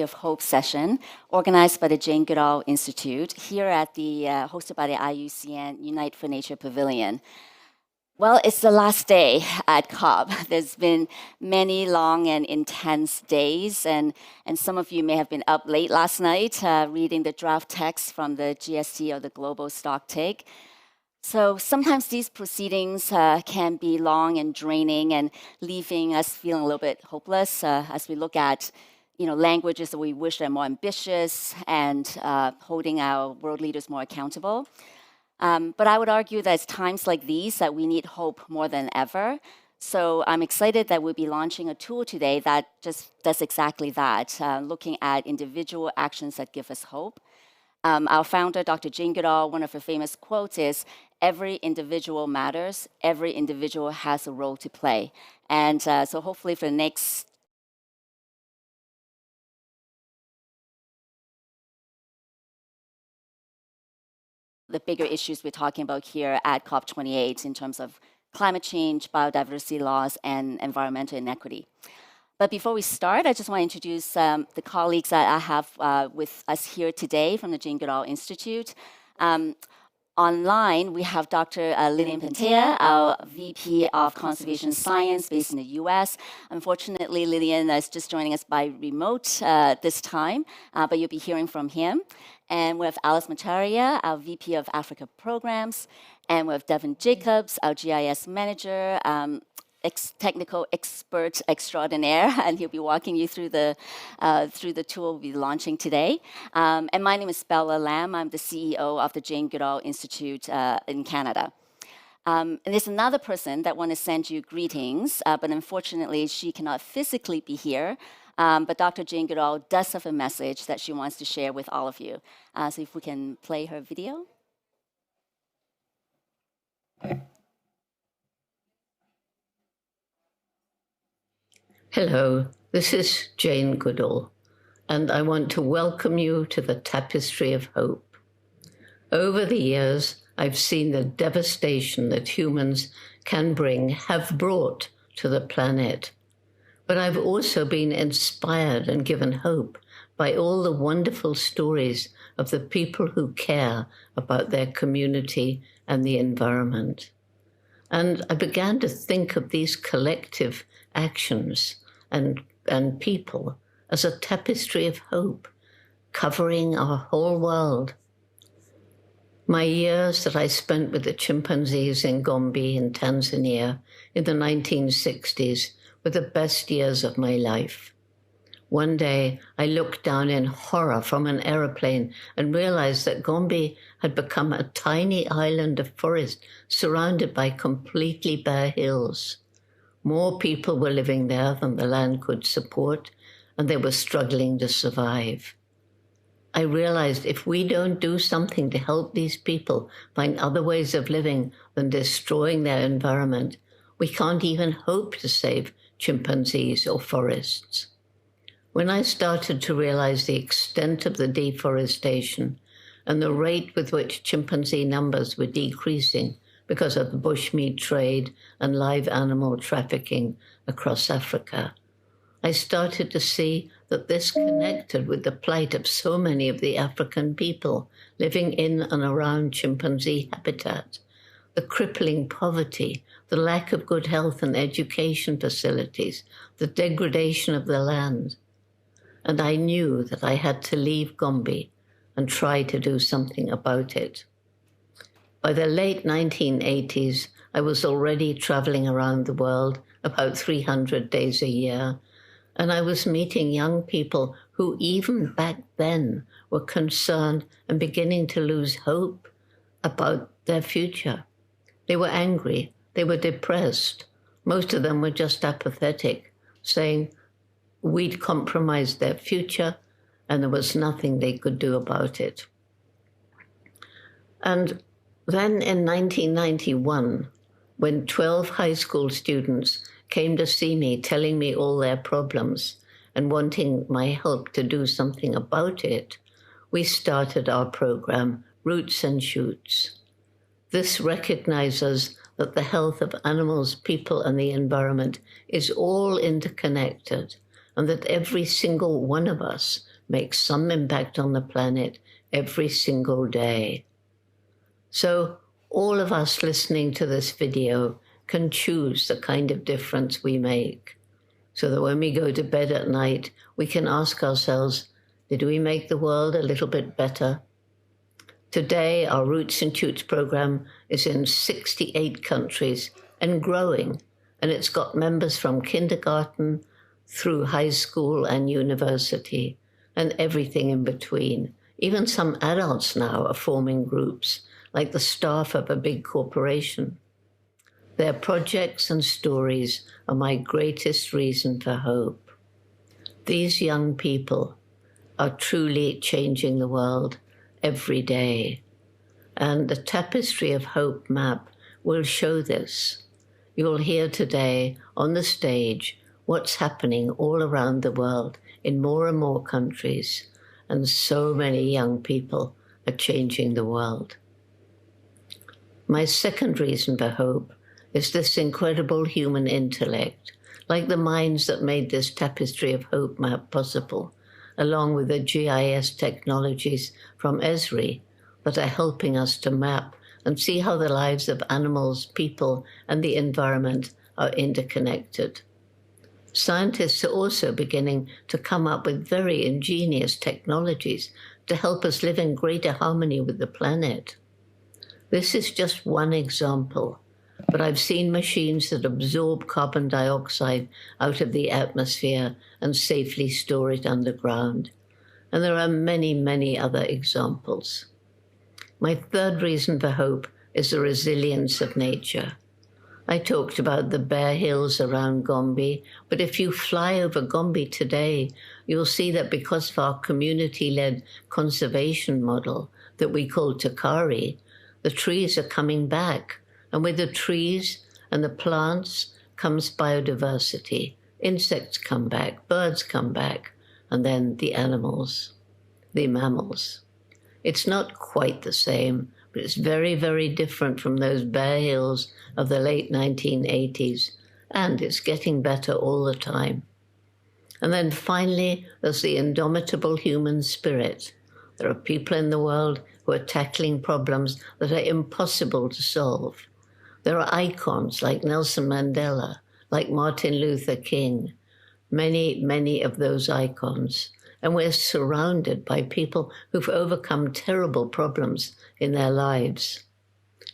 Tapestry of Hope session organized by the Jane Goodall Institute here at the, hosted by the IUCN Unite for Nature Pavilion. Well, it's the last day at COP. There's been many long and intense days, and some of you may have been up late last night reading the draft text from the GST, or the Global Stocktake. So sometimes these proceedings can be long and draining and leaving us feeling a little bit hopeless as we look at languages that we wish are more ambitious and holding our world leaders more accountable. But I would argue that it's times like these that we need hope more than ever. So I'm excited that we'll be launching a tool today that just does exactly that, looking at individual actions that give us hope. Our founder, Dr. Jane Goodall, one of her famous quotes is, "Every individual matters, every individual has a role to play." And so hopefully for the next the bigger issues we're talking about here at COP28 in terms of climate change, biodiversity loss, and environmental inequity. But before we start, I just want to introduce the colleagues that I have with us here today from the Jane Goodall Institute. Online, we have Dr. Lillian Pantea, our VP of Conservation Science based in the US. Unfortunately, Lillian is just joining us by remote this time, but you'll be hearing from him. And we have Alice Macharia, our VP of Africa Programs. And we have Devin Jacobs, our GIS Manager, technical expert extraordinaire, and he'll be walking you through the tool we'll be launching today. And my name is Bella Lam. I'm the CEO of the Jane Goodall Institute in Canada. And there's another person that want to send you greetings, but unfortunately she cannot physically be here. But Dr. Jane Goodall does have a message that she wants to share with all of you. So if we can play her video. Hello, this is Jane Goodall, and I want to welcome you to the Tapestry of Hope. Over the years, I've seen the devastation that humans have brought to the planet. But I've also been inspired and given hope by all the wonderful stories of the people who care about their community and the environment. And I began to think of these collective actions and people as a tapestry of hope, covering our whole world. My years that I spent with the chimpanzees in Gombe in Tanzania in the 1960s were the best years of my life. One day, I looked down in horror from an aeroplane and realized that Gombe had become a tiny island of forest surrounded by completely bare hills. More people were living there than the land could support, and they were struggling to survive. I realized if we don't do something to help these people find other ways of living than destroying their environment, we can't even hope to save chimpanzees or forests. When I started to realize the extent of the deforestation and the rate with which chimpanzee numbers were decreasing because of the bushmeat trade and live animal trafficking across Africa, I started to see that this connected with the plight of so many of the African people living in and around chimpanzee habitat, the crippling poverty, the lack of good health and education facilities, the degradation of the land. And I knew that I had to leave Gombe and try to do something about it. By the late 1980s, I was already traveling around the world about 300 days a year, and I was meeting young people who even back then were concerned and beginning to lose hope about their future. They were angry, they were depressed. Most of them were just apathetic, saying we'd compromised their future and there was nothing they could do about it. And then in 1991, when 12 high school students came to see me telling me all their problems and wanting my help to do something about it, we started our program, Roots and Shoots. This recognizes that the health of animals, people, and the environment is all interconnected, and that every single one of us make some impact on the planet every single day. So all of us listening to this video can choose the kind of difference we make, so that when we go to bed at night, we can ask ourselves, did we make the world a little bit better? Today, our Roots and Shoots program is in 68 countries and growing, and it's got members from kindergarten through high school and university, and everything in between. Even some adults now are forming groups, like the staff of a big corporation. Their projects and stories are my greatest reason for hope. These young people are truly changing the world every day. And the Tapestry of Hope map will show this. You'll hear today on the stage what's happening all around the world in more and more countries. And so many young people are changing the world. My second reason for hope is this incredible human intellect, like the minds that made this Tapestry of Hope map possible, along with the GIS technologies from Esri that are helping us to map and see how the lives of animals, people, and the environment are interconnected. Scientists are also beginning to come up with very ingenious technologies to help us live in greater harmony with the planet. This is just one example, but I've seen machines that absorb carbon dioxide out of the atmosphere and safely store it underground. And there are many, many other examples. My third reason for hope is the resilience of nature. I talked about the bare hills around Gombe, but if you fly over Gombe today, you'll see that because of our community-led conservation model that we call Takari, the trees are coming back. And with the trees and the plants comes biodiversity. Insects come back, birds come back, and then the animals, the mammals. It's not quite the same, but it's very, very different from those bare hills of the late 1980s, and it's getting better all the time. And then finally, there's the indomitable human spirit. There are people in the world who are tackling problems that are impossible to solve. There are icons like Nelson Mandela, like Martin Luther King, many, many of those icons. And we're surrounded by people who've overcome terrible problems in their lives.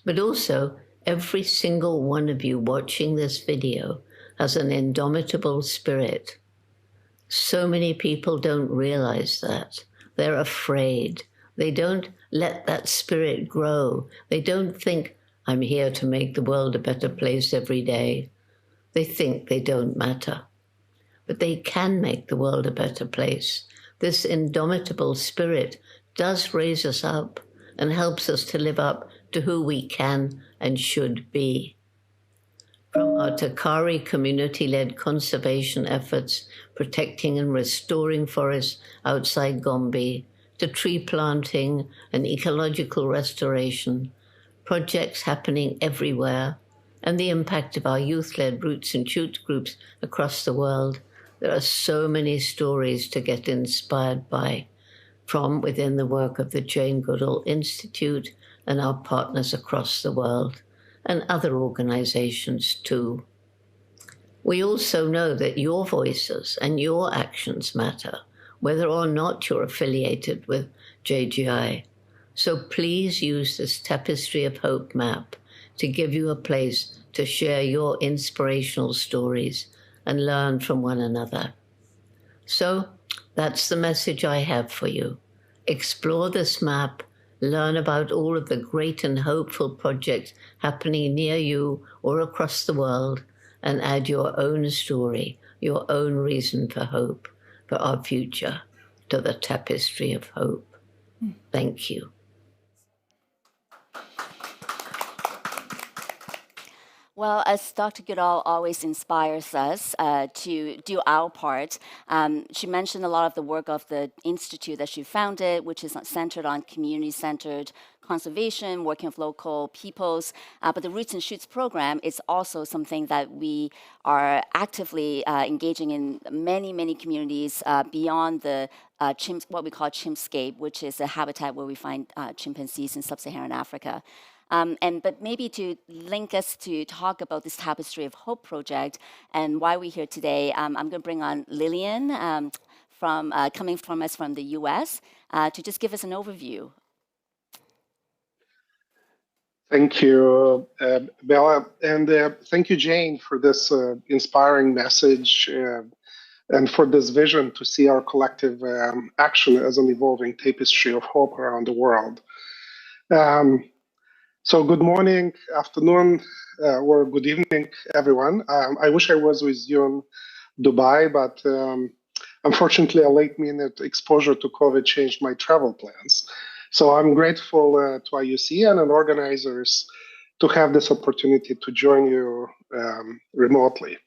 But also, every single one of you watching this video has an indomitable spirit. So many people don't realize that. They're afraid. They don't let that spirit grow. They don't think, I'm here to make the world a better place every day. They think they don't matter. But they can make the world a better place. This indomitable spirit does raise us up and helps us to live up to who we can and should be. From our Takari community-led conservation efforts, protecting and restoring forests outside Gombe, to tree planting and ecological restoration, projects happening everywhere, and the impact of our youth-led Roots and Shoots groups across the world, there are so many stories to get inspired by from within the work of the Jane Goodall Institute and our partners across the world, and other organizations too. We also know that your voices and your actions matter, whether or not you're affiliated with JGI. So please use this Tapestry of Hope map to give you a place to share your inspirational stories and learn from one another. So that's the message I have for you. Explore this map, learn about all of the great and hopeful projects happening near you or across the world, and add your own story, your own reason for hope for our future to the Tapestry of Hope. Thank you. Well, as Dr. Goodall always inspires us to do our part, she mentioned a lot of the work of the institute that she founded, which is centered on community-centered conservation, working with local peoples. But the Roots and Shoots program is also something that we are actively engaging in many, many communities beyond the what we call chimscape, which is a habitat where we find chimpanzees in sub-Saharan Africa. But maybe to link us to talk about this Tapestry of Hope project and why we're here today, I'm going to bring on Lillian from coming from us from the U.S. To just give us an overview. Thank you, Bella, and thank you, Jane, for this inspiring message and for this vision to see our collective action as an evolving tapestry of hope around the world. So good morning, afternoon, or good evening, everyone. I wish I was with you in Dubai, but unfortunately, a late-minute exposure to COVID changed my travel plans. So I'm grateful to IUCN and organizers to have this opportunity to join you remotely.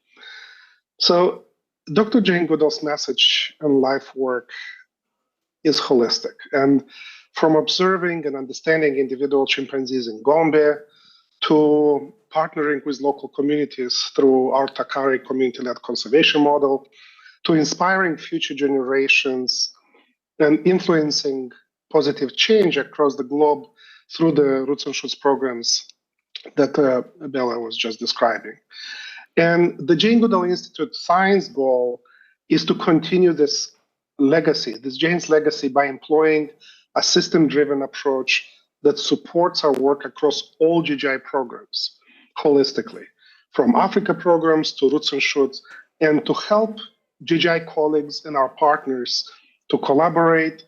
So Dr. Jane Goodall's message and life work is holistic. And from observing and understanding individual chimpanzees in Gombe to partnering with local communities through our Takari community-led conservation model, to inspiring future generations and influencing positive change across the globe through the Roots and Shoots programs that Bella was just describing. And the Jane Goodall Institute science goal is to continue this legacy, this Jane's legacy, by employing a system-driven approach that supports our work across all GGI programs holistically, from Africa programs to Roots and Shoots, and to help GGI colleagues and our partners to collaborate,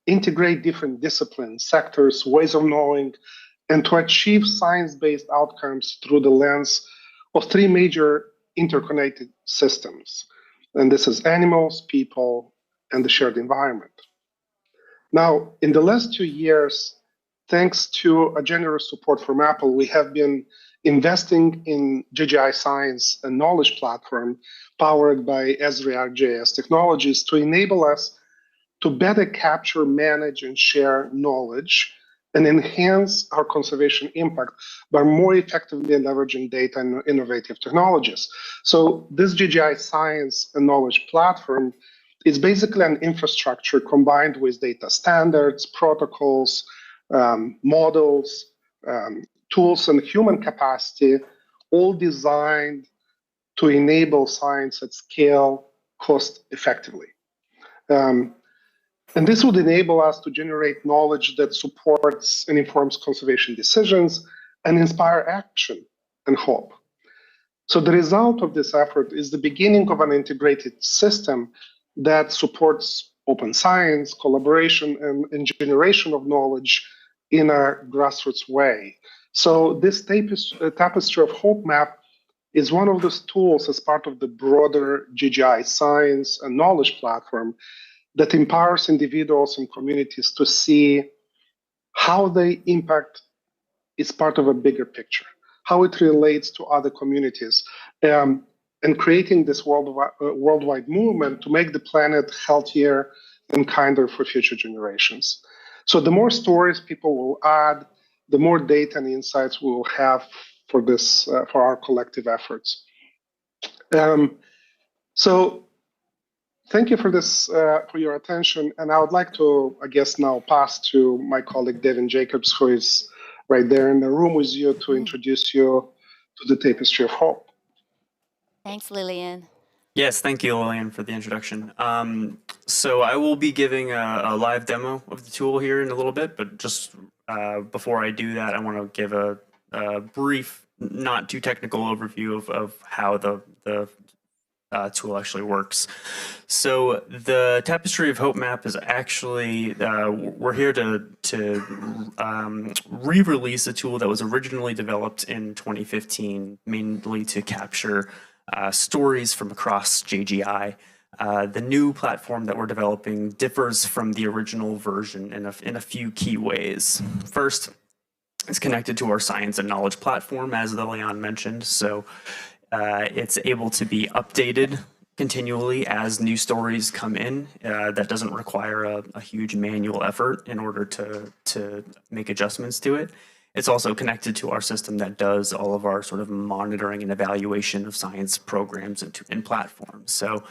integrate different disciplines, sectors, ways of knowing, and to achieve science-based outcomes through the lens of three major interconnected systems. And this is animals, people, and the shared environment. Now, in the last 2 years, thanks to a generous support from Apple, we have been investing in GGI Science, a knowledge platform powered by Esri ArcGIS technologies to enable us to better capture, manage, and share knowledge and enhance our conservation impact by more effectively leveraging data and innovative technologies. So this GGI Science and knowledge platform is basically an infrastructure combined with data standards, protocols, models, tools, and human capacity, all designed to enable science at scale, cost effectively. And this would enable us to generate knowledge that supports and informs conservation decisions and inspire action and hope. So the result of this effort is the beginning of an integrated system that supports open science, collaboration, and generation of knowledge in a grassroots way. So this Tapestry of Hope map is one of those tools as part of the broader GGI Science and knowledge platform that empowers individuals and communities to see how the impact is part of a bigger picture, how it relates to other communities, and creating this worldwide movement to make the planet healthier and kinder for future generations. So the more stories people will add, the more data and insights we will have for this, for our collective efforts. So thank you for this, for your attention. And I would like to, I guess, now pass to my colleague, Devin Jacobs, who is right there in the room with you to introduce you to the Tapestry of Hope. Thanks, Lillian. Yes, thank you, Lillian, for the introduction. So I will be giving a live demo of the tool here in a little bit, but just before I do that, I want to give a brief, not too technical overview of how the tool actually works. So the Tapestry of Hope map is actually, we're here to re-release a tool that was originally developed in 2015, mainly to capture stories from across JGI. The new platform that we're developing differs from the original version in a few key ways. First, It's connected to our science and knowledge platform, as Lilian mentioned. So it's able to be updated continually as new stories come in. That doesn't require a huge manual effort in order to make adjustments to it. It's also connected to our system that does all of our sort of monitoring and evaluation of science programs and platforms. So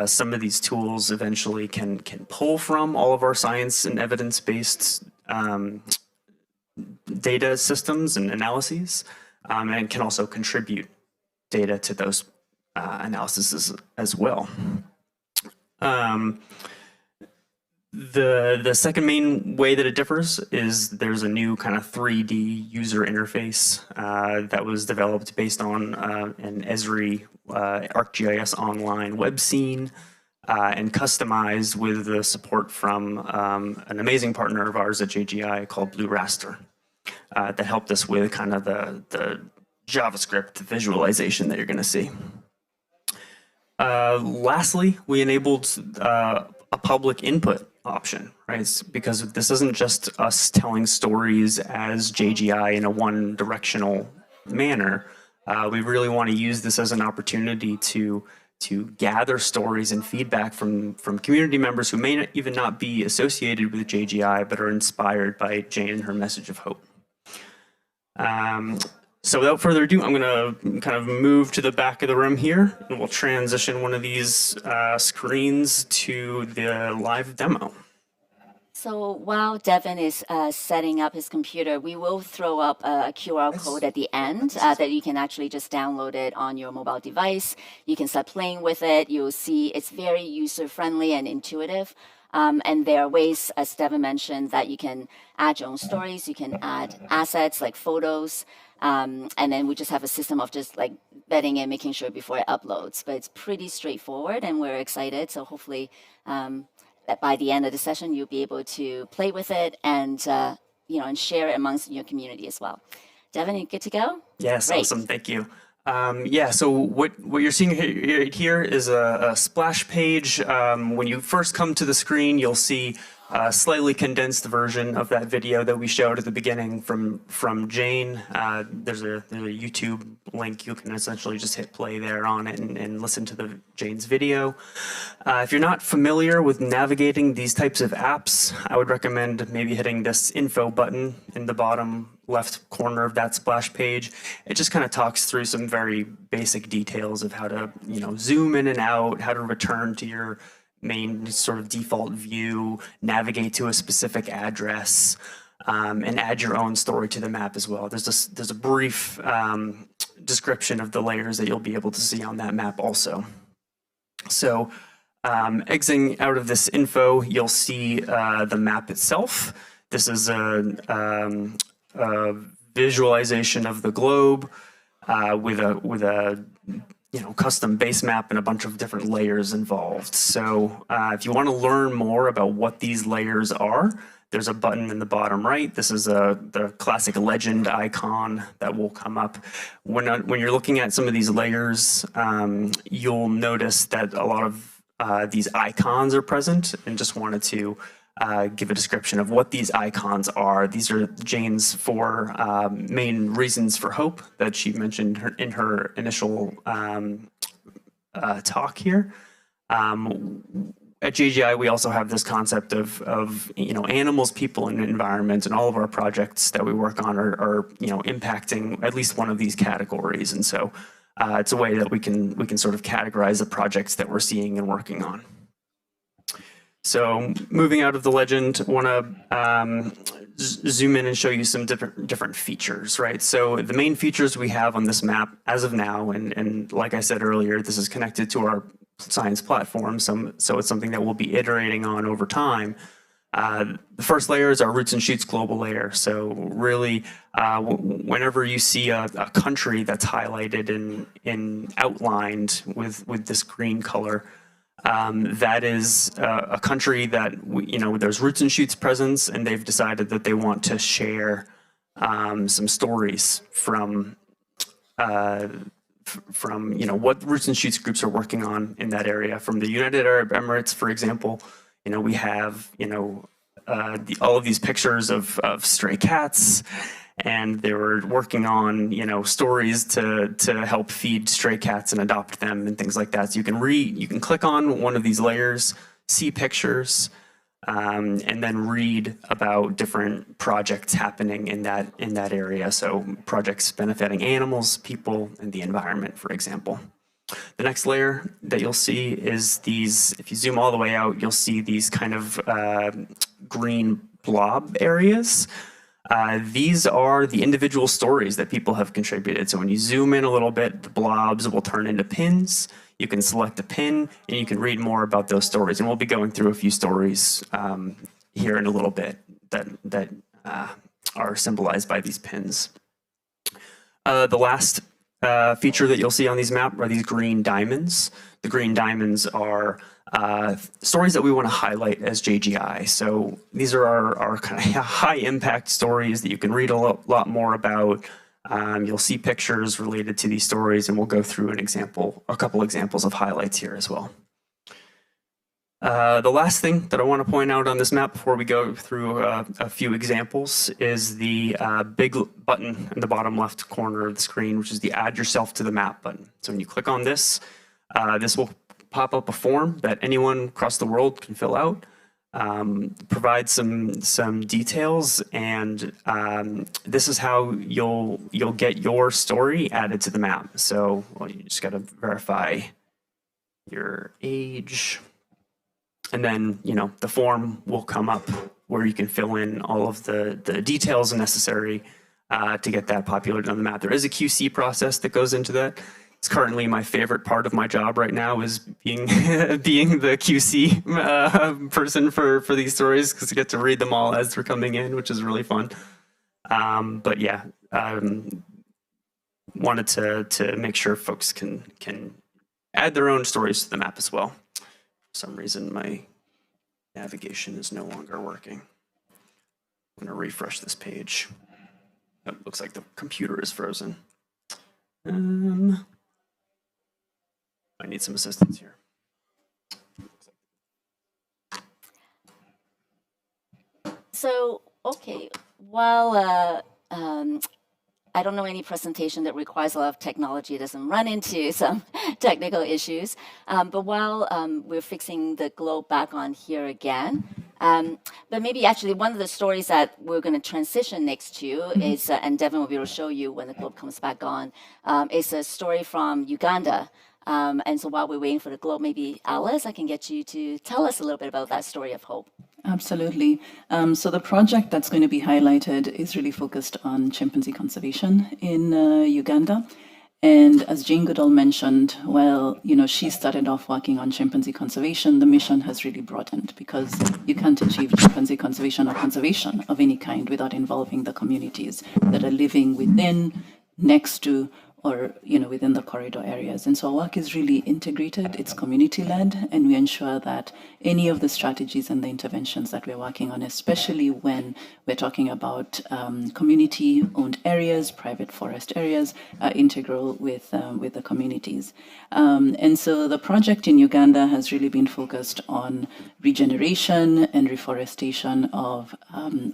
some of these tools eventually can pull from all of our science and evidence-based data systems and analyses, and can also contribute data to those analyses as well. The second main way that it differs is there's a new kind of 3D user interface that was developed based on an Esri ArcGIS Online web scene and customized with the support from an amazing partner of ours at JGI called Blue Raster that helped us with kind of the JavaScript visualization that you're going to see. Lastly, we enabled a public input option, right? Because this isn't just us telling stories as JGI in a one-directional manner. We really want to use this as an opportunity to gather stories and feedback from community members who may even not be associated with JGI, but are inspired by Jane and her message of hope. So without further ado, I'm going to kind of move to the back of the room here, and we'll transition one of these screens to the live demo. So while Devin is setting up his computer, we will throw up a QR code at the end that you can actually just download it on your mobile device. You can start playing with it. You'll see it's very user-friendly and intuitive. And there are ways, as Devin mentioned, that you can add your own stories. You can add assets like photos. And then we just have a system of just like vetting and making sure before it uploads. But it's pretty straightforward, and we're excited. So hopefully that by the end of the session, you'll be able to play with it and and share it amongst your community as well. Devin, you good to go? Yes, Great. awesome. Thank you. Yeah, so what you're seeing here is a splash page. When you first come to the screen, you'll see a slightly condensed version of that video that we showed at the beginning from Jane. There's a YouTube link. You can essentially just hit play there on it and listen to Jane's video. If you're not familiar with navigating these types of apps, I would recommend maybe hitting this info button in the bottom left corner of that splash page. It just kind of talks through some very basic details of how to, zoom in and out, how to return to your main sort of default view, navigate to a specific address, and add your own story to the map as well. There's a brief description of the layers that you'll be able to see on that map also. So exiting out of this info, you'll see the map itself. This is a visualization of the globe with a custom base map and a bunch of different layers involved. So if you want to learn more about what these layers are, there's a button in the bottom right. This is the classic legend icon that will come up. When you're looking at some of these layers, you'll notice that a lot of these icons are present, and just wanted to give a description of what these icons are. These are Jane's 4 main reasons for hope that she mentioned in her initial talk here. At JGI, we also have this concept of animals, people, and environment, and all of our projects that we work on are impacting at least one of these categories. And so it's a way that we can sort of categorize the projects that we're seeing and working on. So moving out of the legend, I want to zoom in and show you some different features, right? So the main features we have on this map as of now, and like I said earlier, this is connected to our science platform, so it's something that we'll be iterating on over time. The first layer is our roots and shoots global layer. So really, whenever you see a country that's highlighted and outlined with this green color, that is a country that there's roots and shoots presence, and they've decided that they want to share some stories from what roots and shoots groups are working on in that area. From the United Arab Emirates, for example, we have all of these pictures of stray cats and they were working on, stories to help feed stray cats and adopt them and things like that. So you can click on one of these layers, see pictures, and then read about different projects happening in that area. So projects benefiting animals, people, and the environment, for example. The next layer that you'll see is these, if you zoom all the way out, you'll see these kind of green blob areas. These are the individual stories that people have contributed. So when you zoom in a little bit, the blobs will turn into pins. You can select a pin and you can read more about those stories. And we'll be going through a few stories here in a little bit that are symbolized by these pins. The last feature that you'll see on these maps are these green diamonds. The green diamonds are stories that we want to highlight as JGI. So these are our kind of high impact stories that you can read a lot more about. You'll see pictures related to these stories, and we'll go through a couple examples of highlights here as well. The last thing that I want to point out on this map before we go through a few examples is the big button in the bottom left corner of the screen, which is the Add Yourself to the Map button. So when you click on this, this will pop up a form that anyone across the world can fill out, provide some details, and this is how you'll get your story added to the map. So you just got to verify your age. And then, the form will come up where you can fill in all of the details necessary to get that populated on the map. There is a QC process that goes into that. It's currently my favorite part of my job right now is being being the QC person for these stories, because I get to read them all as they're coming in, which is really fun. But yeah, wanted to make sure folks can add their own stories to the map as well. For some reason, my navigation is no longer working. I'm going to refresh this page. It looks like the computer is frozen. I need some assistance here. So, okay, well, I don't know any presentation that requires a lot of technology, doesn't run into some technical issues. But while we're fixing the globe back on here again, but maybe actually one of the stories that we're going to transition next to is, and Devin will be able to show you when the globe comes back on, is a story from Uganda. And so while we're waiting for the globe, maybe Alice, I can get you to tell us a little bit about that story of hope. Absolutely. So the project that's going to be highlighted is really focused on chimpanzee conservation in Uganda. And as Jane Goodall mentioned, well, she started off working on chimpanzee conservation. The mission has really broadened because you can't achieve chimpanzee conservation or conservation of any kind without involving the communities that are living within, next to, or within the corridor areas. And so our work is really integrated, it's community-led, and we ensure that any of the strategies and the interventions that we're working on, especially when we're talking about community-owned areas, private forest areas, are integral with the communities. And so the project in Uganda has really been focused on regeneration and reforestation of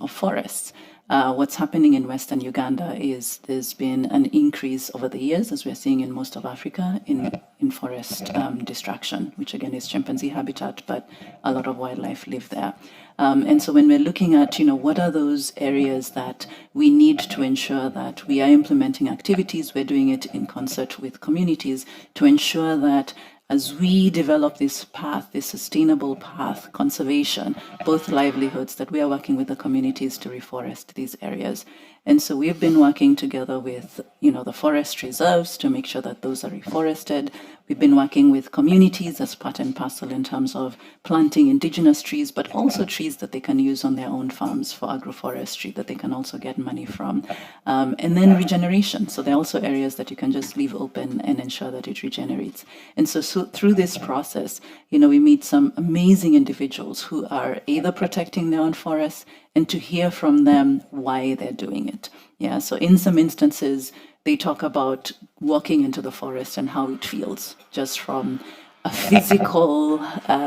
forests. What's happening in Western Uganda is there's been an increase over the years, as we're seeing in most of Africa, in forest destruction, which again is chimpanzee habitat, but a lot of wildlife live there. And so when we're looking at, what are those areas that we need to ensure that we are implementing activities, we're doing it in concert with communities to ensure that as we develop this path, this sustainable path, conservation, both livelihoods, that we are working with the communities to reforest these areas. And so we've been working together with, the forest reserves to make sure that those are reforested. We've been working with communities as part and parcel in terms of planting indigenous trees, but also trees that they can use on their own farms for agroforestry that they can also get money from. And then regeneration. So there are also areas that you can just leave open and ensure that it regenerates. And so through this process, we meet some amazing individuals who are either protecting their own forests, and to hear from them why they're doing it. Yeah, so in some instances, they talk about walking into the forest and how it feels just from a physical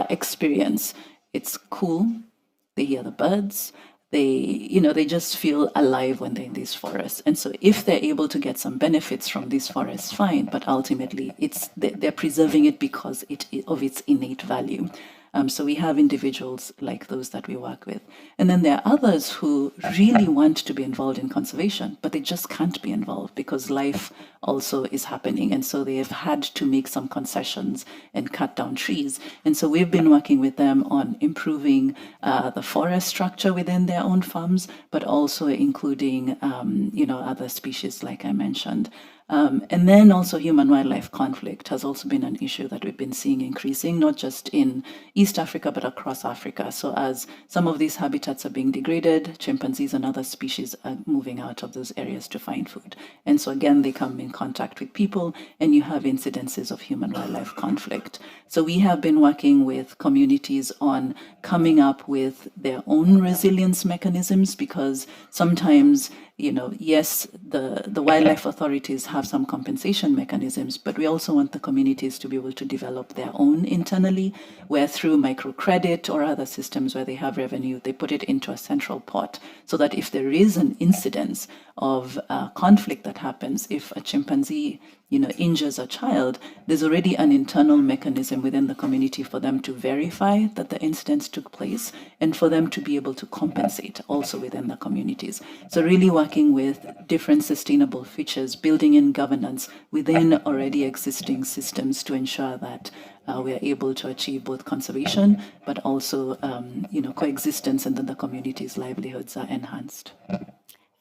experience. It's cool. They hear the birds. they just feel alive when they're in these forests. And so if they're able to get some benefits from these forests, fine, but ultimately they're preserving it because of its innate value. So we have individuals like those that we work with. And then there are others who really want to be involved in conservation, but they just can't be involved because life also is happening. And so they have had to make some concessions and cut down trees. And so we've been working with them on improving the forest structure within their own farms, but also including, other species like I mentioned. And then also human-wildlife conflict has also been an issue that we've been seeing increasing, not just in East Africa, but across Africa. So as some of these habitats are being degraded, chimpanzees and other species are moving out of those areas to find food. And so again, they come in contact with people and you have incidences of human-wildlife conflict. So we have been working with communities on coming up with their own resilience mechanisms, because sometimes yes, the wildlife authorities have some compensation mechanisms, but we also want the communities to be able to develop their own internally, where through microcredit or other systems where they have revenue, they put it into a central pot, so that if there is an incidence of conflict that happens, if a chimpanzee injures a child, there's already an internal mechanism within the community for them to verify that the incidents took place and for them to be able to compensate also within the communities. So really working with different sustainable features, building in governance within already existing systems to ensure that we are able to achieve both conservation, but also coexistence, and that the community's livelihoods are enhanced.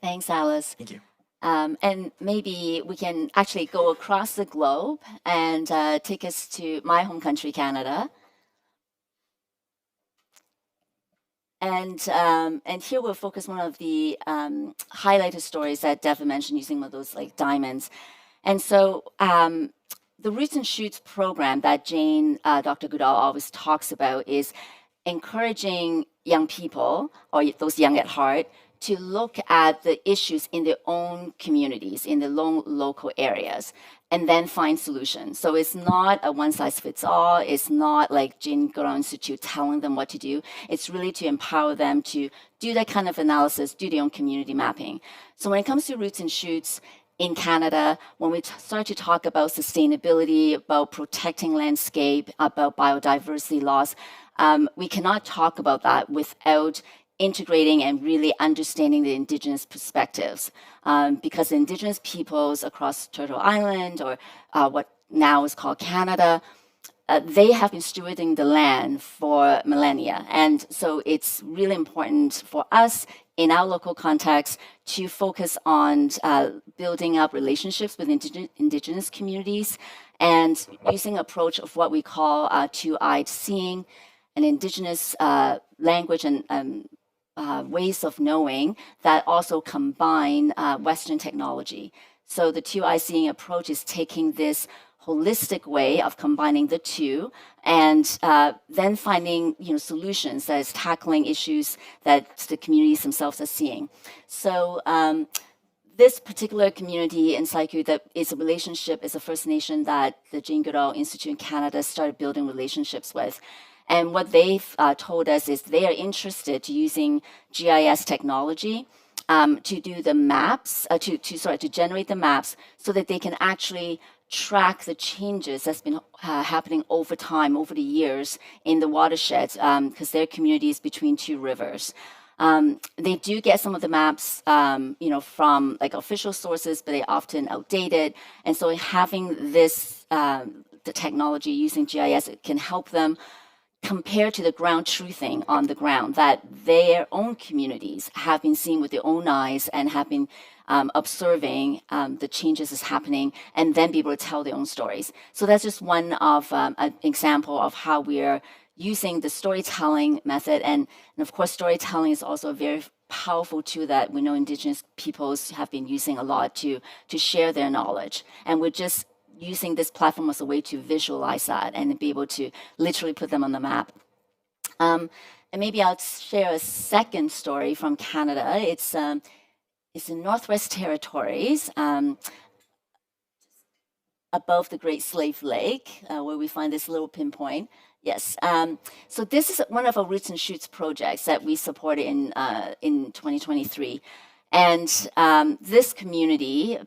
Thanks, Alice. Thank you. And maybe we can actually go across the globe and take us to my home country, Canada. And here we'll focus one of the highlighted stories that Devin mentioned, using one of those like diamonds. And so the Roots and Shoots program that Dr. Goodall always talks about is encouraging young people, or those young at heart, to look at the issues in their own communities, in their own local areas, and then find solutions. So it's not a one-size-fits-all. It's not like Jane Goodall Institute telling them what to do. It's really to empower them to do that kind of analysis, do their own community mapping. So when it comes to Roots and Shoots in Canada, when we start to talk about sustainability, about protecting landscape, about biodiversity loss, we cannot talk about that without integrating and really understanding the Indigenous perspectives, because Indigenous peoples across Turtle Island, or what now is called Canada, they have been stewarding the land for millennia. And so it's really important for us in our local context to focus on building up relationships with Indigenous communities and using an approach of what we call two-eyed seeing, an Indigenous language and ways of knowing that also combine Western technology. So the two-eye seeing approach is taking this holistic way of combining the two, and then finding solutions that is tackling issues that the communities themselves are seeing. So this particular community in Saiku, that is a relationship, is a First Nation that the Jane Goodall Institute in Canada started building relationships with. And what they've told us is they are interested to using GIS technology to do the maps, to generate the maps, so that they can actually track the changes that's been happening over time, over the years in the watersheds, because their community is between two rivers. They do get some of the maps, from like official sources, but they're often outdated. And so having this, the technology using GIS, it can help them compare to the ground truthing on the ground that their own communities have been seeing with their own eyes and have been observing the changes that's happening, and then be able to tell their own stories. So that's just one of an example of how we're using the storytelling method. And of course, storytelling is also a very powerful tool that we know Indigenous peoples have been using a lot to share their knowledge. And we're just using this platform as a way to visualize that and be able to literally put them on the map. And maybe I'll share a second story from Canada. It's in Northwest Territories, above the Great Slave Lake, where we find this little pinpoint. Yes. So this is one of our Roots and Shoots projects that we supported in 2023. And this community,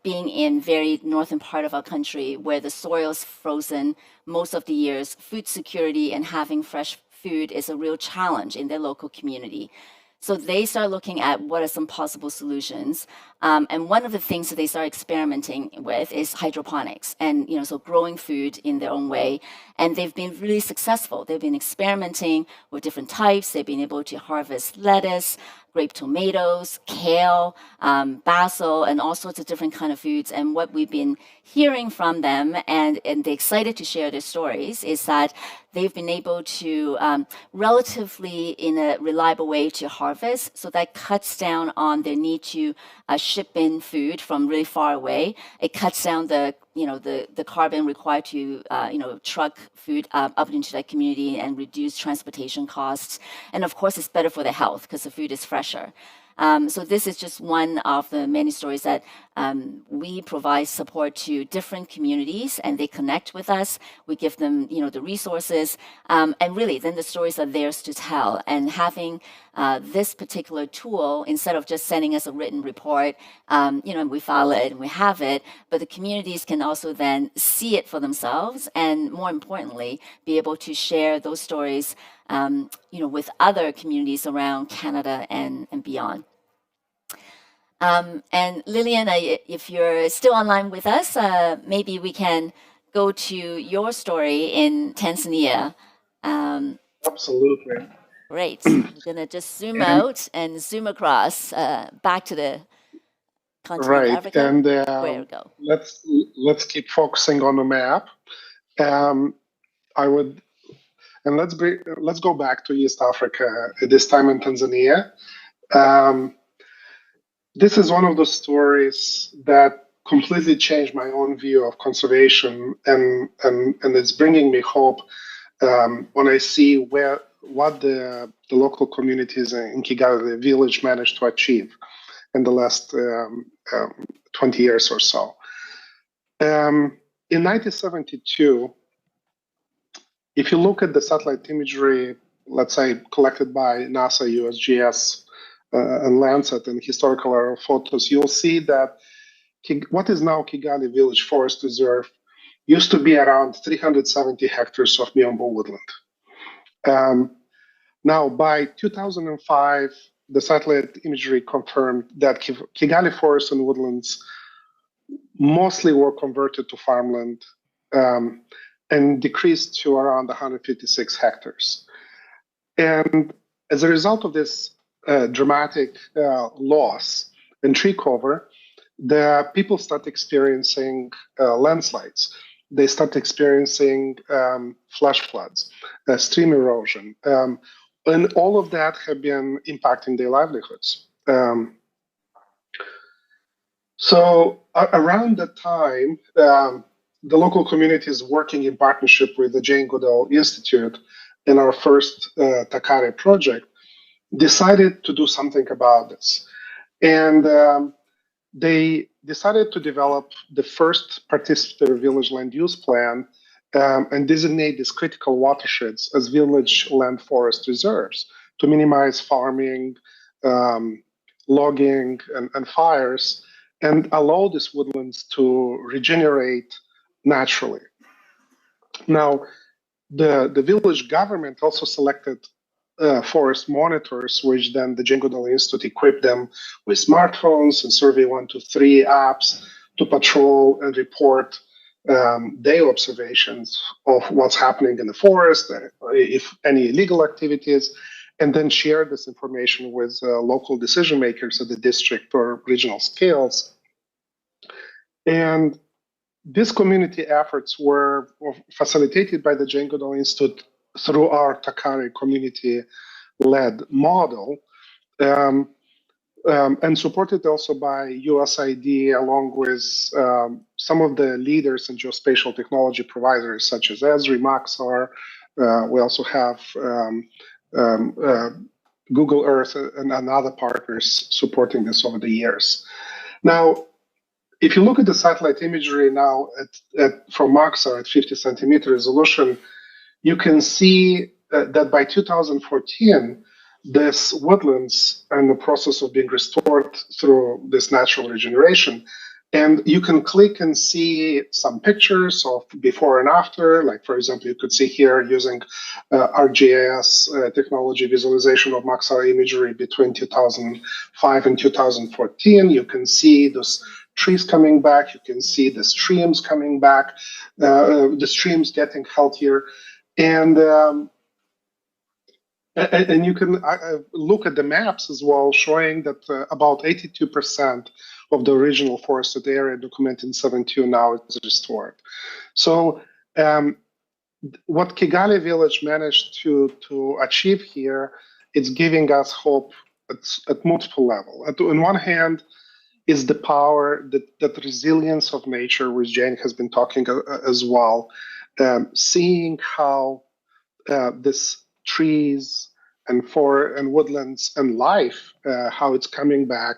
being in very northern part of our country where the soil is frozen most of the years, food security and having fresh food is a real challenge in their local community. So they start looking at what are some possible solutions. And one of the things that they start experimenting with is hydroponics and, so growing food in their own way. And they've been really successful. They've been experimenting with different types. They've been able to harvest lettuce, grape tomatoes, kale, basil, and all sorts of different kind of foods. And what we've been hearing from them, and they're excited to share their stories, is that they've been able to relatively in a reliable way to harvest. So that cuts down on their need to ship in food from really far away. It cuts down the carbon required to truck food up into that community and reduce transportation costs. And of course, it's better for their health because the food is fresher. So this is just one of the many stories that we provide support to different communities, and they connect with us. We give them, the resources, and really, then the stories are theirs to tell. And having this particular tool, instead of just sending us a written report, and we file it and we have it, but the communities can also then see it for themselves, and more importantly, be able to share those stories with other communities around Canada and beyond. And Lillian, if you're still online with us, maybe we can go to your story in Tanzania. Absolutely. Great. I'm going to just zoom out and zoom across back to the continent of Africa. And Where we go? let's keep focusing on the map. Let's go back to East Africa, this time in Tanzania. This is one of the stories that completely changed my own view of conservation, and it's bringing me hope when I see what the local communities in Kigali village managed to achieve in the last 20 years or so. In 1972, if you look at the satellite imagery, let's say collected by NASA, USGS, and Lancet and historical aerial photos, you'll see that what is now Kigali Village Forest Reserve used to be around 370 hectares of Miombo woodland. Now, by 2005, the satellite imagery confirmed that Kigali forests and woodlands mostly were converted to farmland and decreased to around 156 hectares. And as a result of this dramatic loss in tree cover, the people start experiencing landslides. They start experiencing flash floods, stream erosion, and all of that have been impacting their livelihoods. So around that time, the local community is working in partnership with the Jane Goodall Institute in our first Takare project, decided to do something about this. And they decided to develop the first participatory village land use plan and designate these critical watersheds as village land forest reserves to minimize farming, logging, and fires, and allow these woodlands to regenerate naturally. Now, the village government also selected forest monitors, which then the Jane Goodall Institute equipped them with smartphones and Survey 123 apps to patrol and report their observations of what's happening in the forest, if any illegal activities, and then share this information with local decision makers at the district or regional scales. And these community efforts were facilitated by the Jane Goodall Institute through our Takare community-led model, and supported also by USAID, along with some of the leaders in geospatial technology providers such as Esri, Maxar. We also have Google Earth and other partners supporting this over the years. Now, if you look at the satellite imagery now from Maxar at 50 centimeter resolution, you can see that by 2014, this woodlands are in the process of being restored through this natural regeneration. And you can click and see some pictures of before and after. Like, for example, you could see here using ArcGIS technology visualization of Maxar imagery between 2005 and 2014. You can see those trees coming back. You can see the streams coming back, the streams getting healthier. And you can look at the maps as well, showing that about 82% of the original forested area documented in 72 now is restored. So what Kigali Village managed to achieve here, it's giving us hope at multiple levels. On one hand, is the power, that resilience of nature, which Jane has been talking as well, seeing how this trees and woodlands and life, how it's coming back.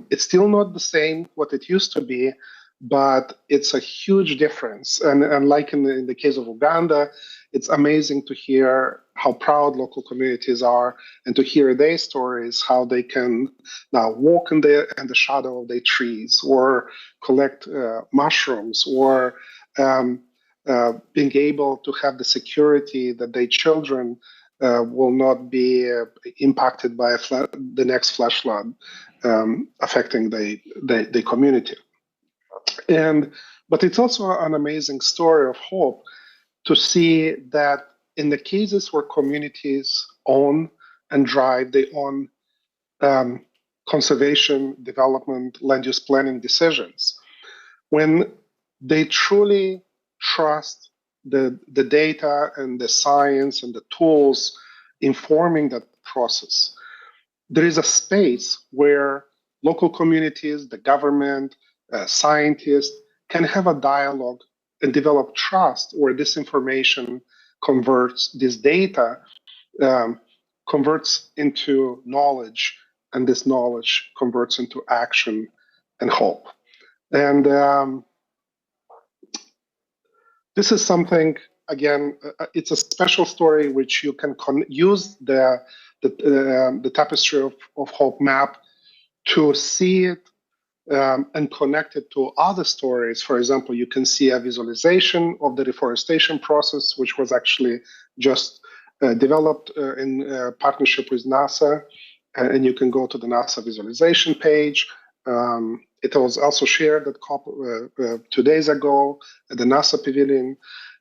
It's still not the same what it used to be, but it's a huge difference. And like in the case of Uganda, it's amazing to hear how proud local communities are and to hear their stories, how they can now walk in the shadow of their trees or collect mushrooms or being able to have the security that their children will not be impacted by the next flash flood affecting the community. But it's also an amazing story of hope to see that in the cases where communities own and drive their own conservation, development, land use planning decisions, when they truly trust the data and the science and the tools informing that process, there is a space where local communities, the government, scientists can have a dialogue and develop trust where this information converts, this data converts into knowledge, and this knowledge converts into action and hope. And this is something, again, it's a special story which you can use the Tapestry of Hope map to see it and connect it to other stories. For example, you can see a visualization of the reforestation process, which was actually just developed in partnership with NASA. And you can go to the NASA visualization page. It was also shared at COP 2 days ago at the NASA Pavilion.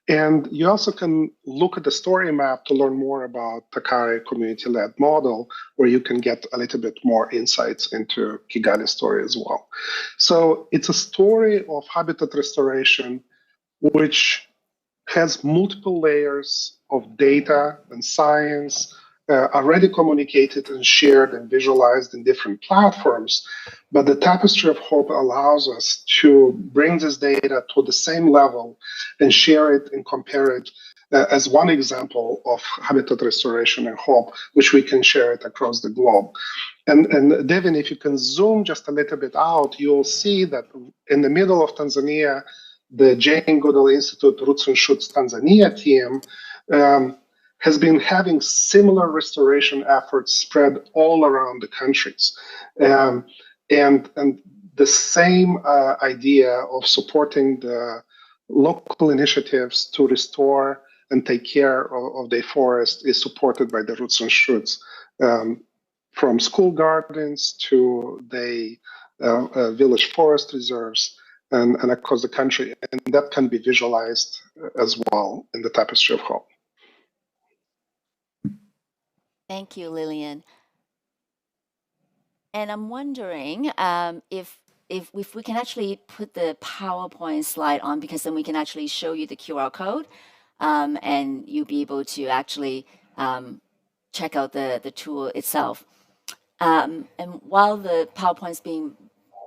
And you also can look at the story map to learn more about Takare community-led model, where you can get a little bit more insights into Kigali's story as well. So it's a story of habitat restoration, which has multiple layers of data and science already communicated and shared and visualized in different platforms. But the Tapestry of Hope allows us to bring this data to the same level and share it and compare it as one example of habitat restoration and hope, which we can share it across the globe. And Devin, if you can zoom just a little bit out, you'll see that in the middle of Tanzania, the Jane Goodall Institute Roots and Shoots Tanzania team has been having similar restoration efforts spread all around the countries. And the same idea of supporting the local initiatives to restore and take care of the forest is supported by the Roots and Shoots, from school gardens to the village forest reserves and across the country. And that can be visualized as well in the Tapestry of Hope. Thank you, Lillian. And I'm wondering if we can actually put the PowerPoint slide on, because then we can actually show you the QR code, and you'll be able to actually check out the tool itself. And while the PowerPoint's being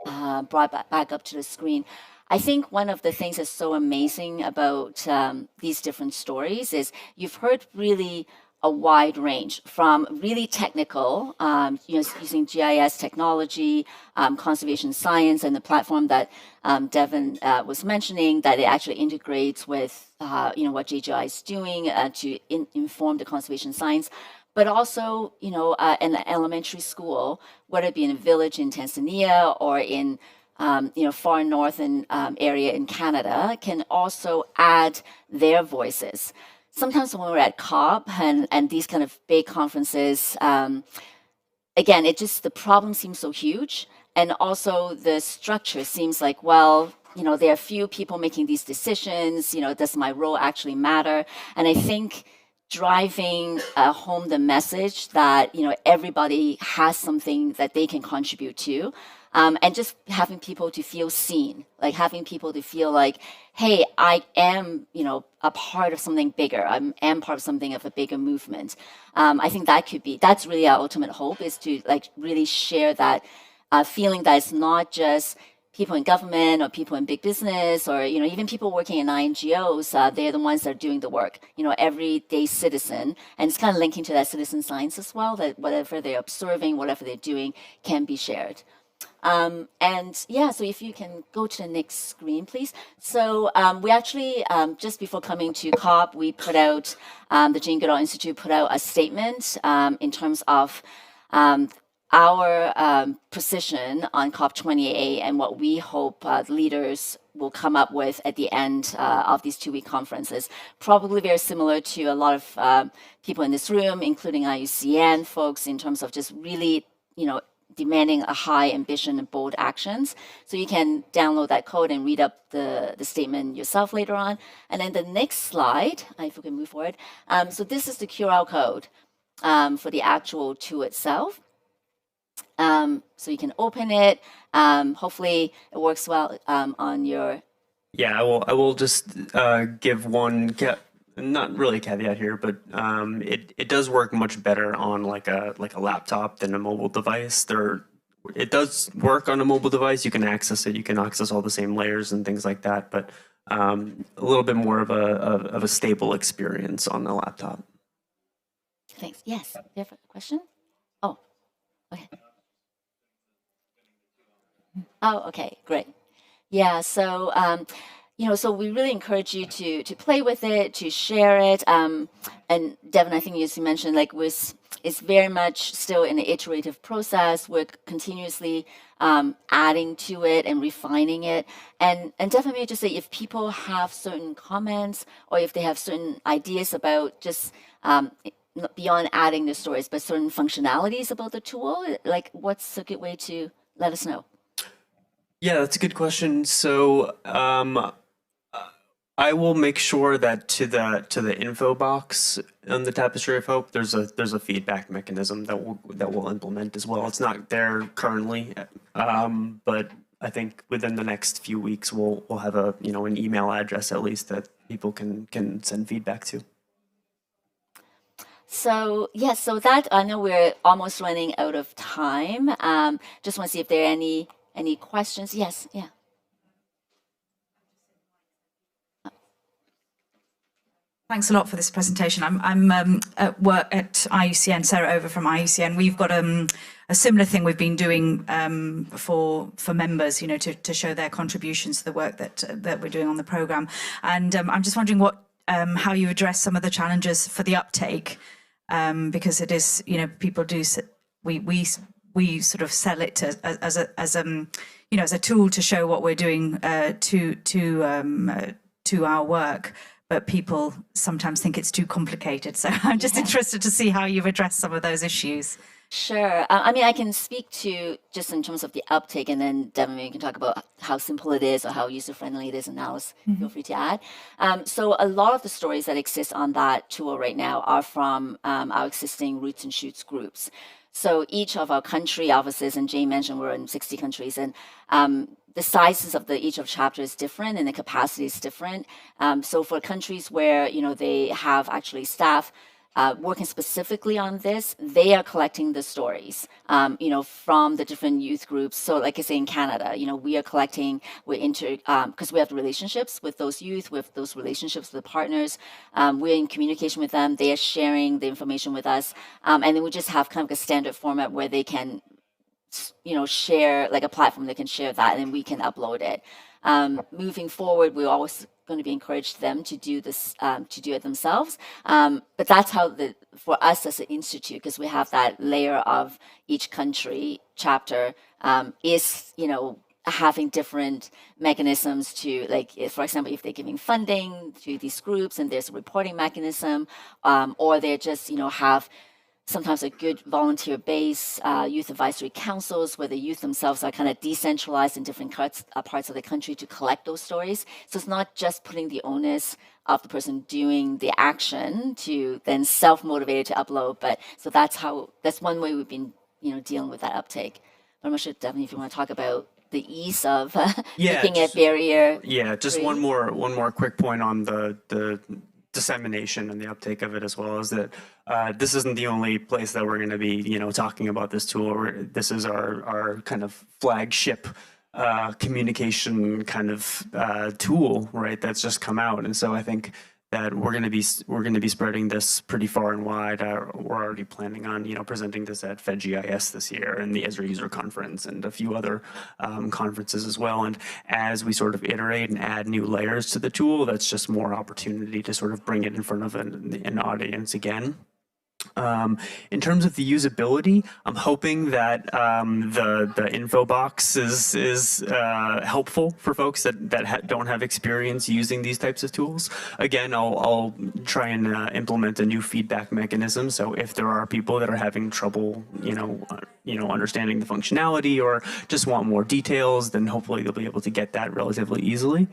brought back up to the screen, I think one of the things that's so amazing about these different stories is you've heard really a wide range from really technical, using GIS technology, conservation science, and the platform that Devin was mentioning, that it actually integrates with what JGI is doing to inform the conservation science. But also, in an elementary school, whether it be in a village in Tanzania or in far northern area in Canada, can also add their voices. Sometimes when we're at COP and these kind of big conferences, again, the problem seems so huge. And also the structure seems like, well, there are few people making these decisions, does my role actually matter? And I think driving home the message that, everybody has something that they can contribute to, and just having people to feel seen, like having people to feel like, hey, I am, a part of something bigger. I am part of something of a bigger movement. I think that's really our ultimate hope, is to really share that feeling that it's not just people in government or people in big business or even people working in NGOs. They're the ones that are doing the work. Everyday citizen, and it's kind of linking to that citizen science as well. That whatever they're observing, whatever they're doing, can be shared. So if you can go to the next screen, please. So we actually, just before coming to COP, we put out, the Jane Goodall Institute put out a statement in terms of our position on COP28 and what we hope leaders will come up with at the end of these 2-week conferences. Probably very similar to a lot of people in this room, including IUCN folks, in terms of just really, demanding a high ambition and bold actions. So you can download that code and read up the statement yourself later on. And then the next slide, if we can move forward. So this is the QR code for the actual tool itself. So you can open it. Hopefully it works well on your. Yeah, I will just give one not really a caveat here, but it does work much better on like a laptop than a mobile device. It does work on a mobile device. You can access it. You can access all the same layers and things like that, but a little bit more of a stable experience on the laptop. Thanks. Yes. You have a question? Oh, okay. Oh, okay, great. Yeah, so so we really encourage you to play with it, to share it. And Devin, I think as you mentioned, it's very much still in the iterative process. We're continuously adding to it and refining it. And definitely just say if people have certain comments or if they have certain ideas about just beyond adding the stories, but certain functionalities about the tool, what's a good way to let us know? Yeah, that's a good question. So I will make sure that to the info box on the Tapestry of Hope, there's a feedback mechanism that we'll implement as well. It's not there currently, but I think within the next few weeks we'll have an email address at least that people can send feedback to. So yes, so that I know we're almost running out of time. Just want to see if there are any questions. Yes, yeah. Thanks a lot for this presentation. I'm at work at IUCN, Sarah over from IUCN. We've got a similar thing we've been doing for members, to show their contributions to the work that we're doing on the programme. And I'm just wondering how you address some of the challenges for the uptake, because it is, people do, we sort of sell it as a tool to show what we're doing to our work. But people sometimes think it's too complicated. So I'm just interested to see how you've addressed some of those issues. Sure. I can speak to just in terms of the uptake, and then Devin, you can talk about how simple it is or how user-friendly it is, and Alice, feel free to add. So a lot of the stories that exist on that tool right now are from our existing Roots and Shoots groups. So each of our country offices, and Jane mentioned we're in 60 countries, and the sizes of each of chapter is different and the capacity is different. So for countries where, they have actually staff working specifically on this, they are collecting the stories, from the different youth groups. So like I say, in Canada, we are collecting, because we have relationships with those youth, with those relationships with partners. We're in communication with them. They are sharing the information with us. And then we just have kind of a standard format where they can, share, like a platform that can share that, and then we can upload it. Moving forward, we're always going to be encouraged them to do this, to do it themselves. But that's how for us as an institute, because we have that layer of each country chapter, is, having different mechanisms to, like, for example, if they're giving funding to these groups and there's a reporting mechanism, or they're just, have sometimes a good volunteer base, youth advisory councils where the youth themselves are kind of decentralized in different parts of the country to collect those stories. So it's not just putting the onus of the person doing the action to then self-motivated to upload, but so that's one way we've been, dealing with that uptake. But I'm not sure, Devin, if you want to talk about the ease of making a barrier. Yeah, just one more quick point on the dissemination and the uptake of it, as well as that this isn't the only place that we're going to be, talking about this tool. This is our kind of flagship communication kind of tool, right? That's just come out, and so I think that we're going to be spreading this pretty far and wide. We're already planning on presenting this at FedGIS this year and the Esri User Conference and a few other conferences as well. And as we sort of iterate and add new layers to the tool, that's just more opportunity to sort of bring it in front of an audience again. In terms of the usability, I'm hoping that the info box is helpful for folks that don't have experience using these types of tools. Again, I'll try and implement a new feedback mechanism. So if there are people that are having trouble, understanding the functionality or just want more details, then hopefully they'll be able to get that relatively easily.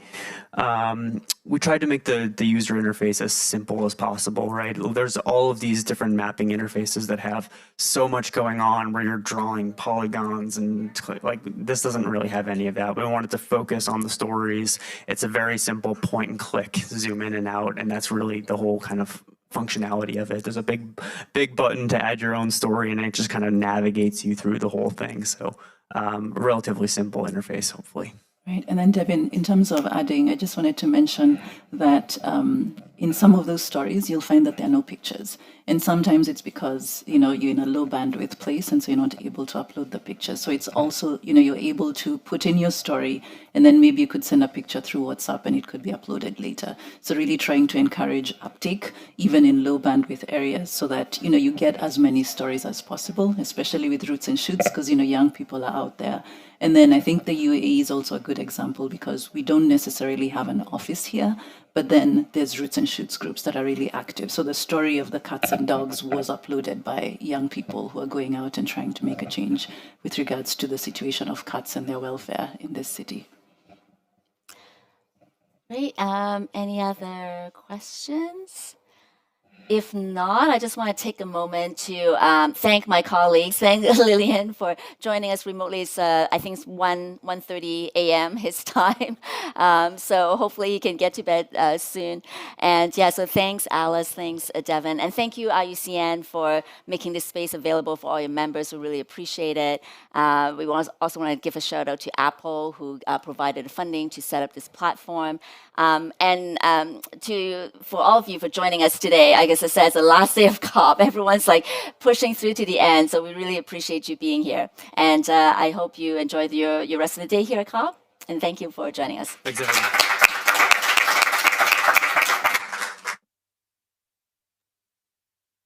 We tried to make the user interface as simple as possible, right? There's all of these different mapping interfaces that have so much going on where you're drawing polygons and like this doesn't really have any of that. We wanted to focus on the stories. It's a very simple point and click, zoom in and out, and that's really the whole kind of functionality of it. There's a big button to add your own story, and it just kind of navigates you through the whole thing. So relatively simple interface, hopefully. Right. And then, Devin, in terms of adding, I just wanted to mention that in some of those stories, you'll find that there are no pictures. And sometimes it's because, you're in a low bandwidth place, and so you're not able to upload the pictures. So it's also, you're able to put in your story, and then maybe you could send a picture through WhatsApp and it could be uploaded later. So really trying to encourage uptake, even in low bandwidth areas, so that, you get as many stories as possible, especially with roots and shoots, because, young people are out there. And then I think the UAE is also a good example because we don't necessarily have an office here, but then there's roots and shoots groups that are really active. So the story of the cats and dogs was uploaded by young people who are going out and trying to make a change with regards to the situation of cats and their welfare in this city. Great. Any other questions? If not, I just want to take a moment to thank my colleagues. Thank Lillian for joining us remotely. It's, I think it's 1:30 a.m. his time. So hopefully you can get to bed soon. And yeah, so thanks Alice, thanks Devin. And thank you IUCN for making this space available for all your members. We really appreciate it. We also want to give a shout out to Apple who provided funding to set up this platform. And for all of you for joining us today. I guess I said it's the last day of COP. Everyone's like pushing through to the end. So we really appreciate you being here. And I hope you enjoy your rest of the day here at COP. And thank you for joining us. Thanks, everyone.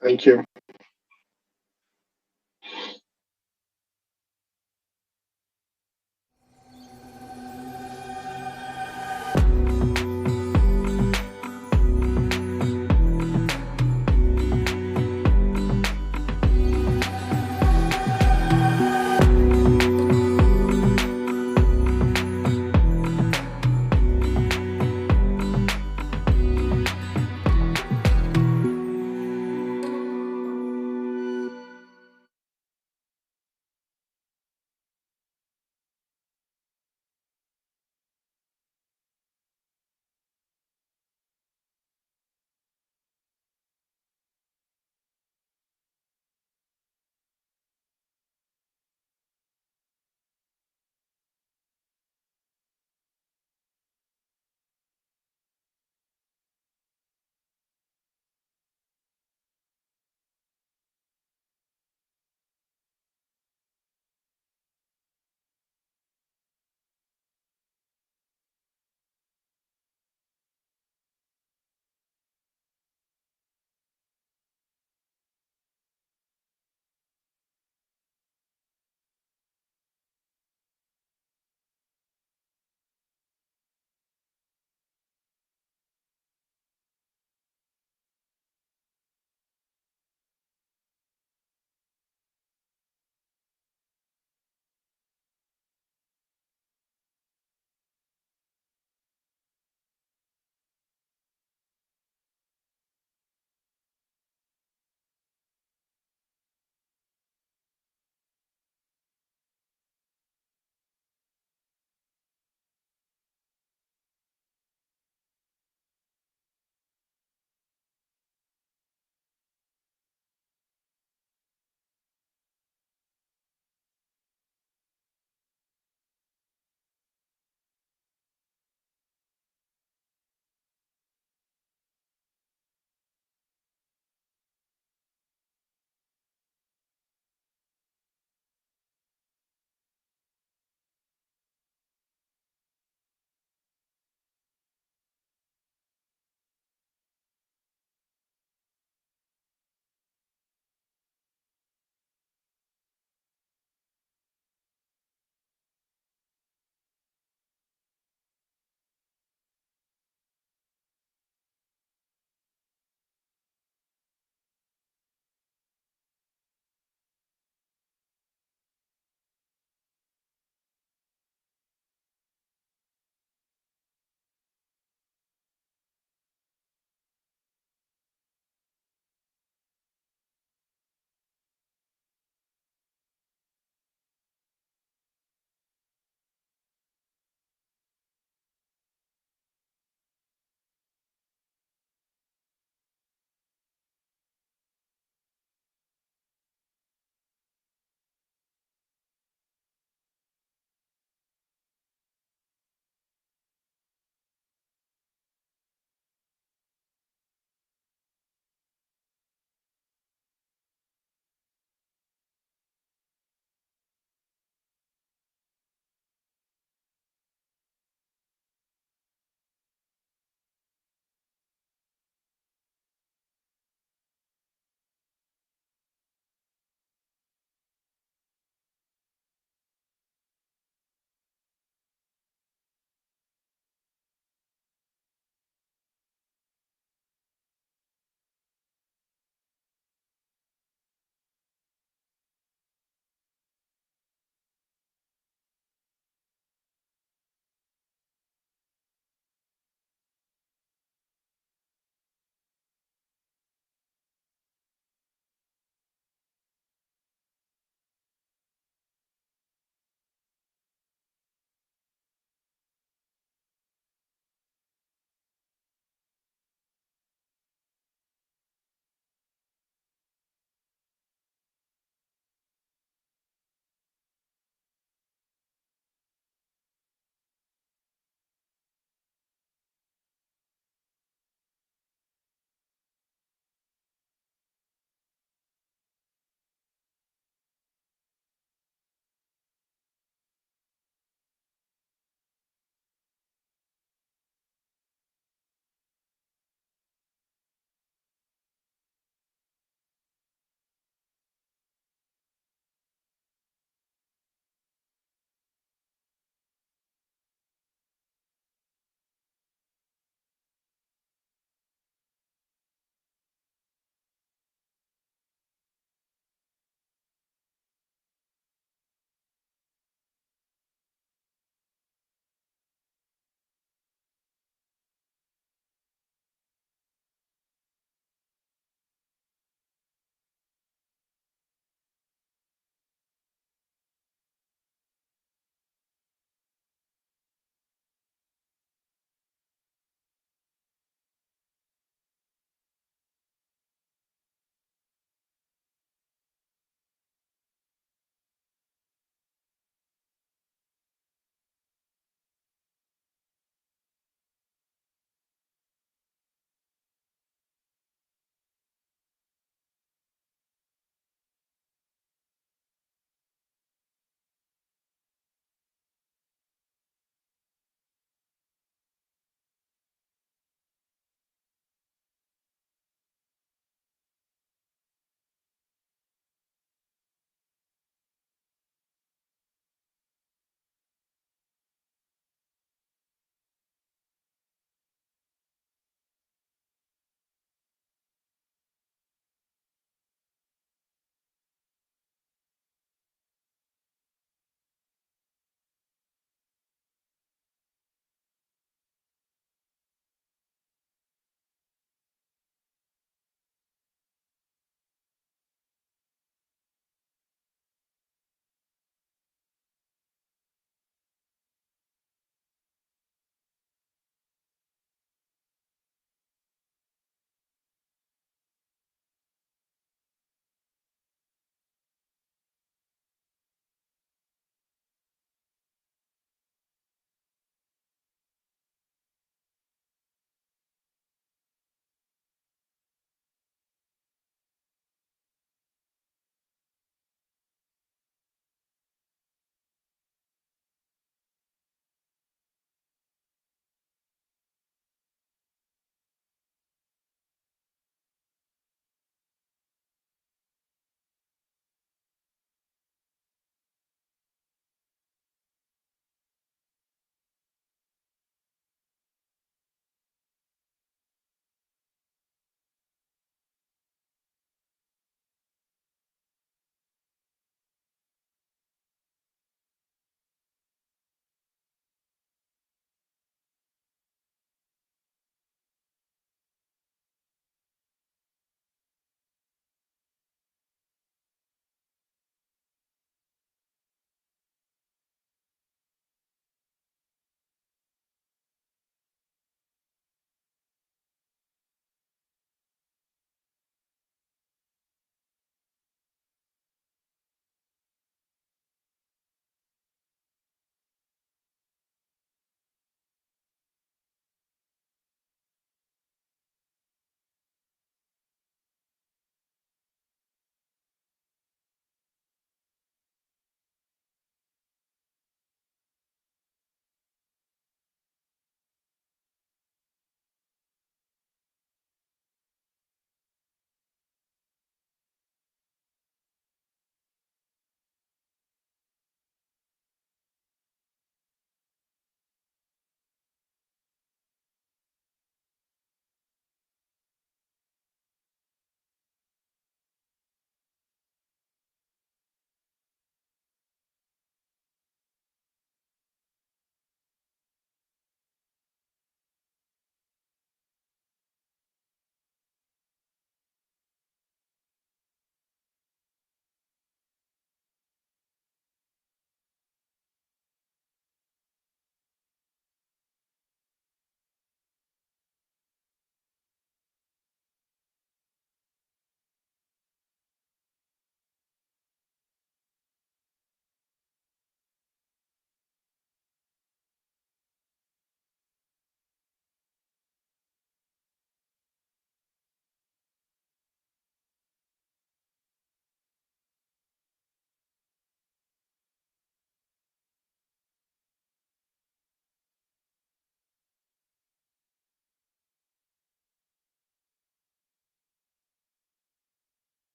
Thank you.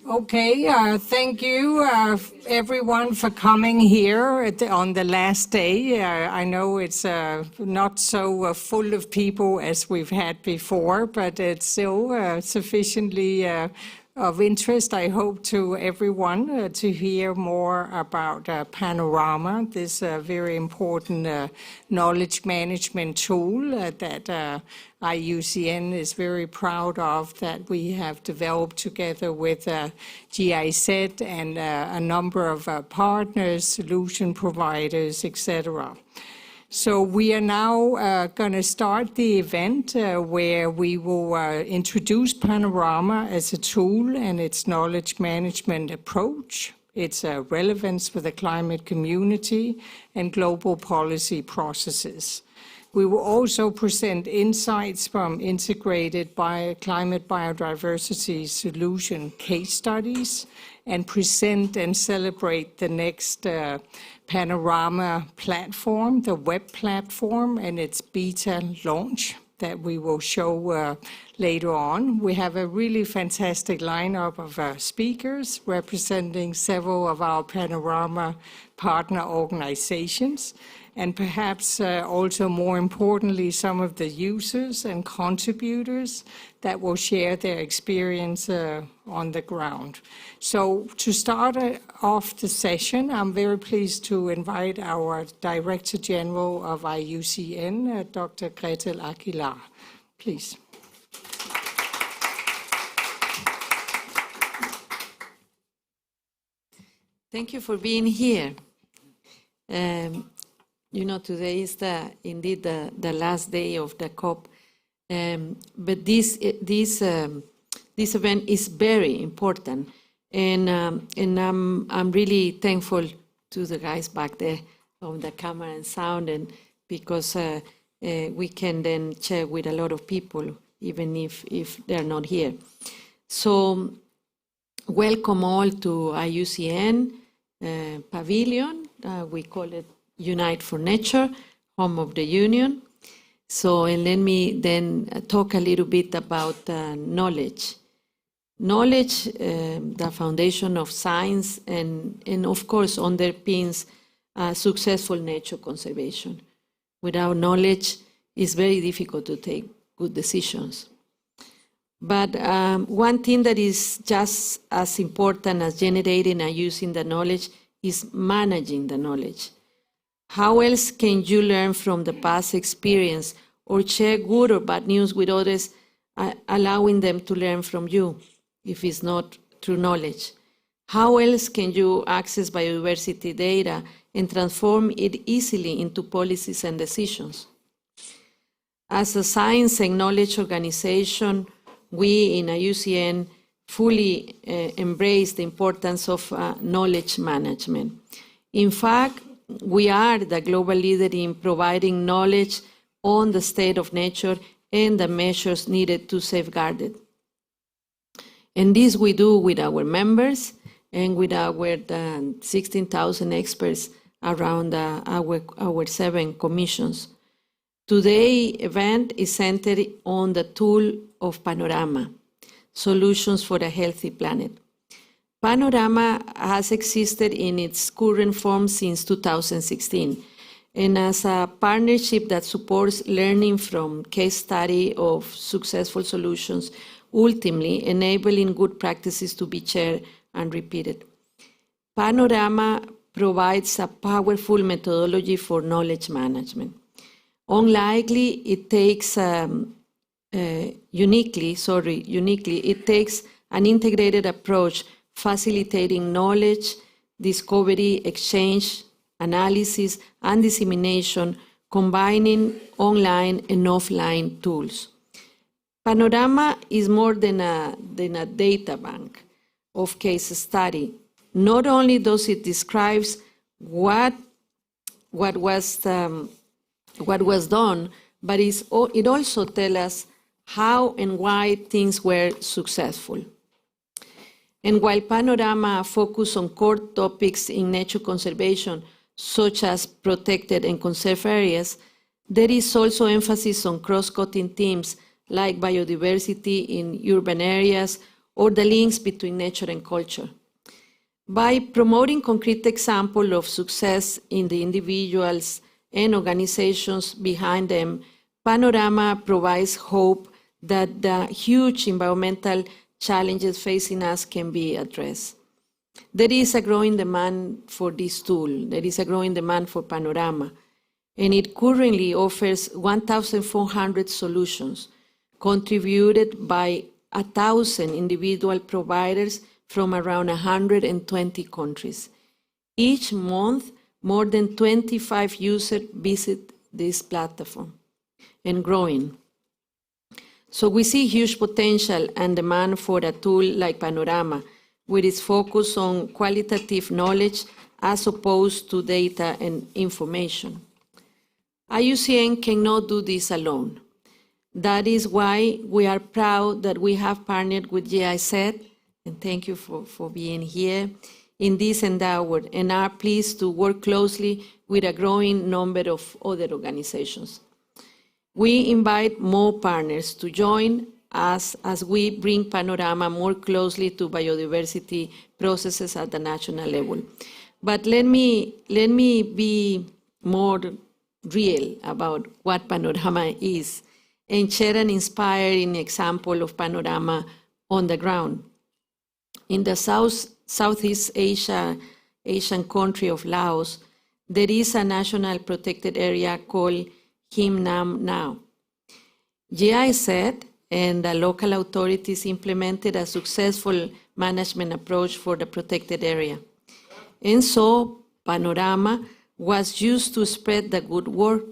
Okay, thank you, everyone, for coming here on the last day. I know it's not so full of people as we've had before, but it's still sufficiently of interest, I hope, to everyone to hear more about PANORAMA, this very important knowledge management tool that IUCN is very proud of, that we have developed together with GIZ and a number of partners, solution providers, etc. So we are now going to start the event where we will introduce PANORAMA as a tool and its knowledge management approach, its relevance for the climate community and global policy processes. We will also present insights from integrated climate biodiversity solution case studies and present and celebrate the next PANORAMA platform, the web platform, and its beta launch that we will show later on. We have a really fantastic lineup of speakers representing several of our PANORAMA partner organizations, and perhaps also more importantly, some of the users and contributors that will share their experience on the ground. So to start off the session, I'm very pleased to invite our Director General of IUCN, Dr. Goodall Aguilar. Please. Thank you for being here. You know, today is indeed the last day of the COP, but this event is very important, and I'm really thankful to the guys back there on the camera and sound, and because we can then share with a lot of people, even if they're not here. So welcome all to IUCN Pavilion. We call it Unite for Nature, home of the Union. So, and let me then talk a little bit about knowledge. Knowledge, the foundation of science, and of course underpins successful nature conservation. Without knowledge, it's very difficult to take good decisions. But one thing that is just as important as generating and using the knowledge is managing the knowledge. How else can you learn from the past experience or share good or bad news with others, allowing them to learn from you, if it's not through knowledge? How else can you access biodiversity data and transform it easily into policies and decisions? As a science and knowledge organization, we in IUCN fully embrace the importance of knowledge management. In fact, we are the global leader in providing knowledge on the state of nature and the measures needed to safeguard it. And this we do with our members and with our 16,000 experts around our 7 commissions. Today's event is centered on the tool of PANORAMA, Solutions for a Healthy Planet. PANORAMA has existed in its current form since 2016, and as a partnership that supports learning from case study of successful solutions, ultimately enabling good practices to be shared and repeated. PANORAMA provides a powerful methodology for knowledge management. Unlikely, it takes uniquely, it takes an integrated approach facilitating knowledge, discovery, exchange, analysis, and dissemination, combining online and offline tools. PANORAMA is more than a data bank of case study. Not only does it describe what was done, but it also tells us how and why things were successful. And while PANORAMA focuses on core topics in nature conservation, such as protected and conserved areas, there is also emphasis on cross-cutting themes like biodiversity in urban areas or the links between nature and culture. By promoting concrete examples of success in the individuals and organizations behind them, PANORAMA provides hope that the huge environmental challenges facing us can be addressed. There is a growing demand for this tool. There is a growing demand for PANORAMA, and it currently offers 1,400 solutions contributed by 1,000 individual providers from around 120 countries. Each month, more than 25 users visit this platform, and growing. So we see huge potential and demand for a tool like PANORAMA, with its focus on qualitative knowledge as opposed to data and information. IUCN cannot do this alone. That is why we are proud that we have partnered with GIZ, and thank you for being here, in this endeavor, and are pleased to work closely with a growing number of other organizations. We invite more partners to join us as we bring PANORAMA more closely to biodiversity processes at the national level. But let me be more real about what PANORAMA is and share an inspiring example of PANORAMA on the ground. In the Southeast Asian country of Laos, there is a national protected area called Him Nam Now. GIZ and the local authorities implemented a successful management approach for the protected area. And so PANORAMA was used to spread the good word.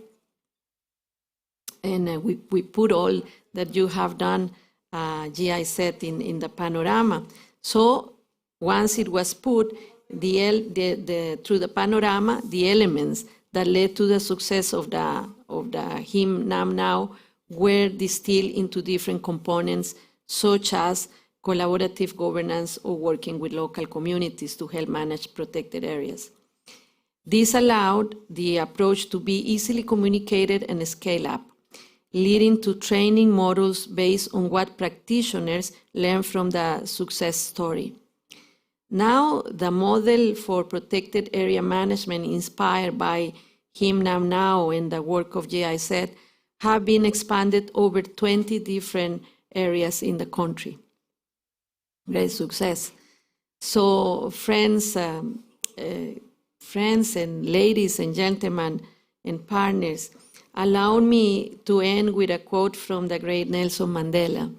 And we put all that you have done, GIZ, in the PANORAMA. So once it was put, through the PANORAMA, the elements that led to the success of the Him Nam Now were distilled into different components, such as collaborative governance or working with local communities to help manage protected areas. This allowed the approach to be easily communicated and scale up, leading to training models based on what practitioners learn from the success story. Now, the model for protected area management inspired by Him Nam Now and the work of GIZ have been expanded over 20 different areas in the country. Great success. So friends and ladies and gentlemen and partners, allow me to end with a quote from the great Nelson Mandela.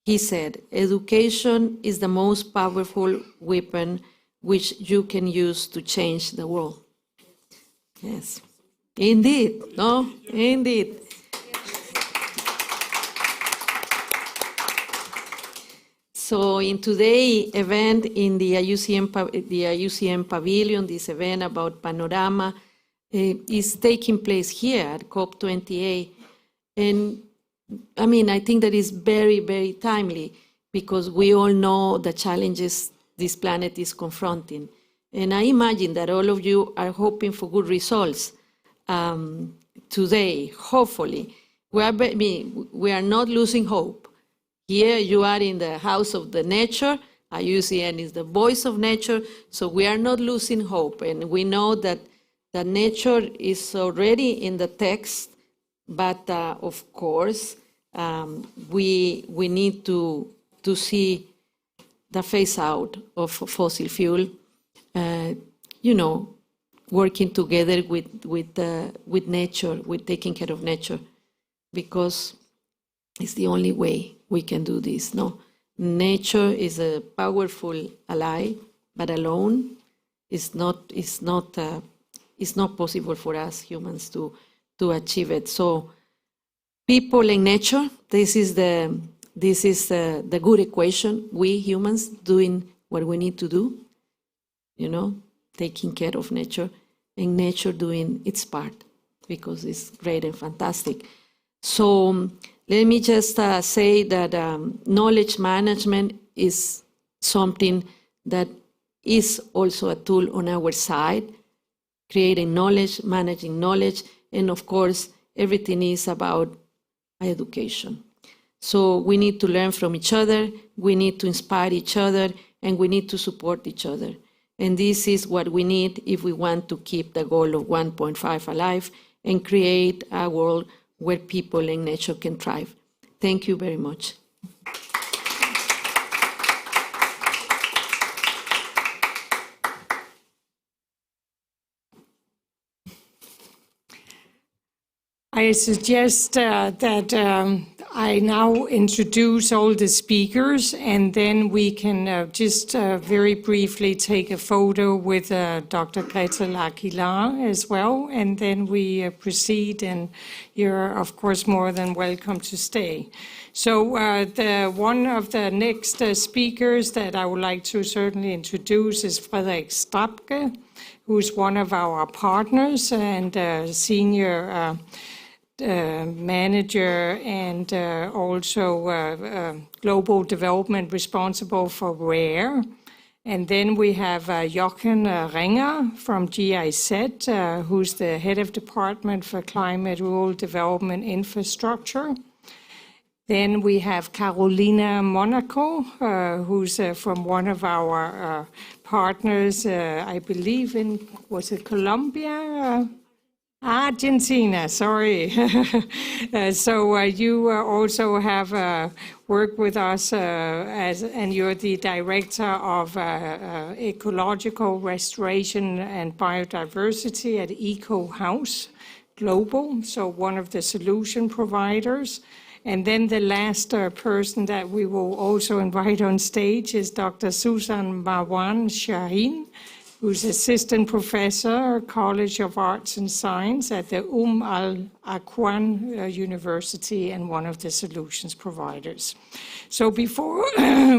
He said, "Education is the most powerful weapon which you can use to change the world." Yes, indeed, no, indeed. So in today's event in the IUCN Pavilion, this event about PANORAMA is taking place here at COP28. And I mean, I think that is very, very timely because we all know the challenges this planet is confronting. And I imagine that all of you are hoping for good results today, hopefully. We are not losing hope. Here you are in the house of the nature. IUCN is the voice of nature, so we are not losing hope. And we know that the nature is already in the text, but of course, we need to see the phase out of fossil fuel, working together with nature, with taking care of nature, because it's the only way we can do this. No, nature is a powerful ally, but alone it's not possible for us humans to achieve it. So, people and nature, this is the good equation. We humans doing what we need to do, taking care of nature, and nature doing its part, because it's great and fantastic. So let me just say that knowledge management is something that is also a tool on our side, creating knowledge, managing knowledge, and of course, everything is about education. So we need to learn from each other, we need to inspire each other, and we need to support each other. And this is what we need if we want to keep the goal of 1.5 alive and create a world where people and nature can thrive. Thank you very much. I suggest that I now introduce all the speakers, and then we can just very briefly take a photo with Dr. Greta L'Aquila as well, and then we proceed, and you're, of course, more than welcome to stay. So one of the next speakers that I would like to certainly introduce is Frederik Strapke, who's one of our partners and senior manager and also global development responsible for RARE. And then we have Jochen Renger from GIZ, who's the head of department for climate, rural development, infrastructure. Then we have Carolina Monaco, who's from one of our partners, I believe was it Colombia? Argentina, sorry. So you also have worked with us and you're the director of ecological restoration and biodiversity at Eco House Global, so one of the solution providers. And then the last person that we will also invite on stage is Dr. Susan Marwan Shaheen, who's assistant professor, College of Arts and Science at the Al-Aqwan University and one of the solutions providers. So before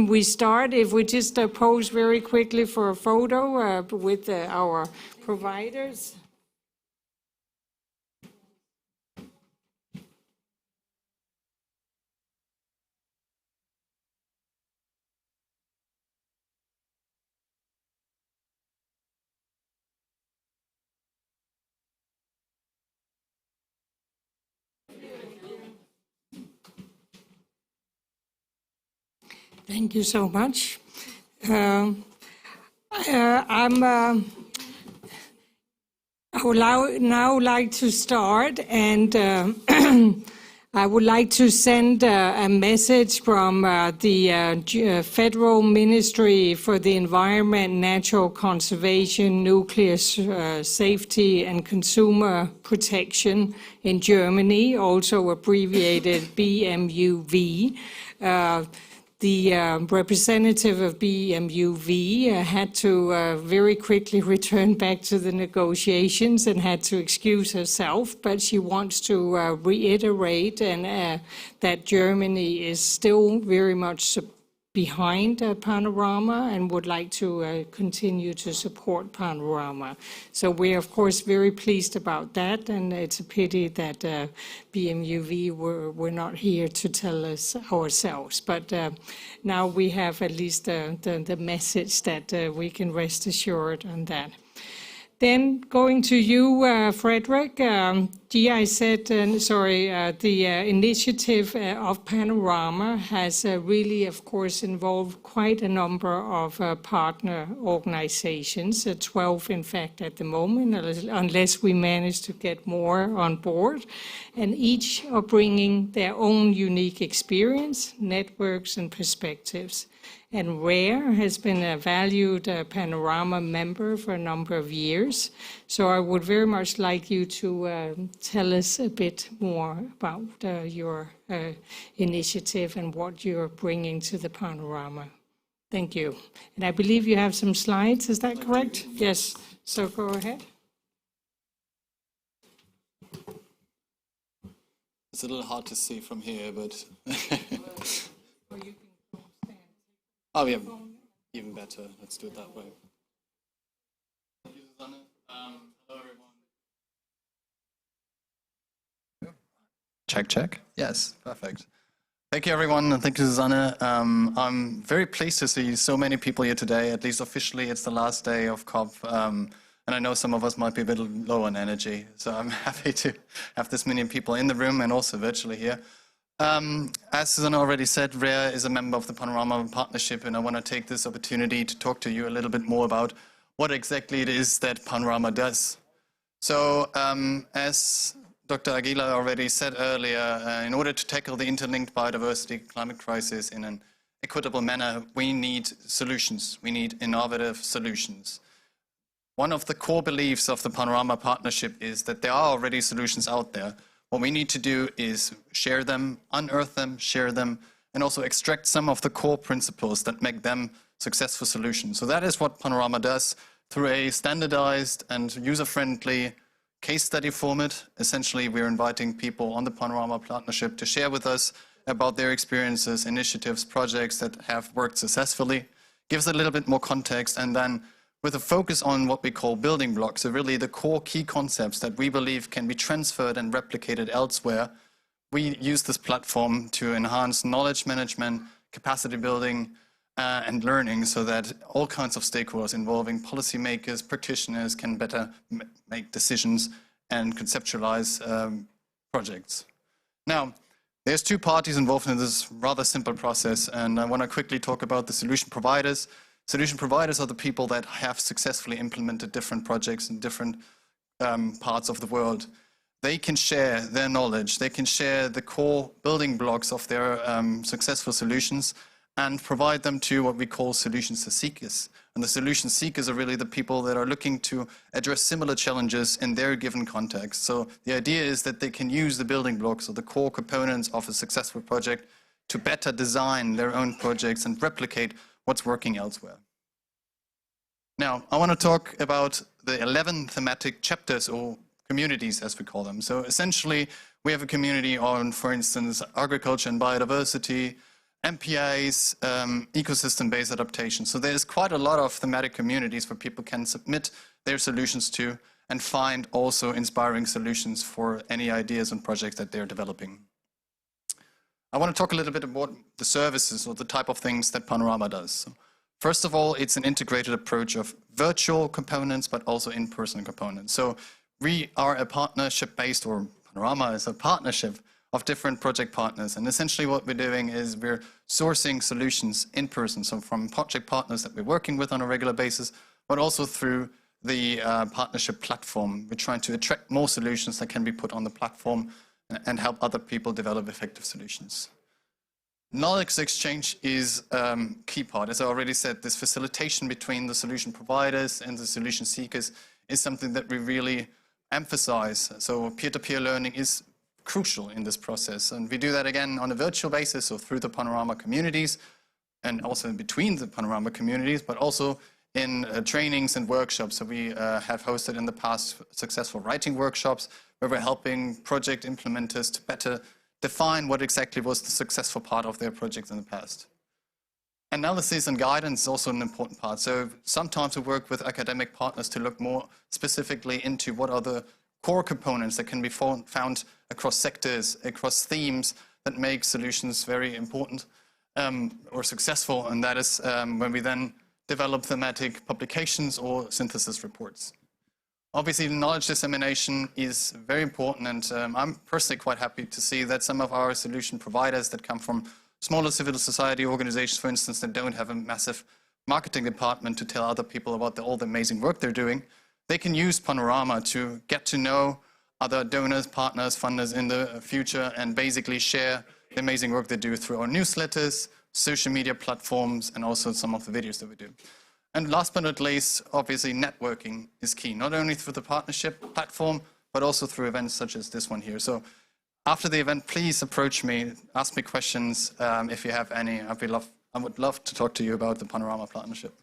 we start, if we just pose very quickly for a photo with our providers. Thank you so much. I would now like to start, and I would like to send a message from the Federal Ministry for the Environment, Natural Conservation, Nuclear Safety and Consumer Protection in Germany, also abbreviated BMUV. The representative of BMUV had to very quickly return back to the negotiations and had to excuse herself, but she wants to reiterate that Germany is still very much behind PANORAMA and would like to continue to support PANORAMA. So we're, of course, very pleased about that, and it's a pity that BMUV were not here to tell us ourselves. But now we have at least the message that we can rest assured on that. Then going to you, Frederick, GIZ, the initiative of PANORAMA has really, of course, involved quite a number of partner organizations, 12 in fact at the moment, unless we manage to get more on board, and each are bringing their own unique experience, networks and perspectives. And RARE has been a valued PANORAMA member for a number of years. So I would very much like you to tell us a bit more about your initiative and what you're bringing to the PANORAMA. Thank you. And I believe you have some slides, is that correct? Yes, so go ahead. It's a little hard to see from here, but... Oh, yeah, even better. Let's do it that way. Thank you, Susanne. Hello, everyone. Check, check. Yes, perfect. Thank you, everyone, and thank you, Susanne. I'm very pleased to see so many people here today. At least officially, it's the last day of COP, and I know some of us might be a bit low on energy, so I'm happy to have this many people in the room and also virtually here. As Susanna already said, RARE is a member of the PANORAMA partnership, and I want to take this opportunity to talk to you a little bit more about what exactly it is that PANORAMA does. So, as Dr. Aguilar already said earlier, in order to tackle the interlinked biodiversity climate crisis in an equitable manner, we need solutions. We need innovative solutions. One of the core beliefs of the PANORAMA partnership is that there are already solutions out there. What we need to do is share them, unearth them, share them, and also extract some of the core principles that make them successful solutions. So that is what PANORAMA does through a standardized and user-friendly case study format. Essentially, we're inviting people on the PANORAMA partnership to share with us about their experiences, initiatives, projects that have worked successfully, gives a little bit more context, and then with a focus on what we call building blocks, so really the core key concepts that we believe can be transferred and replicated elsewhere. We use this platform to enhance knowledge management, capacity building, and learning so that all kinds of stakeholders involving policymakers, practitioners can better make decisions and conceptualize projects. Now, there's two parties involved in this rather simple process, and I want to quickly talk about the solution providers. Solution providers are the people that have successfully implemented different projects in different parts of the world. They can share their knowledge, they can share the core building blocks of their successful solutions and provide them to what we call solution seekers. And the solution seekers are really the people that are looking to address similar challenges in their given context. So the idea is that they can use the building blocks or the core components of a successful project to better design their own projects and replicate what's working elsewhere. Now, I want to talk about the 11 thematic chapters or communities, as we call them. So essentially, we have a community on, for instance, agriculture and biodiversity, MPAs, ecosystem-based adaptation. So there's quite a lot of thematic communities where people can submit their solutions to and find also inspiring solutions for any ideas and projects that they're developing. I want to talk a little bit about the services or the type of things that PANORAMA does. So first of all, it's an integrated approach of virtual components, but also in-person components. So we are a partnership-based, or PANORAMA is a partnership of different project partners. And essentially what we're doing is we're sourcing solutions in person. So from project partners that we're working with on a regular basis, but also through the partnership platform. We're trying to attract more solutions that can be put on the platform and help other people develop effective solutions. Knowledge exchange is a key part. As I already said, this facilitation between the solution providers and the solution seekers is something that we really emphasize. So peer-to-peer learning is crucial in this process. And we do that again on a virtual basis, so through the PANORAMA communities and also between the PANORAMA communities, but also in trainings and workshops. So we have hosted in the past successful writing workshops where we're helping project implementers to better define what exactly was the successful part of their project in the past. Analysis and guidance is also an important part. So sometimes we work with academic partners to look more specifically into what are the core components that can be found across sectors, across themes that make solutions very important or successful. And that is when we then develop thematic publications or synthesis reports. Obviously, knowledge dissemination is very important, and I'm personally quite happy to see that some of our solution providers that come from smaller civil society organizations, for instance, that don't have a massive marketing department to tell other people about all the amazing work they're doing, they can use PANORAMA to get to know other donors, partners, funders in the future, and basically share the amazing work they do through our newsletters, social media platforms, and also some of the videos that we do. And last but not least, obviously, networking is key, not only through the partnership platform, but also through events such as this one here. So after the event, please approach me, ask me questions if you have any. I would love to talk to you about the PANORAMA partnership.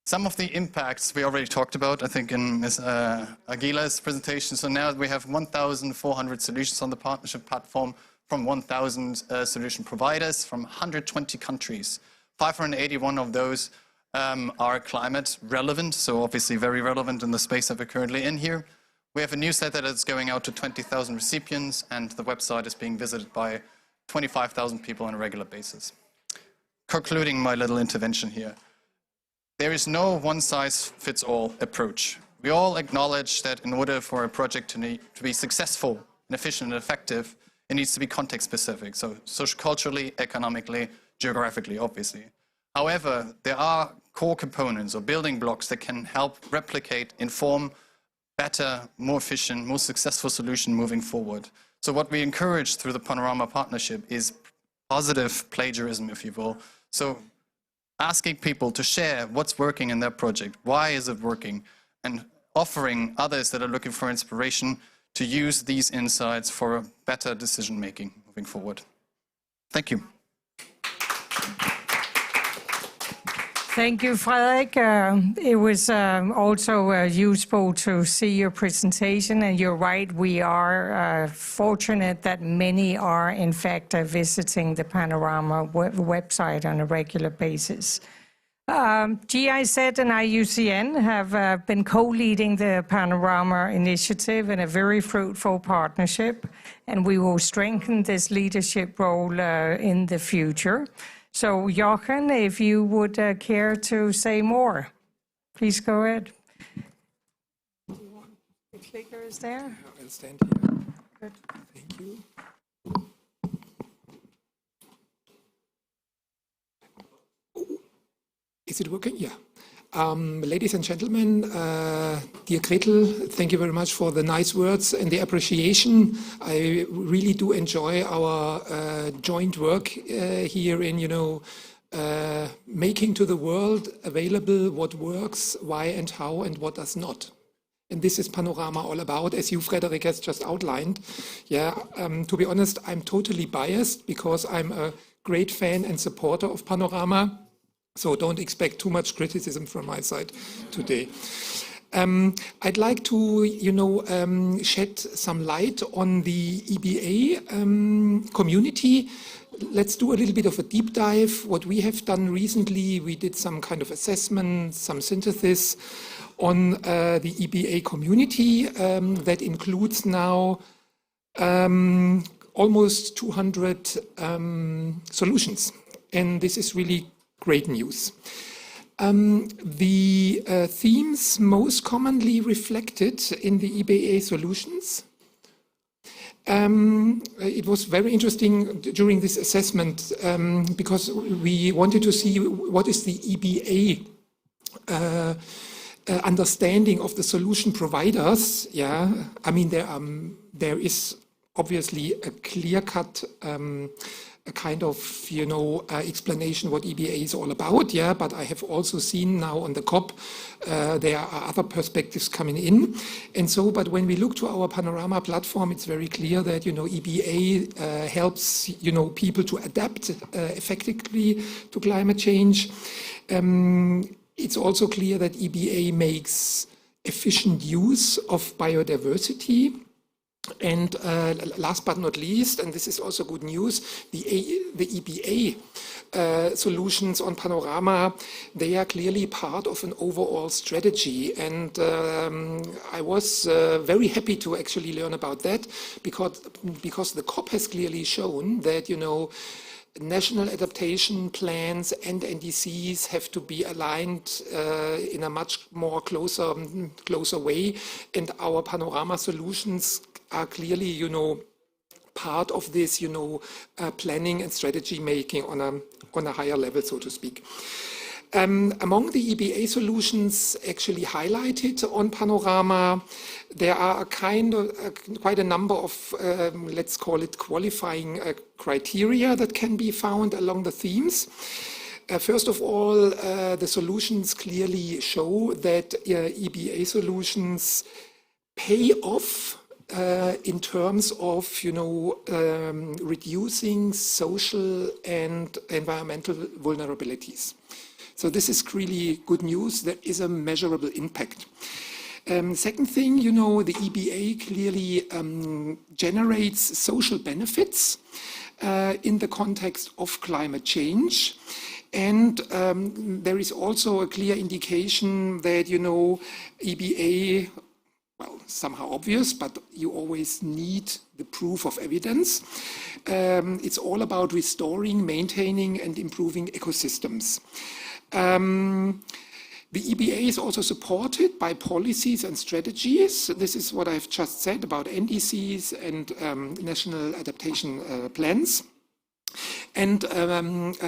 Some of the impacts we already talked about, I think, in Ms. Aguilar's presentation. So now we have 1,400 solutions on the partnership platform from 1,000 solution providers from 120 countries. 581 of those are climate relevant, so obviously very relevant in the space that we're currently in here. We have a newsletter that's going out to 20,000 recipients, and the website is being visited by 25,000 people on a regular basis. Concluding my little intervention here, there is no one-size-fits-all approach. We all acknowledge that in order for a project to be successful and efficient and effective, It needs to be context specific, so socioculturally, economically, geographically, obviously. However, there are core components or building blocks that can help replicate, inform better, more efficient, more successful solution moving forward. So what we encourage through the PANORAMA partnership is positive plagiarism, if you will. So asking people to share what's working in their project, why is it working, and offering others that are looking for inspiration to use these insights for a better decision making moving forward. Thank you. Thank you, Frederik. It was also useful to see your presentation, and you're right, we are fortunate that many are in fact visiting the PANORAMA website on a regular basis. GIZ and IUCN have been co-leading the PANORAMA initiative in a very fruitful partnership, and we will strengthen this leadership role in the future. So, Jochen, if you would care to say more, please go ahead. The clicker is there. I'll stand here. Good. Thank you. Is it working? Yeah. Ladies and gentlemen, dear Gretel, thank you very much for the nice words and the appreciation. I really do enjoy our joint work here in, making to the world available what works, why and how, and what does not. And this is PANORAMA all about, as you, Frederik, has just outlined. Yeah, to be honest, I'm totally biased because I'm a great fan and supporter of PANORAMA. So don't expect too much criticism from my side today. I'd like to, shed some light on the EBA community. Let's do a little bit of a deep dive. What we have done recently, we did some kind of assessment, some synthesis on the EBA community that includes now almost 200 solutions. And this is really great news. The themes most commonly reflected in the EBA solutions. It was very interesting during this assessment because we wanted to see what is the EBA understanding of the solution providers. Yeah, I mean there is obviously a clear-cut a kind of, explanation what EBA is all about, yeah, but I have also seen now on the COP, there are other perspectives coming in. And so, but when we look to our PANORAMA platform, it's very clear that, EBA helps, people to adapt effectively to climate change. It's also clear that EBA makes efficient use of biodiversity. And last but not least, and this is also good news, the EBA solutions on PANORAMA, they are clearly part of an overall strategy. And I was very happy to actually learn about that because the COP has clearly shown that, national adaptation plans and NDCs have to be aligned in a much more closer way. And our PANORAMA solutions are clearly, part of this, planning and strategy making on a higher level, so to speak. Among the EBA solutions actually highlighted on PANORAMA, there are quite a number of, let's call it qualifying criteria that can be found along the themes. First of all, the solutions clearly show that EBA solutions pay off in terms of, reducing social and environmental vulnerabilities. So this is really good news. There is a measurable impact. Second thing, the EBA clearly generates social benefits in the context of climate change. And there is also a clear indication that, EBA, well, somehow obvious, but you always need the proof of evidence. It's all about restoring, maintaining, and improving ecosystems. The EBA is also supported by policies and strategies. This is what I've just said about NDCs and national adaptation plans. And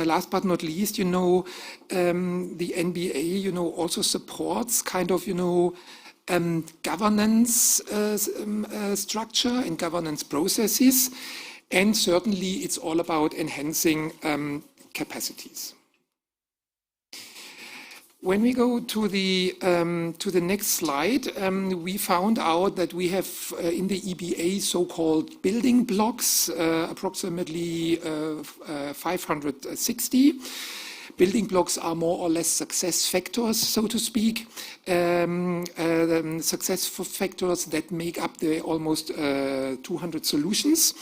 last but not least, the NBA, also supports kind of, governance structure and governance processes. And certainly it's all about enhancing capacities. When we go to the next slide, we found out that we have in the EBA so-called building blocks, approximately 560. Building blocks are more or less success factors, so to speak, success factors that make up the almost 200 solutions.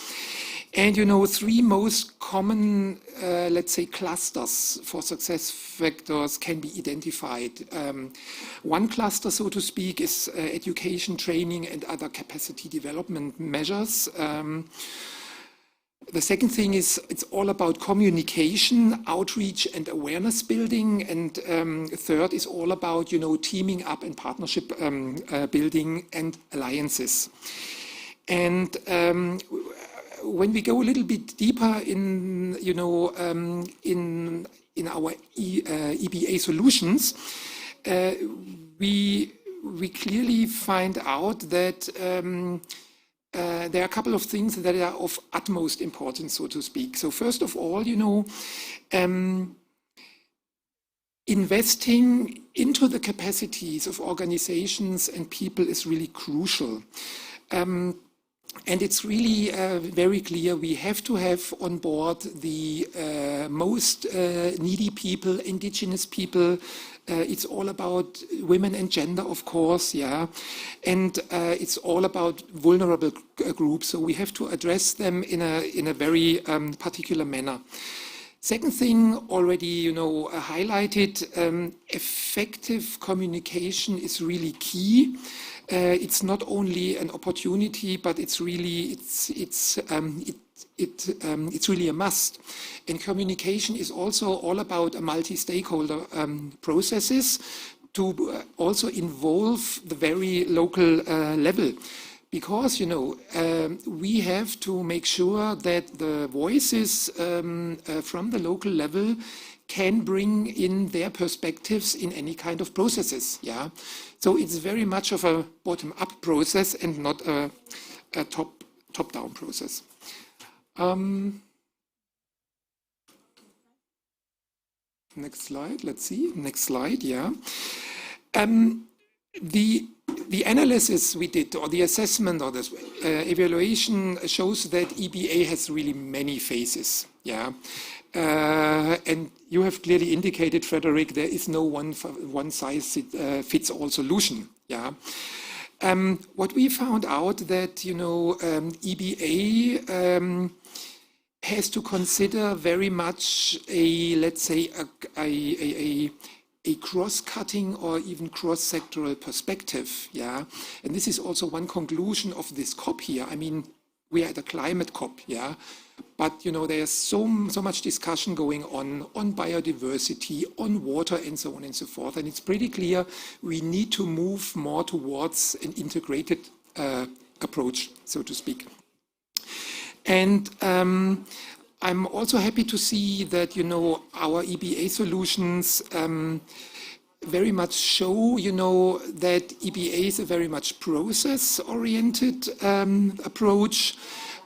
And, three most common, let's say, clusters for success factors can be identified. One cluster, so to speak, is education, training, and other capacity development measures. The second thing is it's all about communication, outreach, and awareness building. And third is all about, teaming up and partnership building and alliances. And when we go a little bit deeper in, in our EBA solutions, we clearly find out that there are a couple of things that are of utmost importance, so to speak. So first of all, investing into the capacities of organizations and people is really crucial. And it's really very clear we have to have on board the most needy people, indigenous people. It's all about women and gender, of course, yeah. And it's all about vulnerable groups. So we have to address them in a very particular manner. Second thing, already highlighted, effective communication is really key. It's not only an opportunity, but it's really it's really a must. And communication is also all about a multi-stakeholder processes to also involve the very local level. Because, we have to make sure that the voices from the local level can bring in their perspectives in any kind of processes. Yeah, so it's very much of a bottom-up process and not a top-down process. Next slide. Let's see. Next slide. Yeah. The analysis we did, or the assessment, or the evaluation shows that EBA has really many phases. Yeah. And you have clearly indicated, Frederick, there is no one size fits all solution. Yeah. What we found out that EBA has to consider very much let's say a cross-cutting or even cross-sectoral perspective. Yeah, and this is also one conclusion of this COP here. I mean, we are at a climate COP. Yeah. But, there's so much discussion going on biodiversity, on water, and so on and so forth. And it's pretty clear we need to move more towards an integrated approach, so to speak. And I'm also happy to see that, our EBA solutions very much show, that EBA is a very much process-oriented approach.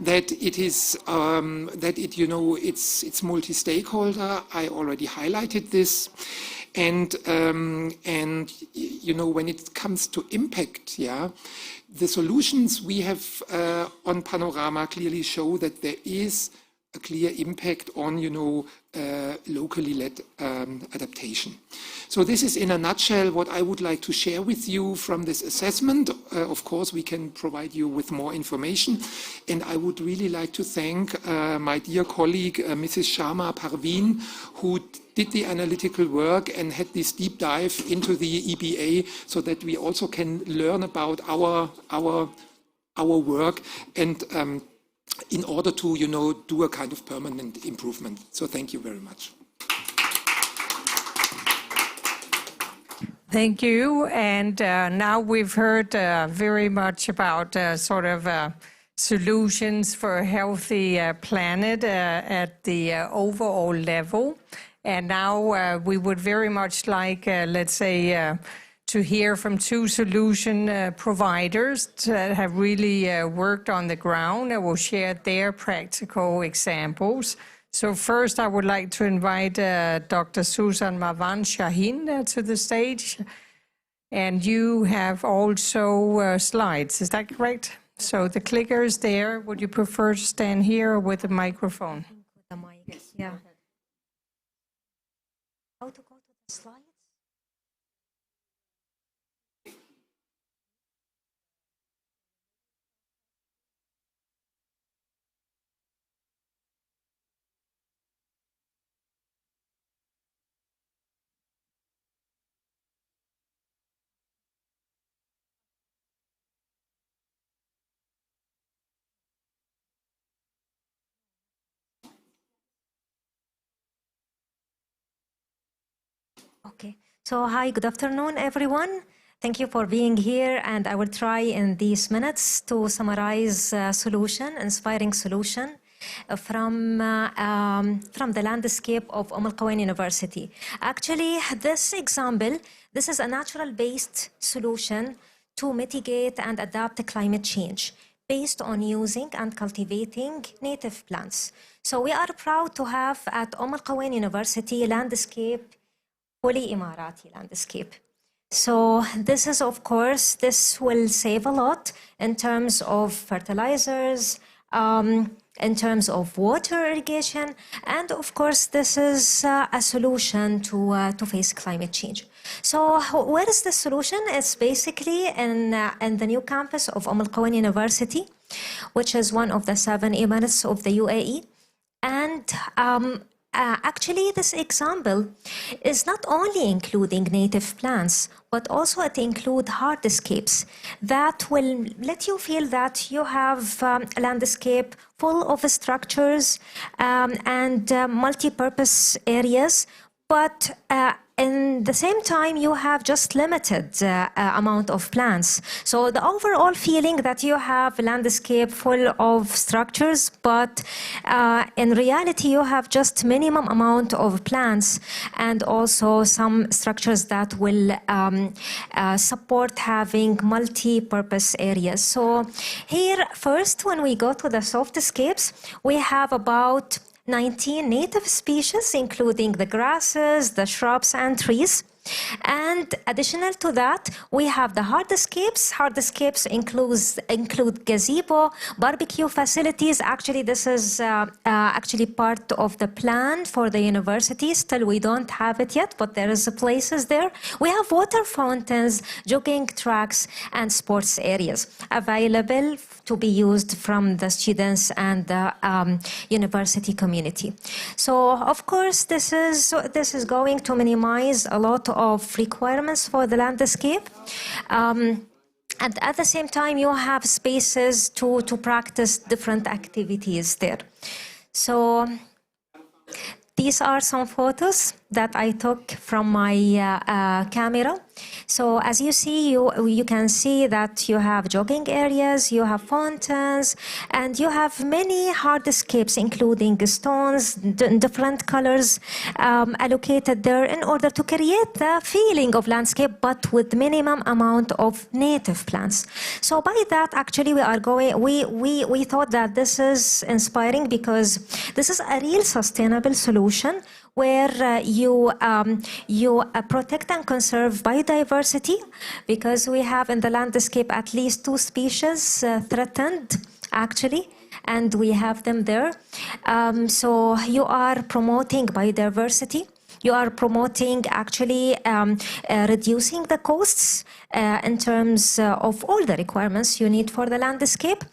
That it is it's multi-stakeholder. I already highlighted this, and when it comes to impact, yeah, the solutions we have on PANORAMA clearly show that there is a clear impact on locally led adaptation. So this is in a nutshell what I would like to share with you from this assessment. Of course, we can provide you with more information. And I would really like to thank my dear colleague, Mrs. Sharma Parveen, who did the analytical work and had this deep dive into the EBA so that we also can learn about our work and in order to, do a kind of permanent improvement. So thank you very much. Thank you. And now we've heard very much about solutions for a healthy planet at the overall level. And now we would very much like, let's say, to hear from two solution providers that have really worked on the ground and will share their practical examples. So first, I would like to invite Dr. Susan Marwan Shaheen to the stage. And you have also slides, is that correct? So the clicker is there. Would you prefer to stand here or with the microphone? The mic, yeah. How to go to the slides? Okay, so hi, good afternoon, everyone. Thank you for being here, and I will try in these minutes to summarize a solution, inspiring solution from the landscape of Al Quwain University. Actually, this example, this is a natural-based solution to mitigate and adapt to climate change based on using and cultivating native plants. So we are proud to have at Al Quwain University landscape fully Emirati landscape. So this is, of course, this will save a lot in terms of fertilizers, in terms of water irrigation, and of course, this is a solution to face climate change. So where is the solution? It's basically in the new campus of Al Quwain University, which is one of the 7 emirates of the UAE. And actually, this example is not only including native plants, but also it includes hardscapes that will let you feel that you have a landscape full of structures and multi-purpose areas, but in the same time, you have just limited amount of plants. So the overall feeling that you have a landscape full of structures, but in reality, you have just minimum amount of plants and also some structures that will support having multi-purpose areas. So here, first, when we go to the softscapes, we have about 19 native species, including the grasses, the shrubs, and trees. And additional to that, we have the hardscapes. Hardscapes include gazebo, barbecue facilities. Actually, this is actually part of the plan for the university. Still, we don't have it yet, but there is places there. We have water fountains, jogging tracks, and sports areas available to be used from the students and the university community. So, of course, this is going to minimize a lot of requirements for the landscape. And at the same time, you have spaces to practice different activities there. So these are some photos that I took from my camera. So as you see, you can see that you have jogging areas, you have fountains, and you have many hardscapes, including stones, different colors allocated there in order to create the feeling of landscape, but with minimum amount of native plants. So by that, actually, we thought that this is inspiring because this is a real sustainable solution where you protect and conserve biodiversity, because we have in the landscape at least 2 species threatened, actually, and we have them there. So you are promoting biodiversity. You are promoting actually reducing the costs in terms of all the requirements you need for the landscape.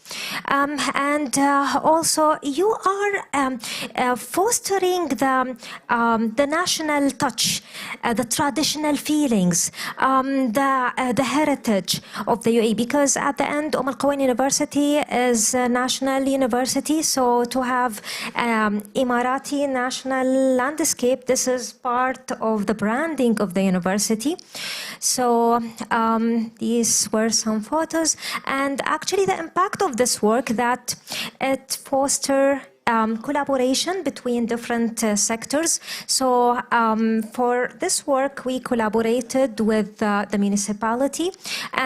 And also you are fostering the national touch, the traditional feelings, the heritage of the UAE, because at the end, Al Quwain University is a national university. So to have Emirati national landscape, this is part of the branding of the university. So these were some photos, and actually the impact of this work that it foster collaboration between different sectors. So for this work, we collaborated with the municipality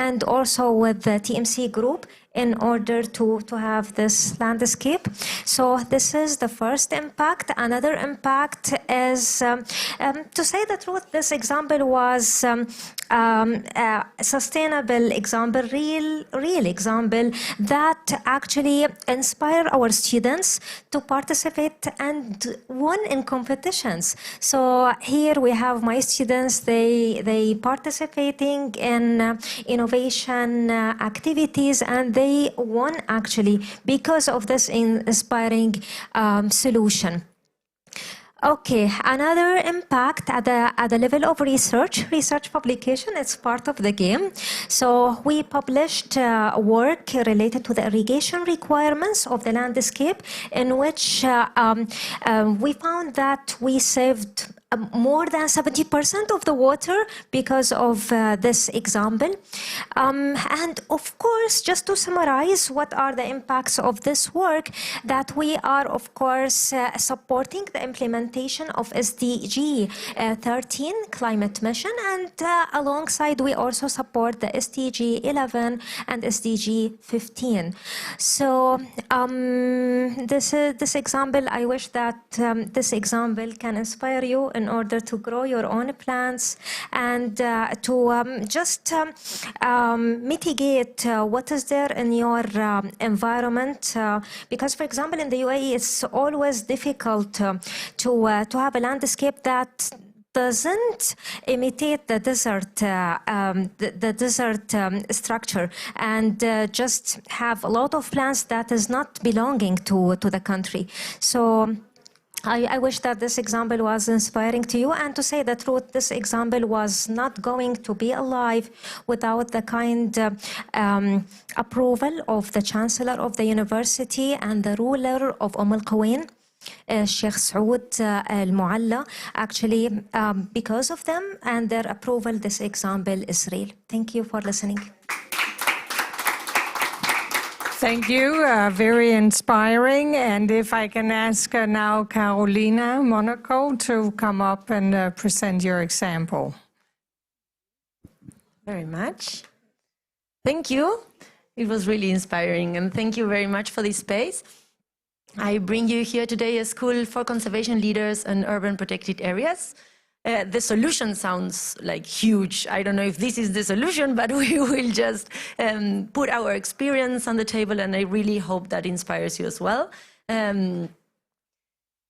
and also with the TMC group in order to have this landscape. So this is the first impact. Another impact is, to say the truth, this example was a sustainable example, real example that actually inspire our students to participate and won in competitions. So here we have my students, they participating in innovation activities, and they won actually because of this inspiring solution. Okay, another impact at the level of research publication, it's part of the game. So we published work related to the irrigation requirements of the landscape, in which we found that we saved more than 70% of the water because of this example. And of course, just to summarize, what are the impacts of this work, that we are, of course, supporting the implementation of SDG 13 climate mission, and alongside we also support the SDG 11 and SDG 15. So this example, I wish that this example can inspire you in order to grow your own plants and to just mitigate what is there in your environment. Because, for example, in the UAE, it's always difficult to have a landscape that doesn't imitate the desert structure, and just have a lot of plants that is not belonging to the country. So I wish that this example was inspiring to you, and to say the truth, this example was not going to be alive without the kind approval of the Chancellor of the University and the ruler of Al Qawain, Sheikh Saud Al-Mualla. Actually, because of them and their approval, this example is real. Thank you for listening. Thank you, very inspiring. And if I can ask now Carolina Monaco to come up and present your example. Very much. Thank you. It was really inspiring, and thank you very much for this space. I bring you here today a school for conservation leaders and urban protected areas. The solution sounds like huge. I don't know if this is the solution, but we will just put our experience on the table, and I really hope that inspires you as well.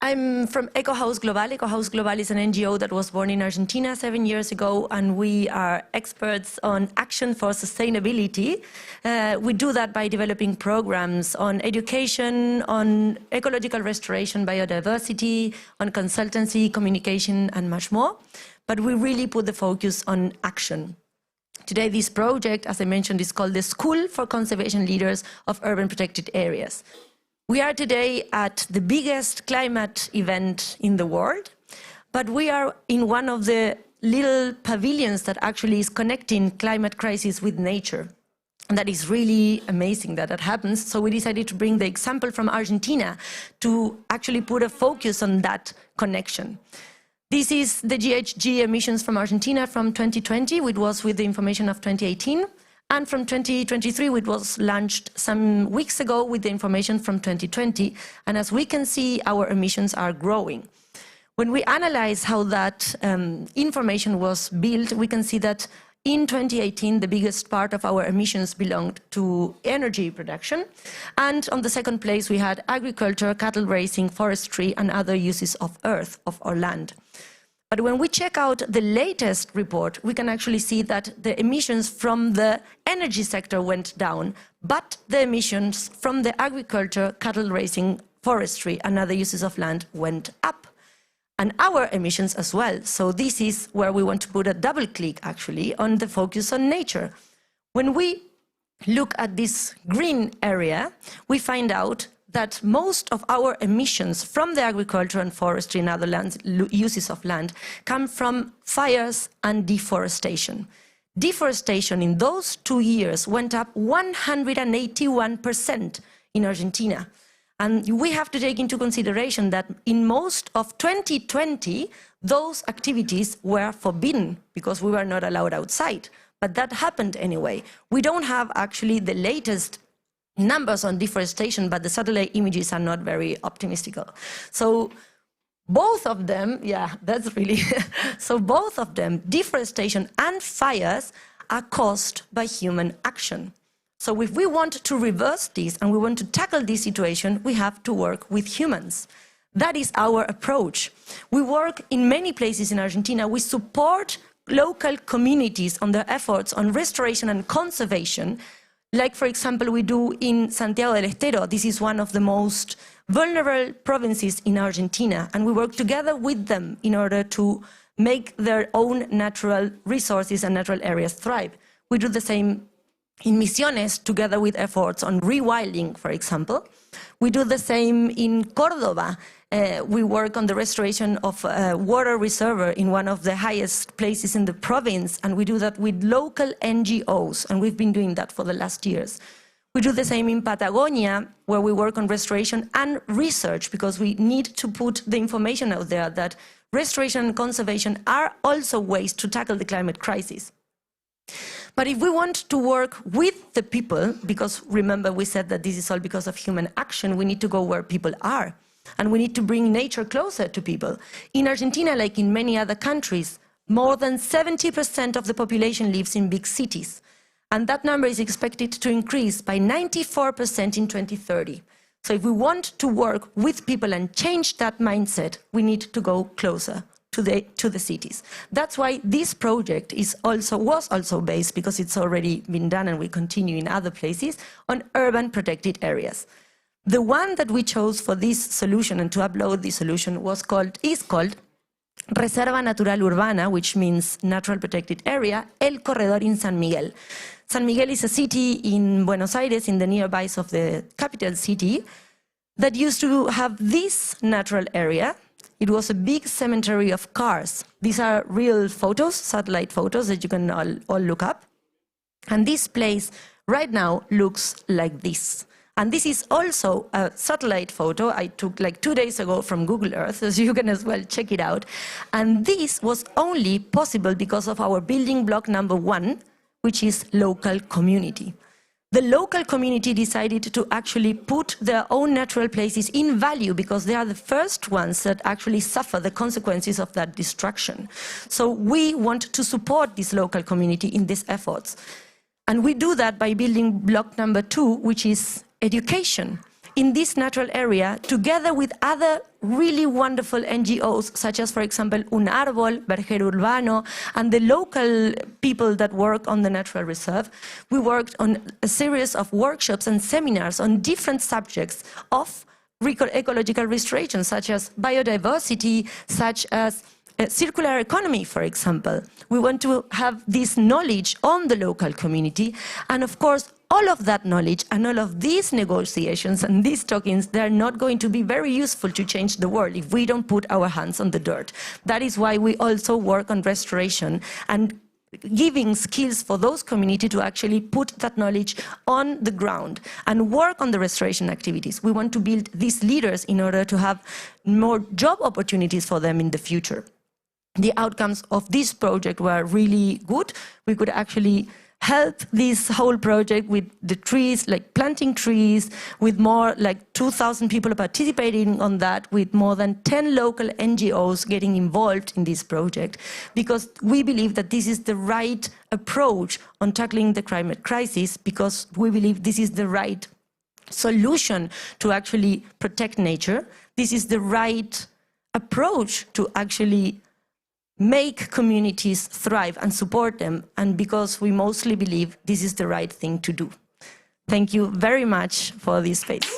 I'm from Eco House Global. Eco House Global is an NGO that was born in Argentina 7 years ago, and we are experts on action for sustainability. We do that by developing programs on education, on ecological restoration, biodiversity, on consultancy, communication, and much more. But we really put the focus on action. Today, this project, as I mentioned, is called the School for Conservation Leaders of Urban Protected Areas. We are today at the biggest climate event in the world, but we are in one of the little pavilions that actually is connecting climate crisis with nature. And that is really amazing that that happens. So we decided to bring the example from Argentina to actually put a focus on that connection. This is the GHG emissions from Argentina from 2020, which was with the information of 2018. And from 2023, which was launched some weeks ago with the information from 2020. And as we can see, our emissions are growing. When we analyze how that information was built, we can see that in 2018, the biggest part of our emissions belonged to energy production. And on the second place, we had agriculture, cattle raising, forestry, and other uses of earth, of our land. But when we check out the latest report, we can actually see that the emissions from the energy sector went down, but the emissions from the agriculture, cattle raising, forestry, and other uses of land went up. And our emissions as well. So this is where we want to put a double click, actually, on the focus on nature. When we look at this green area, we find out that most of our emissions from the agriculture and forestry and other uses of land come from fires and deforestation. Deforestation in those 2 years went up 181% in Argentina. And we have to take into consideration that in most of 2020, those activities were forbidden because we were not allowed outside. But that happened anyway. We don't have actually the latest numbers on deforestation, but the satellite images are not very optimistic. So both of them, yeah, that's really, so both of them, deforestation and fires, are caused by human action. So if we want to reverse this and we want to tackle this situation, we have to work with humans. That is our approach. We work in many places in Argentina. We support local communities on their efforts on restoration and conservation. Like, for example, we do in Santiago del Estero. This is one of the most vulnerable provinces in Argentina, and we work together with them in order to make their own natural resources and natural areas thrive. We do the same in Misiones, together with efforts on rewilding, for example. We do the same in Córdoba. We work on the restoration of a water reservoir in one of the highest places in the province, and we do that with local NGOs, and we've been doing that for the last years. We do the same in Patagonia, where we work on restoration and research, because we need to put the information out there that restoration and conservation are also ways to tackle the climate crisis. But if we want to work with the people, because remember we said that this is all because of human action, we need to go where people are. And we need to bring nature closer to people. In Argentina, like in many other countries, more than 70% of the population lives in big cities. And that number is expected to increase by 94% in 2030. So if we want to work with people and change that mindset, we need to go closer to the cities. That's why this project was also based, because it's already been done and we continue in other places, on urban protected areas. The one that we chose for this solution and to upload this solution is called Reserva Natural Urbana, which means natural protected area, El Corredor in San Miguel. San Miguel is a city in Buenos Aires, in the nearby of the capital city, that used to have this natural area. It was a big cemetery of cars. These are real photos, satellite photos that you can all look up. And this place right now looks like this. And this is also a satellite photo I took like 2 days ago from Google Earth, so you can as well check it out. And this was only possible because of our building block number 1, which is local community. The local community decided to actually put their own natural places in value, because they are the first ones that actually suffer the consequences of that destruction. So we want to support this local community in these efforts. And we do that by building block number 2, which is education in this natural area, together with other really wonderful NGOs, such as, for example, Un Árbol, Vergel Urbano, and the local people that work on the natural reserve. We worked on a series of workshops and seminars on different subjects of ecological restoration, such as biodiversity, such as circular economy, for example. We want to have this knowledge on the local community, and of course, all of that knowledge and all of these negotiations and these talkings, they're not going to be very useful to change the world if we don't put our hands on the dirt. That is why we also work on restoration and giving skills for those communities to actually put that knowledge on the ground and work on the restoration activities. We want to build these leaders in order to have more job opportunities for them in the future. The outcomes of this project were really good. We could actually help this whole project with the trees, like planting trees, with more like 2,000 people participating on that, with more than 10 local NGOs getting involved in this project, because we believe that this is the right approach on tackling the climate crisis, because we believe this is the right solution to actually protect nature. This is the right approach to actually make communities thrive and support them, and because we mostly believe this is the right thing to do. Thank you very much for this space.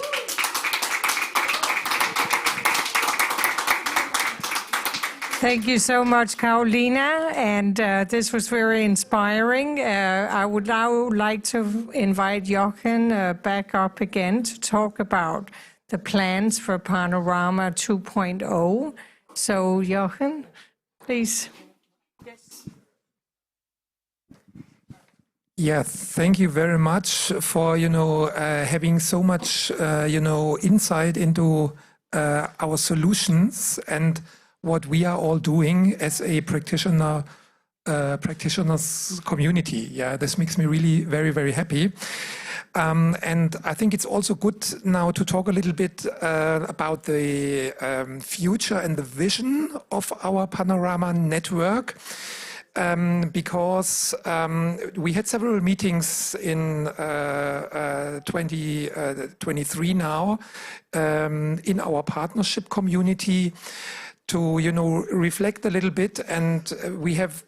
Thank you so much, Carolina, and this was very inspiring. I would now like to invite Jochen back up again to talk about the plans for Panorama 2.0. So, Jochen, please. Yeah, thank you very much for, having so much, insight into our solutions and what we are all doing as a practitioners community. Yeah, this makes me really very, very happy. And I think it's also good now to talk a little bit about the future and the vision of our Panorama network. Because we had several meetings in 2023 now in our partnership community to, reflect a little bit, and we have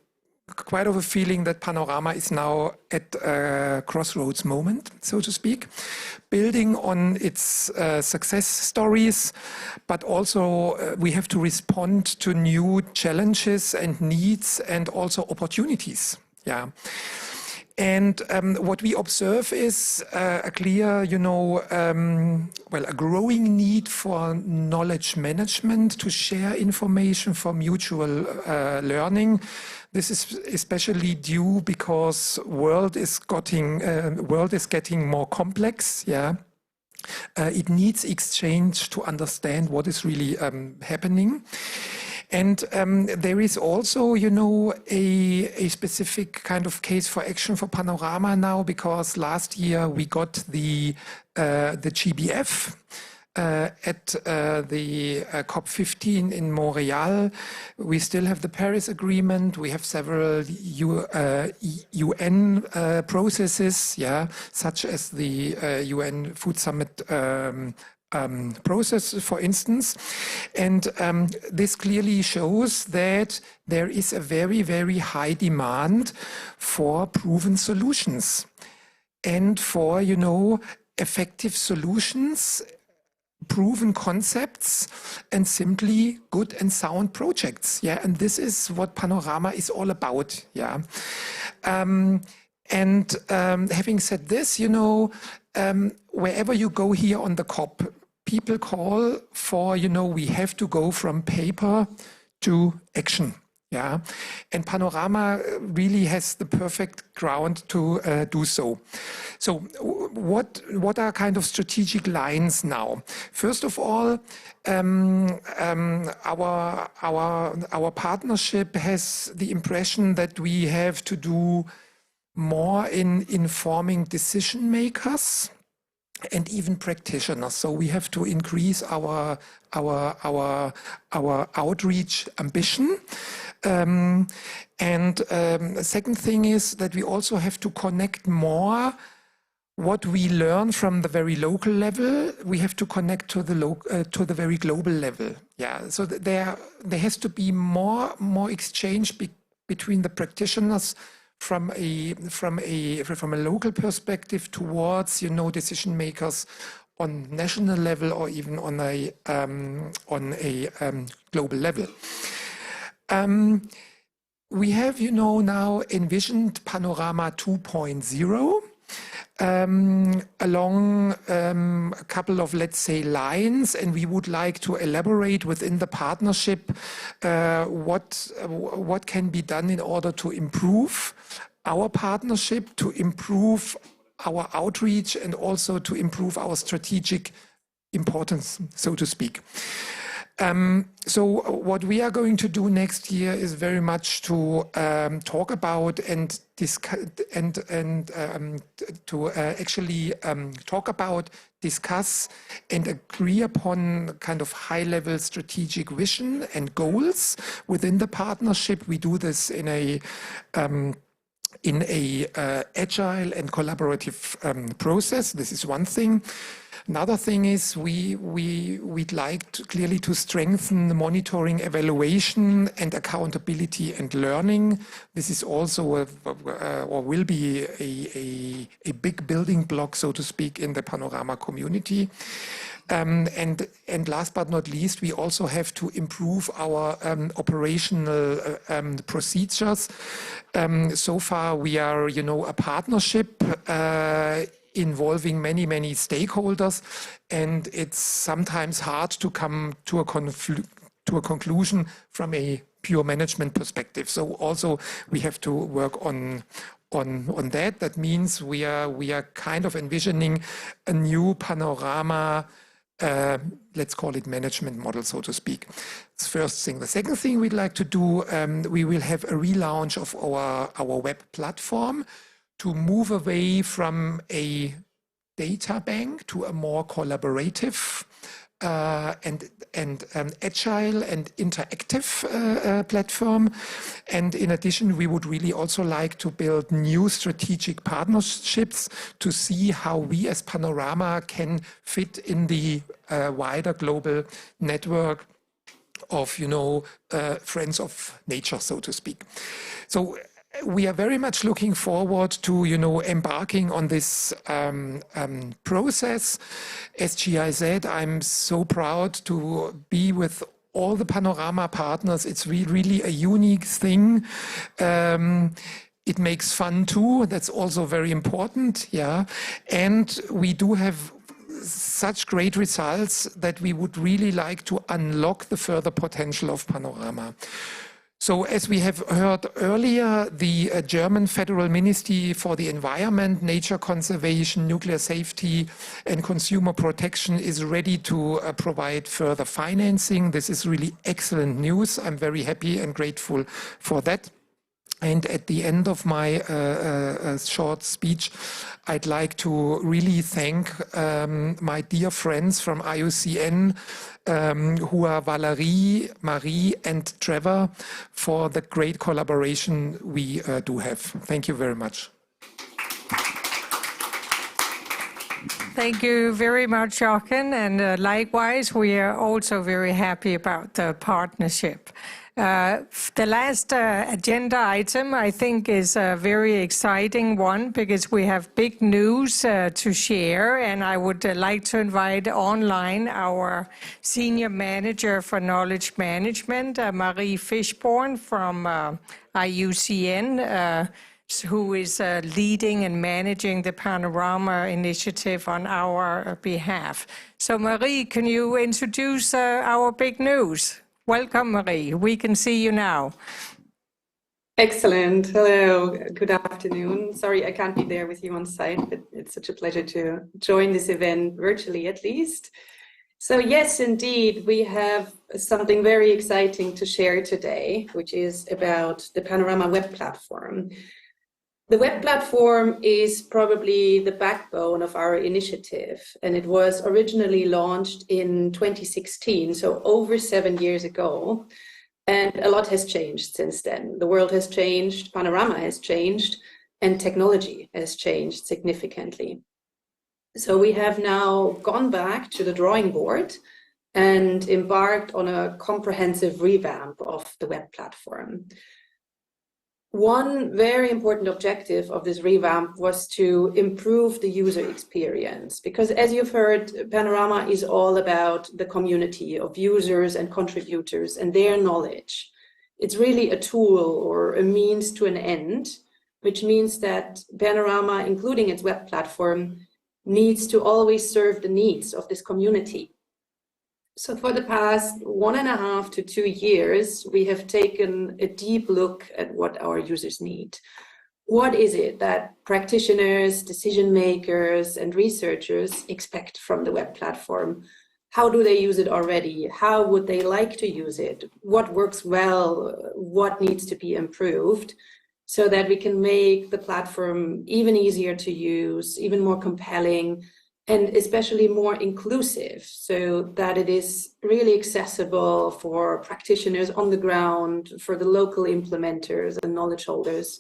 quite of a feeling that Panorama is now at a crossroads moment, so to speak, building on its success stories, but also we have to respond to new challenges and needs and also opportunities. Yeah. And what we observe is a clear, a growing need for knowledge management, to share information for mutual learning. This is especially due because world is getting more complex. Yeah, it needs exchange to understand what is really happening. And there is also, a specific kind of case for action for Panorama now, because last year we got the GBF at the COP15 in Montreal. We still have the Paris Agreement. We have several UN processes, yeah, such as the UN Food Summit process, for instance. And this clearly shows that there is a very, very high demand for proven solutions and for, effective solutions, proven concepts, and simply good and sound projects. Yeah, and this is what Panorama is all about. Yeah. Having said this, wherever you go here on the COP, people call for, we have to go from paper to action. Yeah, and Panorama really has the perfect ground to do so. So, what are kind of strategic lines now? First of all, our partnership has the impression that we have to do more in informing decision makers and even practitioners. So we have to increase our outreach ambition. The second thing is that we also have to connect more what we learn from the very local level. We have to connect to the very global level. Yeah. So there has to be more exchange between the practitioners from a local perspective towards decision makers on national level or even on a global level. We have now envisioned Panorama 2.0 along a couple of, let's say, lines, and we would like to elaborate within the partnership what can be done in order to improve our partnership, to improve our outreach, and also to improve our strategic importance, so to speak. So what we are going to do next year is very much to talk about and discuss discuss and agree upon kind of high-level strategic vision and goals within the partnership. We do this in a agile and collaborative process. This is one thing. Another thing is we'd like clearly to strengthen the monitoring, evaluation, and accountability and learning. This is also or will be a big building block, so to speak, in the Panorama community. And last but not least, we also have to improve our operational procedures. So far, we are, a partnership involving many, many stakeholders, and it's sometimes hard to come to a conclusion from a pure management perspective. So also we have to work on that. That means we are kind of envisioning a new panorama, let's call it management model, so to speak. That's the first thing. The second thing we'd like to do, we will have a relaunch of our web platform to move away from a data bank to a more collaborative and agile and interactive platform. And in addition, we would really also like to build new strategic partnerships to see how we as Panorama can fit in the wider global network of, friends of nature, so to speak. So we are very much looking forward to, embarking on this process. As GIZ, I'm so proud to be with all the Panorama partners. It's really a unique thing. It makes fun too. That's also very important. Yeah, and we do have such great results that we would really like to unlock the further potential of Panorama. So as we have heard earlier, the German Federal Ministry for the Environment, Nature Conservation, Nuclear Safety and Consumer Protection is ready to provide further financing. This is really excellent news. I'm very happy and grateful for that. And at the end of my short speech, I'd like to really thank my dear friends from IUCN, who are Valerie, Marie, and Trevor, for the great collaboration we do have. Thank you very much. Thank you very much, Jochen. And likewise, we are also very happy about the partnership. The last agenda item, I think, is a very exciting one because we have big news to share, and I would like to invite online our Senior Manager for Knowledge Management, Marie Fishborn from IUCN, who is leading and managing the Panorama initiative on our behalf. So Marie, can you introduce our big news? Welcome, Marie. We can see you now. Excellent. Hello. Good afternoon. Sorry I can't be there with you on site, but it's such a pleasure to join this event virtually at least. So yes, indeed, we have something very exciting to share today, which is about the Panorama web platform. The web platform is probably the backbone of our initiative, and it was originally launched in 2016, so over 7 years ago. And a lot has changed since then. The world has changed, Panorama has changed, and technology has changed significantly. So we have now gone back to the drawing board and embarked on a comprehensive revamp of the web platform. One very important objective of this revamp was to improve the user experience, because as you've heard, Panorama is all about the community of users and contributors and their knowledge. It's really a tool or a means to an end, which means that Panorama, including its web platform, needs to always serve the needs of this community. So for the past 1.5 to 2 years, we have taken a deep look at what our users need. What is it that practitioners, decision makers, and researchers expect from the web platform? How do they use it already? How would they like to use it? What works well? What needs to be improved? So that we can make the platform even easier to use, even more compelling, and especially more inclusive, so that it is really accessible for practitioners on the ground, for the local implementers and knowledge holders,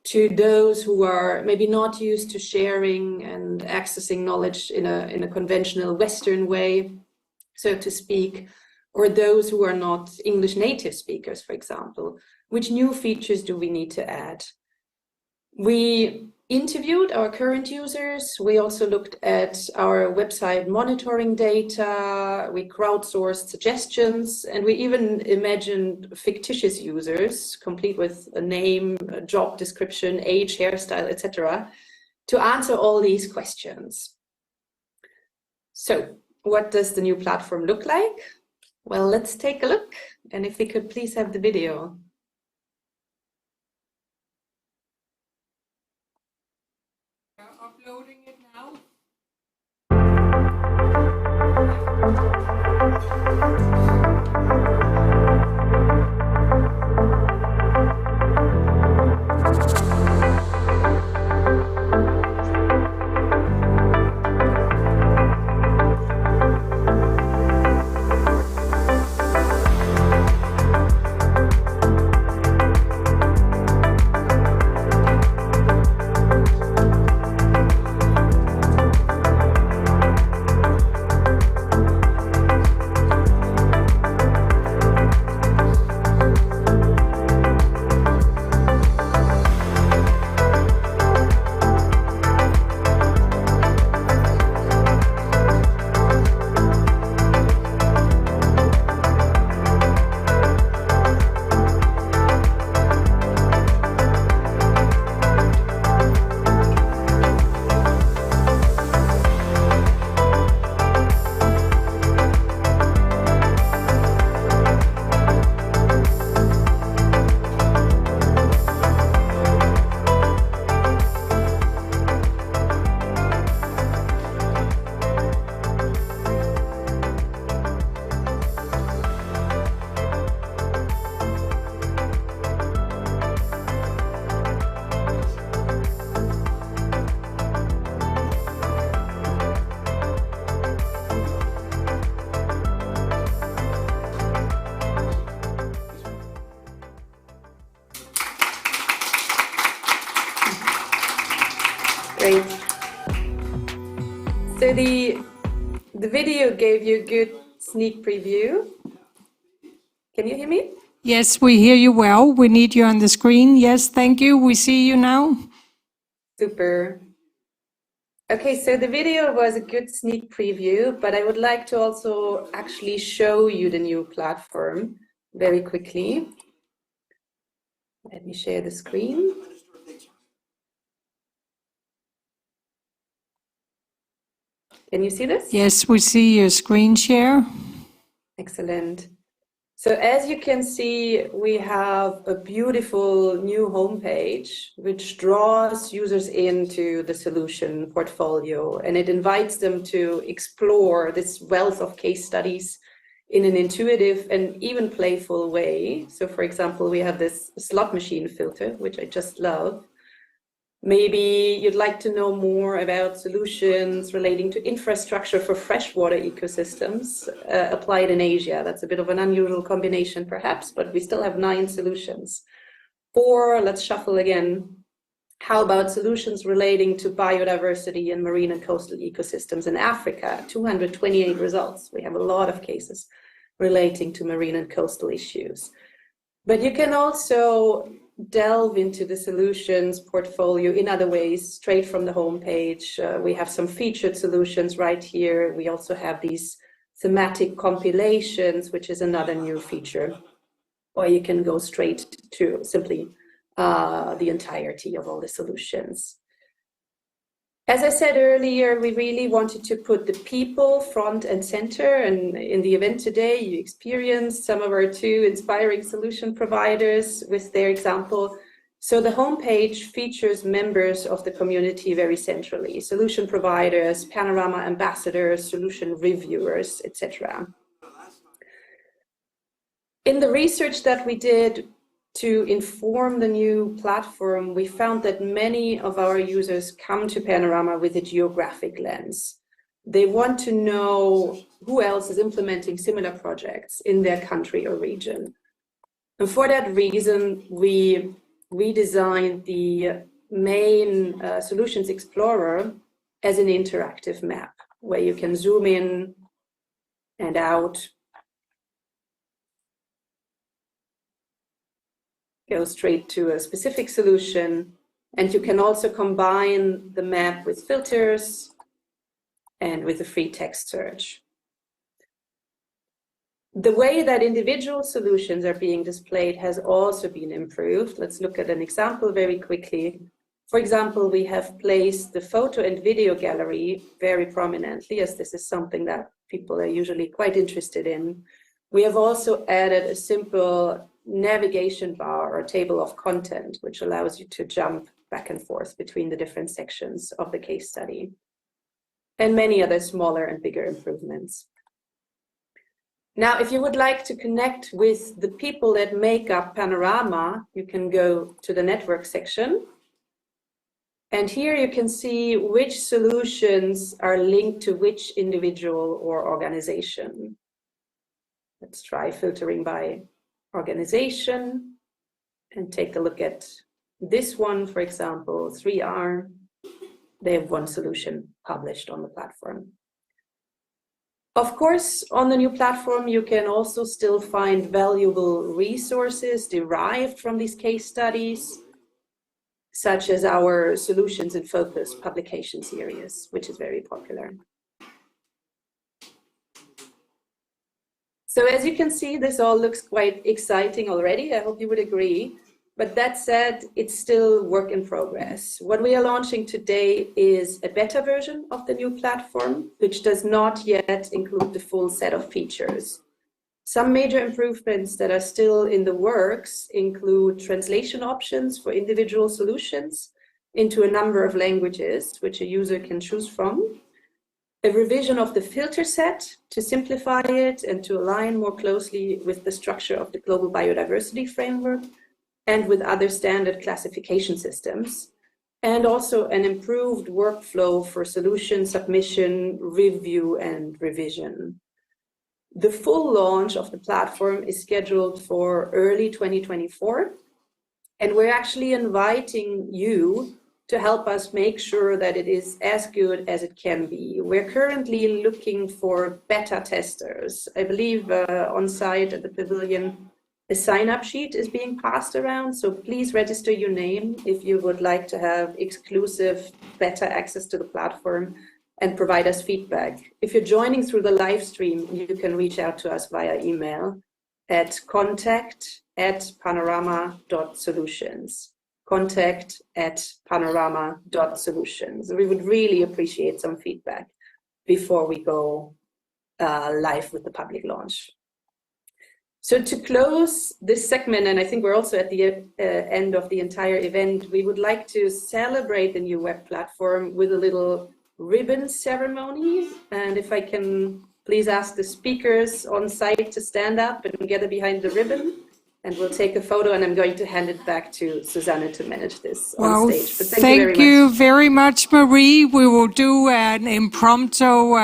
to those who are maybe not used to sharing and accessing knowledge in a conventional Western way, so to speak, or those who are not English native speakers, for example. Which new features do we need to add? We interviewed our current users. We also looked at our website monitoring data. We crowdsourced suggestions, and we even imagined fictitious users, complete with a name, a job description, age, hairstyle, etc., to answer all these questions. So what does the new platform look like? Well, let's take a look. And if we could please have the video. Uploading it now. Great. So the video gave you a good sneak preview. Can you hear me? Yes, we hear you well. We need you on the screen. Yes, thank you. We see you now. Super. Okay, so the video was a good sneak preview, but I would like to also actually show you the new platform very quickly. Let me share the screen. Can you see this? Yes, we see your screen share. Excellent. So as you can see, we have a beautiful new homepage which draws users into the solution portfolio, and it invites them to explore this wealth of case studies in an intuitive and even playful way. So for example, we have this slot machine filter, which I just love. Maybe you'd like to know more about solutions relating to infrastructure for freshwater ecosystems applied in Asia. That's a bit of an unusual combination perhaps, but we still have 9 solutions. Or let's shuffle again. How about solutions relating to biodiversity and marine and coastal ecosystems in Africa? 228 results. We have a lot of cases relating to marine and coastal issues. But you can also delve into the solutions portfolio in other ways, straight from the homepage. We have some featured solutions right here. We also have these thematic compilations, which is another new feature. Or you can go straight to simply the entirety of all the solutions. As I said earlier, we really wanted to put the people front and center, and in the event today, you experienced some of our 2 inspiring solution providers with their example. So the homepage features members of the community very centrally, solution providers, PANORAMA ambassadors, solution reviewers, etc. In the research that we did to inform the new platform, we found that many of our users come to PANORAMA with a geographic lens. They want to know who else is implementing similar projects in their country or region. And for that reason, we redesigned the main Solutions Explorer as an interactive map, where you can zoom in and out, go straight to a specific solution, and you can also combine the map with filters and with a free text search. The way that individual solutions are being displayed has also been improved. Let's look at an example very quickly. For example, we have placed the photo and video gallery very prominently, as this is something that people are usually quite interested in. We have also added a simple navigation bar or table of content, which allows you to jump back and forth between the different sections of the case study, and many other smaller and bigger improvements. Now, if you would like to connect with the people that make up PANORAMA, you can go to the network section. And here you can see which solutions are linked to which individual or organization. Let's try filtering by organization and take a look at this one, for example, 3R. They have one solution published on the platform. Of course, on the new platform, you can also still find valuable resources derived from these case studies, such as our Solutions in Focus publication series, which is very popular. So as you can see, this all looks quite exciting already. I hope you would agree. But that said, it's still work in progress. What we are launching today is a beta version of the new platform, which does not yet include the full set of features. Some major improvements that are still in the works include translation options for individual solutions into a number of languages, which a user can choose from, a revision of the filter set to simplify it and to align more closely with the structure of the global biodiversity framework and with other standard classification systems, and also an improved workflow for solution submission, review, and revision. The full launch of the platform is scheduled for early 2024, and we're actually inviting you to help us make sure that it is as good as it can be. We're currently looking for beta testers. I believe on site at the pavilion, a sign-up sheet is being passed around, so please register your name if you would like to have exclusive beta access to the platform and provide us feedback. If you're joining through the live stream, you can reach out to us via email at contact@panorama.solutions. contact@panorama.solutions. We would really appreciate some feedback before we go live with the public launch. So to close this segment, and I think we're also at the end of the entire event, we would like to celebrate the new web platform with a little ribbon ceremony. And if I can please ask the speakers on site to stand up and gather behind the ribbon, and we'll take a photo, and I'm going to hand it back to Susanne to manage this on stage. But thank you very much, Marie. We will do an impromptu,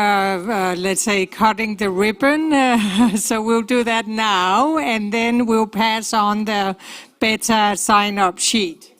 let's say, cutting the ribbon. So we'll do that now, and then we'll pass on the beta sign-up sheet.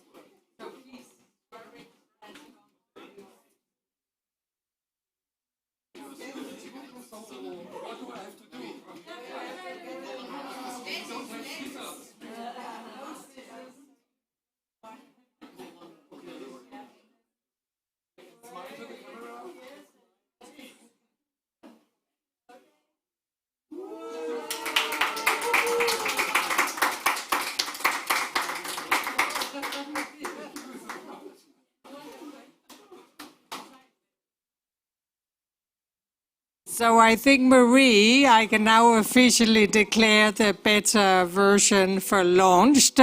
So I think, Marie, I can now officially declare the beta version for launched.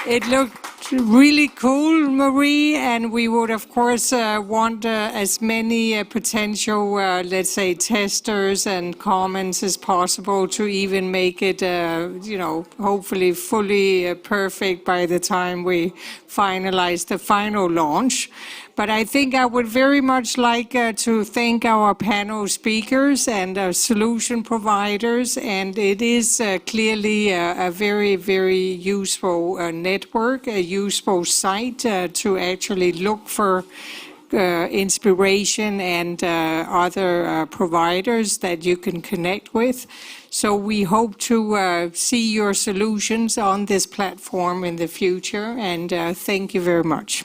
It looked really cool, Marie, and we would, of course, want as many potential, let's say, testers and comments as possible to even make it, hopefully fully perfect by the time we finalize the final launch. But I think I would very much like to thank our panel speakers and solution providers. And it is clearly a very, very useful network, a useful site to actually look for inspiration and other providers that you can connect with. So we hope to see your solutions on this platform in the future. And thank you very much.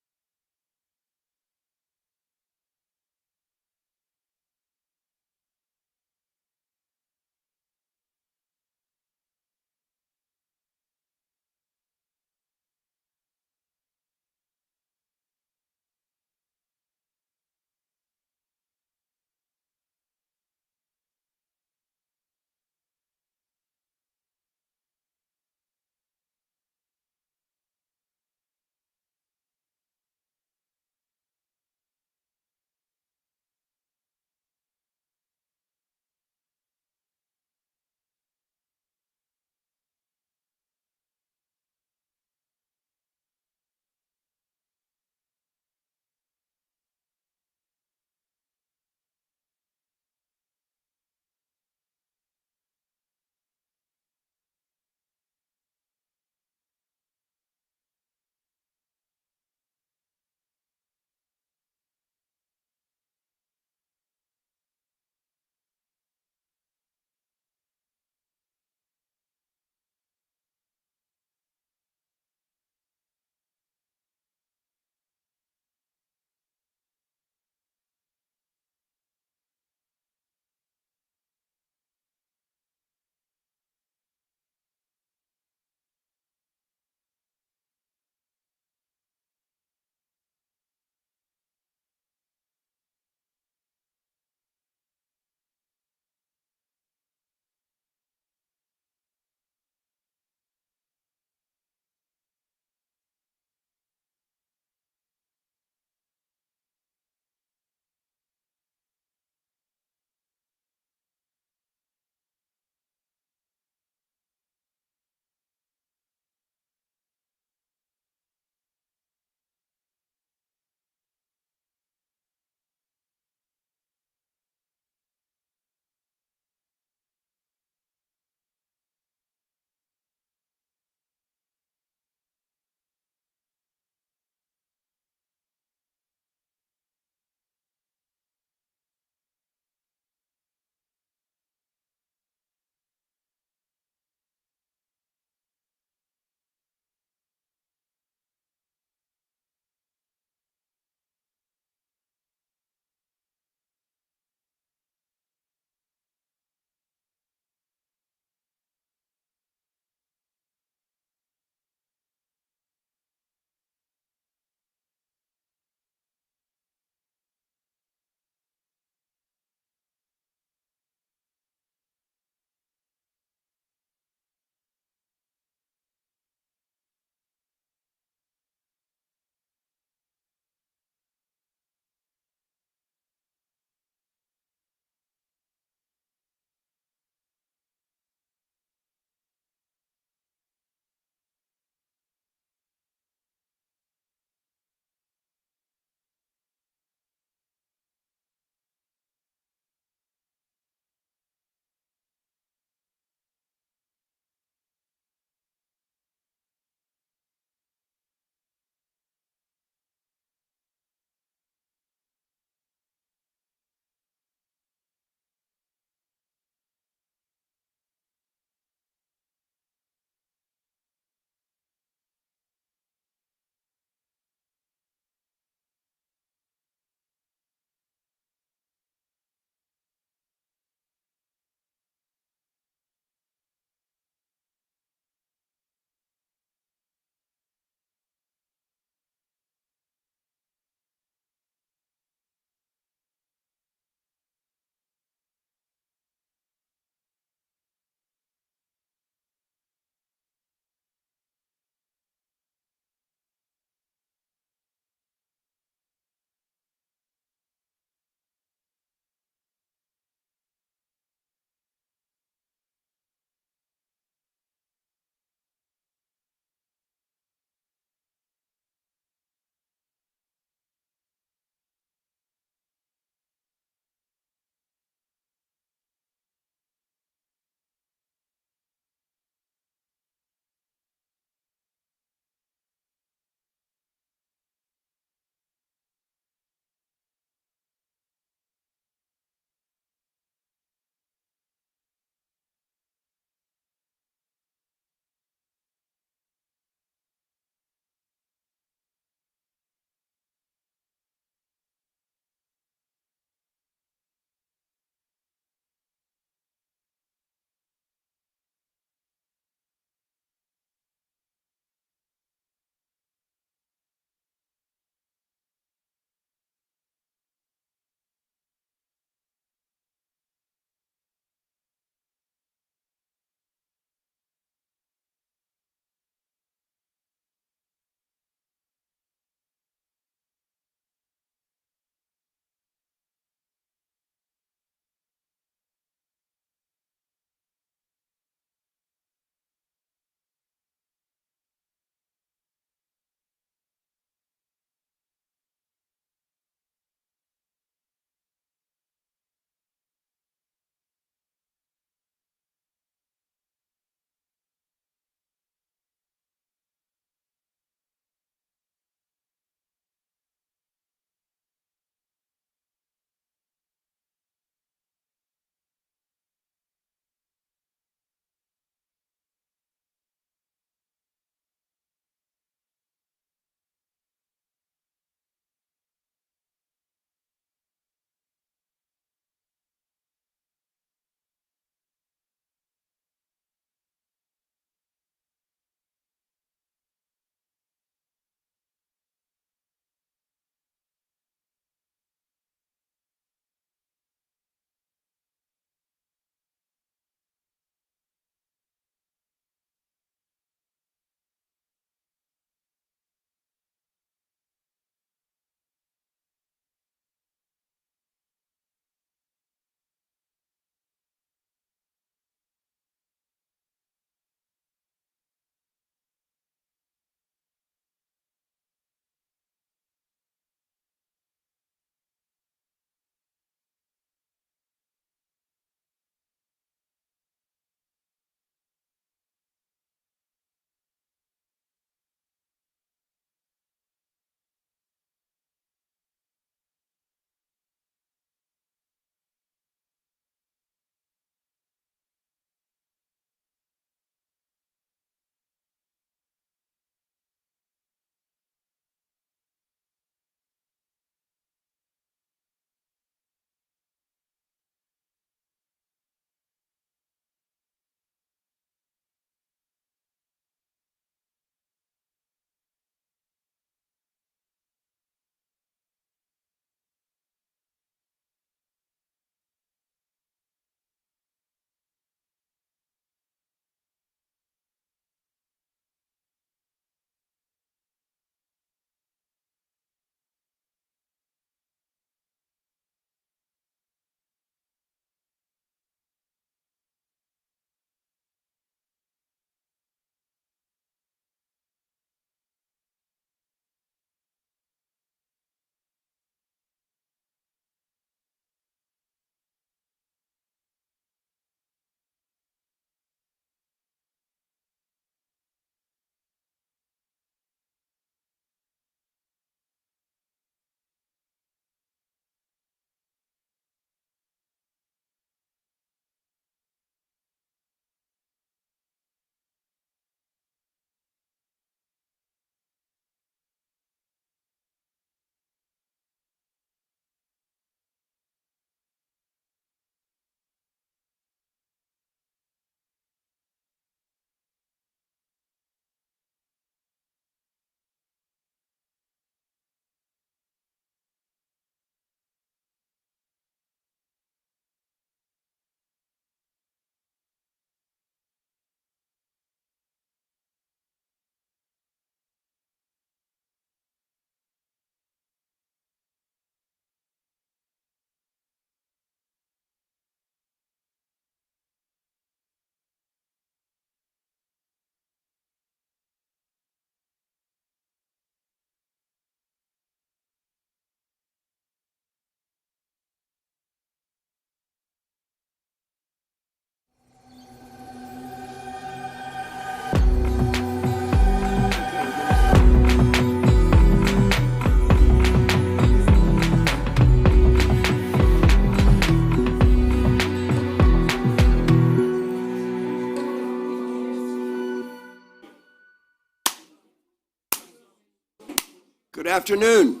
Good afternoon.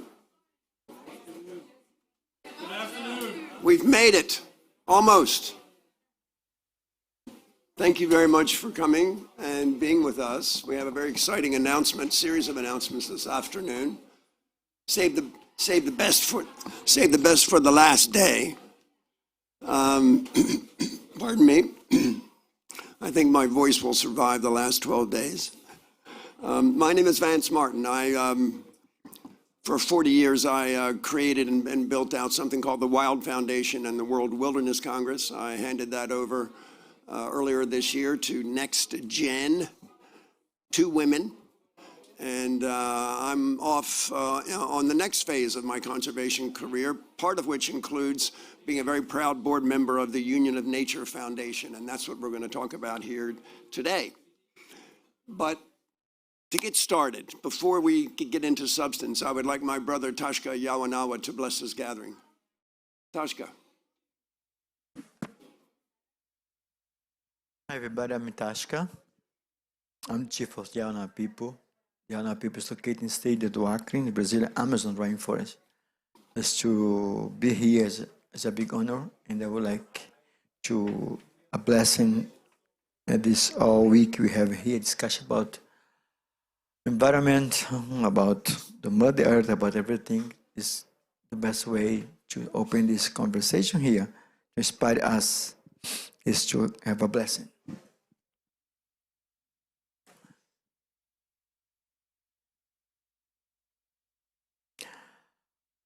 We've made it, almost. Thank you very much for coming and being with us. We have a very exciting series of announcements this afternoon. Save the best for the last day. Pardon me. I think my voice will survive the last 12 days. My name is Vance Martin. For 40 years, I created and built out something called the Wild Foundation and the World Wilderness Congress. I handed that over earlier this year to Next Gen, 2 women. And I'm off on the next phase of my conservation career, part of which includes being a very proud board member of the Union of Nature Foundation. And that's what we're going to talk about here today. But to get started, before we get into substance, I would like my brother Tashka Yawanawa to bless this gathering. Tashka. Hi everybody, I'm Tashka. I'm the chief of the Yawana people. The Yawana people is located in the state of Acre, in the Brazilian Amazon rainforest. Just to be here is a big honor, and I would like to a blessing that this all week we have here discussion about environment, about the Mother Earth, about everything. Is the best way to open this conversation here to inspire us is to have a blessing.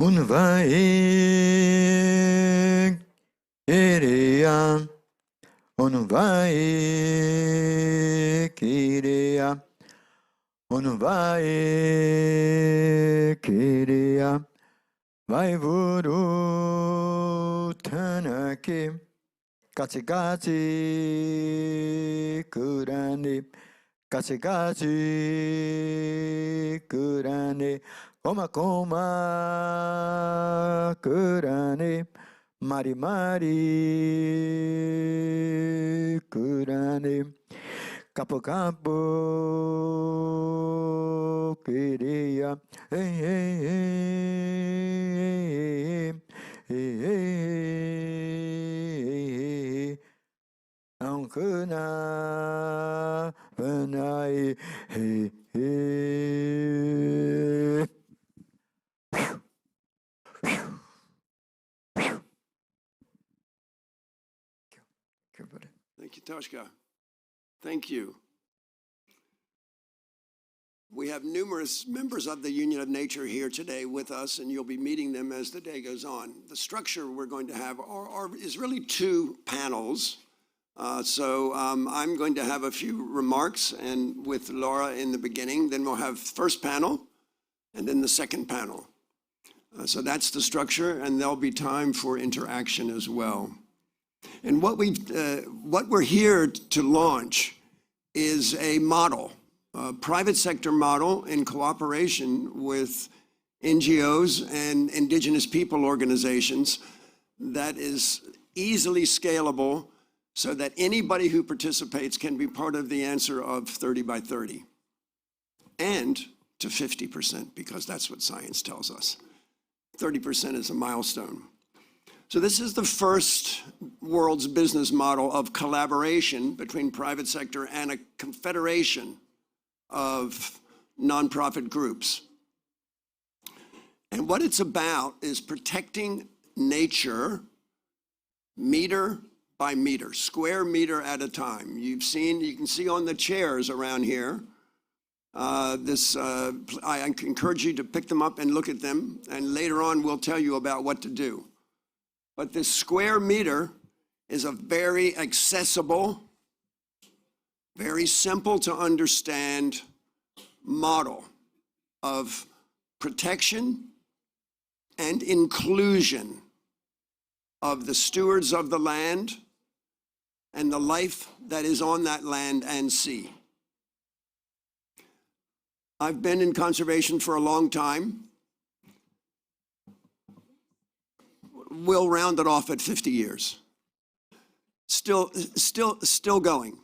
Unvai kiria, unvai kiria, unvai kiria, vai vuru tanaki, kachikachi kurani, kachikachi kurani. Koma koma kurane, mari mari kurane, kapo kapo kiria, hey hey hey hey hey, ankuna vanai hey hey. Thank you, Tashka. Thank you. We have numerous members of the Union of Nature here today with us, and you'll be meeting them as the day goes on. The structure we're going to have is really 2 panels. I'm going to have a few remarks and with Laura in the beginning, then we'll have first panel and then the second panel. So that's the structure, and there'll be time for interaction as well. And what we're here to launch is a model, a private sector model in cooperation with NGOs and Indigenous people organizations that is easily scalable so that anybody who participates can be part of the answer of 30 by 30 and to 50%, because that's what science tells us. 30% is a milestone. So this is the first world's business model of collaboration between private sector and a confederation of nonprofit groups. And what it's about is protecting nature meter by meter, square meter at a time. You can see on the chairs around here, I encourage you to pick them up and look at them, and later on we'll tell you about what to do. But this square meter is a very accessible, very simple to understand model of protection and inclusion of the stewards of the land and the life that is on that land and sea. I've been in conservation for a long time. We'll round it off at 50 years. Still going.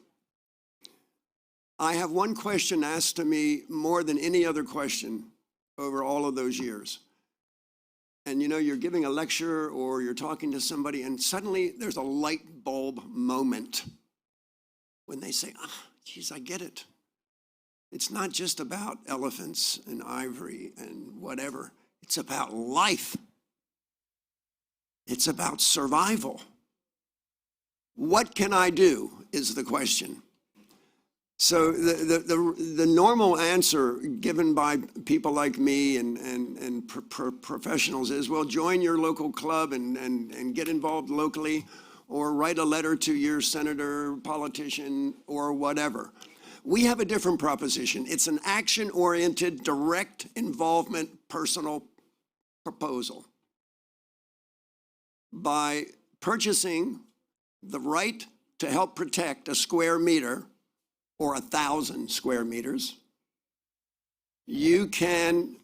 I have one question asked to me more than any other question over all of those years. And you know, you're giving a lecture or you're talking to somebody and suddenly there's a light bulb moment when they say, ah, geez, I get it. It's not just about elephants and ivory and whatever. It's about life. It's about survival. What can I do is the question. So the normal answer given by people like me and professionals is, well, join your local club and get involved locally, or write a letter to your senator, politician, or whatever. We have a different proposition. It's an action-oriented, direct involvement, personal proposal. By purchasing the right to help protect a square meter or 1,000 square meters, you can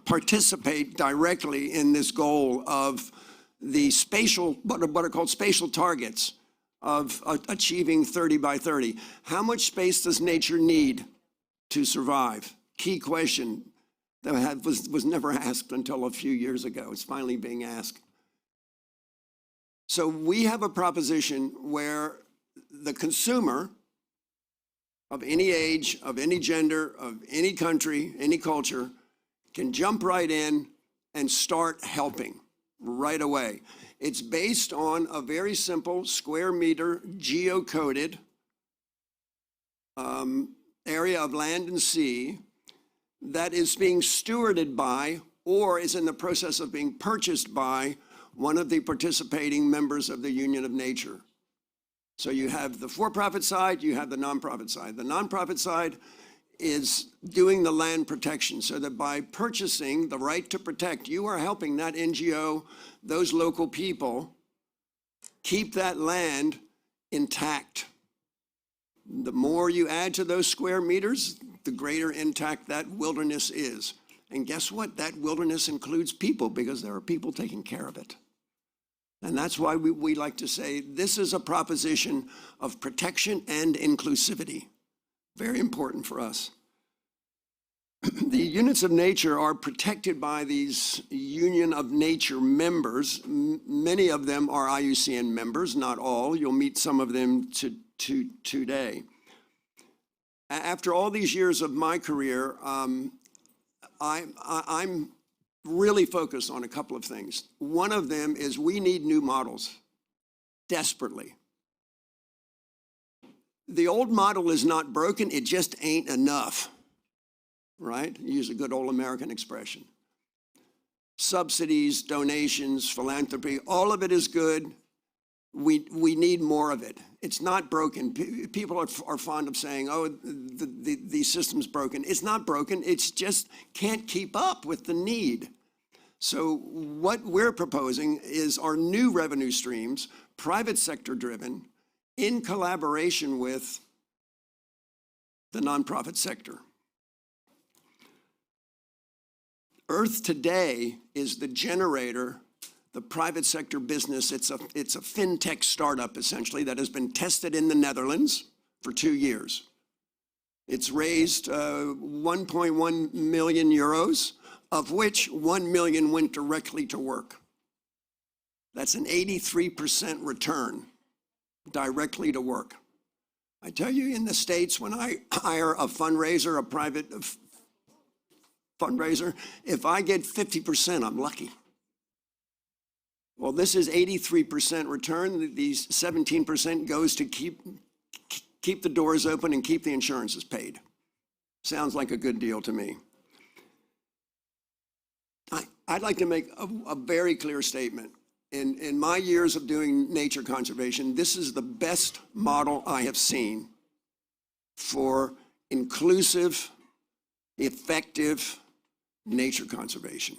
participate directly in this goal of the spatial, what are called spatial targets of achieving 30 by 30. How much space does nature need to survive? Key question that was never asked until a few years ago. It's finally being asked. So we have a proposition where the consumer of any age, of any gender, of any country, any culture, can jump right in and start helping right away. It's based on a very simple square meter geocoded area of land and sea that is being stewarded by or is in the process of being purchased by one of the participating members of the Union of Nature. So you have the for-profit side, you have the nonprofit side. The nonprofit side is doing the land protection so that by purchasing the right to protect, you are helping that NGO, those local people, keep that land intact. The more you add to those square meters, the greater intact that wilderness is. And guess what? That wilderness includes people because there are people taking care of it. And that's why we like to say this is a proposition of protection and inclusivity. Very important for us. The units of nature are protected by these Union of Nature members. Many of them are IUCN members, not all. You'll meet some of them today. After all these years of my career, I'm really focused on a couple of things. One of them is we need new models, desperately. The old model is not broken, it just ain't enough, right? Use a good old American expression. Subsidies, donations, philanthropy, all of it is good. We need more of it. It's not broken. People are fond of saying, oh, the system's broken. It's not broken, it's just can't keep up with the need. So what we're proposing is our new revenue streams, private sector driven, in collaboration with the nonprofit sector. Earth Today is the generator, the private sector business. It's a fintech startup, essentially, that has been tested in the Netherlands for 2 years. It's raised 1.1 million euros, of which 1 million went directly to work. That's an 83% return directly to work. I tell you, in the States, when I hire a fundraiser, a private fundraiser, if I get 50%, I'm lucky. Well, this is 83% return. These 17% goes to keep the doors open and keep the insurances paid. Sounds like a good deal to me. I'd like to make a very clear statement. In my years of doing nature conservation, this is the best model I have seen for inclusive, effective nature conservation.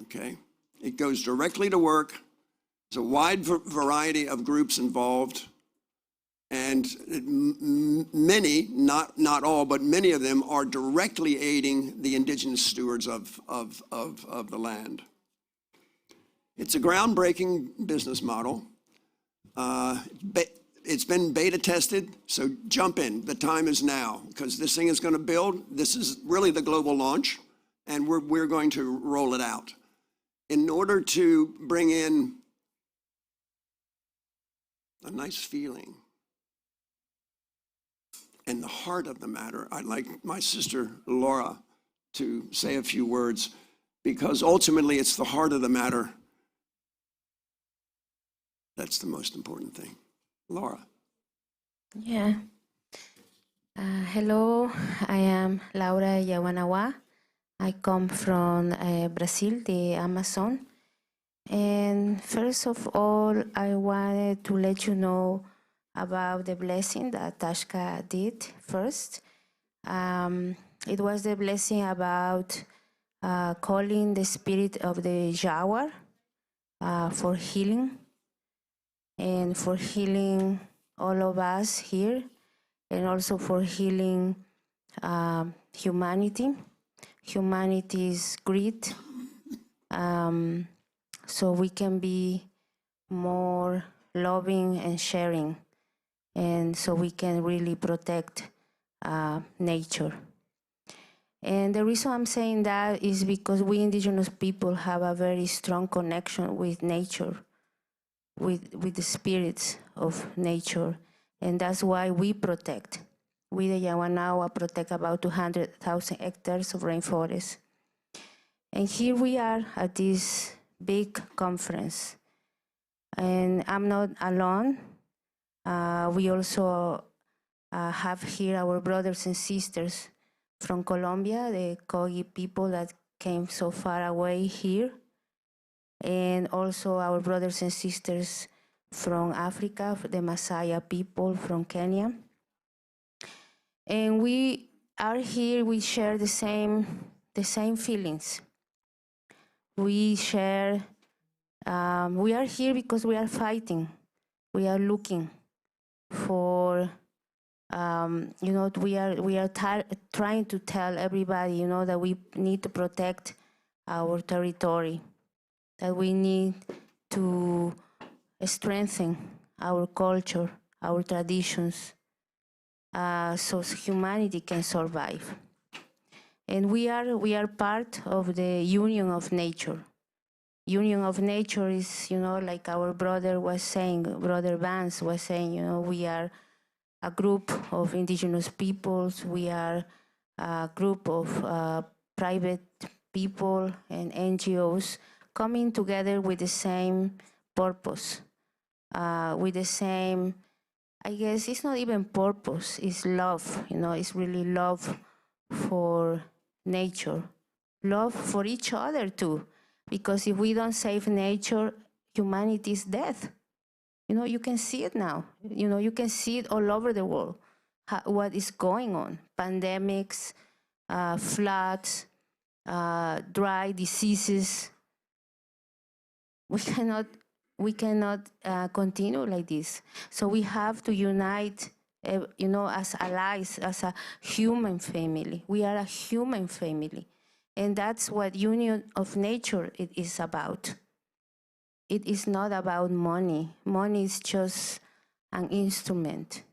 Okay? It goes directly to work. There's a wide variety of groups involved. And many, not all, but many of them are directly aiding the indigenous stewards of the land. It's a groundbreaking business model. it's been beta tested, so jump in. The time is now, because this thing is going to build. This is really the global launch, and we're going to roll it out. In order to bring in a nice feeling and the heart of the matter, I'd like my sister Laura to say a few words, because ultimately it's the heart of the matter that's the most important thing. Laura. Yeah. Hello, I am Laura Yawanawa. I come from Brazil, the Amazon. And first of all, I wanted to let you know about the blessing that Tashka did first. It was the blessing about calling the spirit of the jaguar for healing, and for healing all of us here, and also for healing humanity's greed, so we can be more loving and sharing, and so we can really protect nature. And the reason I'm saying that is because we indigenous people have a very strong connection with nature, with the spirits of nature, and that's why we protect. We, the Yawanawa, protect about 200,000 hectares of rainforest. And here we are at this big conference. And I'm not alone. We also have here our brothers and sisters from Colombia, the Kogi people that came so far away here. And also our brothers and sisters from Africa, the Masaya people from Kenya. And we are here, we share the same feelings. We share, we are here because we are fighting. We are looking for, we are trying to tell everybody, that we need to protect our territory, that we need to strengthen our culture, our traditions, so humanity can survive. And we are part of the Union of Nature. Union of Nature is, like our brother was saying, Brother Vance was saying, we are a group of indigenous peoples, we are a group of private people and NGOs coming together with the same purpose, with the same, I guess it's not even purpose, it's love, it's really love for nature, love for each other too. Because if we don't save nature, humanity is dead. You can see it now. You can see it all over the world, what is going on. Pandemics, floods, dry diseases. We cannot continue like this. So we have to unite, as allies, as a human family. We are a human family. And that's what Union of Nature it is about. It is not about money. Money is just an instrument.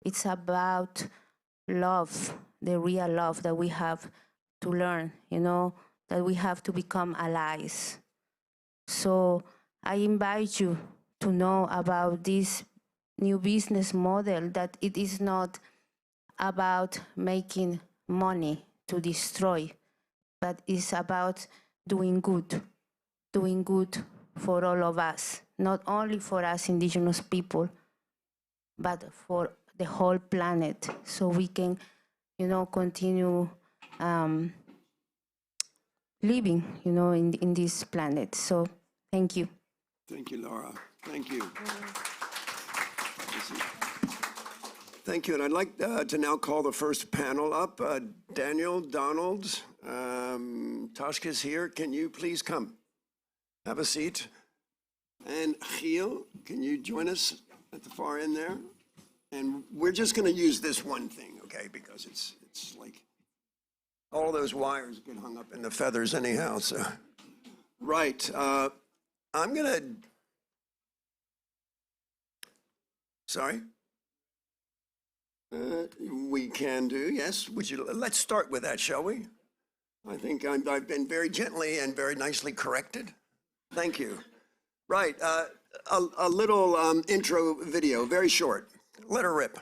It's about love, the real love that we have to learn, that we have to become allies. So I invite you to know about this new business model, that it is not about making money to destroy, but it's about doing good for all of us, not only for us indigenous people, but for the whole planet, so we can, continue living, in this planet. So thank you. Thank you, Laura. Thank you. Thank you, and I'd like to now call the first panel up. Daniel, Donald, Tashka's here. Can you please come? Have a seat. And Giel, can you join us at the far end there? And we're just going to use this one thing, okay? Because it's like all those wires get hung up in the feathers anyhow. So, right. I'm going to Sorry? We can do, yes. Let's start with that, shall we? I think I've been very gently and very nicely corrected. Thank you. Right, a little intro video, very short. Let her rip.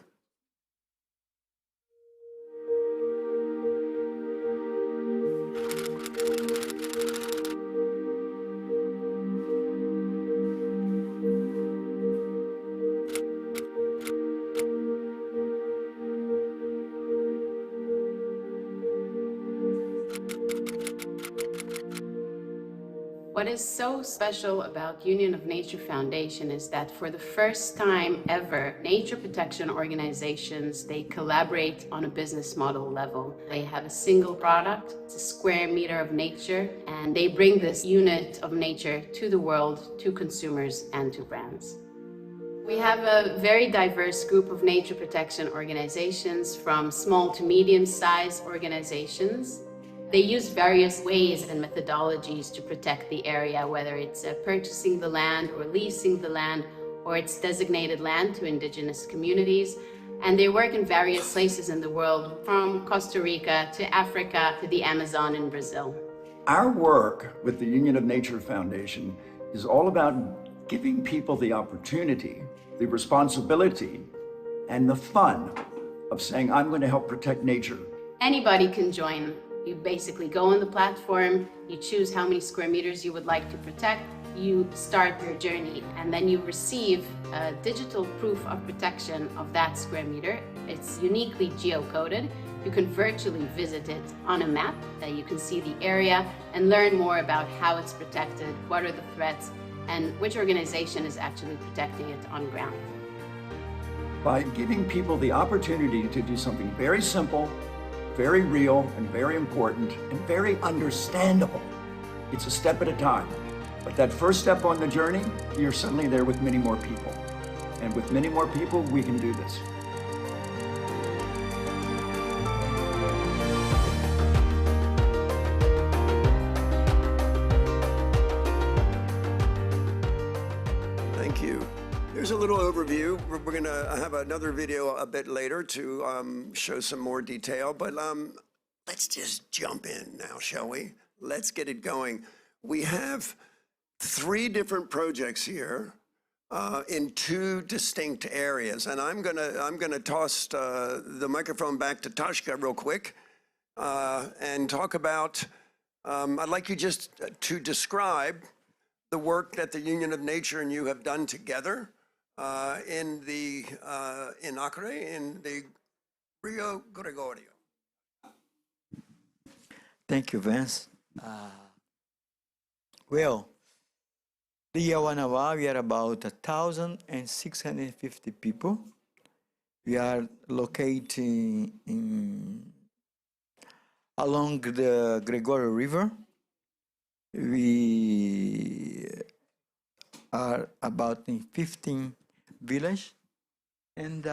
What is so special about Union of Nature Foundation is that for the first time ever, nature protection organizations, they collaborate on a business model level. They have a single product, it's a square meter of nature, and they bring this unit of nature to the world, to consumers and to brands. We have a very diverse group of nature protection organizations, from small to medium-sized organizations. They use various ways and methodologies to protect the area, whether it's purchasing the land or leasing the land, or it's designated land to indigenous communities. And they work in various places in the world, from Costa Rica to Africa to the Amazon in Brazil. Our work with the Union of Nature Foundation is all about giving people the opportunity, the responsibility, and the fun of saying, I'm going to help protect nature. Anybody can join. You basically go on the platform, you choose how many square meters you would like to protect, you start your journey, and then you receive a digital proof of protection of that square meter. It's uniquely geocoded. You can virtually visit it on a map. You can see the area and learn more about how it's protected, what are the threats, and which organization is actually protecting it on ground. By giving people the opportunity to do something very simple, very real, and very important, and very understandable. It's a step at a time. But that first step on the journey, you're suddenly there with many more people. And with many more people, we can do this. Thank you. Here's a little overview. We're going to have another video a bit later to show some more detail, but let's just jump in now, shall we? Let's get it going. We have 3 different projects here in 2 distinct areas, and I'm gonna toss the microphone back to Tashka real quick and talk about. I'd like you just to describe the work that the Union of Nature and you have done together in Acre, in the Rio Gregorio. Thank you, Vance. Well, the Yawanawa, we are about 1,650 people. We are located along the Gregorio River. We are about in 15 villages, and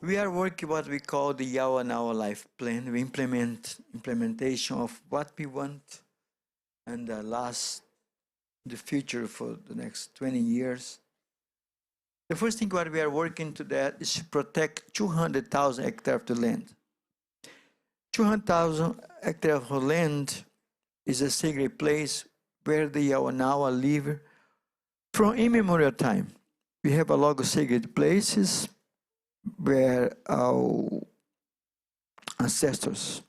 we are working what we call the Yawanawa Life Plan. We implementation of what we want and the future for the next 20 years. The first thing what we are working to that is to protect 200,000 hectares of the land. 200,000 hectares of land is a sacred place where the Yawanawa live from immemorial time. We have a lot of sacred places where our ancestors,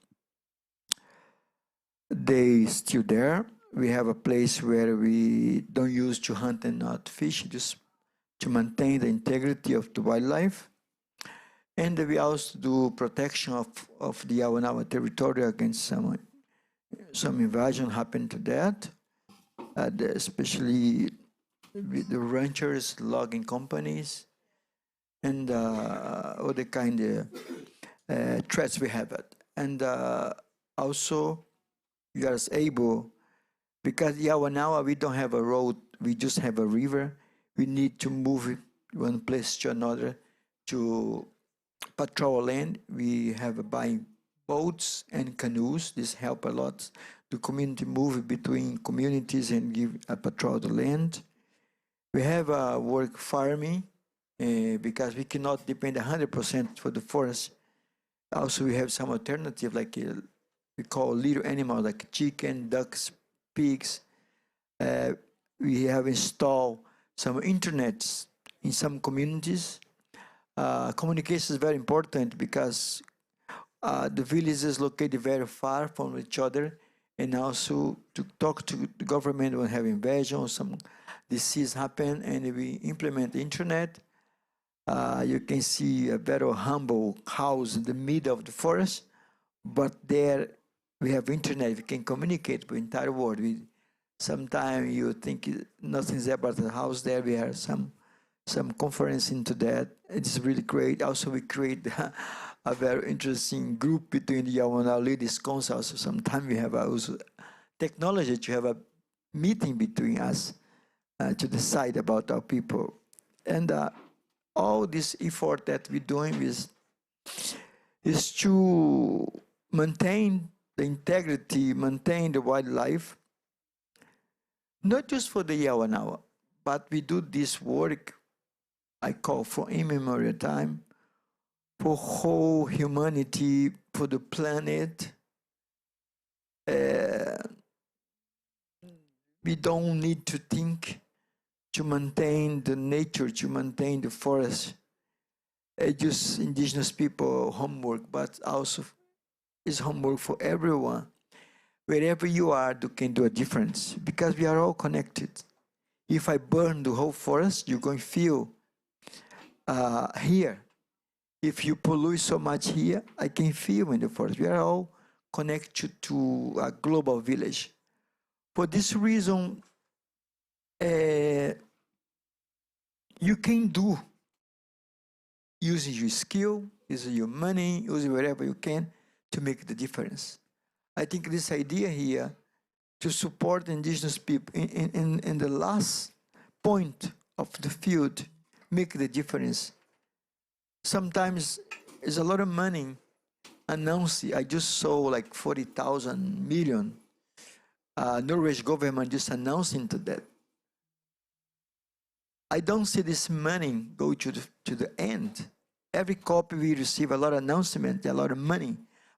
they still there. We have a place where we don't use to hunt and not fish, just to maintain the integrity of the wildlife. And we also do protection of the Yawanawa territory against some invasion happened to that, especially with the ranchers, logging companies, and other kind of threats we have it. And also, we are able, because Yawanawa, we don't have a road, we just have a river. We need to move one place to another to patrol land. We have buying boats and canoes. This help a lot. The community move between communities and give a patrol the land. We have work farming because we cannot depend 100% for the forest. Also, we have some alternative like we call little animals like chicken, ducks, pigs. We have installed some internets in some communities. Communication is very important because the villages located very far from each other, and also to talk to the government when have invasion or some disease happen, and we implement the internet. You can see a very humble house in the middle of the forest, but there we have internet. We can communicate with the entire world. Sometimes you think nothing's there but the house there. We have some conference into that. It's really great. Also, we create a very interesting group between the Yawana Ladies Council. So sometimes we have also technology to have a meeting between us to decide about our people. And all this effort that we're doing is to maintain the integrity, maintain the wildlife, not just for the Yawanawa, but we do this work I call for immemorial time, for whole humanity, for the planet. We don't need to think to maintain the nature, to maintain the forest. Just indigenous people homework, but also is homework for everyone. Wherever you are, you can do a difference because we are all connected. If I burn the whole forest, you're going to feel here. If you pollute so much here, I can feel in the forest. We are all connected to a global village. For this reason, you can do using your skill, using your money, using whatever you can to make the difference. I think this idea here to support indigenous people in the last point of the field make the difference. Sometimes it's a lot of money announcing. I just saw like 40,000 million. Norway government just announcing to that. I don't see this money go to the end. Every COP we receive a lot of announcement, a lot of money,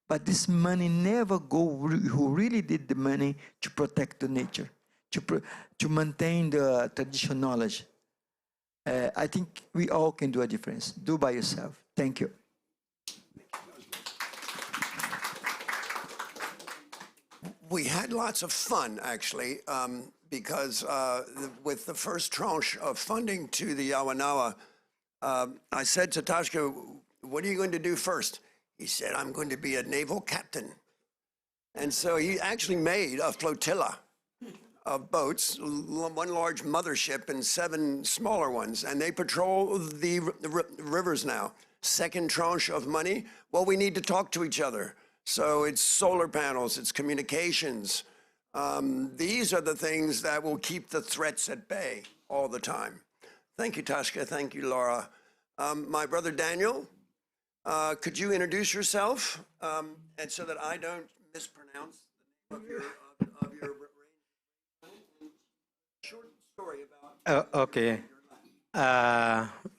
but this money never go who really did the money to protect the nature, to maintain the traditional knowledge. I think we all can do a difference. Do by yourself. Thank you. We had lots of fun, actually, because with the first tranche of funding to the Yawanawa, I said to Tashka, what are you going to do first? He said, I'm going to be a naval captain. And so he actually made a flotilla of boats, one large mothership and 7 smaller ones, and they patrol the rivers now. Second tranche of money, well, we need to talk to each other. So it's solar panels, it's communications. These are the things that will keep the threats at bay all the time. Thank you, Tashka. Thank you, Laura. My brother Daniel, could you introduce yourself, and so that I don't mispronounce the name of your short story about. Okay.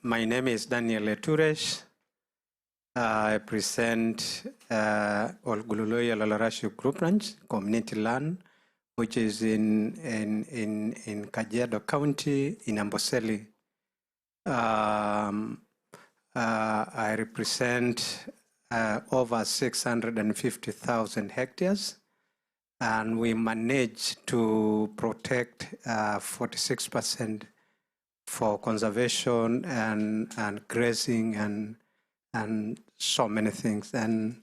My name is Daniel Letures. I present Olgululoya Lalarashi Group Ranch Community Land, which is in Kajiado County in Amboseli. I represent over 650,000 hectares, and we manage to protect 46% for conservation and grazing and so many things. And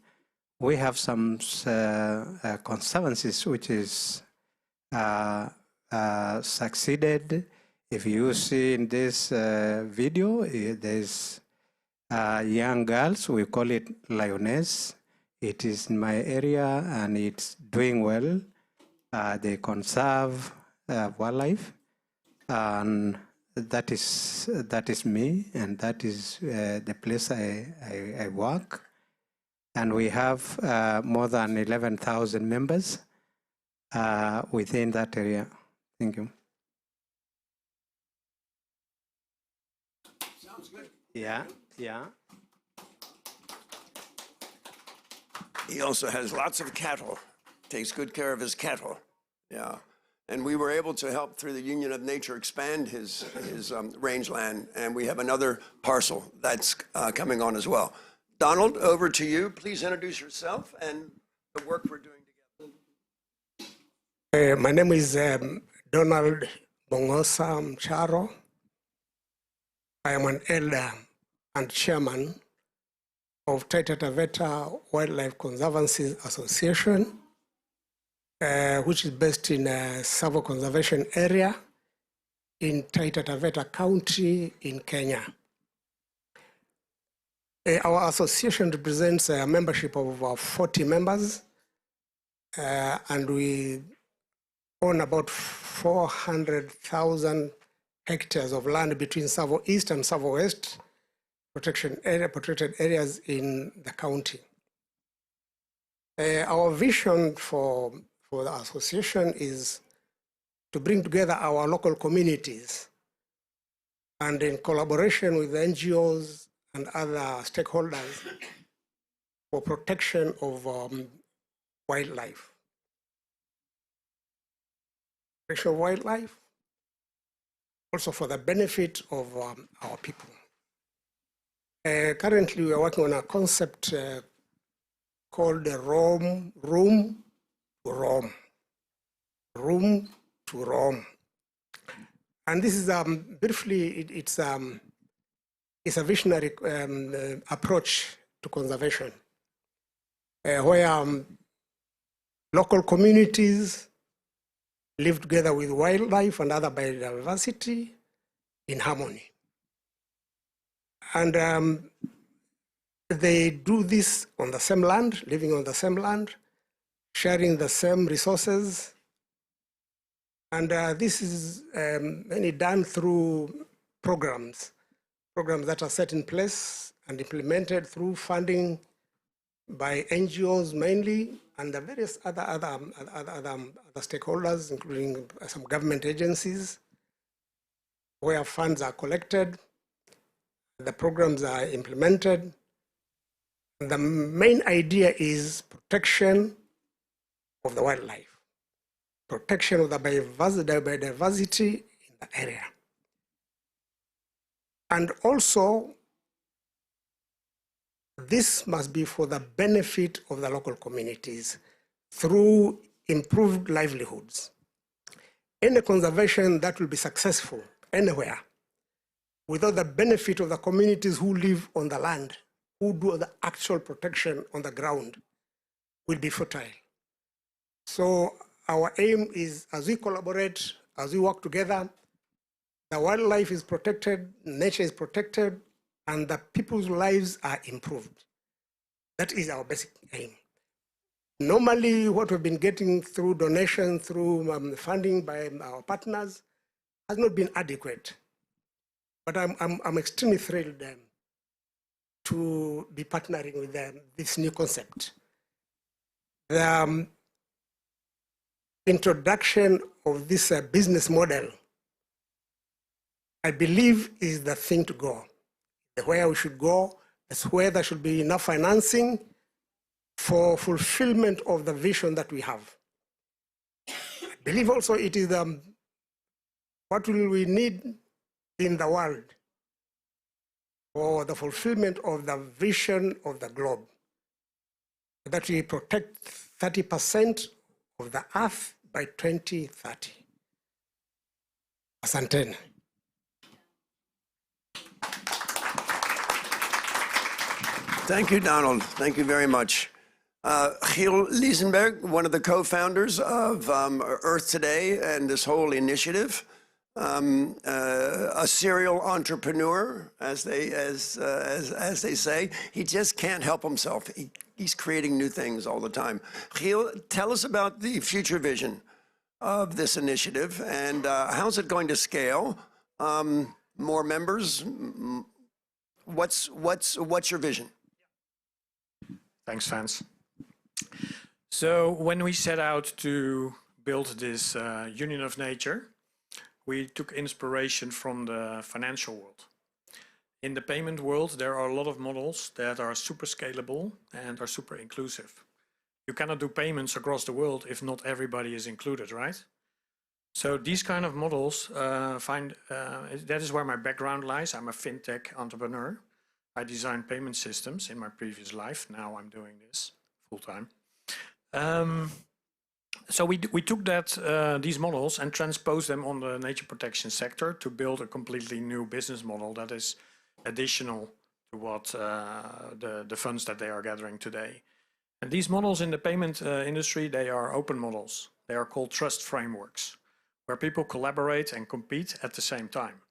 we have some conservancies which is succeeded. If you see in this video, there's young girls, we call it lioness. It is in my area and it's doing well. They conserve wildlife, and that is me, and that is the place I work. And we have more than 11,000 members within that area. Thank you. Yeah, yeah. He also has lots of cattle, takes good care of his cattle. Yeah. And we were able to help through the Union of Nature expand his rangeland, and we have another parcel that's coming on as well. Donald, over to you. Please introduce yourself and the work we're doing together. My name is Donald Bongosa Mcharo. I am an elder and chairman of Taita Taveta Wildlife Conservancy Association, which is based in a Savo Conservation Area in Taita Taveta County in Kenya. Our association represents a membership of about 40 members, and we own about 400,000 hectares of land between Savo East and Savo West protected areas in the county. Our vision for the association is to bring together our local communities and in collaboration with the NGOs and other stakeholders for protection of wildlife. Protection of wildlife, also for the benefit of our people. Currently, we are working on a concept called the room to roam. Room to roam. And this is briefly, it's a visionary approach to conservation, where local communities live together with wildlife and other biodiversity in harmony. And they do this on the same land, living on the same land, sharing the same resources. And this is mainly done through programs that are set in place and implemented through funding by NGOs mainly, and the various other stakeholders, including some government agencies, where funds are collected, the programs are implemented. The main idea is protection of the wildlife, protection of the biodiversity in the area. And also, this must be for the benefit of the local communities through improved livelihoods. Any conservation that will be successful anywhere without the benefit of the communities who live on the land, who do the actual protection on the ground, will be futile. So our aim is, as we collaborate, as we work together, the wildlife is protected, nature is protected, and the people's lives are improved. That is our basic aim. Normally, what we've been getting through donation, through funding by our partners, has not been adequate. But I'm extremely thrilled to be partnering with this new concept. The introduction of this business model, I believe, is the thing to go. Where we should go is where there should be enough financing for fulfillment of the vision that we have. I believe also it is what will we need in the world for the fulfillment of the vision of the globe, that we protect 30% of the earth by 2030. Asanteni. Thank you, Donald. Thank you very much. Giel Liesenberg, one of the co-founders of Earth Today and this whole initiative, a serial entrepreneur, as they say. He just can't help himself. He's creating new things all the time. Giel, tell us about the future vision of this initiative and how's it going to scale? More members? What's your vision? Thanks, Vance. So when we set out to build this Union of Nature, we took inspiration from the financial world. in the payment world, there are a lot of models that are super scalable and are super inclusive. You cannot do payments across the world if not everybody is included, right? So these kind of models that is where my background lies. I'm a fintech entrepreneur. I designed payment systems in my previous life. Now I'm doing this full time. So we took these models and transposed them on the nature protection sector to build a completely new business model that is additional to what the funds that they are gathering today. And these models in the payment industry, they are open models. They are called trust frameworks, where people collaborate and compete at the same time.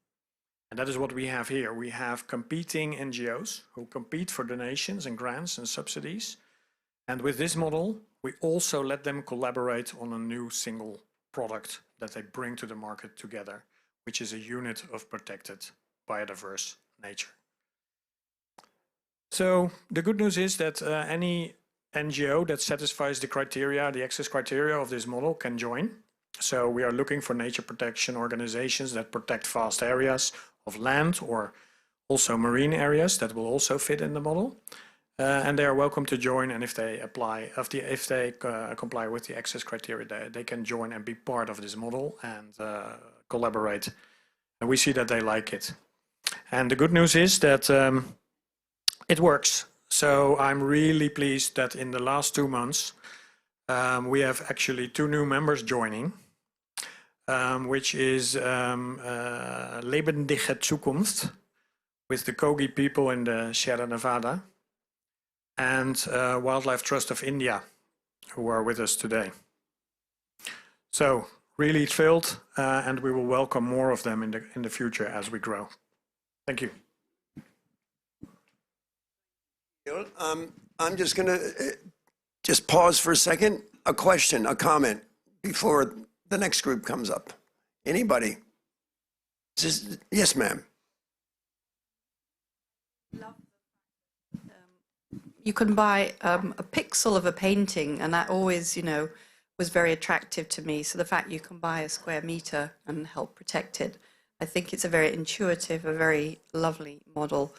And that is what we have here. We have competing NGOs who compete for donations and grants and subsidies. And with this model, we also let them collaborate on a new single product that they bring to the market together, which is a unit of protected biodiverse nature. So the good news is that any NGO that satisfies the criteria, the access criteria of this model can join. So we are looking for nature protection organizations that protect vast areas of land or also marine areas that will also fit in the model. And they are welcome to join, and if they comply with the access criteria, they can join and be part of this model and collaborate. And we see that they like it. And the good news is that it works. So I'm really pleased that in the last 2 months, we have actually 2 new members joining, which is Lebendige Zukunft with the Kogi people in the Sierra Nevada, and Wildlife Trust of India, who are with us today. So really thrilled, and we will welcome more of them in the future as we grow. Thank you. I'm just going to just pause for a second. A question, a comment before the next group comes up. Anybody? Yes, ma'am. You can buy a pixel of a painting, and that always, was very attractive to me. So the fact you can buy a square meter and help protect it, I think it's a very intuitive, a very lovely model.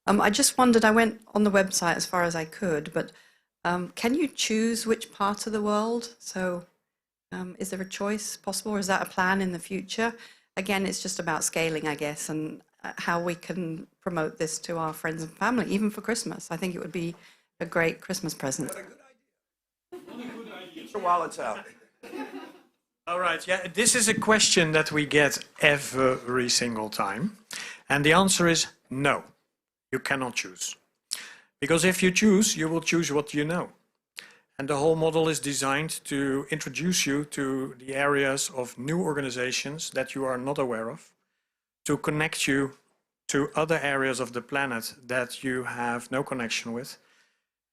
I just wondered, I went on the website as far as I could, but can you choose which part of the world? So is there a choice possible, or is that a plan in the future? Again, it's just about scaling, I guess, and how we can promote this to our friends and family, even for Christmas. I think it would be a great Christmas present. Get your wallets out. All right, yeah, this is a question that we get every single time. And the answer is no, you cannot choose. Because if you choose, you will choose what you know. And the whole model is designed to introduce you to the areas of new organizations that you are not aware of, to connect you to other areas of the planet that you have no connection with.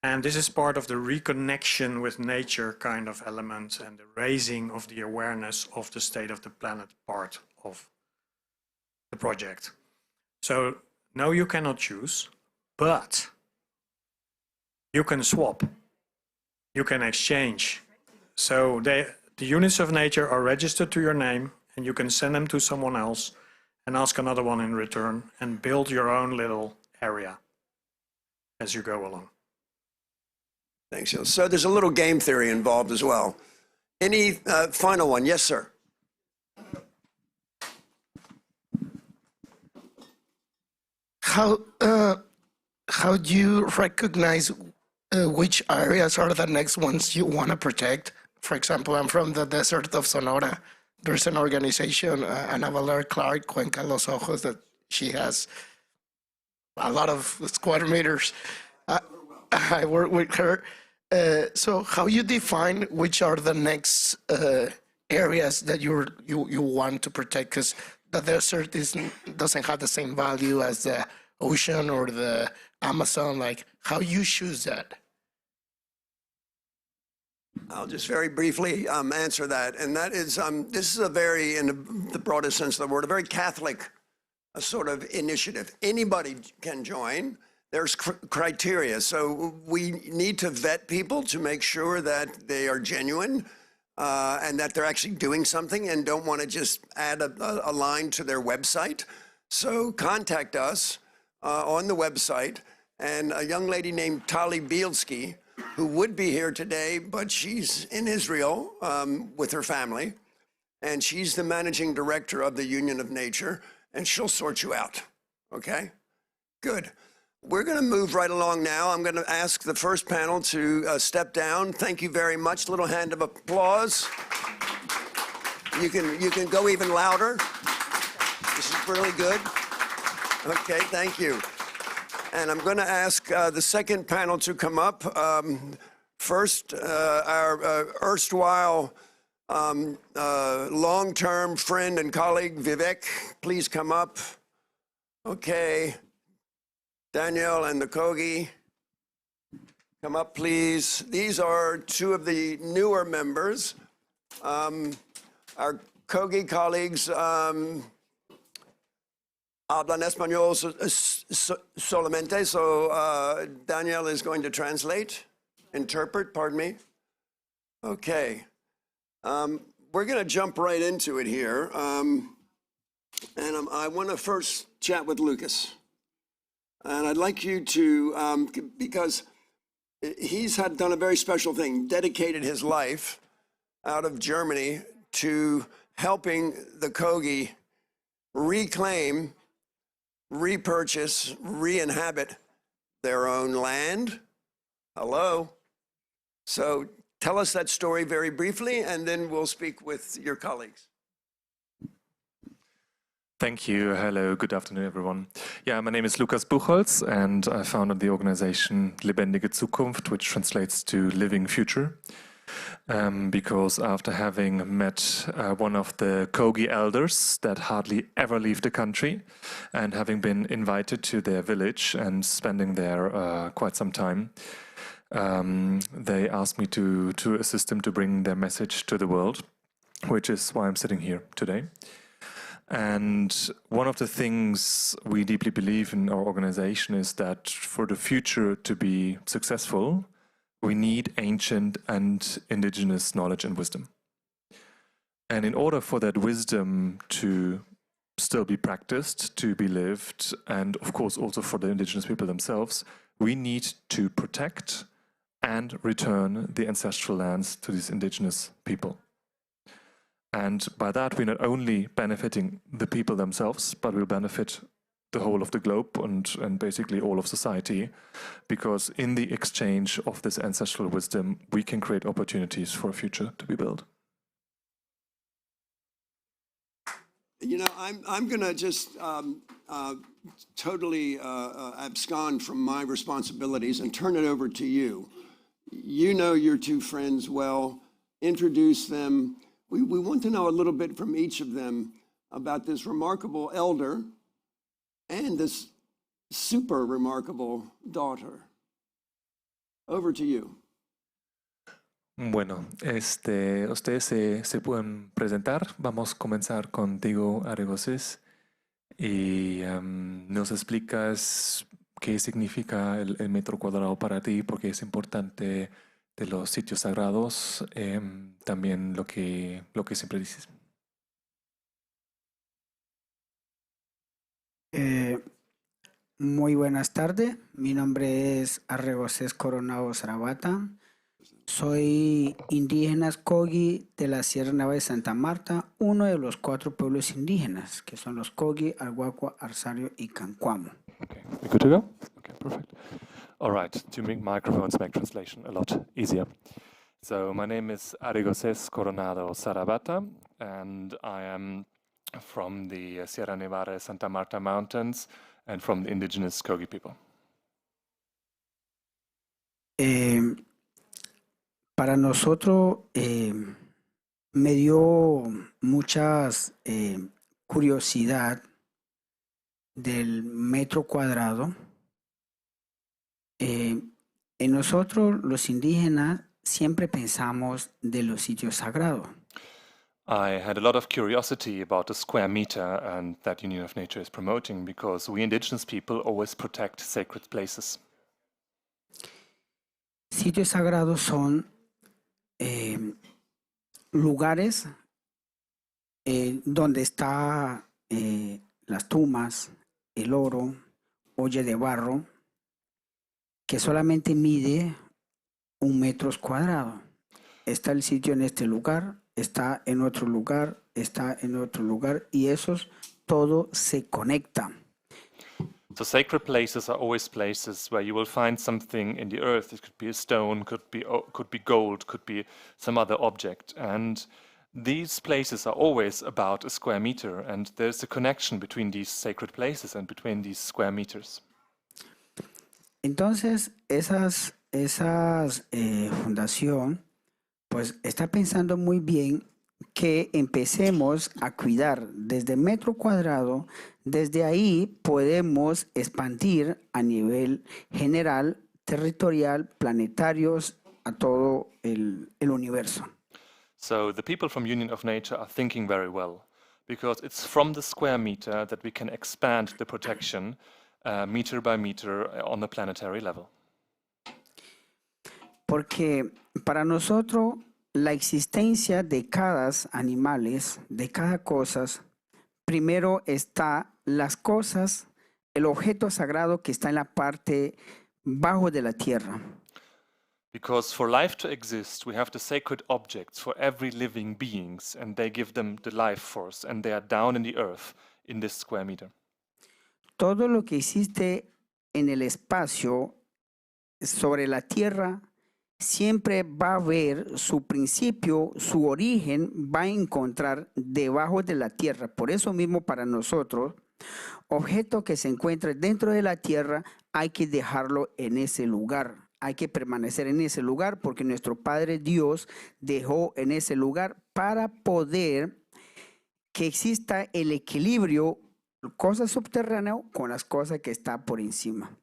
And this is part of the reconnection with nature kind of element and the raising of the awareness of the state of the planet part of the project. So no, you cannot choose, but you can swap, you can exchange. So the units of nature are registered to your name, and you can send them to someone else and ask another one in return and build your own little area as you go along. Thanks, Gilles. So there's a little game theory involved as well. Any final one? Yes, sir. How do you recognize which areas are the next ones you want to protect? For example, I'm from the desert of Sonora. There's an organization, Ana Valer Clark, Cuenca Los Ojos, that she has a lot of square meters. I work with her. So how you define which are the next areas that you want to protect? Because the desert doesn't have the same value as the ocean or the Amazon. Like, how you choose that? I'll just very briefly answer that, and that is this is a very, in the broadest sense of the word, a very Catholic sort of initiative. Anybody can join. There's criteria, so we need to vet people to make sure that they are genuine and that they're actually doing something and don't want to just add a line to their website. So contact us. on the website, and a young lady named Tali Bielski, who would be here today, but she's in Israel with her family, and she's the managing director of the Union of Nature, and she'll sort you out, okay? Good. We're going to move right along now. I'm going to ask the first panel to step down. Thank you very much. Little hand of applause. You can go even louder. This is really good. Okay, thank you. And I'm going to ask the second panel to come up. First, our erstwhile long-term friend and colleague, Vivek, please come up. Okay. Danielle and the Kogi, come up, please. These are two of the newer members. Our Kogi colleagues hablan español solamente, so Danielle is going to interpret, pardon me. Okay. We're going to jump right into it here. And I want to first chat with Lucas. And I'd like you to, because he's done a very special thing, dedicated his life out of Germany to helping the Kogi reclaim, repurchase, re-inhabit their own land. Hello. So tell us that story very briefly, and then we'll speak with your colleagues. Thank you. Hello, good afternoon, everyone. Yeah, my name is Lukas Buchholz, and I founded the organization Lebendige Zukunft, which translates to Living Future. Because after having met one of the Kogi elders that hardly ever leave the country, and having been invited to their village and spending there quite some time, they asked me to assist them to bring their message to the world, which is why I'm sitting here today. And one of the things we deeply believe in our organization is that for the future to be successful, we need ancient and indigenous knowledge and wisdom. And in order for that wisdom to still be practiced, to be lived, and of course also for the indigenous people themselves, we need to protect and return the ancestral lands to these indigenous people. And by that, we're not only benefiting the people themselves, but we'll benefit the whole of the globe and basically all of society, because in the exchange of this ancestral wisdom, we can create opportunities for a future to be built. You know, I'm going to just totally abscond from my responsibilities and turn it over to you. You know your two friends well. Introduce them. We want to know a little bit from each of them about this remarkable elder and this super remarkable daughter. Over to you. Bueno, ustedes se pueden presentar. Vamos a comenzar contigo, Aregosis, y nos explicas qué significa el metro cuadrado para ti, porque es importante de los sitios sagrados, también lo que siempre dices. Muy buenas tardes, mi nombre es Arregocés Coronado Sarabata, soy indígena Kogi de la Sierra Nevada de Santa Marta, uno de los 4 pueblos indígenas, que son los Kogi, Arhuacua, Arsario y Cancuamo. Okay, we good to go? Okay, perfect. All right, to make microphones make translation a lot easier. So my name is Arregocés Coronado Sarabata, and I am from the Sierra Nevada Santa Marta Mountains and from the indigenous Kogi people. Para nosotros me dio muchas curiosidad del metro cuadrado. En nosotros los indígenas siempre pensamos de los sitios sagrados. I had a lot of curiosity about the square meter and that Union of Nature is promoting, because we indigenous people always protect sacred places. Sitios sagrados son lugares donde están las tumbas, el oro, olla de barro que solamente mide 1 metro cuadrado. Está el sitio en este lugar, está en otro lugar, está en otro lugar, y esos todo se conecta. So sacred places are always places where you will find something in the earth. It could be a stone, could be gold, could be some other object. And these places are always about a square meter, and there's a connection between these sacred places and between these square meters. Entonces, esa fundación, pues está pensando muy bien que empecemos a cuidar desde metro cuadrado. Desde ahí podemos expandir a nivel general, territorial, planetarios, a todo el universo. So the people from Union of Nature are thinking very well, because it's from the square meter that we can expand the protection meter by meter on a planetary level. Porque para nosotros la existencia de cada animales, de cada cosa, primero está las cosas, el objeto sagrado que está en la parte bajo de la tierra. Because for life to exist, we have the sacred objects for every living beings, and they give them the life force, and they are down in the earth in this square meter. Todo lo que existe en el espacio sobre la tierra siempre va a haber su principio, su origen, va a encontrar debajo de la tierra. Por eso mismo para nosotros, objeto que se encuentre dentro de la tierra, hay que dejarlo en ese lugar. Hay que permanecer en ese lugar porque nuestro Padre Dios dejó en ese lugar para poder que exista el equilibrio, cosas subterráneas con las cosas que está por encima.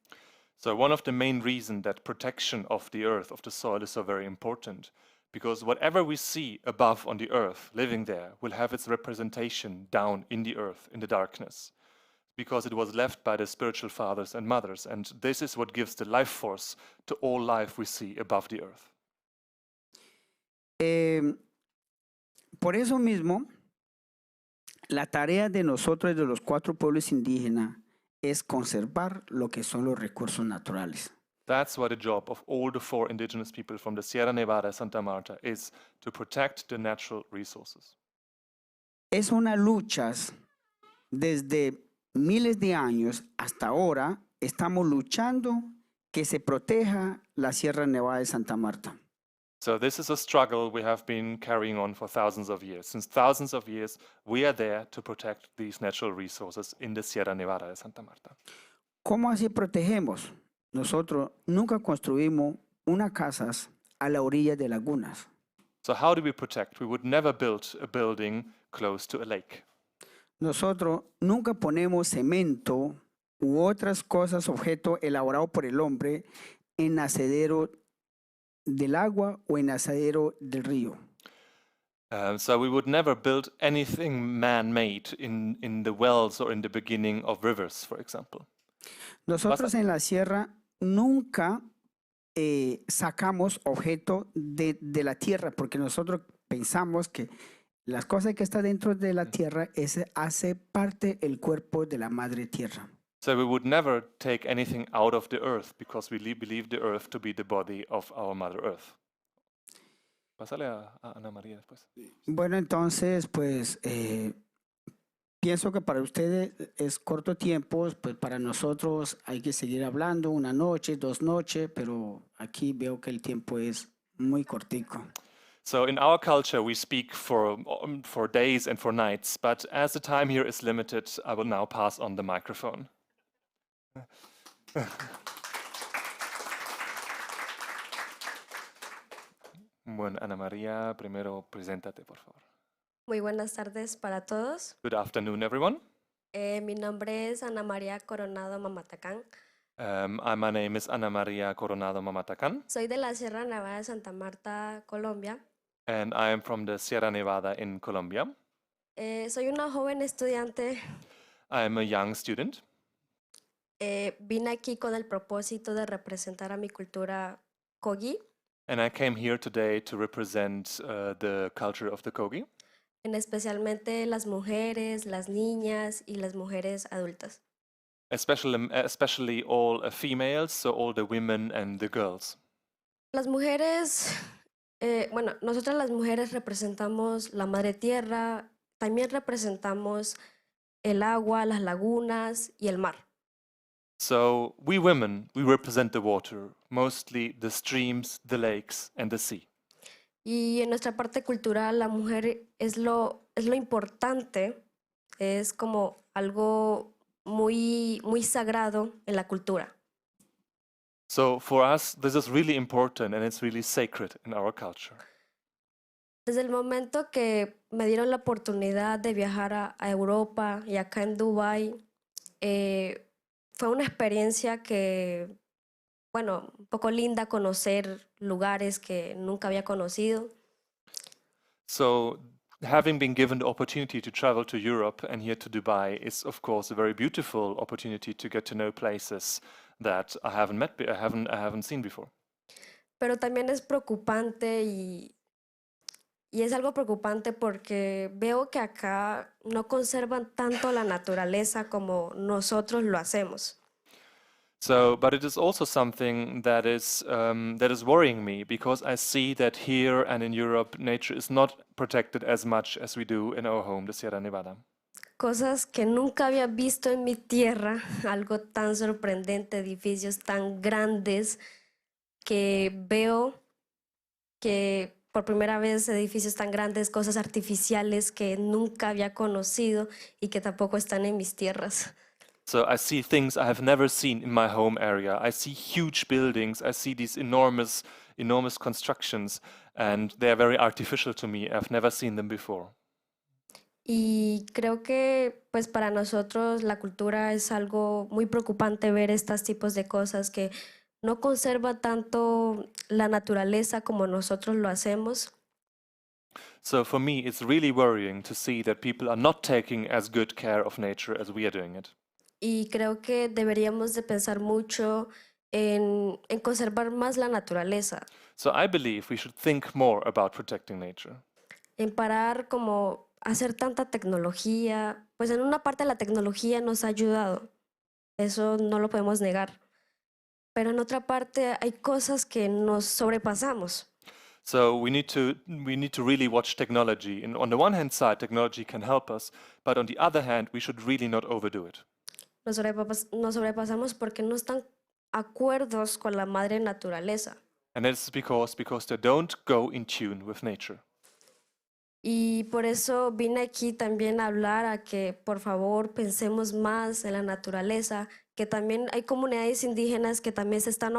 So one of the main reasons that protection of the earth, of the soil, is so very important, because whatever we see above on the earth, living there, will have its representation down in the earth, in the darkness, because it was left by the spiritual fathers and mothers, and this is what gives the life force to all life we see above the earth. Por eso mismo, la tarea de nosotros, de los 4 pueblos indígenas, es conservar lo que son los recursos naturales. That's why the job of all the 4 indigenous people from the Sierra Nevada Santa Marta is to protect the natural resources. Es una lucha desde miles de años hasta ahora. Estamos luchando que se proteja la Sierra Nevada de Santa Marta. So this is a struggle we have been carrying on for thousands of years. Since thousands of years, we are there to protect these natural resources in the Sierra Nevada de Santa Marta. ¿Cómo así protegemos? Nosotros nunca construimos unas casas a la orilla de lagunas. So how do we protect? We would never build a building close to a lake. Nosotros nunca ponemos cemento u otras cosas, objetos elaborados por el hombre, en nacedero del agua o en nacedero del río. So we would never build anything man-made in the wells or in the beginning of rivers, for example. Nosotros en la sierra nunca sacamos objetos de la tierra, porque nosotros pensamos que las cosas que están dentro de la tierra hace parte del cuerpo de la madre tierra. So we would never take anything out of the earth because we believe the earth to be the body of our Mother Earth. Pásale a Ana María después. Bueno, entonces, pues pienso que para ustedes es corto tiempo, pues para nosotros hay que seguir hablando 1 noche, 2 noches, pero aquí veo que el tiempo es muy cortico. So in our culture, we speak for days and for nights, but as the time here is limited, I will now pass on the microphone. Bueno, Ana María, primero preséntate, por favor. Muy buenas tardes para todos. Good afternoon, everyone. Mi nombre es Ana María Coronado Mamatacán. My name is Ana María Coronado Mamatacán. Soy de la Sierra Nevada de Santa Marta, Colombia. And I am from the Sierra Nevada in Colombia. Soy una joven estudiante. I am a young student. Vine aquí con el propósito de representar a mi cultura Kogi. And I came here today to represent the culture of the Kogi. En especialmente las mujeres, las niñas y las mujeres adultas. especially all females, so all the women and the girls. Las mujeres, bueno, nosotras las mujeres representamos la madre tierra, también representamos el agua, las lagunas y el mar. So we women, we represent the water, mostly the streams, the lakes, and the sea. Y en nuestra parte cultural, la mujer es lo importante, es como algo muy sagrado en la cultura. So for us, this is really important and it's really sacred in our culture. Desde el momento que me dieron la oportunidad de viajar a Europa y acá en Dubái, fue una experiencia que, bueno, un poco linda conocer lugares que nunca había conocido. So having been given the opportunity to travel to Europe and here to Dubai is of course a very beautiful opportunity to get to know places that I haven't seen before. Pero también es preocupante y es algo preocupante porque veo que acá no conservan tanto la naturaleza como nosotros lo hacemos. So, but it is also something that is worrying me because I see that here and in Europe, nature is not protected as much as we do in our home, the Sierra Nevada. Cosas que nunca había visto en mi tierra, algo tan sorprendente, edificios tan grandes que veo que por primera vez edificios tan grandes, cosas artificiales que nunca había conocido y que tampoco están en mis tierras. So I see things I have never seen in my home area. I see huge buildings. I see these enormous constructions, and they are very artificial to me. I've never seen them before. Y creo que pues para nosotros la cultura es algo muy preocupante ver estos tipos de cosas que no conserva tanto la naturaleza como nosotros lo hacemos. So for me, it's really worrying to see that people are not taking as good care of nature as we are doing it. Y creo que deberíamos de pensar mucho en conservar más la naturaleza, So I believe we should think more about protecting nature. en parar como hacer tanta tecnología. Pues en una parte la tecnología nos ha ayudado, eso no lo podemos negar. Pero en otra parte hay cosas que nos sobrepasamos. So we need to really watch technology. And on the one hand side, technology can help us, but on the other hand, we should really not overdo it. Nos sobrepasamos porque no están acuerdos con la madre naturaleza. And that's because they don't go in tune with nature. Y por eso vine aquí también a hablar a que por favor pensemos más en la naturaleza, que también hay comunidades indígenas que también se están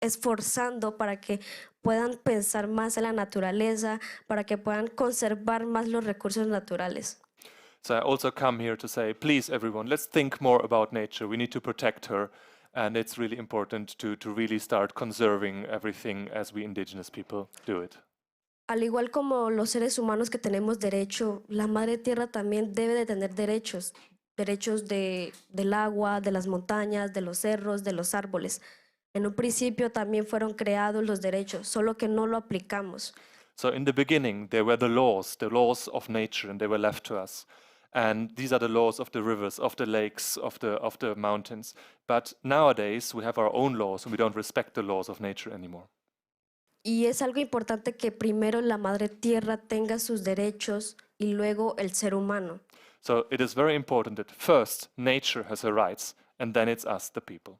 esforzando para que puedan pensar más en la naturaleza, para que puedan conservar más los recursos naturales. So I also come here to say, please everyone, let's think more about nature. We need to protect her. And it's really important to really start conserving everything as we indigenous people do it. Al igual como los seres humanos que tenemos derecho, la madre tierra también debe de tener derechos del agua, de las montañas, de los cerros, de los árboles. En un principio también fueron creados los derechos, solo que no lo aplicamos. So in the beginning, there were the laws of nature, and they were left to us. And these are the laws of the rivers, of the lakes, of the mountains. But nowadays, we have our own laws, and we don't respect the laws of nature anymore. Y es algo importante que primero la madre tierra tenga sus derechos y luego el ser humano. So it is very important that first nature has her rights, and then it's us, the people.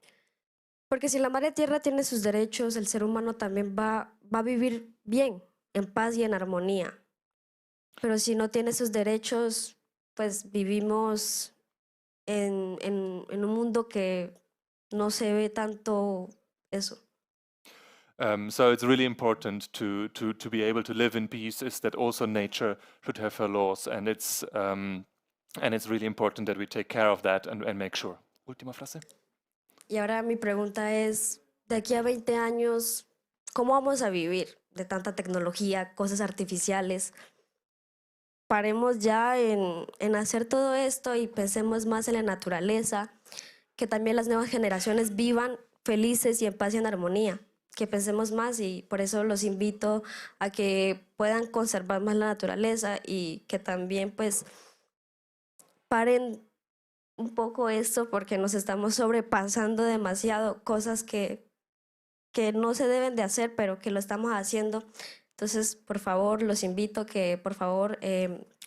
Porque si la madre tierra tiene sus derechos, el ser humano también va a vivir bien, en paz y en armonía. Pero si no tiene sus derechos, pues vivimos en un mundo que no se ve tanto eso. So it's really important to be able to live in peace, is that also nature should have her laws, and it's really important that we take care of that and make sure. Última frase. Y ahora mi pregunta es, de aquí a 20 años, ¿cómo vamos a vivir de tanta tecnología, cosas artificiales? Paremos ya en hacer todo esto y pensemos más en la naturaleza, que también las nuevas generaciones vivan felices y en paz y en armonía. Que pensemos más, y por eso los invito a que puedan conservar más la naturaleza y que también pues paren un poco esto porque nos estamos sobrepasando demasiado cosas que no se deben de hacer, pero que lo estamos haciendo. Entonces, por favor, los invito a que, por favor,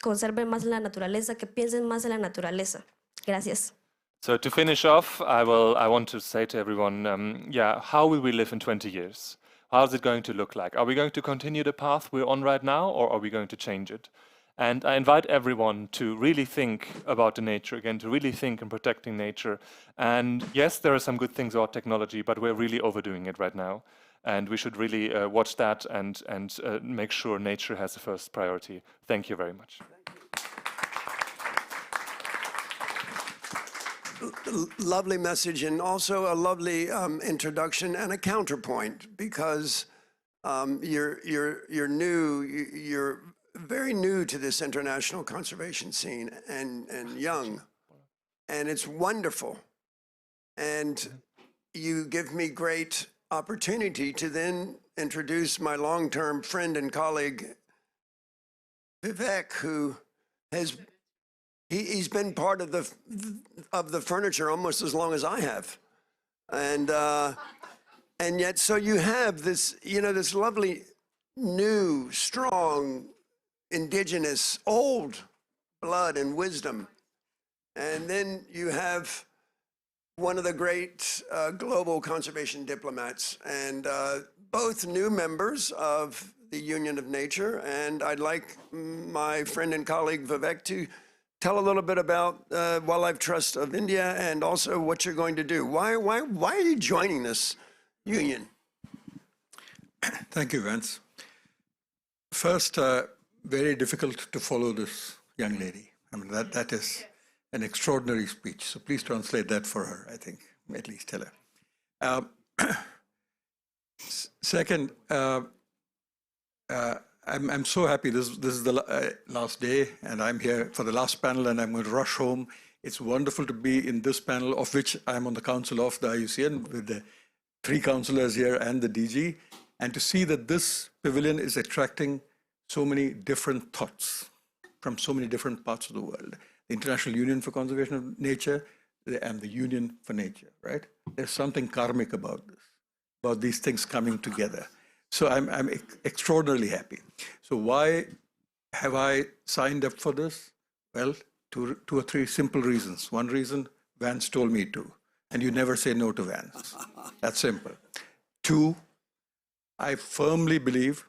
conserven más la naturaleza, que piensen más en la naturaleza. Gracias. So to finish off, I want to say to everyone, how will we live in 20 years? How is it going to look like? Are we going to continue the path we're on right now, or are we going to change it? And I invite everyone to really think about the nature again, to really think in protecting nature. And yes, there are some good things about technology, but we're really overdoing it right now. And we should really watch that and make sure nature has the first priority. Thank you very much. Lovely message, and also a lovely introduction and a counterpoint, because you're new, you're very new to this international conservation scene, and young, and it's wonderful. And you give me great opportunity to then introduce my long-term friend and colleague, Vivek, who has he's been part of the furniture almost as long as I have, and yet so you have this, you know, this lovely new, strong, indigenous, old blood and wisdom, and then you have one of the great global conservation diplomats, and both new members of the Union of Nature. And I'd like my friend and colleague Vivek to tell a little bit about Wildlife Trust of India and also what you're going to do. Why are you joining this union? Thank you, Vance. First, very difficult to follow this young lady. I mean, that is an extraordinary speech. So please translate that for her, I think, at least tell her. Second, I'm so happy. This is the last day, and I'm here for the last panel, and I'm going to rush home. It's wonderful to be in this panel, of which I'm on the council of the IUCN, with the 3 councillors here and the DG, and to see that this pavilion is attracting so many different thoughts from so many different parts of the world. The International Union for Conservation of Nature and the Union for Nature, right? There's something karmic about this, about these things coming together. So I'm extraordinarily happy. So why have I signed up for this? Well, two or three simple reasons. One reason, Vance told me to, and you never say no to Vance. That's simple. 2, I firmly believe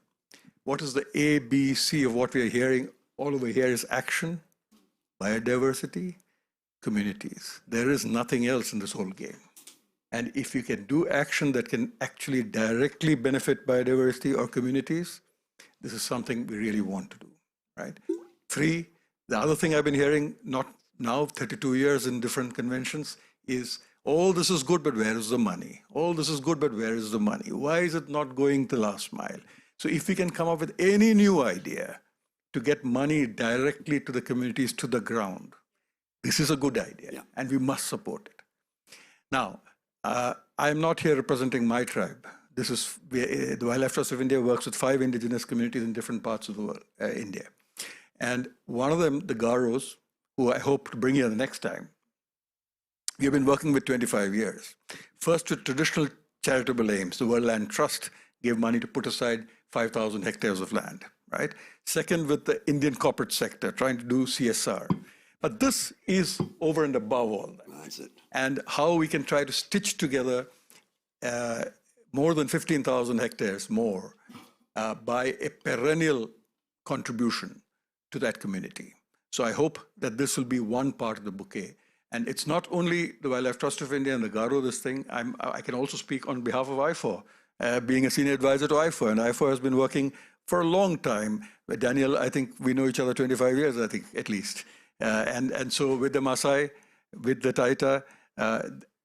what is the A, B, C of what we are hearing all over here is action, biodiversity, communities. There is nothing else in this whole game. And if you can do action that can actually directly benefit biodiversity or communities, this is something we really want to do, right? 3, the other thing I've been hearing, not now, 32 years in different conventions, is all this is good, but where is the money? All this is good, but where is the money? Why is it not going the last mile? So if we can come up with any new idea to get money directly to the communities, to the ground, this is a good idea, and we must support it. Now, I'm not here representing my tribe. This is the Wildlife Trust of India works with 5 indigenous communities in different parts of the world, India. And one of them, the Garos, who I hope to bring here the next time, we have been working with 25 years. First with traditional charitable aims. The World Land Trust gave money to put aside 5,000 hectares of land, right? Second, with the Indian corporate sector, trying to do CSR. But this is over and above all that. That's it. And how we can try to stitch together more than 15,000 hectares more by a perennial contribution to that community. So I hope that this will be one part of the bouquet. And it's not only the Wildlife Trust of India and the Garo, this thing. I can also speak on behalf of IFAW, being a senior advisor to IFAW. And IFAW has been working for a long time. With Daniel, I think we know each other 25 years, I think, at least. And so with the Maasai, with the Taita,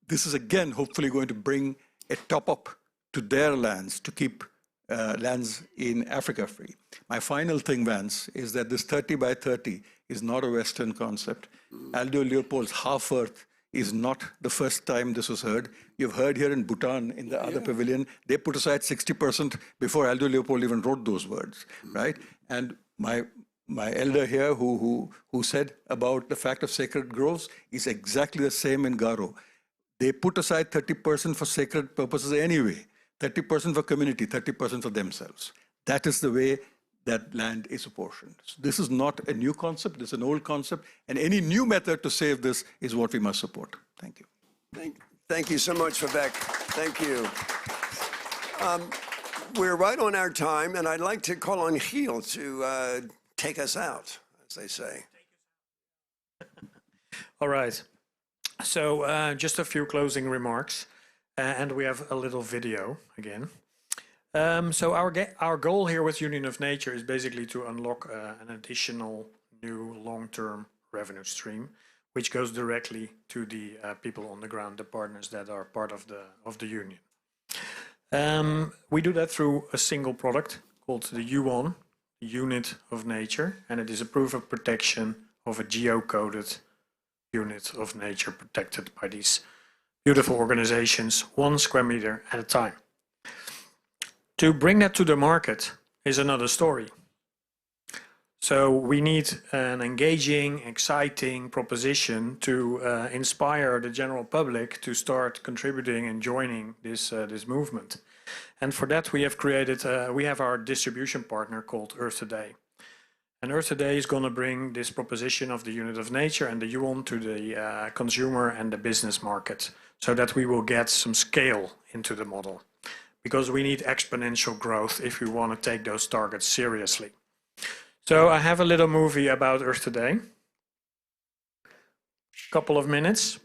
this is again hopefully going to bring a top-up to their lands to keep lands in Africa free. My final thing, Vance, is that this 30 by 30 is not a Western concept. Aldo Leopold's Half Earth is not the first time this was heard. You've heard here in Bhutan, in the other pavilion, they put aside 60% before Aldo Leopold even wrote those words, right? And my my elder here who said about the fact of sacred groves is exactly the same in Garo. They put aside 30% for sacred purposes anyway, 30% for community, 30% for themselves. That is the way that land is apportioned. So this is not a new concept, this is an old concept, and any new method to save this is what we must support. Thank you. Thank you so much, Vivek. Thank you. We're right on our time, and I'd like to call on Giel to take us out, as they say. All right. So just a few closing remarks, and we have a little video again. So our goal here with Union of Nature is basically to unlock an additional new long-term revenue stream, which goes directly to the people on the ground, the partners that are part of the union. We do that through a single product called the UON, Unit of Nature, and it is a proof of protection of a geocoded unit of nature protected by these beautiful organizations, 1 square meter at a time. To bring that to the market is another story. So we need an engaging, exciting proposition to inspire the general public to start contributing and joining this movement. And for that we have created, we have our distribution partner called Earth Today. And Earth Today is going to bring this proposition of the Unit of Nature and the yuan to the consumer and the business market, so that we will get some scale into the model. Because we need exponential growth if we want to take those targets seriously. So I have a little movie about Earth Today. Couple of minutes.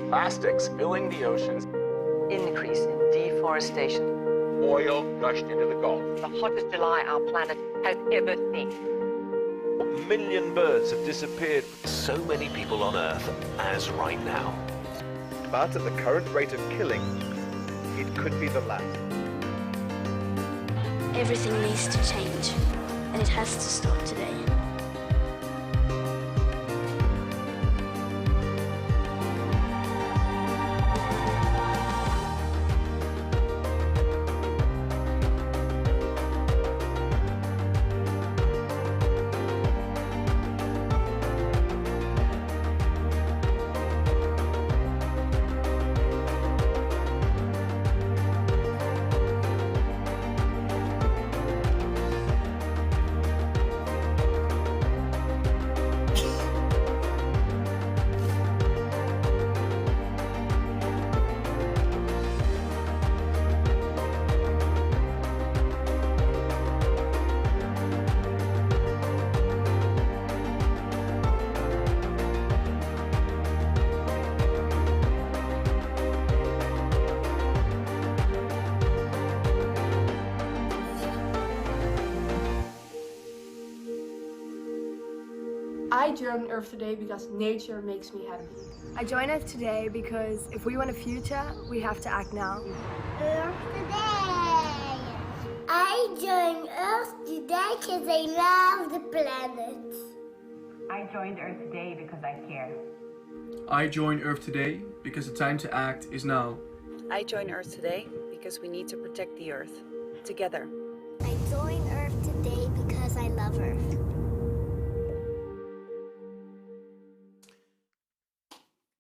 Plastics filling the oceans. Increase in deforestation. Oil gushed into the Gulf. The hottest July our planet has ever seen. 1 million birds have disappeared. So many people on Earth as right now. But at the current rate of killing, it could be the last. Everything needs to change, and it has to start today. I joined Earth Today because nature makes me happy. I joined Earth Today because if we want a future, we have to act now. Earth Today! I joined Earth Today because I love the planet. I joined Earth Today because I care. I joined Earth Today because the time to act is now. I joined Earth Today because we need to protect the Earth, together. I joined Earth Today because I love Earth.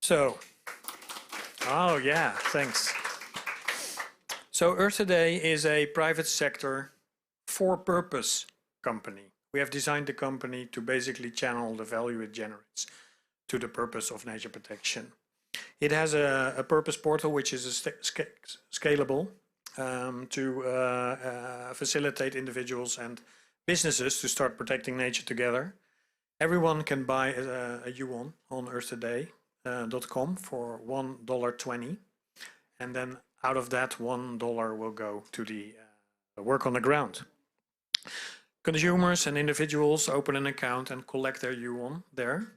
So, oh yeah, thanks. So Earth Today is a private sector for-purpose company. We have designed the company to basically channel the value it generates to the purpose of nature protection. It has a purpose portal which is scalable to facilitate individuals and businesses to start protecting nature together. Everyone can buy a yuan on earthtoday.com for $1.20, and then out of that $1 will go to the work on the ground. Consumers and individuals open an account and collect their yuan there,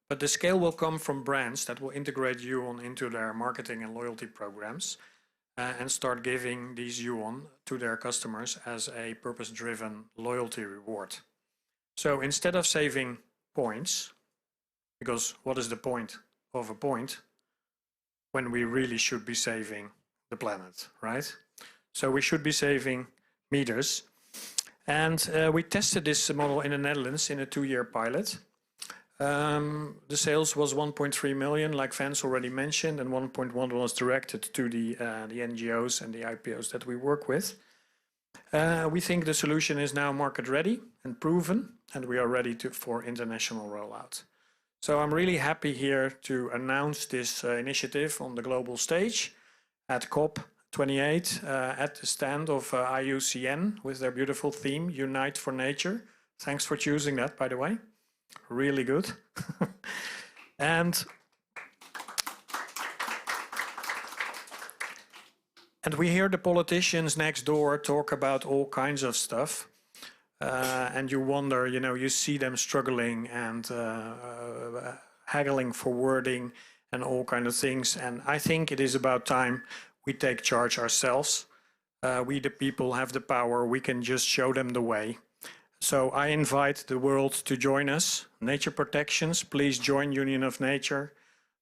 but the scale will come from brands that will integrate yuan into their marketing and loyalty programs and start giving these yuan to their customers as a purpose-driven loyalty reward. So instead of saving points, because what is the point of a point? when we really should be saving the planet, right? So we should be saving meters. And we tested this model in the Netherlands in a 2-year pilot. The sales was 1.3 million, like Vance already mentioned, and 1.1 was directed to the NGOs and the IPOs that we work with. We think the solution is now market ready and proven, and we are ready for international rollout. So I'm really happy here to announce this initiative on the global stage at COP28 at the stand of IUCN with their beautiful theme, Unite for Nature. Thanks for choosing that, by the way. Really good. And we hear the politicians next door talk about all kinds of stuff. And you wonder, you know, you see them struggling and haggling for wording and all kinds of things. And I think it is about time we take charge ourselves. We, the people, have the power. We can just show them the way. So I invite the world to join us. Nature Protections, please join Union of Nature.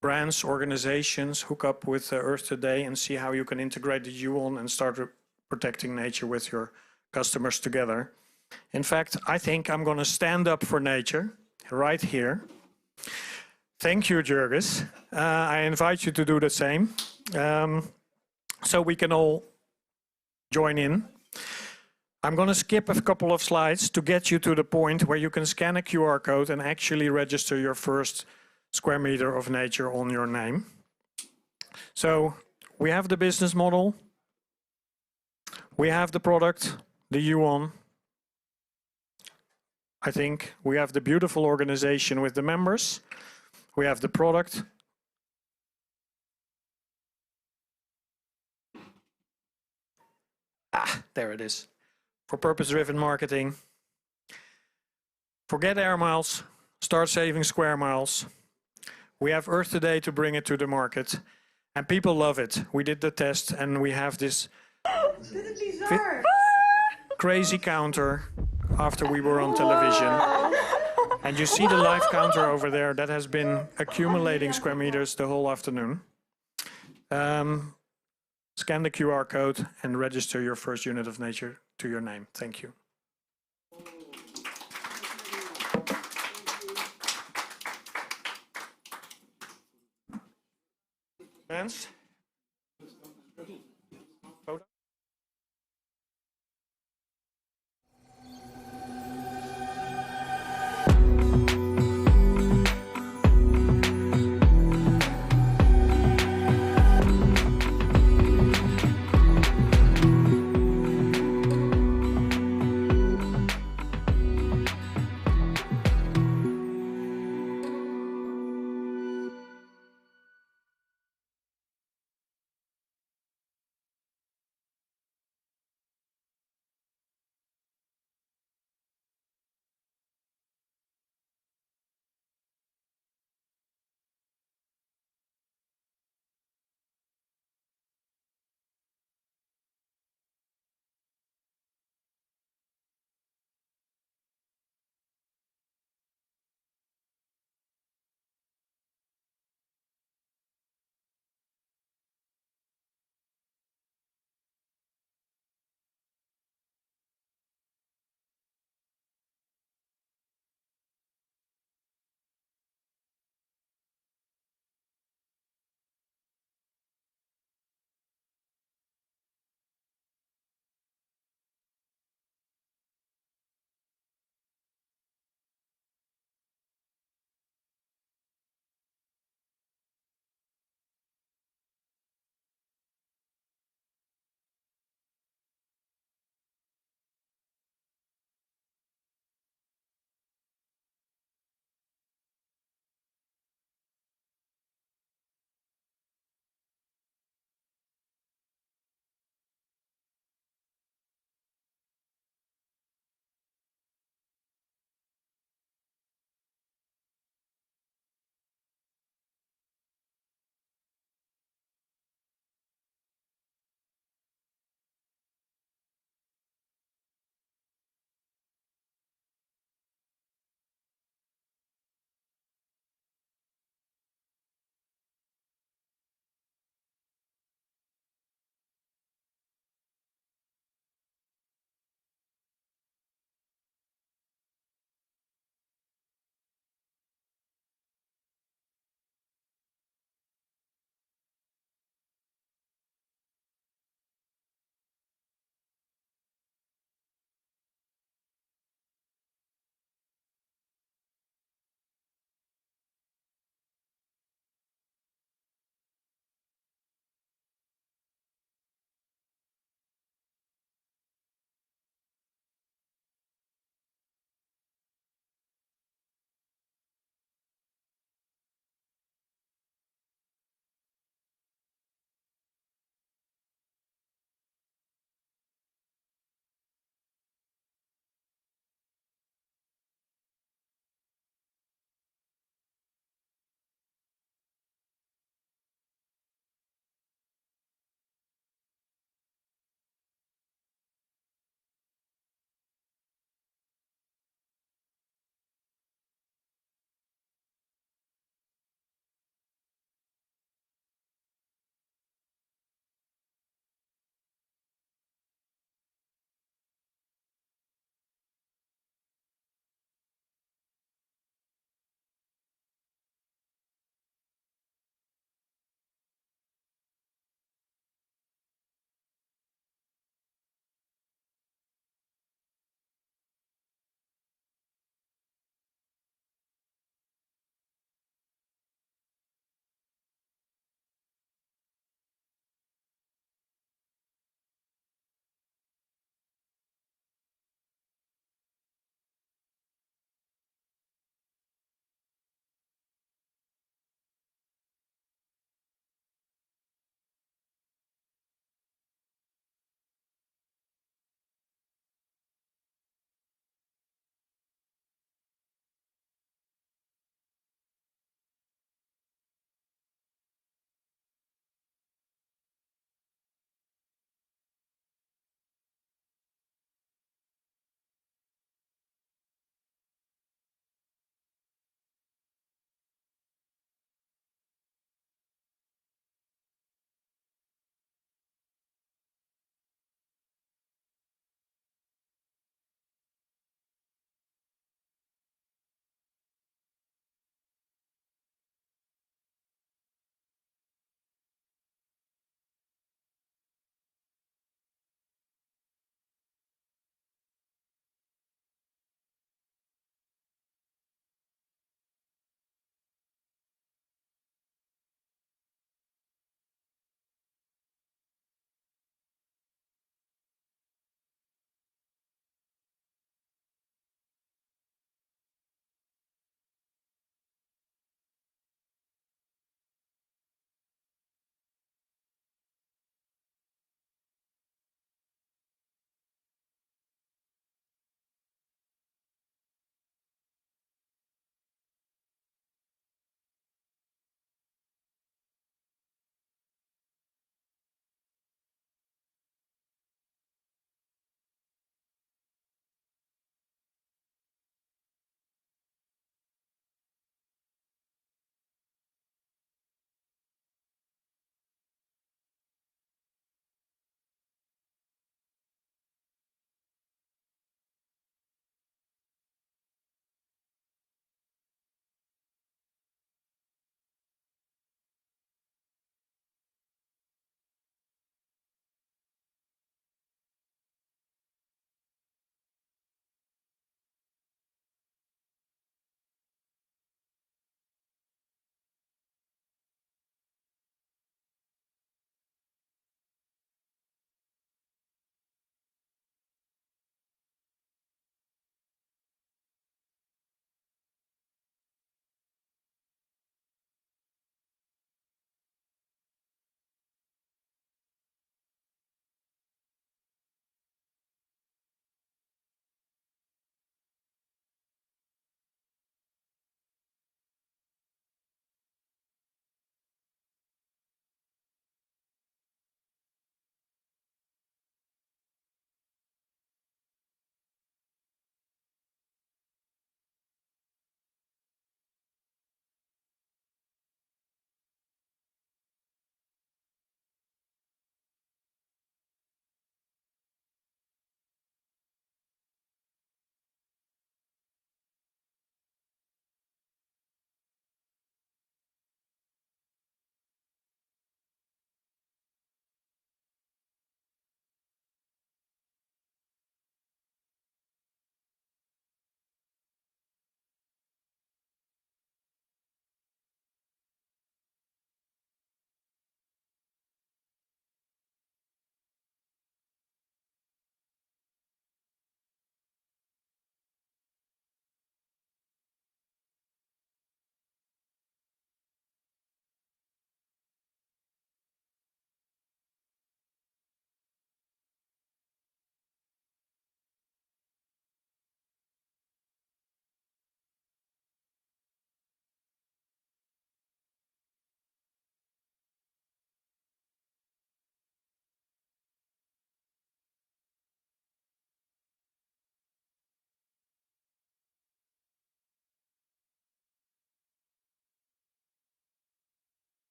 Brands, organizations, hook up with Earth Today and see how you can integrate the UN and start protecting nature with your customers together. In fact, I think I'm going to stand up for nature right here. Thank you, Jurgis. I invite you to do the same so we can all join in. I'm going to skip a couple of slides to get you to the point where you can scan a QR code and actually register your first square meter of nature on your name. So we have the business model, we have the product, the UN. I think we have the beautiful organization with the members. We have the product. There it is. For purpose-driven marketing. Forget air miles, start saving square miles. We have Earth Today to bring it to the market. And people love it. We did the test and we have this crazy counter after we were on television. And you see the live counter over there that has been accumulating square meters the whole afternoon. Scan the QR code and register your first unit of nature to your name. Thank you. Vance?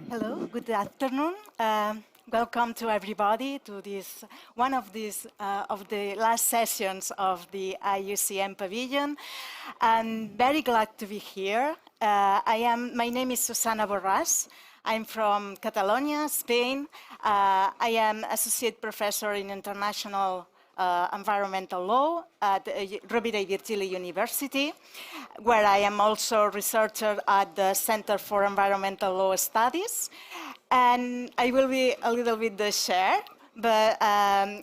Hello, good afternoon. Welcome to everybody to this one of these of the last sessions of the IUCN Pavilion. I'm very glad to be here. My name is Susana Borràs. I'm from Catalonia, Spain. I am associate professor in international environmental law at Rovira i Virgili University, where I am also a researcher at the Center for Environmental Law Studies. And I will be a little bit the chair, but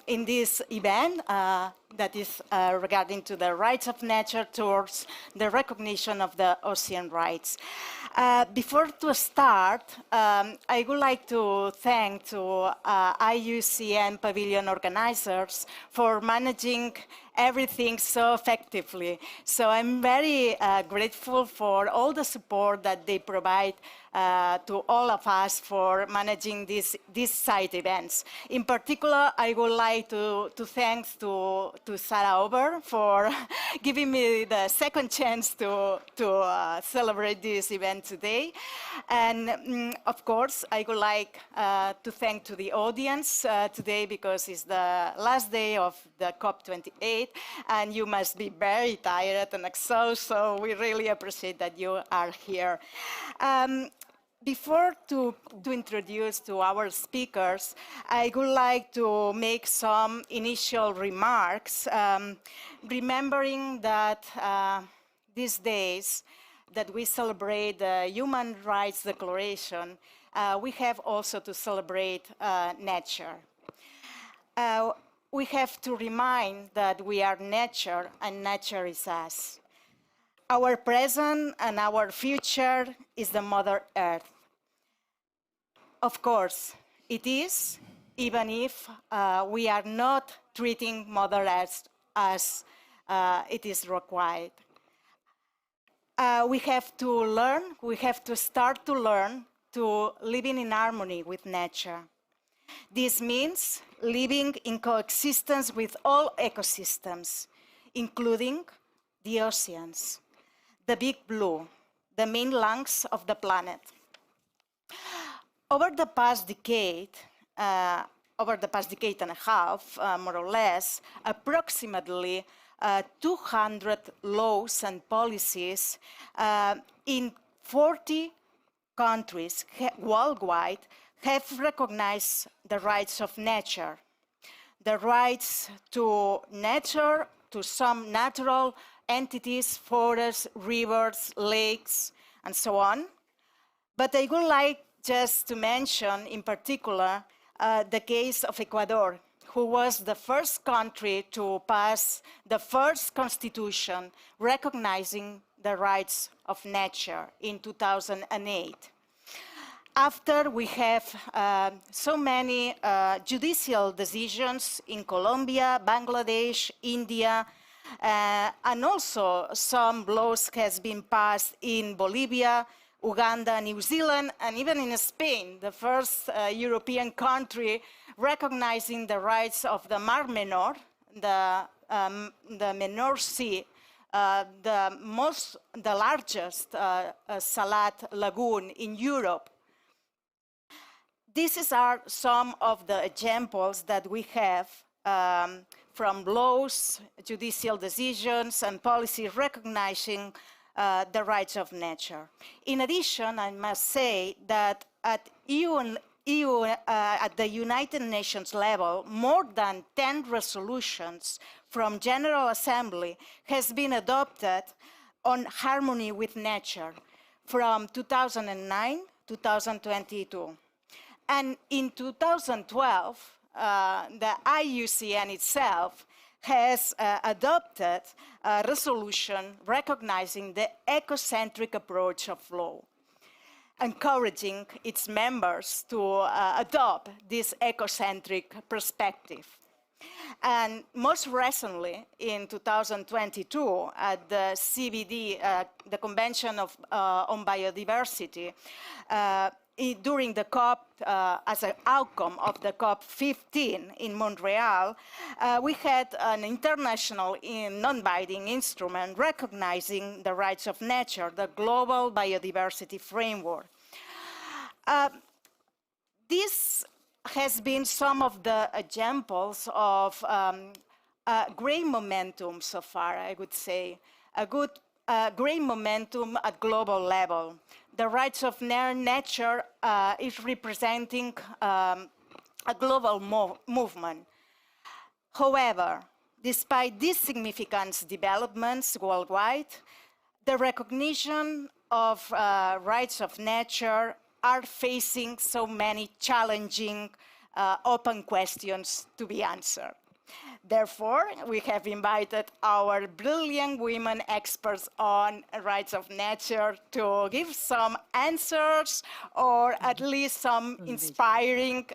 in this event that is regarding to the rights of nature towards the recognition of the ocean rights. Before to start, I would like to thank to IUCN Pavilion organizers for managing everything so effectively. So I'm very grateful for all the support that they provide to all of us for managing these side events. In particular, I would like to thank to Sarah Ober for giving me the second chance to celebrate this event today. And of course, I would like to thank to the audience today because it's the last day of the COP28 and you must be very tired and exhausted, so we really appreciate that you are here. Before to introduce to our speakers, I would like to make some initial remarks, remembering that these days that we celebrate the Human Rights Declaration, we have also to celebrate nature. We have to remind that we are nature and nature is us. Our present and our future is the Mother Earth. Of course, it is, even if we are not treating Mother Earth as it is required. We have to learn, we have to start to learn to living in harmony with nature. This means living in coexistence with all ecosystems, including the oceans, the big blue, the main lungs of the planet. Over the past decade and a half, more or less, approximately 200 laws and policies in 40 countries worldwide have recognized the rights of nature, the rights to nature, to some natural entities, forests, rivers, lakes, and so on. But I would like just to mention in particular the case of Ecuador, who was the first country to pass the first constitution recognizing the rights of nature in 2008. After we have so many judicial decisions in Colombia, Bangladesh, India, and also some laws has been passed in Bolivia, Uganda, New Zealand, and even in Spain, the first European country recognizing the rights of the Mar Menor, the Menor Sea, the largest salad lagoon in Europe. These are some of the examples that we have from laws, judicial decisions, and policies recognizing the rights of nature. In addition, I must say that at the United Nations level, more than 10 resolutions from General Assembly has been adopted on harmony with nature from 2009 to 2022. And in 2012, the IUCN itself has adopted a resolution recognizing the ecocentric approach of law, encouraging its members to adopt this ecocentric perspective. And most recently, in 2022, at the CBD, the Convention on Biodiversity, during the COP, as an outcome of the COP15 in Montreal, we had an international non-binding instrument recognizing the rights of nature, the Global Biodiversity Framework. this has been some of the examples of great momentum so far, I would say. A good great momentum at global level. The rights of nature is representing a global movement. However, despite these significant developments worldwide, the recognition of rights of nature are facing so many challenging open questions to be answered. Therefore, we have invited our brilliant women experts on rights of nature to give some answers or at least some inspiring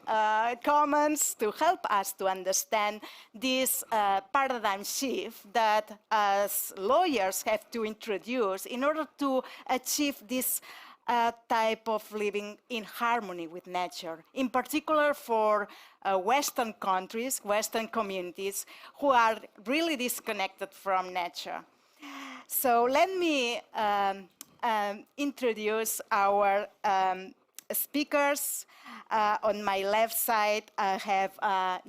comments to help us to understand this paradigm shift that as lawyers have to introduce in order to achieve this type of living in harmony with nature, in particular for Western countries, Western communities who are really disconnected from nature. So let me introduce our speakers. On my left side, I have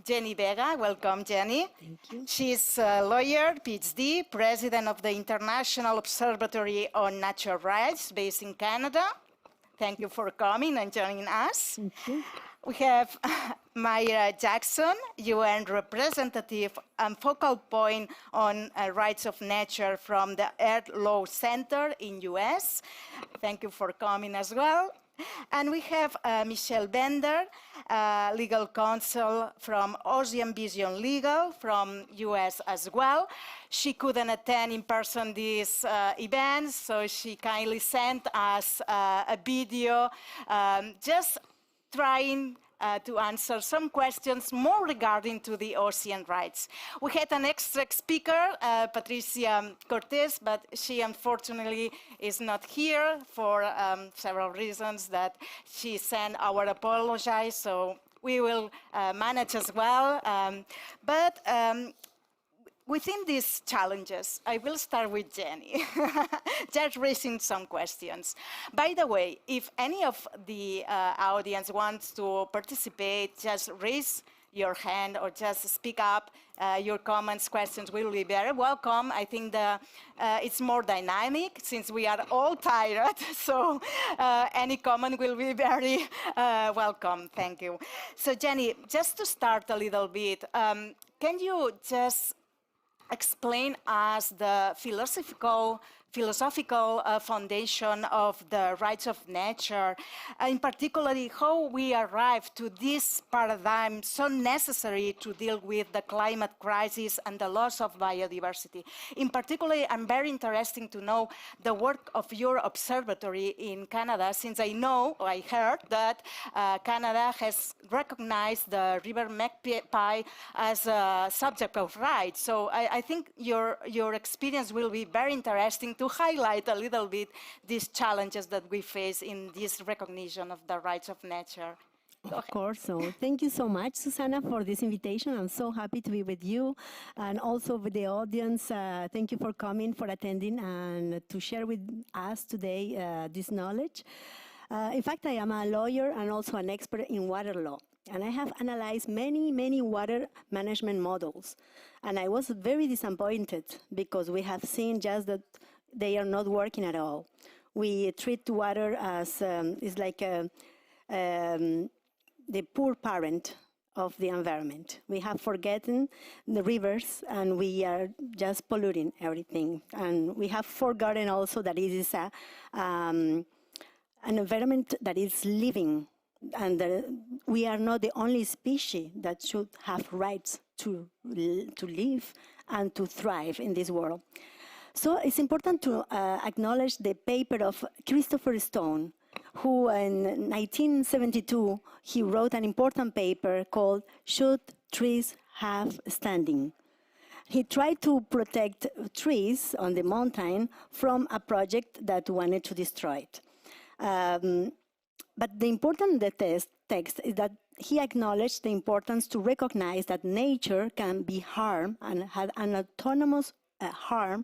Jenny Vega. Welcome, Jenny. Thank you. She's a lawyer, PhD, president of the International Observatory on Natural Rights, based in Canada. Thank you for coming and joining us. Thank you. We have Myra Jackson, UN representative and focal point on rights of nature from the Earth Law Center in US. Thank you for coming as well. And we have Michelle Bender, legal counsel from Ocean Vision Legal from US as well. She couldn't attend in person this event, so she kindly sent us a video just trying to answer some questions more regarding to the ocean rights. We had an extra speaker, Patricia Cortez, but she unfortunately is not here for several reasons that she sent our apologies, so we will manage as well. Within these challenges, I will start with Jenny, just raising some questions. By the way, if any of the audience wants to participate, just raise your hand or just speak up. Your comments, questions will be very welcome. I think it's more dynamic since we are all tired, so any comment will be very welcome. Thank you. So Jenny, just to start a little bit, can you just explain us the philosophical foundation of the rights of nature, in particular how we arrived to this paradigm so necessary to deal with the climate crisis and the loss of biodiversity. In particular, I'm very interested to know the work of your observatory in Canada, since I heard that Canada has recognized the river magpie as a subject of rights. So I think your experience will be very interesting to highlight a little bit these challenges that we face in this recognition of the rights of nature. Of course. So thank you so much, Susana, for this invitation. I'm so happy to be with you and also with the audience. Thank you for coming, for attending, and to share with us today this knowledge. In fact, I am a lawyer and also an expert in water law. And I have analyzed many water management models. And I was very disappointed because we have seen just that they are not working at all. We treat water as it's like the poor parent of the environment. We have forgotten the rivers and we are just polluting everything. And we have forgotten also that it is an environment that is living, and we are not the only species that should have rights to live and to thrive in this world. So it's important to acknowledge the paper of Christopher Stone, who in 1972, he wrote an important paper called Should Trees Have Standing? He tried to protect trees on the mountain from a project that wanted to destroy it. But the important text is that he acknowledged the importance to recognize that nature can be harmed and have an autonomous harm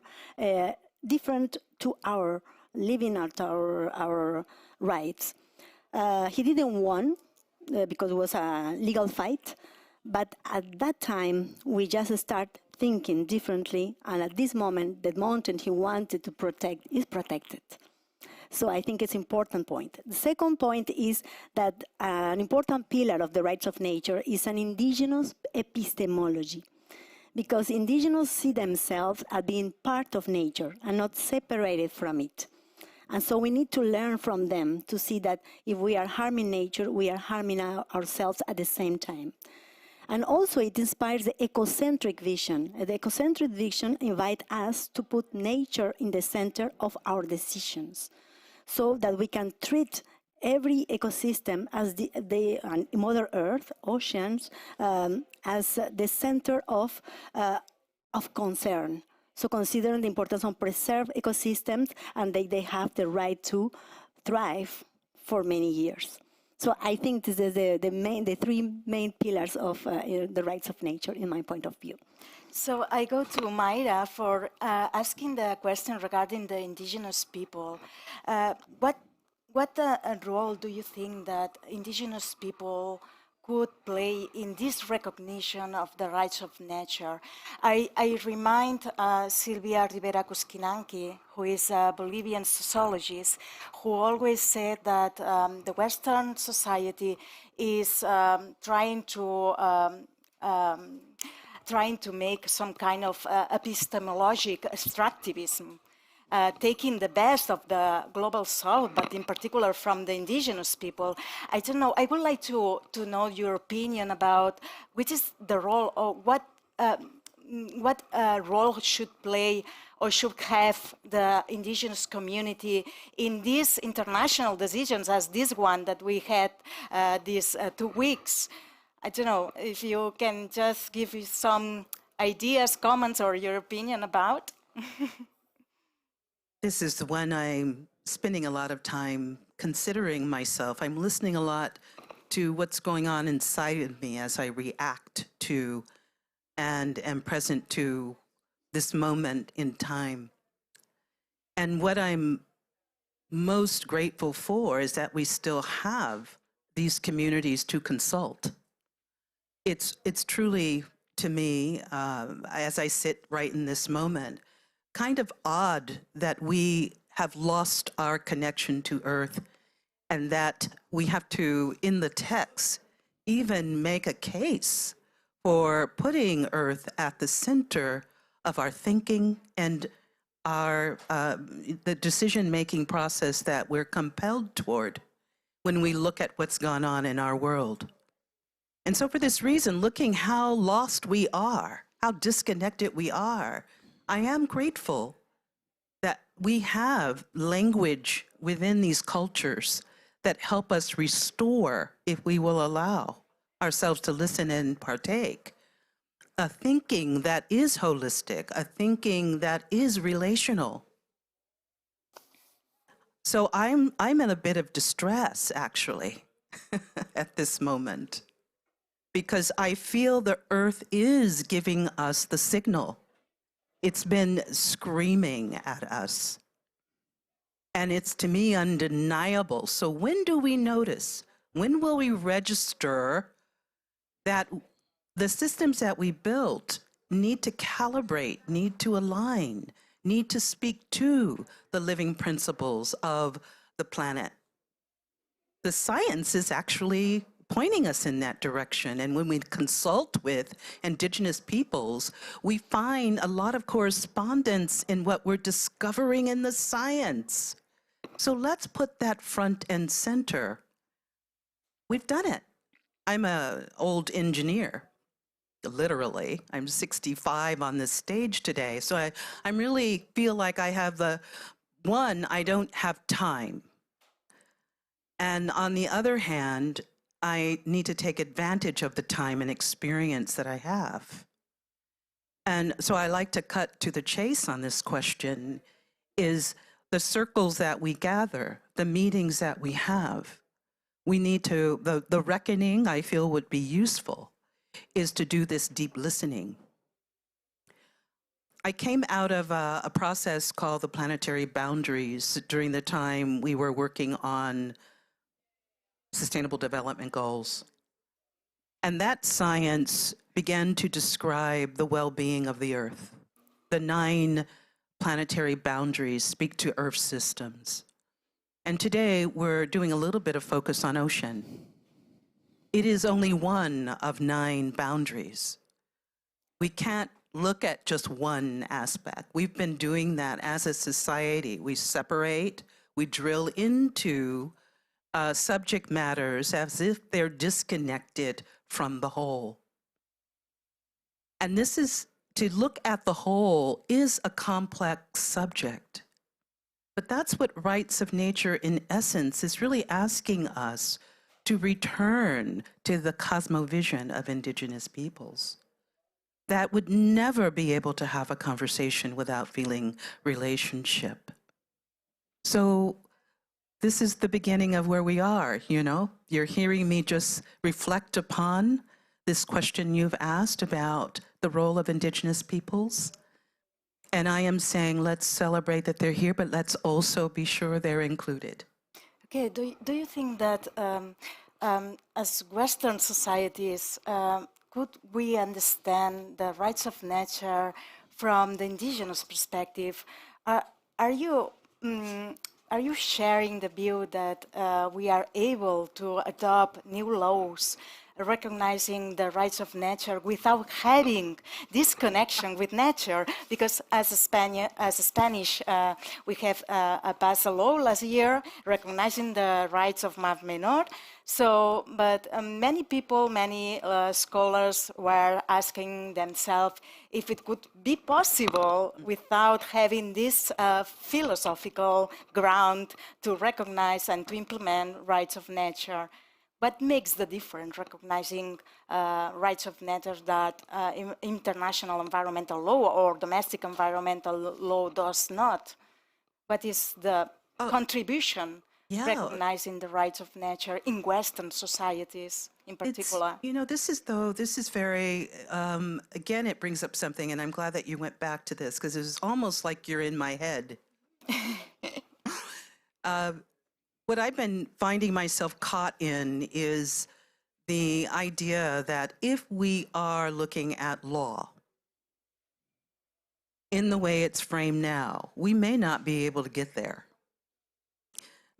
different to our living at our rights. He didn't want because it was a legal fight. But at that time, we just start thinking differently, and at this moment, the mountain he wanted to protect is protected. So I think it's an important point. The second point is that an important pillar of the rights of nature is an indigenous epistemology, because indigenous see themselves as being part of nature and not separated from it. And so we need to learn from them to see that if we are harming nature, we are harming ourselves at the same time. And also it inspires the ecocentric vision. The ecocentric vision invites us to put nature in the center of our decisions, so that we can treat every ecosystem as the Mother Earth, oceans, as the center of concern. So considering the importance of preserve ecosystems, and they have the right to thrive for many years. So I think this is the three main pillars of the rights of nature in my point of view. So I go to Mayra for asking the question regarding the indigenous people. What role do you think that indigenous people could play in this recognition of the rights of nature? I remind Silvia Rivera Cusquinanqui, who is a Bolivian sociologist, who always said that the Western society is trying to make some kind of epistemologic extractivism, taking the best of the global south, but in particular from the indigenous people. I don't know, I would like to know your opinion about which is the role, or what role should play or should have the indigenous community in these international decisions, as this one that we had these 2 weeks. I don't know if you can just give me some ideas, comments, or your opinion about. This is the one I'm spending a lot of time considering myself. I'm listening a lot to what's going on inside of me as I react to and am present to this moment in time. And what I'm most grateful for is that we still have these communities to consult. It's truly, to me, as I sit right in this moment, kind of odd that we have lost our connection to Earth, and that we have to, in the text, even make a case for putting Earth at the center of our thinking and our the decision-making process that we're compelled toward when we look at what's gone on in our world. And so for this reason, looking how lost we are, how disconnected we are, I am grateful that we have language within these cultures that help us restore, if we will allow ourselves to listen and partake, a thinking that is holistic, a thinking that is relational. So I'm in a bit of distress, actually, at this moment, because I feel the Earth is giving us the signal. It's been screaming at us. And it's, to me, undeniable. So when do we notice? When will we register that the systems that we built need to calibrate, need to align, need to speak to the living principles of the planet? The science is actually pointing us in that direction. And when we consult with indigenous peoples, we find a lot of correspondence in what we're discovering in the science. So let's put that front and center. We've done it. I'm an old engineer, literally. I'm 65 on this stage today. So I really feel like I have I don't have time. And on the other hand, I need to take advantage of the time and experience that I have. And so I like to cut to the chase on this question, is the circles that we gather, the meetings that we have. We need to, the reckoning I feel would be useful is to do this deep listening. I came out of a process called the Planetary Boundaries during the time we were working on Sustainable Development Goals. And that science began to describe the well-being of the Earth. The 9 planetary boundaries speak to Earth systems. And today we're doing a little bit of focus on ocean. It is only one of 9 boundaries. We can't look at just one aspect. We've been doing that as a society. We separate, we drill into subject matters as if they're disconnected from the whole. And this is, to look at the whole is a complex subject. But that's what Rights of Nature, in essence, is really asking us to return to the cosmovision of Indigenous peoples that would never be able to have a conversation without feeling relationship. So this is the beginning of where we are, you know? You're hearing me just reflect upon this question you've asked about the role of Indigenous peoples. And I am saying, let's celebrate that they're here, but let's also be sure they're included. Okay, do you think that as Western societies, could we understand the rights of nature from the Indigenous perspective? Are you sharing the view that we are able to adopt new laws recognizing the rights of nature without having this connection with nature? Because as a Spanish, we have passed a law last year recognizing the rights of Mar Menor. So, but many people, many scholars were asking themselves if it could be possible without having this philosophical ground to recognize and to implement rights of nature. What makes the difference, recognizing rights of nature that international environmental law or domestic environmental law does not? What is the contribution recognizing the rights of nature in Western societies in particular? You know, this is very, again, it brings up something, and I'm glad that you went back to this, because it was almost like you're in my head. What I've been finding myself caught in is the idea that if we are looking at law in the way it's framed now, we may not be able to get there,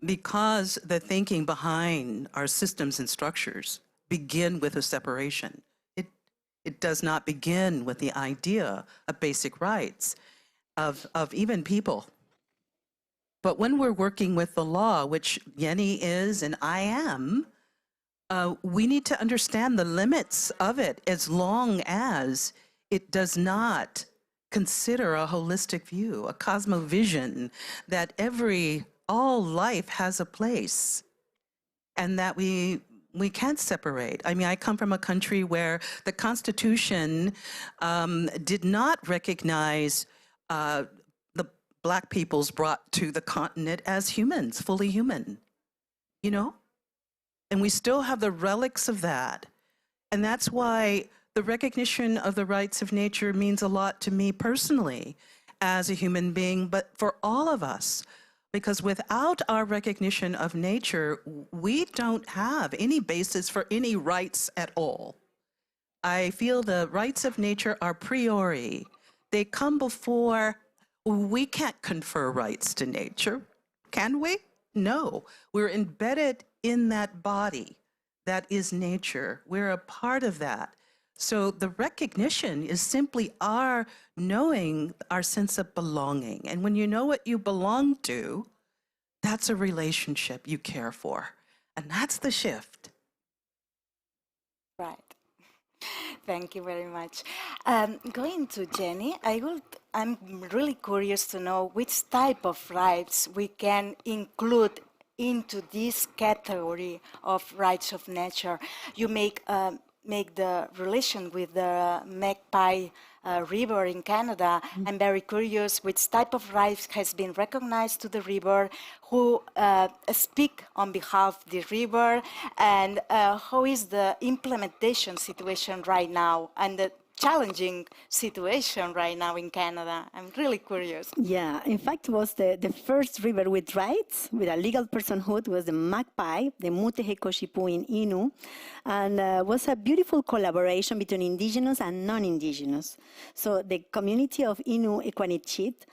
because the thinking behind our systems and structures begin with a separation. It does not begin with the idea of basic rights of even people. But when we're working with the law, which Yenny is and I am, we need to understand the limits of it as long as it does not consider a holistic view, a cosmovision, that all life has a place and that we can't separate. I mean, I come from a country where the Constitution did not recognize Black peoples brought to the continent as humans, fully human, you know? And we still have the relics of that. And that's why the recognition of the rights of nature means a lot to me personally as a human being, but for all of us, because without our recognition of nature, we don't have any basis for any rights at all. I feel the rights of nature are a priori. They come before. We can't confer rights to nature, can we? No, we're embedded in that body that is nature. We're a part of that. So the recognition is simply our knowing our sense of belonging. And when you know what you belong to, that's a relationship you care for. And that's the shift. Right. Thank you very much. Going to Jenny, I'm really curious to know which type of rights we can include into this category of rights of nature. You make the relation with the Magpie River in Canada. I'm very curious which type of rights has been recognized to the river, who speak on behalf of the river, and how is the implementation situation right now, and challenging situation right now in Canada. I'm really curious. Yeah, in fact, was the first river with rights, with a legal personhood, was the Magpie, the Mutehekoshipu in Innu, and was a beautiful collaboration between indigenous and non-indigenous. So the community of Innu Equanichit,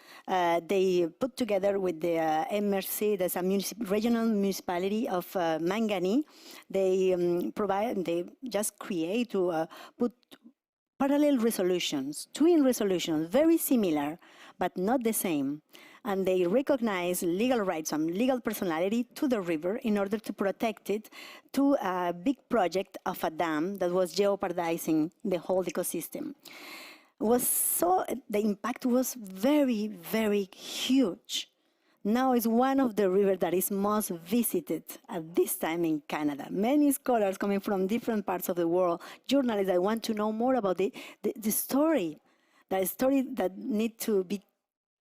they put together with the MRC, there's a regional municipality of Mangani, they just create to put parallel resolutions, twin resolutions, very similar, but not the same. And they recognize legal rights and legal personality to the river in order to protect it to a big project of a dam that was jeopardizing the whole ecosystem. The impact was very, very huge. Now it's one of the rivers that is most visited at this time in Canada. Many scholars coming from different parts of the world, journalists that want to know more about the story, that need to be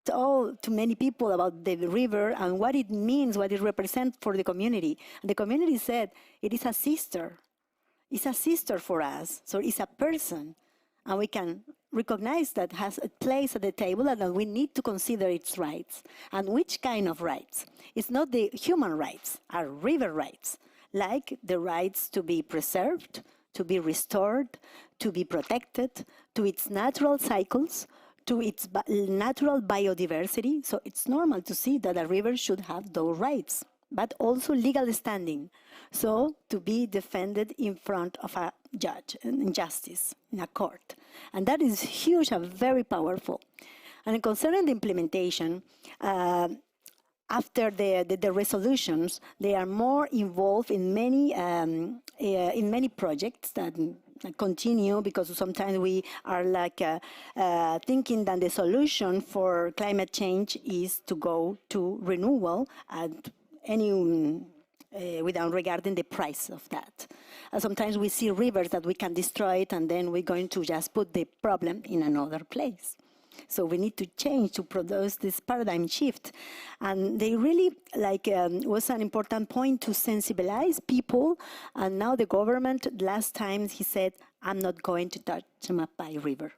told to many people about the river and what it means, what it represents for the community. And the community said, it is a sister. It's a sister for us, so it's a person. And we can recognize that has a place at the table and that we need to consider its rights. And which kind of rights? It's not the human rights, are river rights, like the rights to be preserved, to be restored, to be protected, to its natural cycles, to its natural biodiversity. So it's normal to see that a river should have those rights, but also legal standing. So to be defended in front of a judge, in justice, in a court. And that is huge and very powerful. And concerning the implementation, after the resolutions, they are more involved in many projects that continue, because sometimes we are like thinking that the solution for climate change is to go to renewal and without regarding the price of that. Sometimes we see rivers that we can destroy it, and then we're going to just put the problem in another place. So we need to change to produce this paradigm shift. And they really was an important point to sensibilize people. And now the government, last time he said, I'm not going to touch the Magpie River.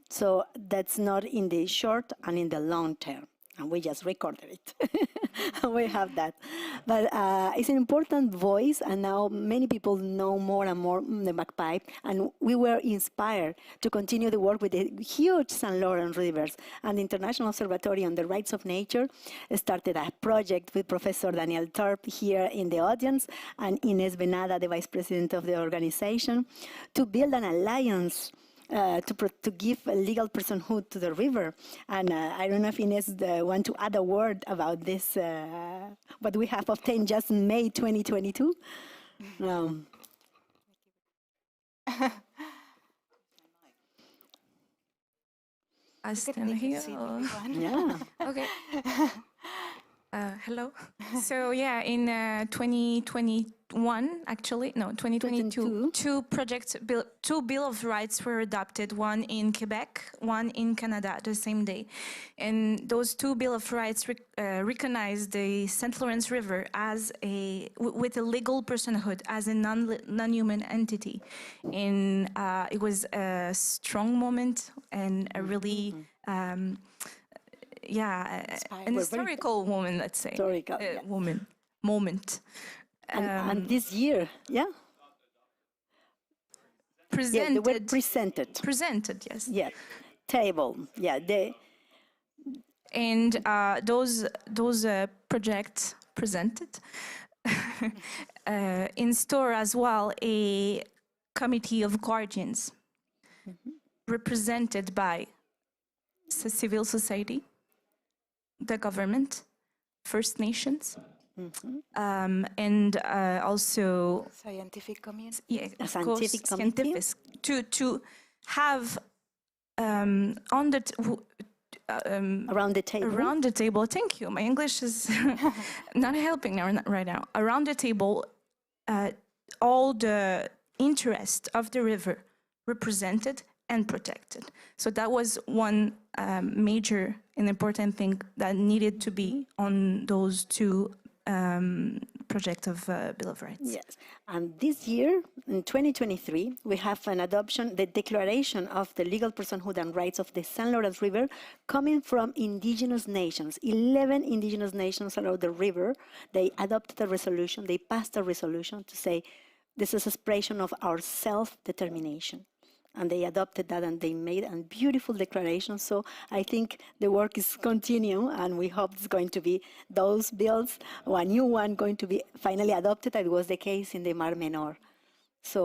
So that's not in the short and in the long term. And we just recorded it. We have that. But it's an important voice, and now many people know more and more the Magpie, and we were inspired to continue the work with the huge St. Lawrence rivers. And the International Observatory on the Rights of Nature started a project with Professor Daniel Thorpe here in the audience, and Inés Benada, the vice president of the organization, to build an alliance to give a legal personhood to the river. And I don't know if Inés want to add a word about this, what we have obtained just in May 2022. I stand here. Yeah. Okay. Hello. So yeah, in 2021, actually, no, 2022, two Bill of Rights were adopted, one in Quebec, one in Canada, the same day. And those two Bill of Rights recognized the St. Lawrence River as with a legal personhood, as a non-human entity. And it was a strong moment and a really, an historical woman, let's say. Historical, moment. And this year, presented. Yeah, the word presented. Presented, yes. Yeah, table. Yeah, and those projects presented install as well a committee of guardians represented by civil society, the government, First Nations, and also scientific community. Yeah, of course, scientific. To have on the around the table. Around the table. Thank you. My English is not helping right now. Around the table, all the interest of the river represented and protected. So that was one major and important thing that needed to be on those two project of Bill of Rights. Yes, and this year, in 2023, we have an adoption, the declaration of the legal personhood and rights of the St. Lawrence River coming from indigenous nations. 11 indigenous nations along the river, they adopted a resolution, they passed a resolution to say, this is expression of our self-determination. And they adopted that and they made a beautiful declaration. So I think the work is continue and we hope it's going to be those bills, or a new one going to be finally adopted, as was the case in the Mar Menor. So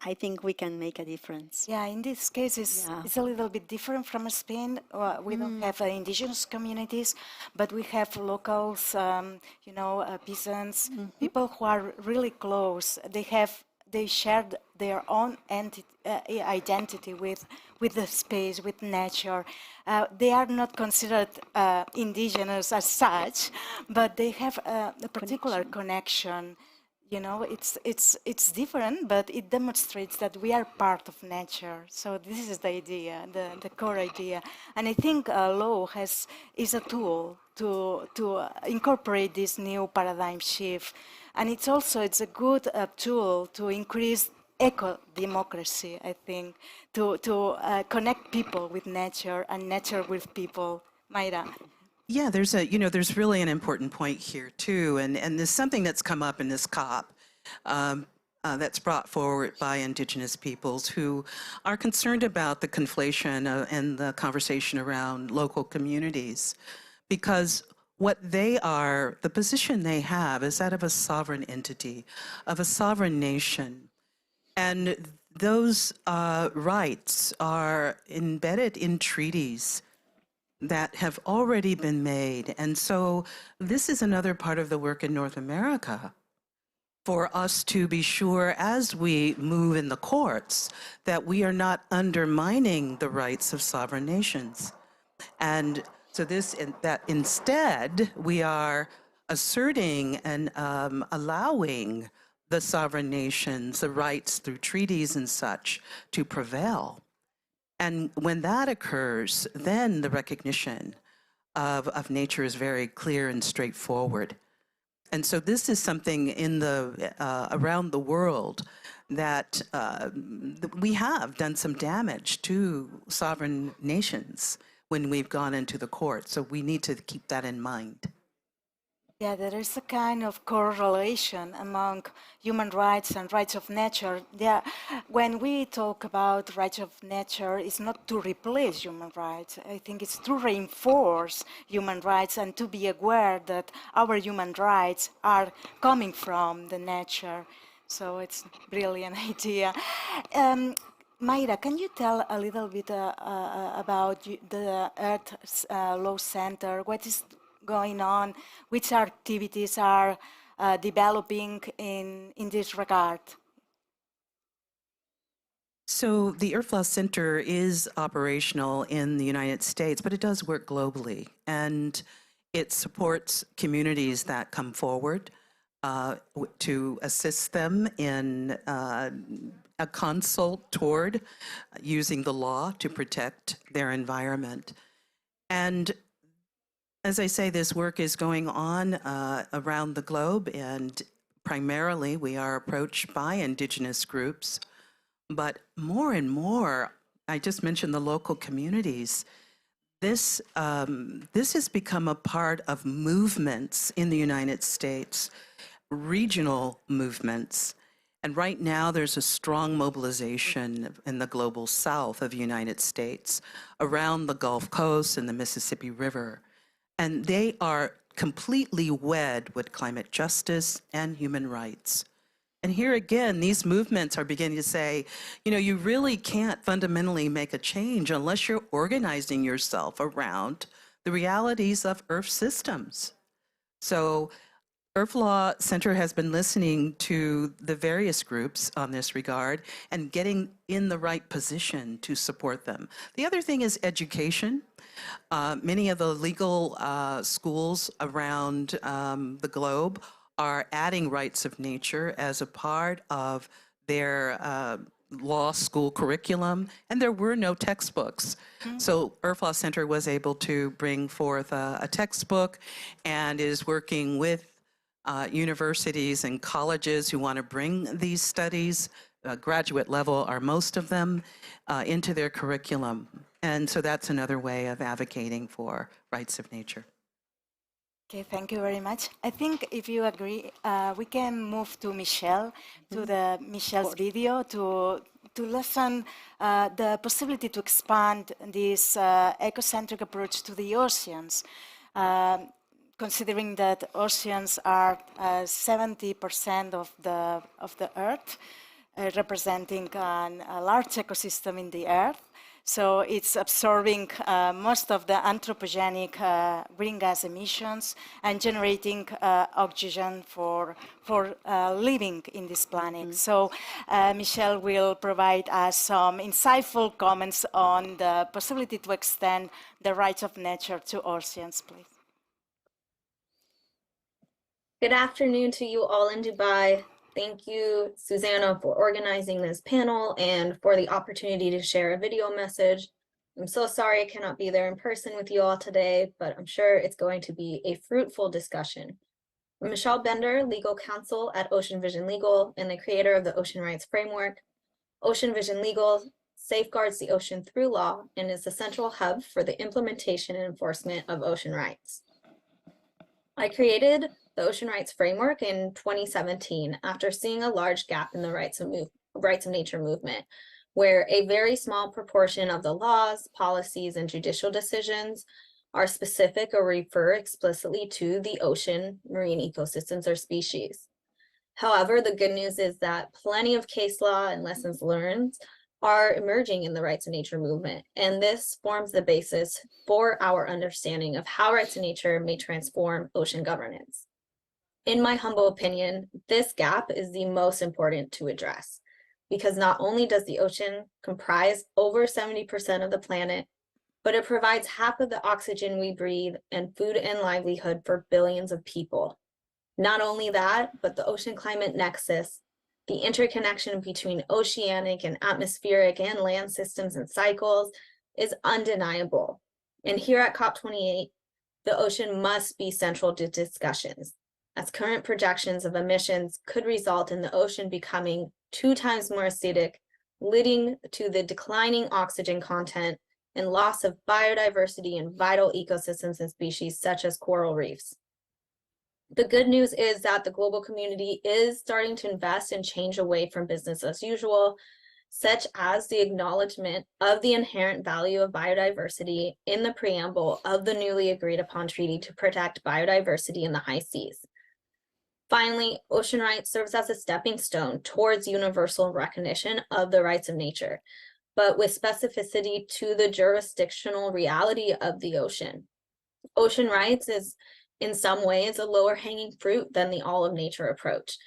I think we can make a difference. Yeah, in this case, it's a little bit different from Spain. We don't have indigenous communities, but we have locals, peasants, people who are really close. They shared their own identity with the space, with nature. They are not considered indigenous as such, but they have a particular connection. You know, it's different, but it demonstrates that we are part of nature. So this is the idea, the core idea. And I think law is a tool to incorporate this new paradigm shift. And it's a good tool to increase eco-democracy, I think, to connect people with nature and nature with people. Mayra. Yeah, there's really an important point here too, and there's something that's come up in this COP that's brought forward by Indigenous peoples who are concerned about the conflation and the conversation around local communities, because what they are, the position they have is that of a sovereign entity, of a sovereign nation. And those rights are embedded in treaties that have already been made. And so this is another part of the work in North America for us to be sure as we move in the courts that we are not undermining the rights of sovereign nations. And so that instead we are asserting and allowing the sovereign nations the rights through treaties and such to prevail. And when that occurs, then the recognition of nature is very clear and straightforward. And so this is something in around the world that we have done some damage to sovereign nations when we've gone into the court. So we need to keep that in mind. Yeah, there is a kind of correlation among human rights and rights of nature. When we talk about rights of nature, it's not to replace human rights. I think it's to reinforce human rights and to be aware that our human rights are coming from the nature. So it's a brilliant idea. Mayra, can you tell a little bit about the Earth Law Center? What is going on? Which activities are developing in this regard? So the Earth Law Center is operational in the United States, but it does work globally. And it supports communities that come forward to assist them in a consult toward using the law to protect their environment. And as I say, this work is going on around the globe, and primarily we are approached by Indigenous groups, but more and more, I just mentioned the local communities. This has become a part of movements in the United States, regional movements. And right now there's a strong mobilization in the global south of the United States around the Gulf Coast and the Mississippi River. And they are completely wed with climate justice and human rights. And here again, these movements are beginning to say, you really can't fundamentally make a change unless you're organizing yourself around the realities of Earth systems. So Earth Law Center has been listening to the various groups on this regard and getting in the right position to support them. The other thing is education. Many of the legal schools around the globe are adding rights of nature as a part of their law school curriculum, and there were no textbooks. So Earth Law Center was able to bring forth a textbook and is working with universities and colleges who want to bring these studies, graduate level are most of them, into their curriculum. And so that's another way of advocating for rights of nature. Okay, thank you very much. I think if you agree, we can move to Michelle, to the Michelle's video to listen the possibility to expand this ecocentric approach to the oceans, considering that oceans are 70% of the Earth, representing a large ecosystem in the Earth. So it's absorbing most of the anthropogenic green gas emissions and generating oxygen for living in this planet. So Michelle will provide us some insightful comments on the possibility to extend the rights of nature to oceans, please. Good afternoon to you all in Dubai. Thank you, Susanna, for organizing this panel and for the opportunity to share a video message. I'm so sorry I cannot be there in person with you all today, but I'm sure it's going to be a fruitful discussion. I'm Michelle Bender, legal counsel at Ocean Vision Legal and the creator of the Ocean Rights Framework. Ocean Vision Legal safeguards the ocean through law and is the central hub for the implementation and enforcement of ocean rights. I created the Ocean Rights Framework in 2017 after seeing a large gap in the rights of nature movement, where a very small proportion of the laws, policies, and judicial decisions are specific or refer explicitly to the ocean, marine ecosystems, or species. However, the good news is that plenty of case law and lessons learned are emerging in the rights of nature movement, and this forms the basis for our understanding of how rights of nature may transform ocean governance. In my humble opinion, this gap is the most important to address, because not only does the ocean comprise over 70% of the planet, but it provides half of the oxygen we breathe and food and livelihood for billions of people. Not only that, but the ocean climate nexus, the interconnection between oceanic and atmospheric and land systems and cycles, is undeniable. And here at COP28, the ocean must be central to discussions, as current projections of emissions could result in the ocean becoming 2 times more acidic, leading to the declining oxygen content and loss of biodiversity in vital ecosystems and species such as coral reefs. The good news is that the global community is starting to invest and change away from business as usual, such as the acknowledgement of the inherent value of biodiversity in the preamble of the newly agreed upon treaty to protect biodiversity in the high seas. Finally, ocean rights serves as a stepping stone towards universal recognition of the rights of nature, but with specificity to the jurisdictional reality of the ocean. Ocean rights is in some ways a lower hanging fruit than the all of nature approach,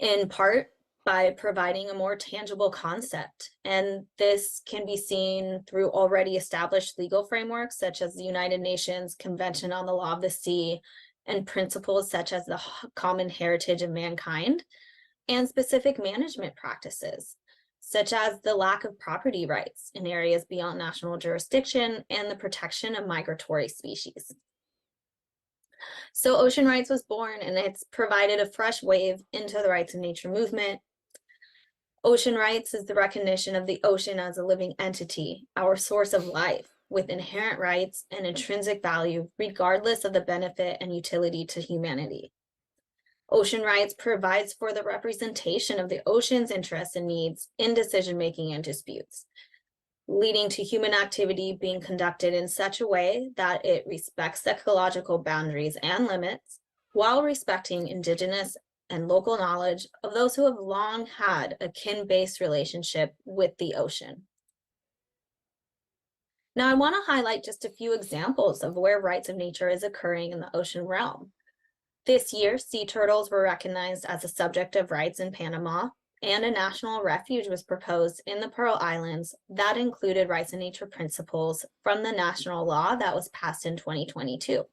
in part by providing a more tangible concept. And this can be seen through already established legal frameworks such as the United Nations Convention on the Law of the Sea and principles such as the common heritage of mankind, and specific management practices such as the lack of property rights in areas beyond national jurisdiction and the protection of migratory species. So ocean rights was born, and it's provided a fresh wave into the rights of nature movement. Ocean rights is the recognition of the ocean as a living entity, our source of life, with inherent rights and intrinsic value, regardless of the benefit and utility to humanity. Ocean rights provides for the representation of the ocean's interests and needs in decision-making and disputes, leading to human activity being conducted in such a way that it respects ecological boundaries and limits while respecting Indigenous and local knowledge of those who have long had a kin-based relationship with the ocean. Now, I want to highlight just a few examples of where rights of nature is occurring in the ocean realm. This year, sea turtles were recognized as a subject of rights in Panama, and a national refuge was proposed in the Pearl Islands that included rights of nature principles from the national law that was passed in 2022.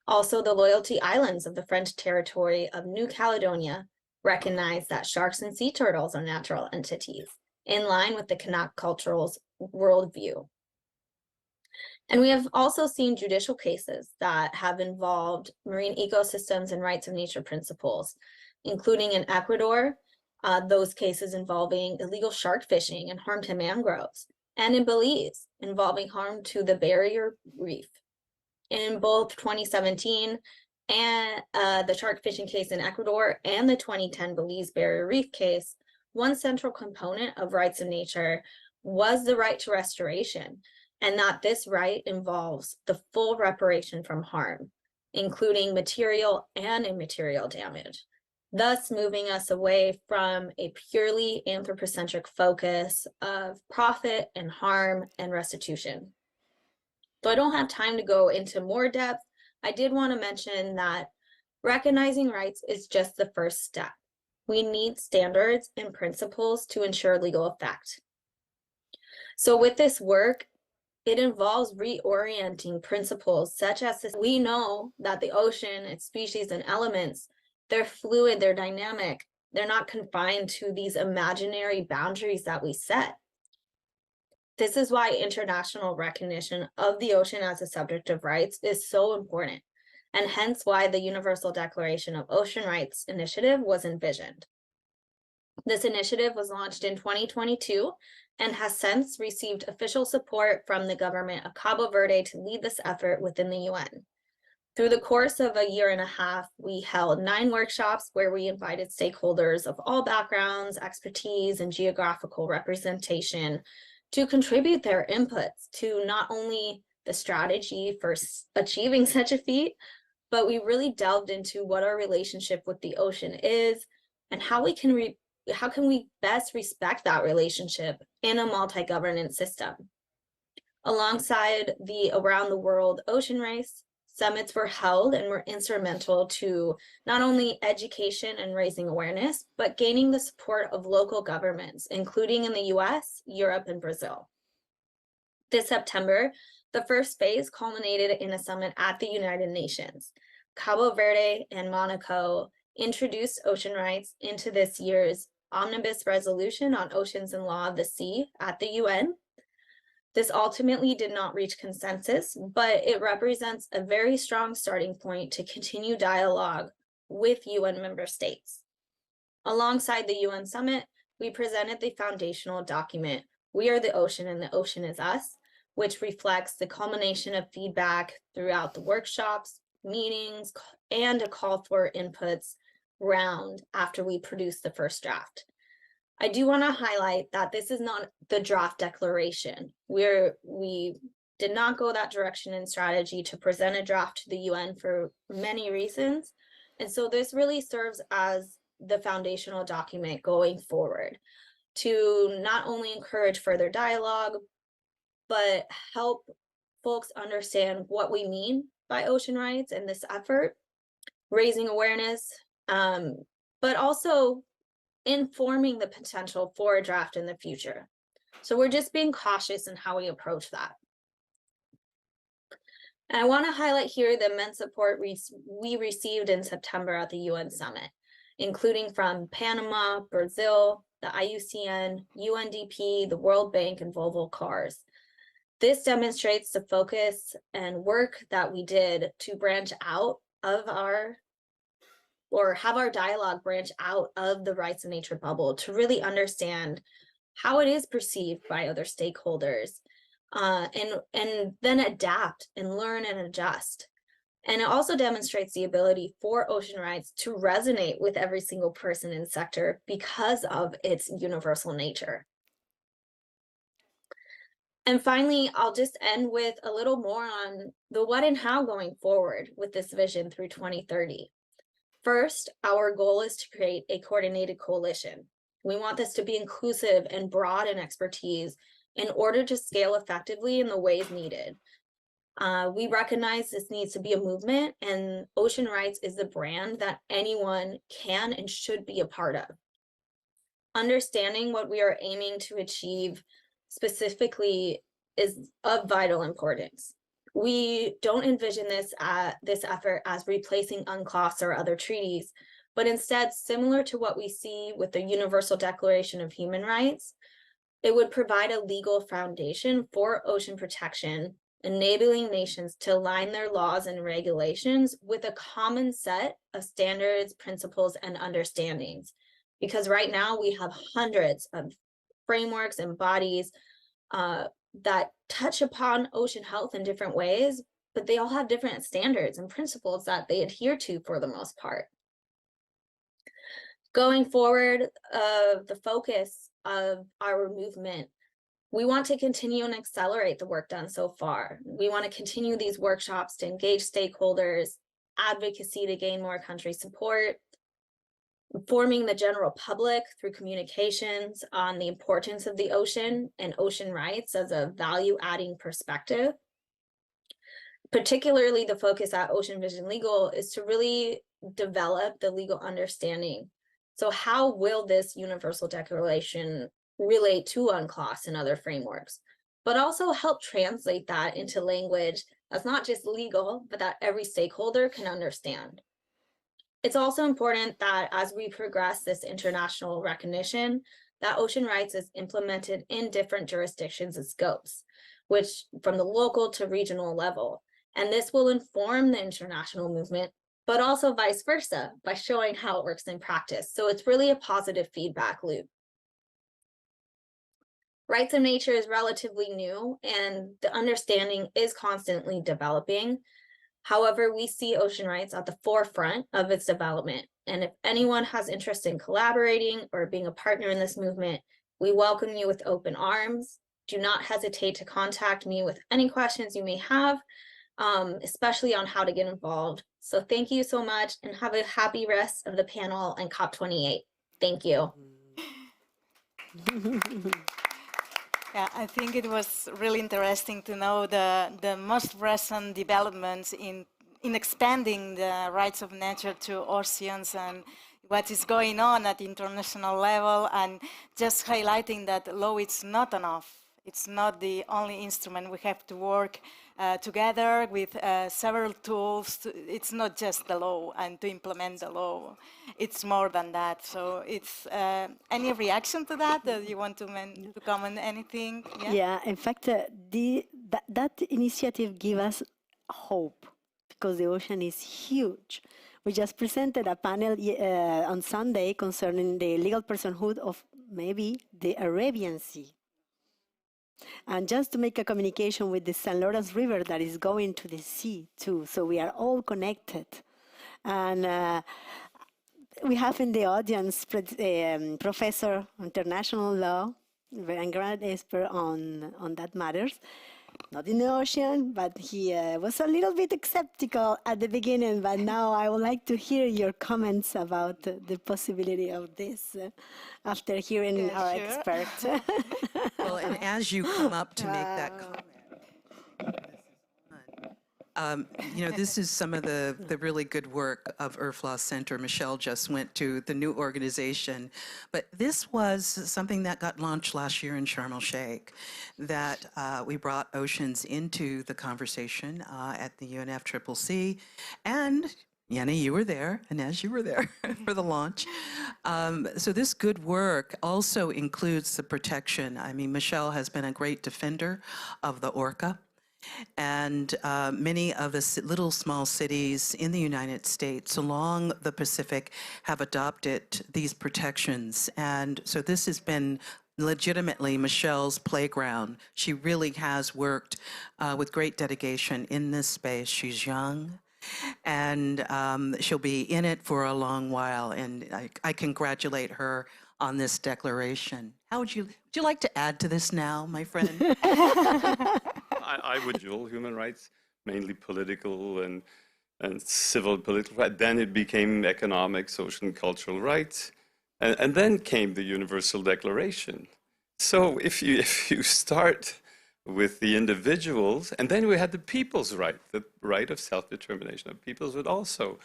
Also, the Loyalty Islands of the French territory of New Caledonia recognize that sharks and sea turtles are natural entities, in line with the Kanak cultural's worldview. And we have also seen judicial cases that have involved marine ecosystems and rights of nature principles, including in Ecuador, those cases involving illegal shark fishing and harm to mangroves, and in Belize, involving harm to the barrier reef. In both 2017 and the shark fishing case in Ecuador and the 2010 Belize barrier reef case, one central component of rights of nature was the right to restoration, and that this right involves the full reparation from harm, including material and immaterial damage, thus moving us away from a purely anthropocentric focus of profit and harm and restitution. So I don't have time to go into more depth. I did want to mention that recognizing rights is just the first step. We need standards and principles to ensure legal effect. So with this work, it involves reorienting principles such as this. We know that the ocean, its species and elements, they're fluid, they're dynamic. They're not confined to these imaginary boundaries that we set. This is why international recognition of the ocean as a subject of rights is so important, and hence why the Universal Declaration of Ocean Rights Initiative was envisioned. This initiative was launched in 2022 and has since received official support from the government of Cabo Verde to lead this effort within the UN. Through the course of a year and a half, we held 9 workshops where we invited stakeholders of all backgrounds, expertise, and geographical representation to contribute their inputs to not only the strategy for achieving such a feat, but we really delved into what our relationship with the ocean is and how we can we best respect that relationship in a multi-governance system. Alongside the Around the World Ocean Race, summits were held and were instrumental to not only education and raising awareness, but gaining the support of local governments, including in the US, Europe, and Brazil. This September, the first phase culminated in a summit at the United Nations. Cabo Verde and Monaco introduced ocean rights into this year's Omnibus Resolution on Oceans and Law of the Sea at the UN. This ultimately did not reach consensus, but it represents a very strong starting point to continue dialogue with UN member states. Alongside the UN summit, we presented the foundational document, We Are the Ocean and the Ocean is Us, which reflects the culmination of feedback throughout the workshops, meetings, and a call for inputs round after we produced the first draft. I do want to highlight that this is not the draft declaration. We did not go that direction in strategy to present a draft to the UN for many reasons. And so this really serves as the foundational document going forward to not only encourage further dialogue, but help folks understand what we mean by ocean rights in this effort, raising awareness, but also informing the potential for a draft in the future. So we're just being cautious in how we approach that. And I want to highlight here the immense support we received in September at the UN Summit, including from Panama, Brazil, the IUCN, UNDP, the World Bank, and Volvo Cars. This demonstrates the focus and work that we did to branch out of have our dialogue branch out of the rights of nature bubble to really understand how it is perceived by other stakeholders, and then adapt and learn and adjust. And it also demonstrates the ability for ocean rights to resonate with every single person in the sector because of its universal nature. And finally, I'll just end with a little more on the what and how going forward with this vision through 2030. First, our goal is to create a coordinated coalition. We want this to be inclusive and broad in expertise in order to scale effectively in the ways needed. We recognize this needs to be a movement, and ocean rights is the brand that anyone can and should be a part of. Understanding what we are aiming to achieve specifically is of vital importance. We don't envision this effort as replacing UNCLOS or other treaties, but instead similar to what we see with the Universal Declaration of Human Rights. It would provide a legal foundation for ocean protection enabling nations to align their laws and regulations with a common set of standards, principles, and understandings. Because right now we have hundreds of frameworks and bodies that touch upon ocean health in different ways, but they all have different standards and principles that they adhere to for the most part. Going forward, the focus of our movement, we want to continue and accelerate the work done so far. We want to continue these workshops to engage stakeholders, advocacy to gain more country support, informing the general public through communications on the importance of the ocean and ocean rights as a value-adding perspective. Particularly, the focus at Ocean Vision Legal is to really develop the legal understanding. So how will this Universal Declaration relate to UNCLOS and other frameworks, but also help translate that into language that's not just legal, but that every stakeholder can understand. It's also important that as we progress this international recognition, that ocean rights is implemented in different jurisdictions and scopes, which from the local to regional level. And this will inform the international movement, but also vice versa by showing how it works in practice. So it's really a positive feedback loop. Rights of nature is relatively new and the understanding is constantly developing. However, we see ocean rights at the forefront of its development. And if anyone has interest in collaborating or being a partner in this movement, we welcome you with open arms. Do not hesitate to contact me with any questions you may have, especially on how to get involved. So thank you so much and have a happy rest of the panel and COP28. Thank you. Yeah, I think it was really interesting to know the most recent developments in expanding the rights of nature to oceans and what is going on at the international level, and just highlighting that law is not enough. It's not the only instrument. We have to work together with several tools. It's not just the law and to implement the law. It's more than that. So it's any reaction to that? Do you want to comment anything? Yeah, in fact, that initiative gives us hope because the ocean is huge. We just presented a panel on Sunday concerning the legal personhood of maybe the Arabian Sea. And just to make a communication with the San Lawrence River that is going to the sea too. So we are all connected. And we have in the audience Professor of International Law, and grand expert on that matters. Not in the ocean, but he was a little bit skeptical at the beginning, but now I would like to hear your comments about the possibility of this after hearing our expert. Well, and as you come up to make that comment, you know, this is some of the really good work of Earth Law Center. Michelle just went to the new organization, but this was something that got launched last year in Sharm el-Sheikh, that we brought oceans into the conversation at the UNFCCC, and Jenny, you were there, and as you were there for the launch. So this good work also includes the protection. I mean, Michelle has been a great defender of the orca. And many of the little small cities in the United States along the Pacific have adopted these protections. And so this has been legitimately Michelle's playground. She really has worked with great dedication in this space. She's young. And she'll be in it for a long while. And I congratulate her on this declaration. How would you like to add to this now, my friend? I would dual human rights, mainly political and civil political rights. Then it became economic, social, and cultural rights. And then came the Universal Declaration. So if you start with the individuals, and then we had the people's right, the right of self-determination of peoples was also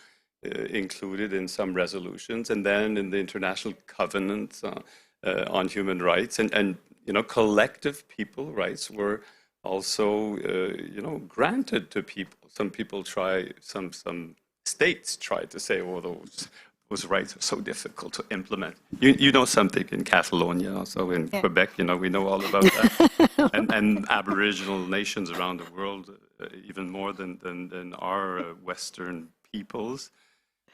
included in some resolutions, and then in the International Covenant on Human Rights, and you know, collective people rights were also you know, granted to people. Some people some states try to say, oh, those those rights are so difficult to implement. You know something in Catalonia, also in Quebec, we know all about that. and Aboriginal nations around the world, even more than our Western peoples.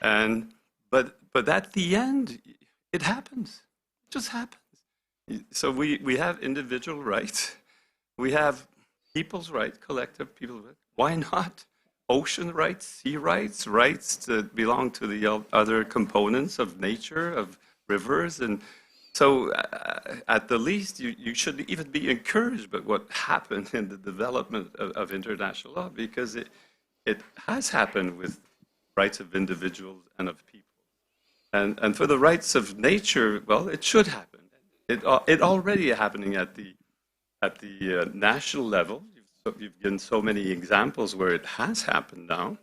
But at the end, it happens. It just happens. So we have individual rights. We have people's rights, collective people's rights. Why not ocean rights, sea rights, rights that belong to the other components of nature, of rivers? And so at the least, you should even be encouraged by what happened in the development of international law, because it has happened with rights of individuals and of people. And for the rights of nature, well, it should happen. It already happening at the national level. You've given so many examples where it has happened now,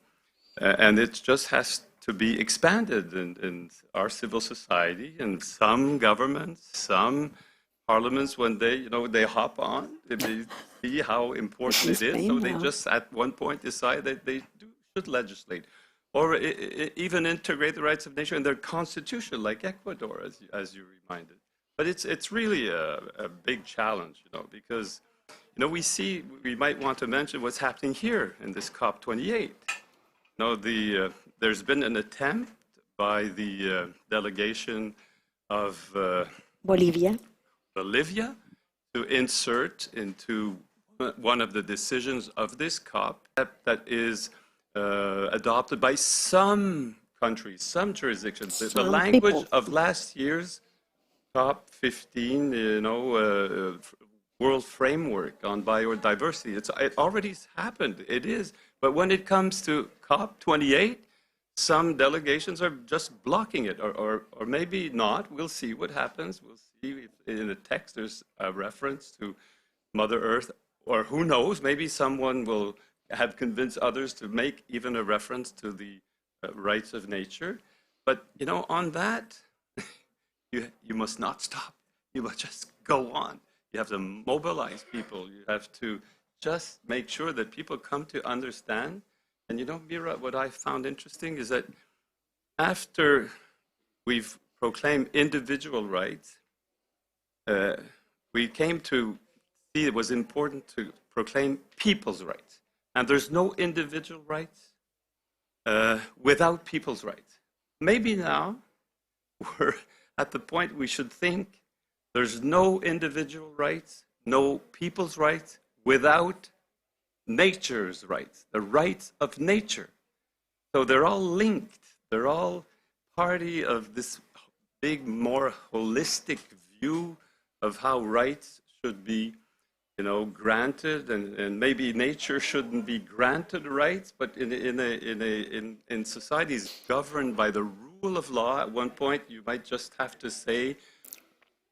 and it just has to be expanded in our civil society, and some governments, some parliaments, when they hop on, they see how important it is, so they just at one point decide that they should legislate, or even integrate the rights of nature in their constitution, like Ecuador, as you reminded. But it's really a big challenge, because we might want to mention what's happening here in this COP28. There's been an attempt by the delegation of Bolivia to insert into one of the decisions of this COP that is adopted by some countries, some jurisdictions. The language of last year's COP15, World Framework on Biodiversity. It already happened. It is. But when it comes to COP28, some delegations are just blocking it, or maybe not. We'll see what happens. We'll see if in the text there's a reference to Mother Earth, or who knows, maybe someone will have convinced others to make even a reference to the rights of nature. But, on that, you must not stop. You must just go on. You have to mobilize people. You have to just make sure that people come to understand. And Mira, what I found interesting is that after we've proclaimed individual rights, we came to see it was important to proclaim people's rights. And there's no individual rights without people's rights. Maybe now we're at the point we should think there's no individual rights, no people's rights without nature's rights, the rights of nature. So they're all linked. They're all party of this big, more holistic view of how rights should be, granted, and maybe nature shouldn't be granted rights, but in societies governed by the rule of law, at one point you might just have to say,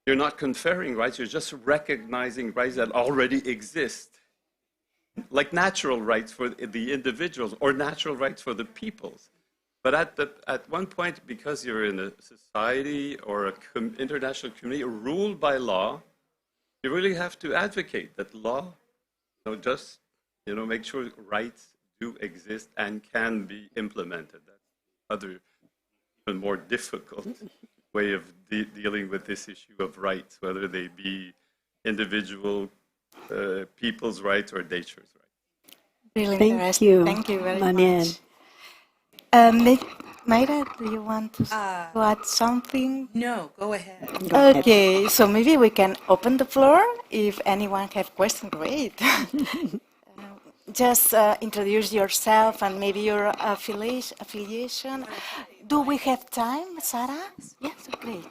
you're not conferring rights, you're just recognizing rights that already exist, like natural rights for the individuals or natural rights for the peoples. But at one point, because you're in a society or an international community ruled by law, you really have to advocate that law, make sure rights do exist and can be implemented. That's other, even more difficult way of dealing with this issue of rights, whether they be individual people's rights or nature's rights. Really Thank interesting. you. Thank you very Daniel. much. Mayra, do you want to add something? No, go ahead. Okay, so maybe we can open the floor if anyone have questions. Great. Just introduce yourself and maybe your affiliation. Do we have time, Sarah? Yes, great.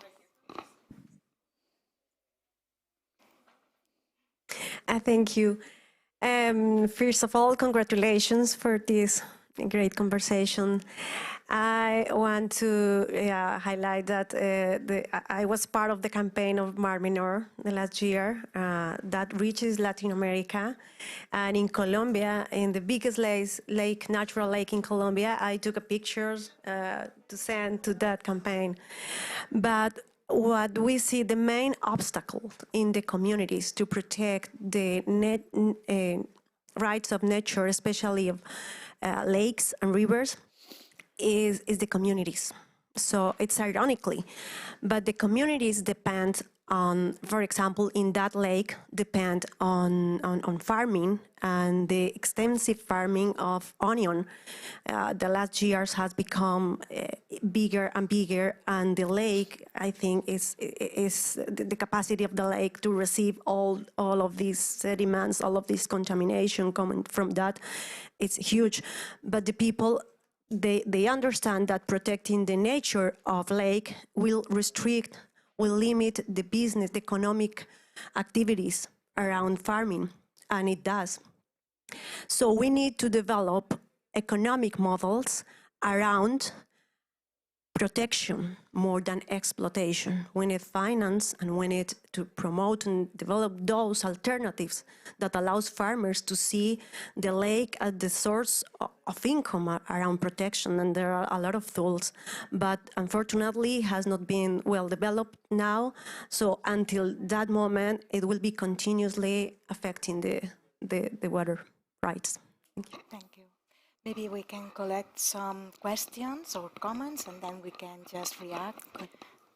Thank you. First of all, congratulations for this great conversation. I want to highlight that I was part of the campaign of Mar Menor the last year that reaches Latin America. And in Colombia, in the biggest natural lake in Colombia, I took pictures to send to that campaign. But what we see, the main obstacle in the communities to protect the rights of nature, especially of lakes and rivers, is the communities. So it's ironically, but the communities depend on, for example, in that lake, depend on farming and the extensive farming of onion. The last years has become bigger and bigger, and the lake, I think, is the capacity of the lake to receive all of these sediments, all of this contamination coming from that, it's huge. But the people, they understand that protecting the nature of lake will limit the business, the economic activities around farming, and it does. So we need to develop economic models around protection more than exploitation. We need finance, and we need to promote and develop those alternatives that allows farmers to see the lake as the source of income around protection. And there are a lot of tools, but unfortunately has not been well developed now. So until that moment, it will be continuously affecting the water rights. Thank you. Thank you. Maybe we can collect some questions or comments, and then we can just react.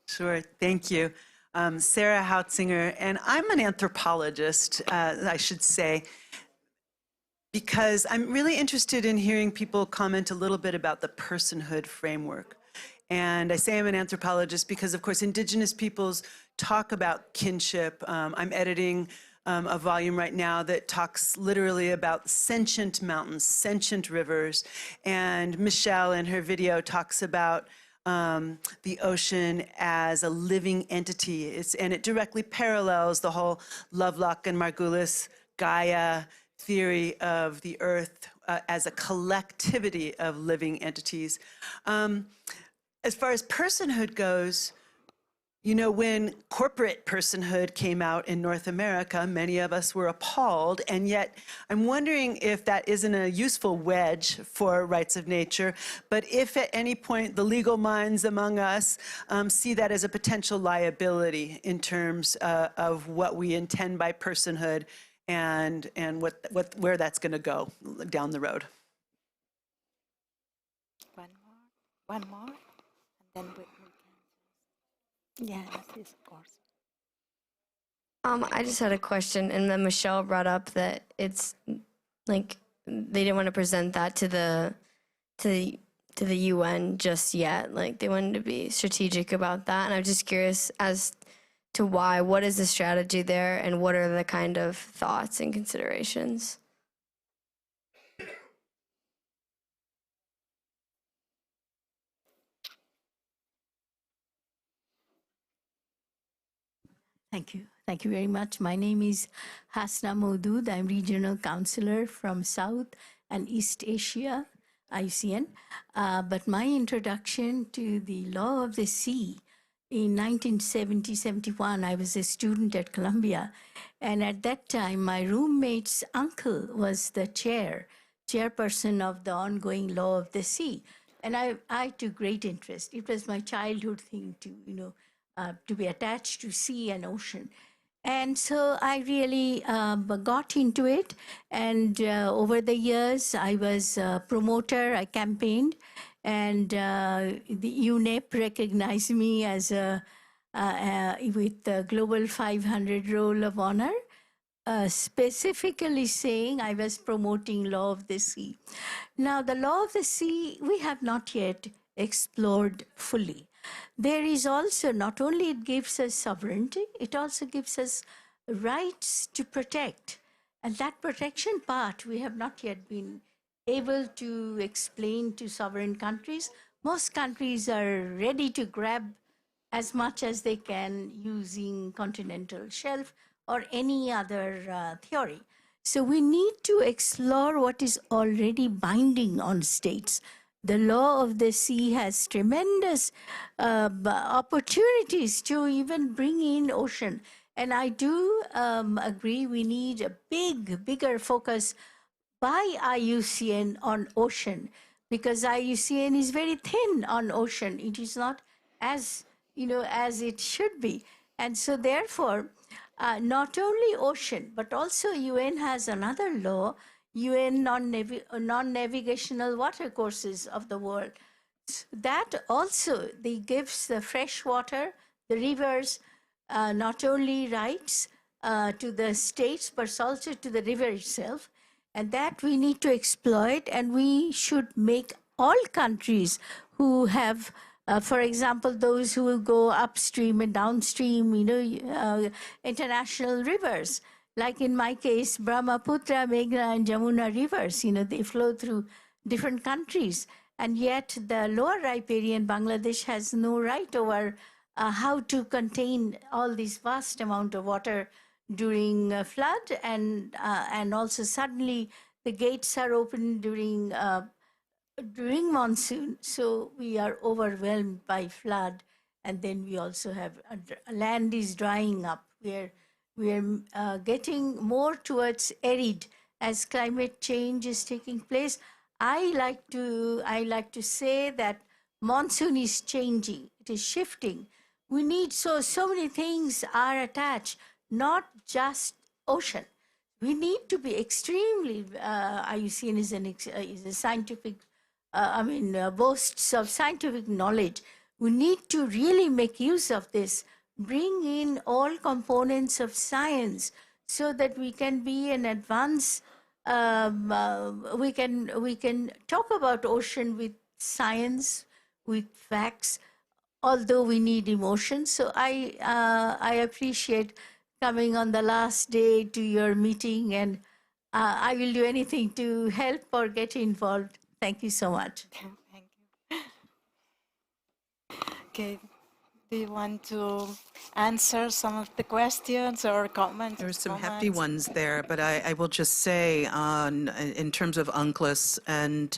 Sure, thank you. Sarah Hautzinger, and I'm an anthropologist, I should say, because I'm really interested in hearing people comment a little bit about the personhood framework. And I say I'm an anthropologist because, of course, Indigenous peoples talk about kinship. I'm editing a volume right now that talks literally about sentient mountains, sentient rivers. And Michelle in her video talks about the ocean as a living entity. And it directly parallels the whole Lovelock and Margulis Gaia theory of the earth as a collectivity of living entities. As far as personhood goes, you know, when corporate personhood came out in North America, many of us were appalled, and yet I'm wondering if that isn't a useful wedge for rights of nature, but if at any point the legal minds among us see that as a potential liability in terms of what we intend by personhood and where that's going to go down the road. One more, and then we can. Yeah, of course. I just had a question, and then Michelle brought up that it's like they didn't want to present that to the UN just yet. Like they wanted to be strategic about that, and I'm just curious as to why. What is the strategy there, and what are the kind of thoughts and considerations? Thank you. Thank you very much. My name is Hasna Maudud. I'm Regional Counselor from South and East Asia, IUCN. But my introduction to the law of the sea in 1970-71, I was a student at Columbia. And at that time, my roommate's uncle was the chairperson of the ongoing law of the sea. And I took great interest. It was my childhood thing to, to be attached to sea and ocean. And so I really got into it. And over the years, I was a promoter, I campaigned, and the UNEP recognized me as with the Global 500 Roll of Honor, specifically saying I was promoting law of the sea. Now, the law of the sea, we have not yet explored fully. There is also, not only it gives us sovereignty, it also gives us rights to protect. And that protection part, we have not yet been able to explain to sovereign countries. Most countries are ready to grab as much as they can using continental shelf or any other theory. So we need to explore what is already binding on states. The law of the sea has tremendous opportunities to even bring in ocean. And I do agree we need a bigger focus by IUCN on ocean, because IUCN is very thin on ocean. It is not as, as it should be. And so therefore, not only ocean, but also UN has another law, UN non-navigational water courses of the world. that also gives the fresh water, the rivers, not only rights to the states, but also to the river itself. And that we need to exploit, and we should make all countries who have, for example, those who go upstream and downstream, international rivers. Like in my case, Brahmaputra, Meghna, and Jamuna rivers, they flow through different countries. And yet the lower riparian Bangladesh has no right over how to contain all this vast amount of water during flood, and also suddenly the gates are open during monsoon, so we are overwhelmed by flood, and then we also have land is drying up. We are getting more towards arid as climate change is taking place. I like to say that monsoon is changing, it is shifting. We need so many things are attached, not just ocean. We need to be extremely, IUCN is a scientific, boasts of scientific knowledge. We need to really make use of this, bring in all components of science so that we can be an advance, we can talk about ocean with science, with facts, although we need emotion. So I appreciate coming on the last day to your meeting, and I will do anything to help or get involved. Thank you so much. Thank you. Okay, do you want to answer some of the questions or comments? There were some hefty ones there, but I will just say in terms of UNCLOS and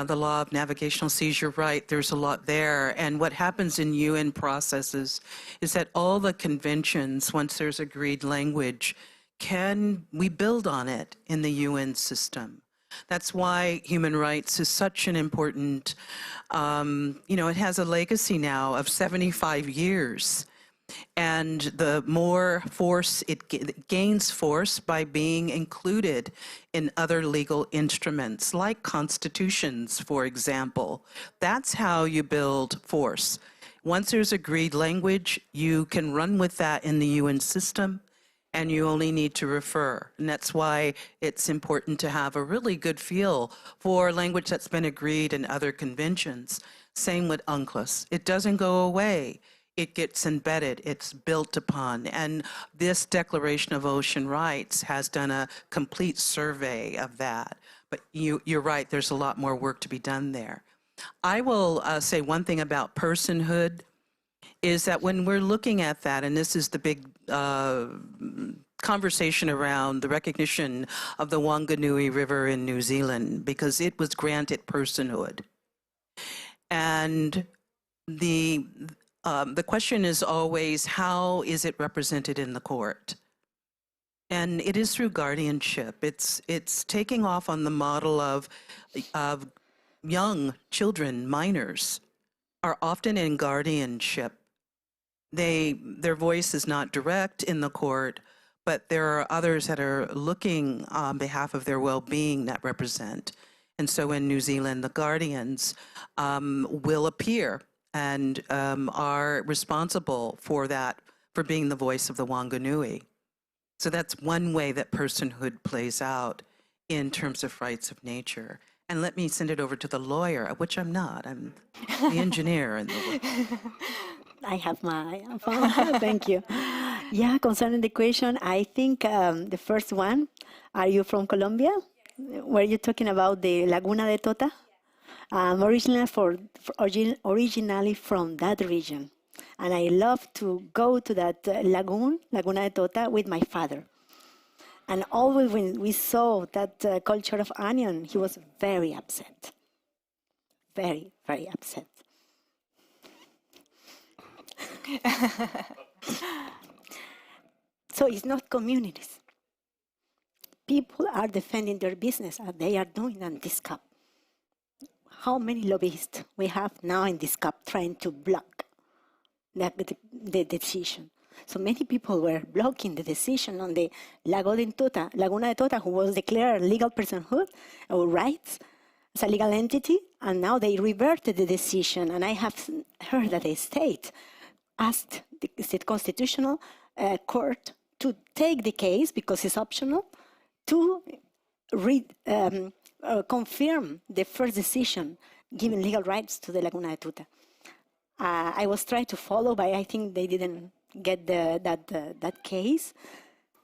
the law of navigational seas, you're right, there's a lot there. And what happens in UN processes is that all the conventions, once there's agreed language, we build on it in the UN system. That's why human rights is such an important, it has a legacy now of 75 years. And the more force, it gains force by being included in other legal instruments, like constitutions, for example. That's how you build force. Once there's agreed language, you can run with that in the UN system, and you only need to refer. And that's why it's important to have a really good feel for language that's been agreed in other conventions. Same with UNCLOS. It doesn't go away. It gets embedded, it's built upon. And this Declaration of Ocean Rights has done a complete survey of that. But you're right, there's a lot more work to be done there. I will say one thing about personhood, is that when we're looking at that, and this is the big conversation around the recognition of the Wanganui River in New Zealand, because it was granted personhood. And the question is always, how is it represented in the court? And it is through guardianship. It's taking off on the model of young children, minors, are often in guardianship. Their voice is not direct in the court, but there are others that are looking on behalf of their well-being that represent. And so in New Zealand, the guardians will appear and are responsible for that, for being the voice of the Wanganui. So that's one way that personhood plays out in terms of rights of nature. And let me send it over to the lawyer, which I'm not. I'm the engineer. I have my phone. Thank you. Yeah, concerning the question, I think the first one, are you from Colombia? Were you talking about the Laguna de Tota? Originally from that region. And I love to go to that Laguna de Tota, with my father. And always when we saw that culture of onion, he was very upset. Very, very upset. So it's not communities. People are defending their business, and they are doing on this COP. How many lobbyists we have now in this COP trying to block the decision? So many people were blocking the decision on the Laguna de Tota, who was declared legal personhood or rights. as a legal entity, and now they reverted the decision. And I have heard that the state asked the state constitutional court to take the case, because it's optional, to confirm the first decision giving legal rights to the Laguna de Tuta. I was trying to follow, but I think they didn't get that case.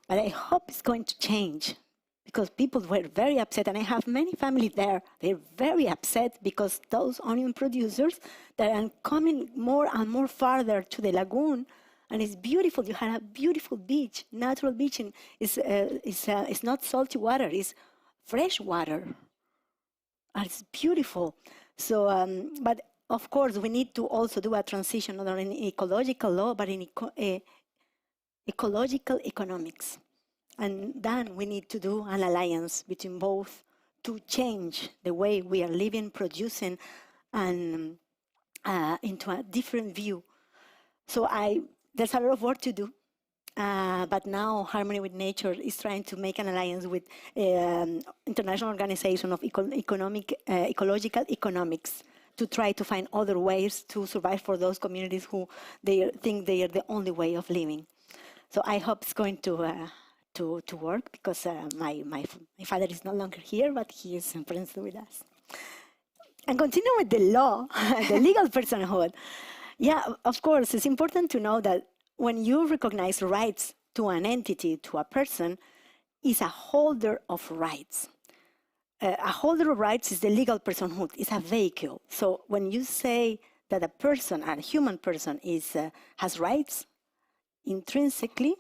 But I hope it's going to change, because people were very upset, and I have many families there. They're very upset because those onion producers that are coming more and more farther to the lagoon, and it's beautiful. You have a beautiful beach, natural beach, and it's not salty water, it's fresh water. And it's beautiful. So, but of course, we need to also do a transition, not in ecological law, but in ecological economics. And then we need to do an alliance between both to change the way we are living, producing, and into a different view. So there's a lot of work to do. But now Harmony with Nature is trying to make an alliance with International Organization of Ecological Economics to try to find other ways to survive for those communities who they think they are the only way of living. So I hope it's going to work, because my father is no longer here, but he is friends with us. And continue with the law, the legal personhood. Yeah, of course, it's important to know that when you recognize rights to an entity, to a person, is a holder of rights. A holder of rights is the legal personhood, it's a vehicle. So when you say that a person, a human person, has rights, intrinsically,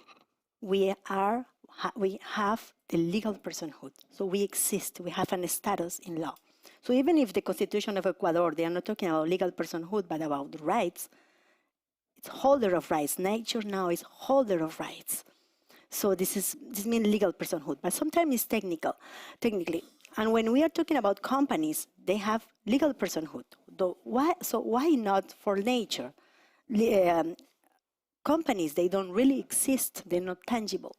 we have the legal personhood. So we exist, we have a status in law. So even if the Constitution of Ecuador, they are not talking about legal personhood, but about rights, it's holder of rights. Nature now is holder of rights. So this means legal personhood, but sometimes it's technically. And when we are talking about companies, they have legal personhood. So why not for nature? Companies, they don't really exist, they're not tangible.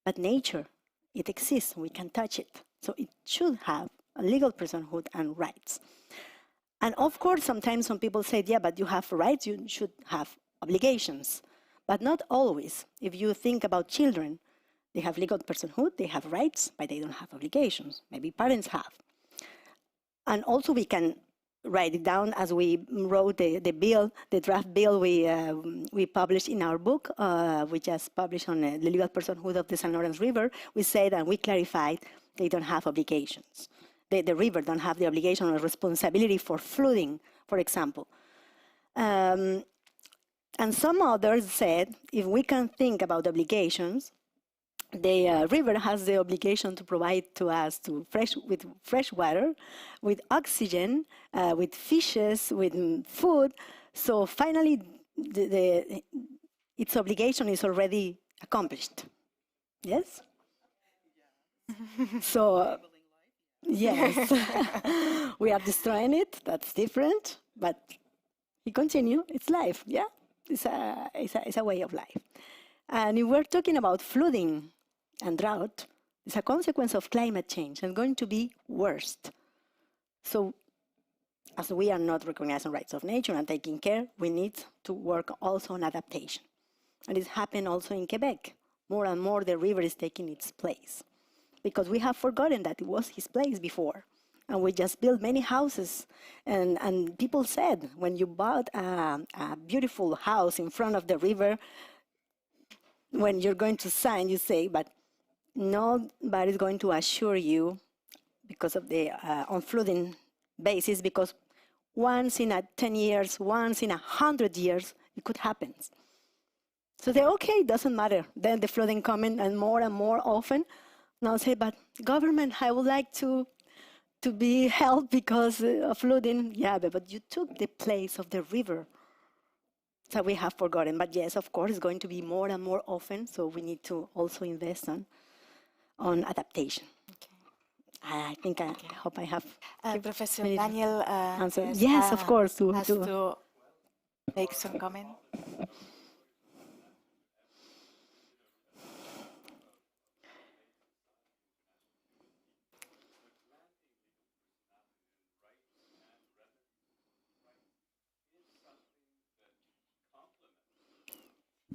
But nature, it exists, we can touch it. So it should have a legal personhood and rights. And of course, sometimes some people say, yeah, but you have rights, you should have obligations. But not always. If you think about children, they have legal personhood, they have rights, but they don't have obligations. Maybe parents have. And also we can write it down as we wrote the draft bill we published in our book, we just published on the legal personhood of the St. Lawrence River. We said that we clarified they don't have obligations. The river don't have the obligation or responsibility for flooding, for example. And some others said, if we can think about obligations, the river has the obligation to provide to us with fresh water, with oxygen, with fishes, with food. So finally, its obligation is already accomplished. Yes? So, yes, we are destroying it. That's different, but we continue. It's life, yeah? It's a way of life. And if we're talking about flooding and drought, it's a consequence of climate change and going to be worse. So as we are not recognizing rights of nature and taking care, we need to work also on adaptation. And it's happened also in Quebec. More and more the river is taking its place, because we have forgotten that it was his place before. And we just built many houses. And people said, when you bought a beautiful house in front of the river, when you're going to sign, you say, but nobody's going to assure you because of the on flooding basis, because once in 10 years, once in 100 years, it could happen. So they okay, it doesn't matter. Then the flooding coming and more often. Now say, but government, I would like to be helped because of flooding. Yeah, but you took the place of the river. So we have forgotten. But yes, of course, it's going to be more and more often. So we need to also invest on adaptation. Okay. I think I hope I have. Professor Daniel answer. Yes, of course. Has to make some comment.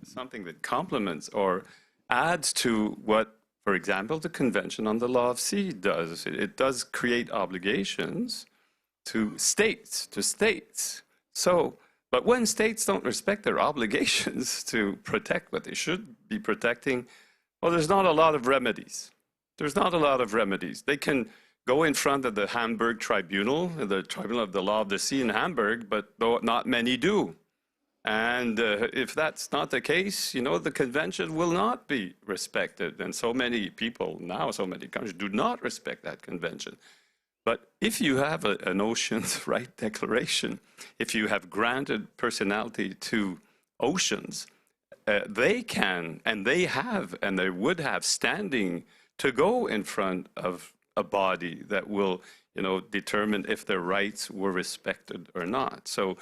something that complements or adds to what, for example, the Convention on the Law of Sea does. It does create obligations to states, So, but when states don't respect their obligations to protect what they should be protecting, well, there's not a lot of remedies. There's not a lot of remedies. They can go in front of the Hamburg Tribunal, the Tribunal of the Law of the Sea in Hamburg, but not many do. And if that's not the case, you know, the convention will not be respected. And so many people now, so many countries do not respect that convention. But if you have an oceans right declaration, if you have granted personality to oceans, they can, and they have, and they would have standing to go in front of a body that will, you know, determine if their rights were respected or not. So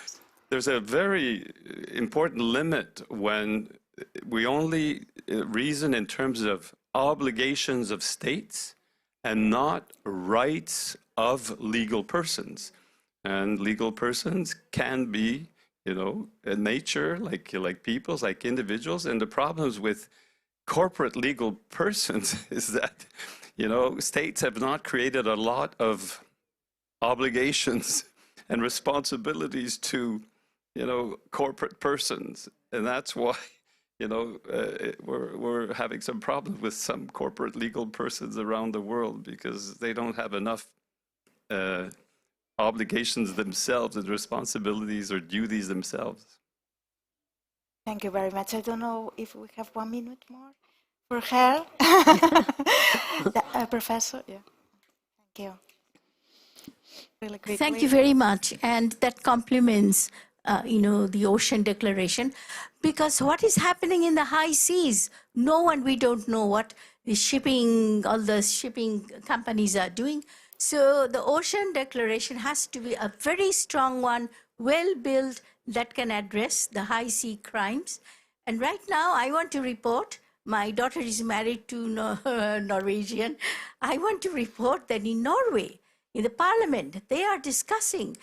there's a very important limit when we only reason in terms of obligations of states and not rights of legal persons. And legal persons can be, you know, in nature, like peoples, like individuals. And the problems with corporate legal persons is that, you know, states have not created a lot of obligations and responsibilities to, you know, corporate persons. And that's why, you know, we're having some problems with some corporate legal persons around the world because they don't have enough obligations themselves and responsibilities or duties themselves. Thank you very much. I don't know if we have 1 minute more for her. Professor, yeah. Thank you. Really quickly. Thank you very much. And that complements, you know, the Ocean Declaration, because what is happening in the high seas, we don't know what the shipping, all the shipping companies are doing. So the Ocean Declaration has to be a very strong one, well built, that can address the high sea crimes. And right now I want to report, my daughter is married to Norwegian. I want to report that in Norway, in the parliament, they are discussing,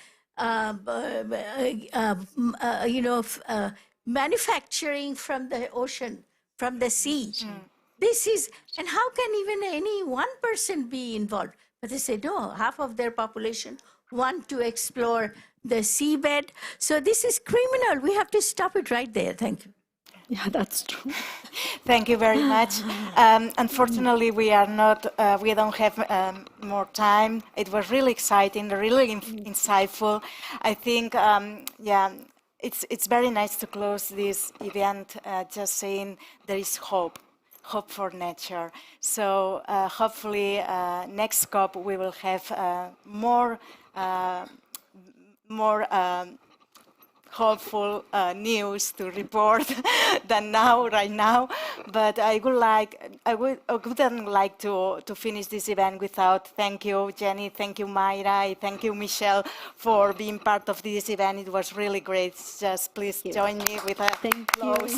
manufacturing from the ocean, from the sea. This is, and how can even any one person be involved? But they say, no, half of their population want to explore the seabed. So this is criminal. We have to stop it right there. Thank you. Yeah, that's true. Thank you very much. Unfortunately, we don't have more time. It was really exciting, really insightful. I think, it's very nice to close this event just saying there is hope for nature. So hopefully next COP we will have more hopeful news to report than right now. But I wouldn't like to finish this event without thank you, Jenny, thank you, Mayra, thank you, Michelle, for being part of this event. It was really great. Just please join me with a applause.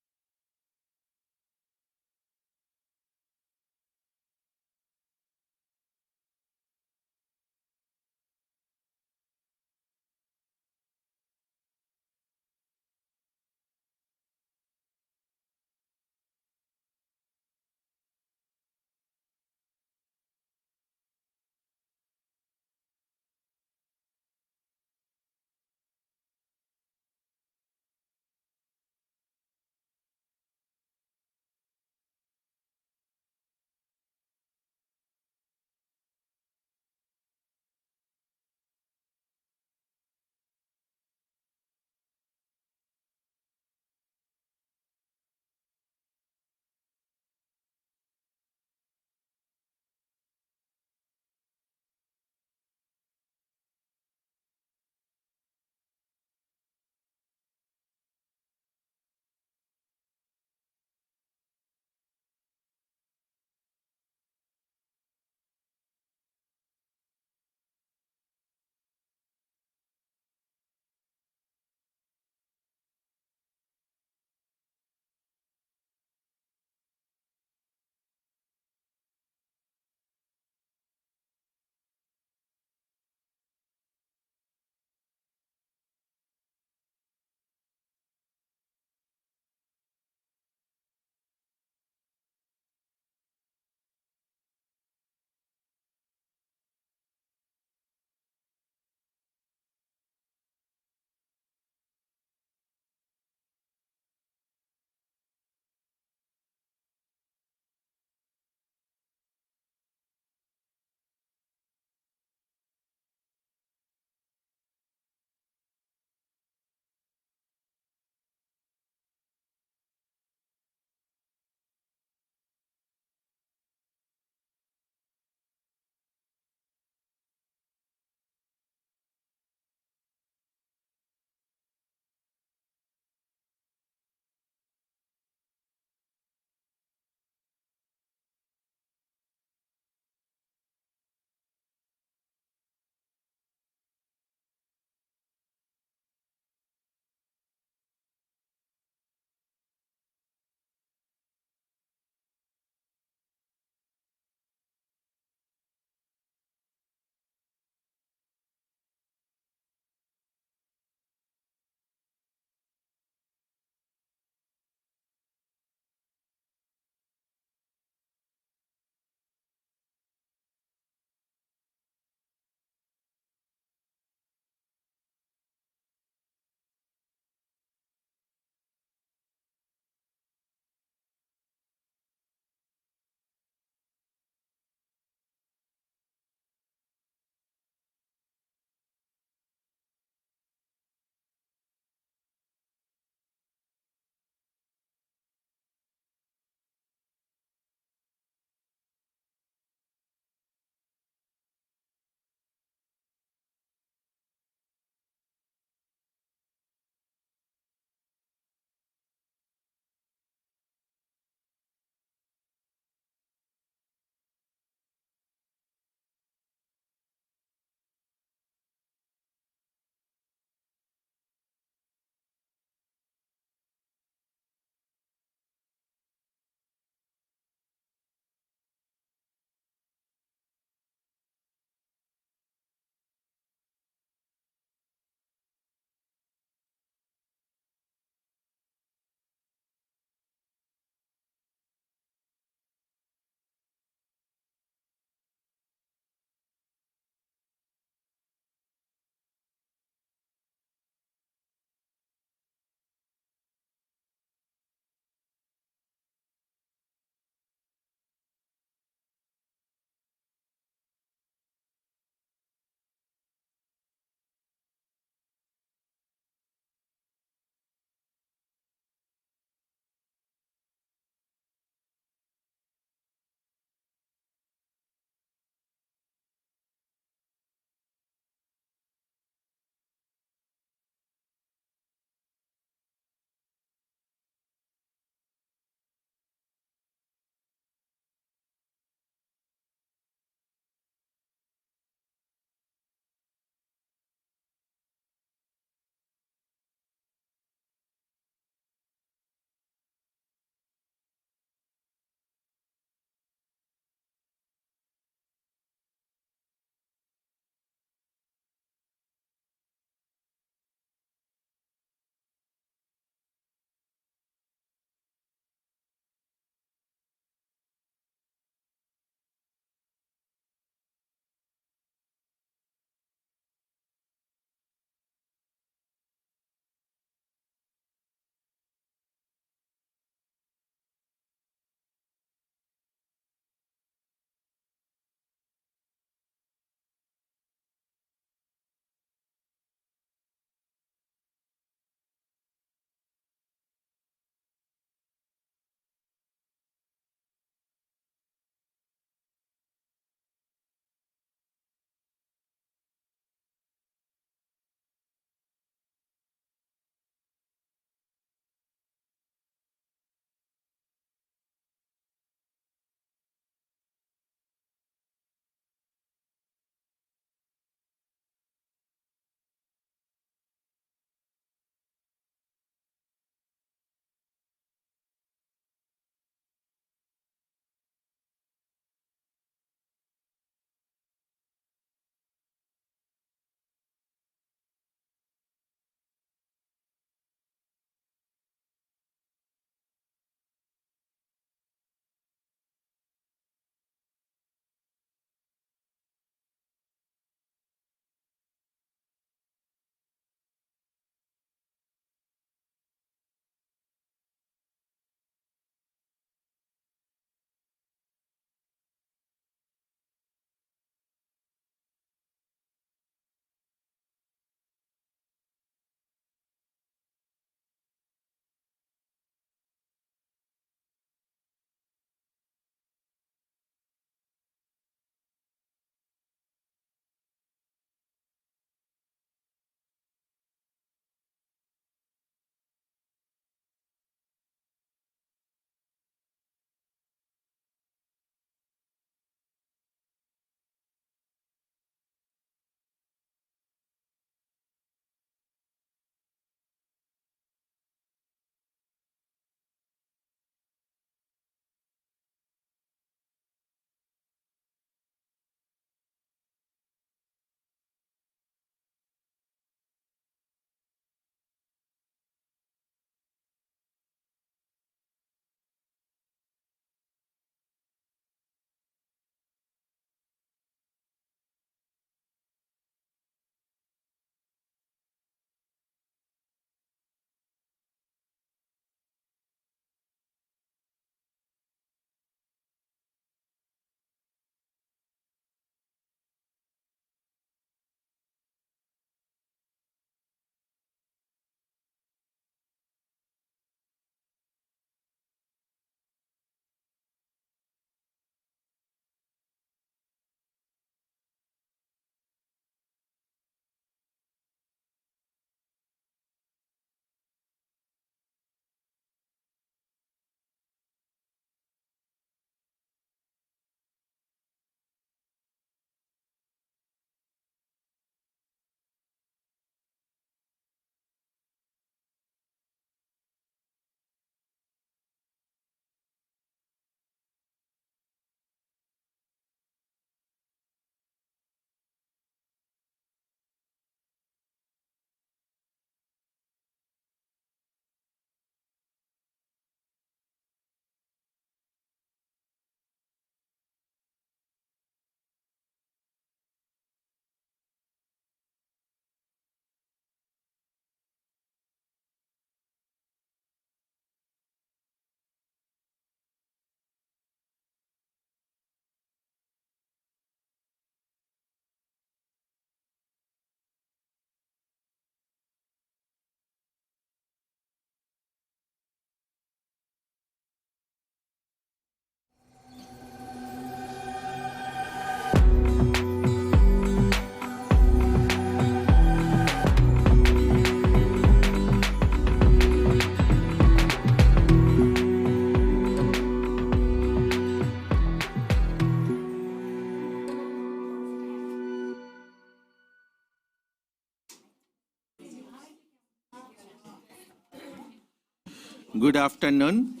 Good afternoon,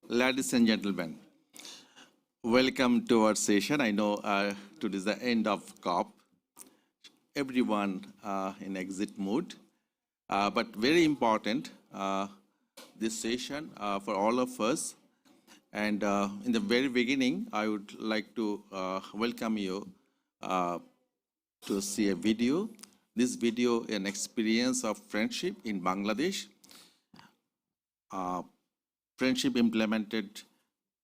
ladies and gentlemen. Welcome to our session. I know today is the end of COP. Everyone in exit mood, but very important this session for all of us. And in the very beginning, I would like to welcome you to see a video. This video is an experience of friendship in Bangladesh. Friendship implemented,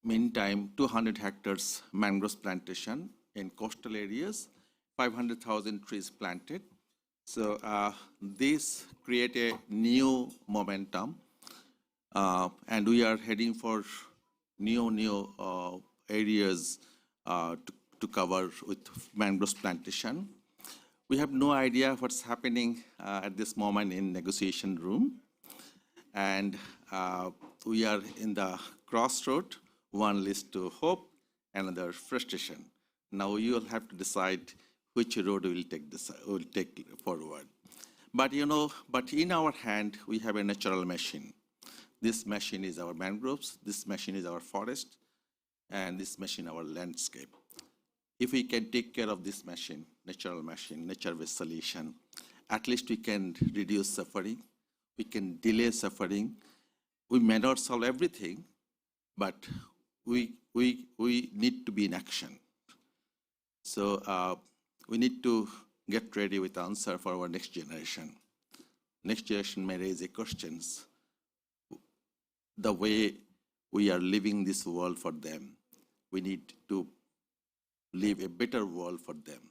meantime, 200 hectares mangroves plantation in coastal areas, 500,000 trees planted. So this create a new momentum, and we are heading for new areas to cover with mangroves plantation. We have no idea what's happening at this moment in negotiation room, and we are in the crossroad. One leads to hope, another frustration. Now you will have to decide which road we will take forward. But but in our hand we have a natural machine. This machine is our mangroves. This machine is our forest, and this machine our landscape. If we can take care of this machine, nature-based solution, at least we can reduce suffering. We can delay suffering. We may not solve everything, but we need to be in action. So we need to get ready with answer for our next generation. Next generation may raise questions. The way we are living this world for them, we need to live a better world for them.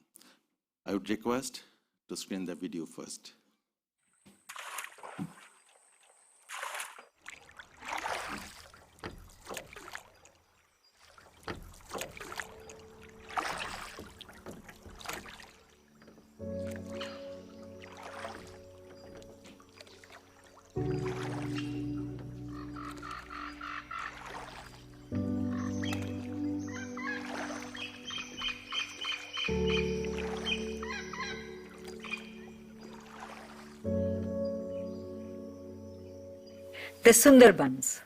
I would request to screen the video first. The Sundarbans.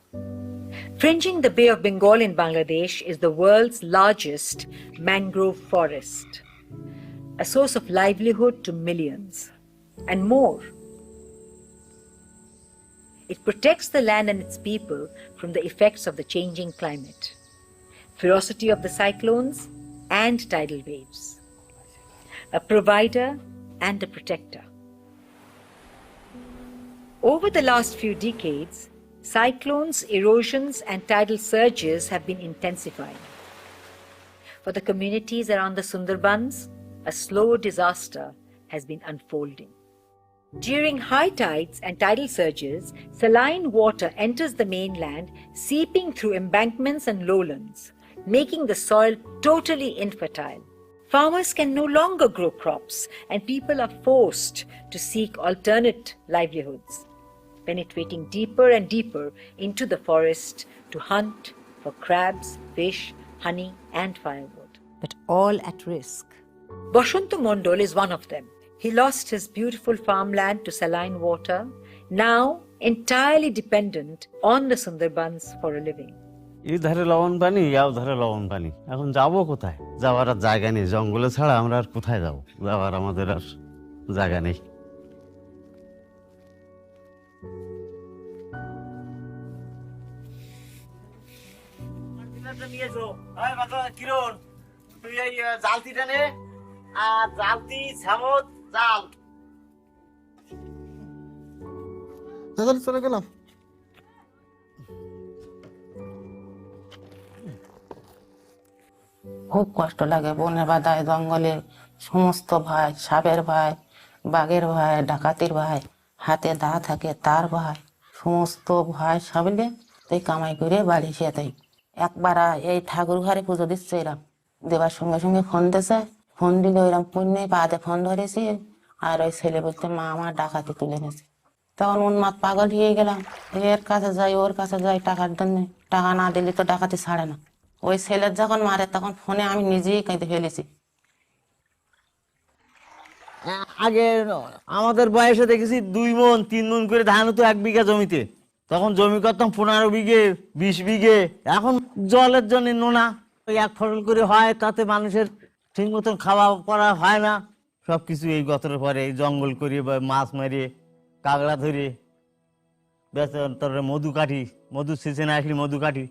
Fringing the Bay of Bengal in Bangladesh is the world's largest mangrove forest, a source of livelihood to millions, and more. It protects the land and its people from the effects of the changing climate, ferocity of the cyclones and tidal waves, a provider and a protector. Over the last few decades, cyclones, erosions, and tidal surges have been intensifying. For the communities around the Sundarbans, a slow disaster has been unfolding. During high tides and tidal surges, saline water enters the mainland, seeping through embankments and lowlands, making the soil totally infertile. Farmers can no longer grow crops, and people are forced to seek alternate livelihoods, penetrating deeper and deeper into the forest to hunt for crabs, fish, honey, and firewood. But all at risk. Boshanto Mondol is one of them. He lost his beautiful farmland to saline water, now entirely dependent on the Sundarbans for a living. এই ধারে লবণ পানি ইয়াও ধারে লবণ পানি এখন যাবো কোথায় যাওয়ার আর জায়গা নেই জঙ্গলে ছাড়া আমরা আর কোথায় যাব যাওয়ার আমাদের আর জায়গা নেই কিরণ তুই এই জালতি টানে আর জালতি ছামত জাল তাহলে চলে গেলাম খুব কষ্ট লাগে বনে বাদায় জঙ্গলে সমস্ত ভয় সাপের ভয় বাঘের ভয় ডাকাতির ভয় হাতে দা থাকে তার ভয় সমস্ত ভয় সামলে তাই কামাই করে বাড়ি এসে তাই একবার এই ঠাকুর ঘরে পুজো দিচ্ছে এরম দেবার সঙ্গে সঙ্গে ফোন দিয়েছে ফোন দিলে ওইরকম পুণ্যে পাতে ফোন ধরেছি আর ওই ছেলে বলতে মা আমার ডাকাতি তুলে নিয়েছে তখন উন্মাদ পাগল হয়ে গেলাম এর কাছে যাই ওর কাছে যাই টাকার জন্য টাকা না দিলে তো ডাকাতি ছাড়ে না ওই ছেলের যখন মারে তখন ফোনে আমি নিজেই কেঁদে ফেলেছি আগে আমাদের বয়সে দেখেছি 2 মণ 3 মণ করে ধান হতো 1 বিঘা জমিতে তখন জমি করতাম 15 বিঘে 20 বিঘে, এখন জলের জন্য নোনা, ওই এক ফসল করে হয়, তাতে মানুষের ঠিক মতন খাওয়া করা হয় না। সবকিছু এই গতরের পরে এই জঙ্গল করি, মাছ মারিয়ে, কাঁকড়া ধরে, তারপরে মধু কাটি, মধু সিজনে আসলে মধু কাটি।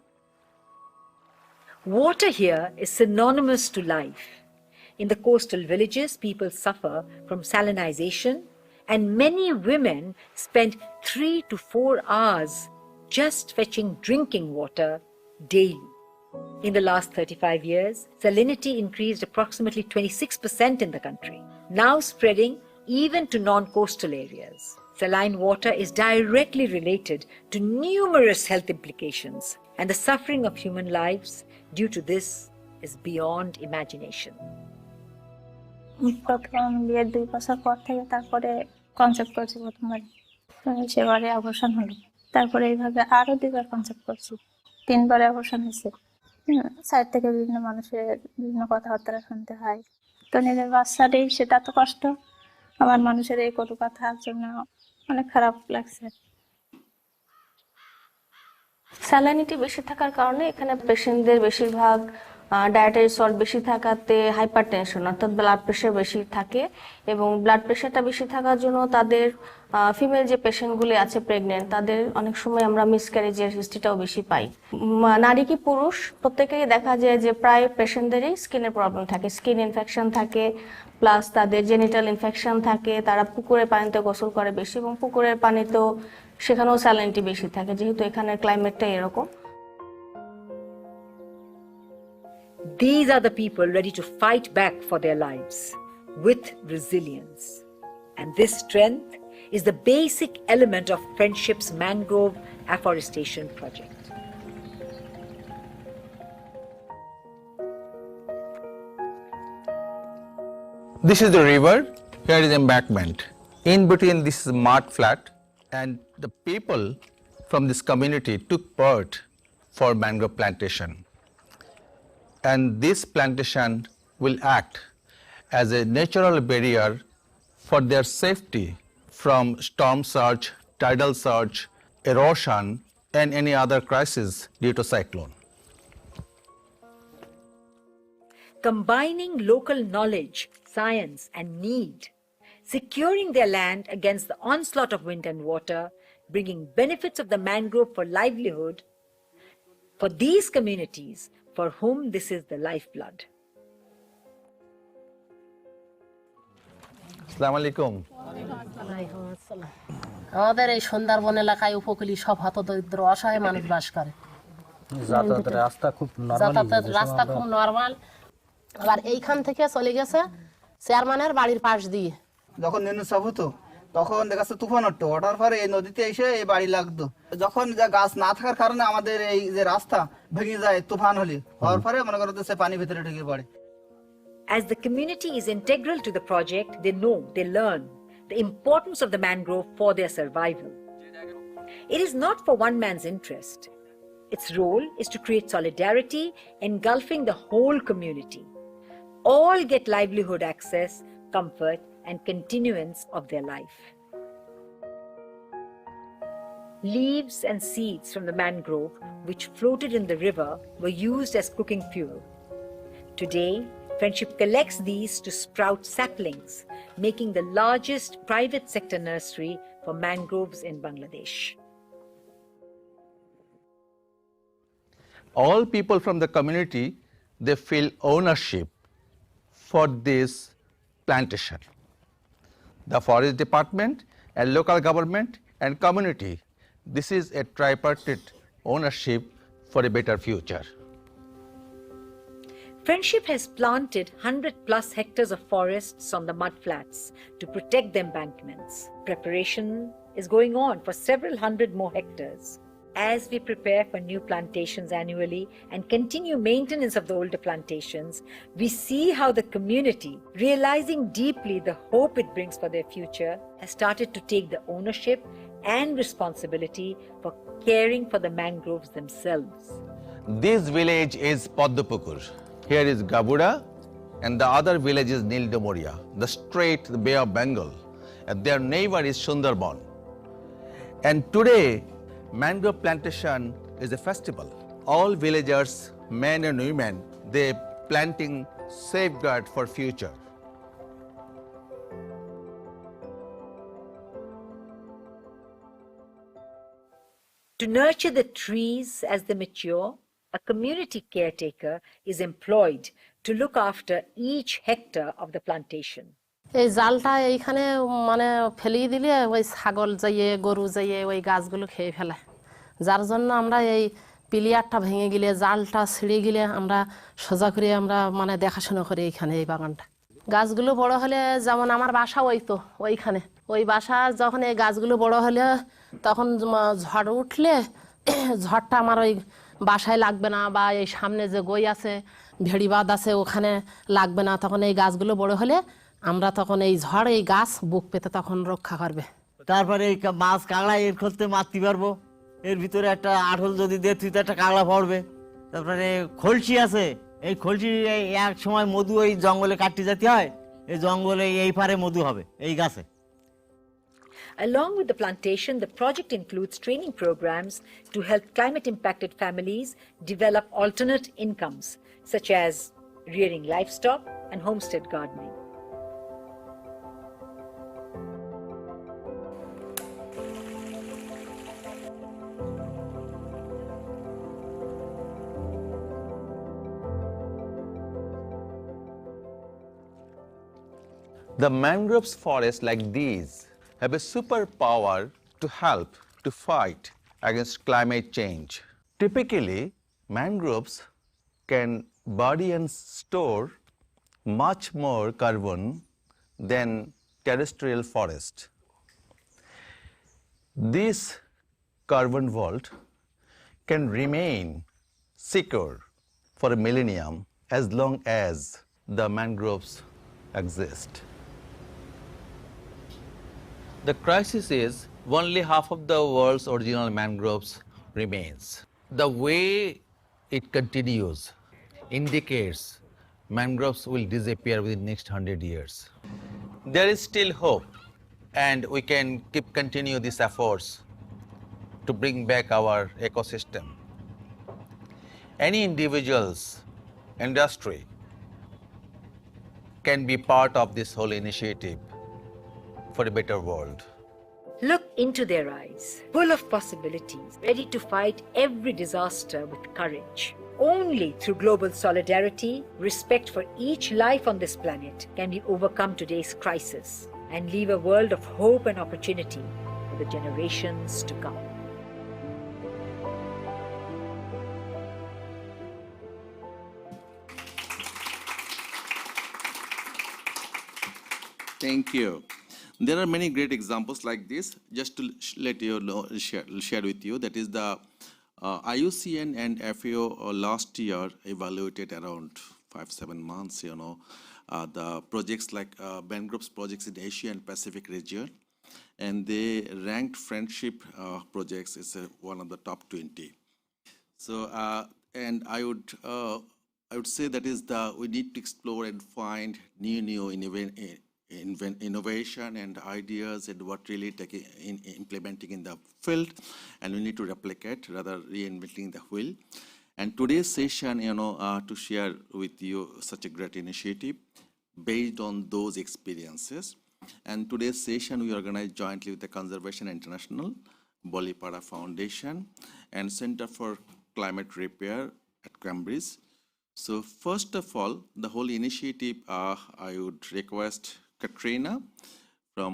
Water here is synonymous to life. In the coastal villages, people suffer from salinization, and many women spend 3 to 4 hours just fetching drinking water daily. In the last 35 years, salinity increased approximately 26% in the country, now spreading even to non-coastal areas. Saline water is directly related to numerous health implications, and the suffering of human lives due to this is beyond imagination. প্রথম বিয়ের 2 বছর পর থেকে তারপরে concept করছি প্রথমবার, সেবারে অবসান হলো, তারপরে এইভাবে আরো 2বার কনসেপ্ট করছি, 3বারে অবসান হয়েছে। সাইড থেকে বিভিন্ন মানুষের বিভিন্ন কথাবার্তা শুনতে হয়, তো নিজের বাচ্চারই সেটা তো কষ্ট, আমার মানুষের এই কটু কথার জন্য অনেক খারাপ লাগছে। স্যালাইনিটি বেশি থাকার কারণে এখানে পেশেন্টদের বেশিরভাগ ডায়েটারি সল্ট বেশি থাকাতে হাইপারটেনশন অর্থাৎ ব্লাড প্রেশার বেশি থাকে, এবং ব্লাড প্রেশারটা বেশি থাকার জন্য তাদের ফিমেল যে পেশেন্টগুলি আছে প্রেগনেন্ট, তাদের অনেক সময় আমরা মিসক্যারেজের হিস্ট্রিটাও বেশি পাই। নারী কি পুরুষ প্রত্যেকেই দেখা যায় যে প্রায় পেশেন্টদেরই স্কিনের প্রবলেম থাকে, স্কিন ইনফেকশন থাকে, প্লাস তাদের জেনিটাল ইনফেকশন থাকে, তারা পুকুরের পানিতে গোসল করে বেশি, এবং পুকুরের পানিতেও সেখানেও স্যালাইনিটি বেশি থাকে, যেহেতু এখানের ক্লাইমেটটা এরকম। These are the people ready to fight back for their lives with resilience. And this strength is the basic element of Friendship's mangrove afforestation project. This is the river, here is embankment. In between this is mud flat, and the people from this community took part for mangrove plantation. And this plantation will act as a natural barrier for their safety from storm surge, tidal surge, erosion, and any other crisis due to cyclone. Combining local knowledge, science, and need, securing their land against the onslaught of wind and water, bringing benefits of the mangrove for livelihood for these communities for whom this is the lifeblood. Assalamu alaikum. আমাদের এই সুন্দরবন এলাকায় উপকূলীয় সব হতদরিদ্র অসহায় মানুষ বাস করে। যাতায়াতের রাস্তা খুব নরমাল। আবার এইখান থেকে চলে গেছে চেয়ারম্যানের বাড়ির পাশ দিয়ে। যখন নিম্নচাপ হতো তখন দেখা যাচ্ছে তুফান হতো, ওঠার পরে এই নদীতে এসে এই বাড়ি লাগতো। যখন গাছ না থাকার কারণে আমাদের এই যে রাস্তা ভেঙে যায় তুফান হলে, হওয়ার পরে মনে করো সে পানি ভিতরে ঢুকে পড়ে। As the community is integral to the project, they know, they learn the importance of the mangrove for their survival. It is not for one man's interest. Its role is to create solidarity, engulfing the whole community. All get livelihood access, comfort, and continuance of their life. Leaves and seeds from the mangrove, which floated in the river, were used as cooking fuel. Today, Friendship collects these to sprout saplings, making the largest private sector nursery for mangroves in Bangladesh. All people from the community, they feel ownership for this plantation. The forest department and local government and community, this is a tripartite ownership for a better future. Friendship has planted 100+ hectares of forests on the mudflats to protect the embankments. Preparation is going on for several hundred more hectares. As we prepare for new plantations annually and continue maintenance of the older plantations, we see how the community, realizing deeply the hope it brings for their future, has started to take the ownership and responsibility for caring for the mangroves themselves. This village is Paddupukur. Here is Gabura, and the other village is Nildomoria, the Strait, the Bay of Bengal, and their neighbor is Sundarban. And today, mangrove plantation is a festival. All villagers, men and women, they planting safeguard for future. To nurture the trees as they mature, a community caretaker is employed to look after each hectare of the plantation. এই জালটা এইখানে মানে ফেলিয়ে দিলে ওই ছাগল যাইয়ে গরু যাইয়ে ওই গাছগুলো খেয়ে ফেলে, যার জন্য আমরা এই পিলিয়ারটা ভেঙে গেলে জালটা ছিঁড়ে গেলে আমরা সোজা করে আমরা মানে দেখাশোনা করি এইখানে এই বাগানটা। গাছগুলো বড় হলে যেমন আমার বাসা ওই তো ওইখানে, ওই বাসা যখন এই গাছগুলো বড় হলে তখন ঝড় উঠলে ঝড়টা আমার ওই বাসায় লাগবে না, বা এই সামনে যে গই আছে ভেড়িবাঁধ আছে ওখানে লাগবে না। তখন এই গাছগুলো বড় হলে আমরা তখন এই ঝড় এই গাছ বুক পেতে তখন রক্ষা করবে। তারপরে এই মাছ কাঁকড়া এর করতে মারতে পারবো, এর ভিতরে একটা আঠল যদি দে তুই তো একটা কাঁকড়া পড়বে। তারপরে খলসি আছে, এই খলসি এক সময় মধু ওই জঙ্গলে কাটতে যেতে হয়, এই জঙ্গলে এই পারে মধু হবে এই গাছে। Along with the plantation, the project includes training programs to help climate-impacted families develop alternate incomes, such as rearing livestock and homestead gardening. The mangroves forests like these have a superpower to help to fight against climate change. Typically, mangroves can body and store much more carbon than terrestrial forest. This carbon vault can remain secure for a millennium as long as the mangroves exist. The crisis is only half of the world's original mangroves remains. The way it continues indicates mangroves will disappear within the next 100 years. There is still hope, and we can continue these efforts to bring back our ecosystem. Any individuals, industry can be part of this whole initiative for a better world. Look into their eyes, full of possibilities, ready to fight every disaster with courage. Only through global solidarity, respect for each life on this planet can we overcome today's crisis and leave a world of hope and opportunity for the generations to come. Thank you. There are many great examples like this. Just to let you know, share with you, that is the IUCN and FAO last year evaluated around 5-7 months, the projects like mangroves projects in Asia and Pacific region, and they ranked friendship projects as one of the top 20. So, and I would say that is we need to explore and find new innovation and ideas and what really implementing in the field, and we need to replicate rather reinventing the wheel. And today's session, to share with you such a great initiative based on those experiences. And today's session we organized jointly with the Conservation International, Bolipara Foundation, and Center for Climate Repair at Cambridge. So first of all, the whole initiative, I would request Katrina from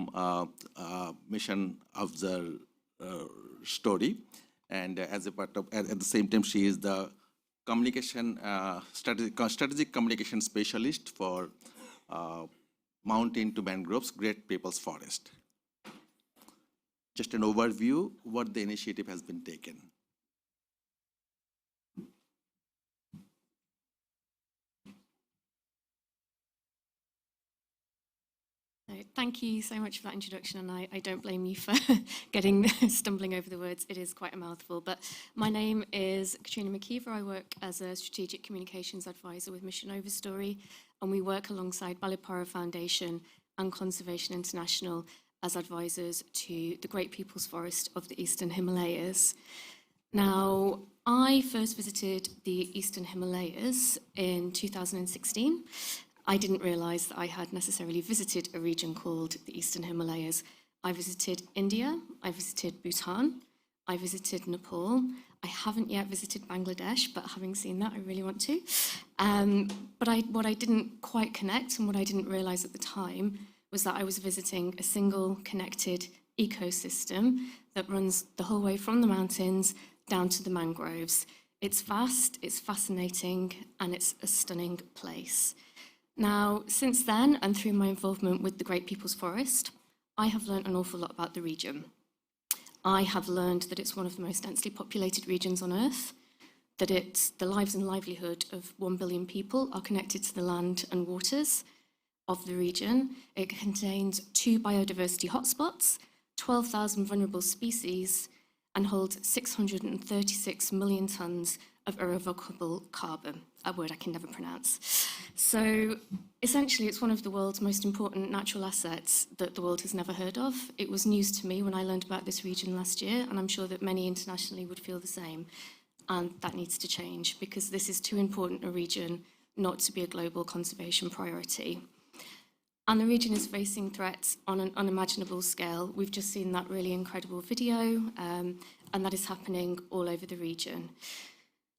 Mission Observe Story, and as a part of, at the same time, she is the communication strategic communication specialist for Mountain to Mangroves Great People's Forest. Just an overview what the initiative has been taken. Thank you so much for that introduction, and I don't blame you for stumbling over the words. It is quite a mouthful, but my name is Katrina McKeever. I work as a strategic communications advisor with Mission Overstory, and we work alongside Balipara Foundation and Conservation International as advisors to the Great Peoples Forest of the Eastern Himalayas. Now, I first visited the Eastern Himalayas in 2016. I didn't realise that I had necessarily visited a region called the Eastern Himalayas. I visited India, I visited Bhutan, I visited Nepal. I haven't yet visited Bangladesh, but having seen that, I really want to. But what I didn't quite connect and what I didn't realise at the time was that I was visiting a single connected ecosystem that runs the whole way from the mountains down to the mangroves. It's vast, it's fascinating, and it's a stunning place. Now, since then, and through my involvement with the Great Peoples Forest, I have learned an awful lot about the region. I have learned that it's one of the most densely populated regions on Earth, that the lives and livelihood of 1 billion people are connected to the land and waters of the region. It contains 2 biodiversity hotspots, 12,000 vulnerable species, and holds 636 million tonnes of irrevocable carbon, a word I can never pronounce. So essentially, it's one of the world's most important natural assets that the world has never heard of. It was news to me when I learned about this region last year, and I'm sure that many internationally would feel the same. And that needs to change because this is too important a region not to be a global conservation priority. And the region is facing threats on an unimaginable scale. We've just seen that really incredible video, and that is happening all over the region.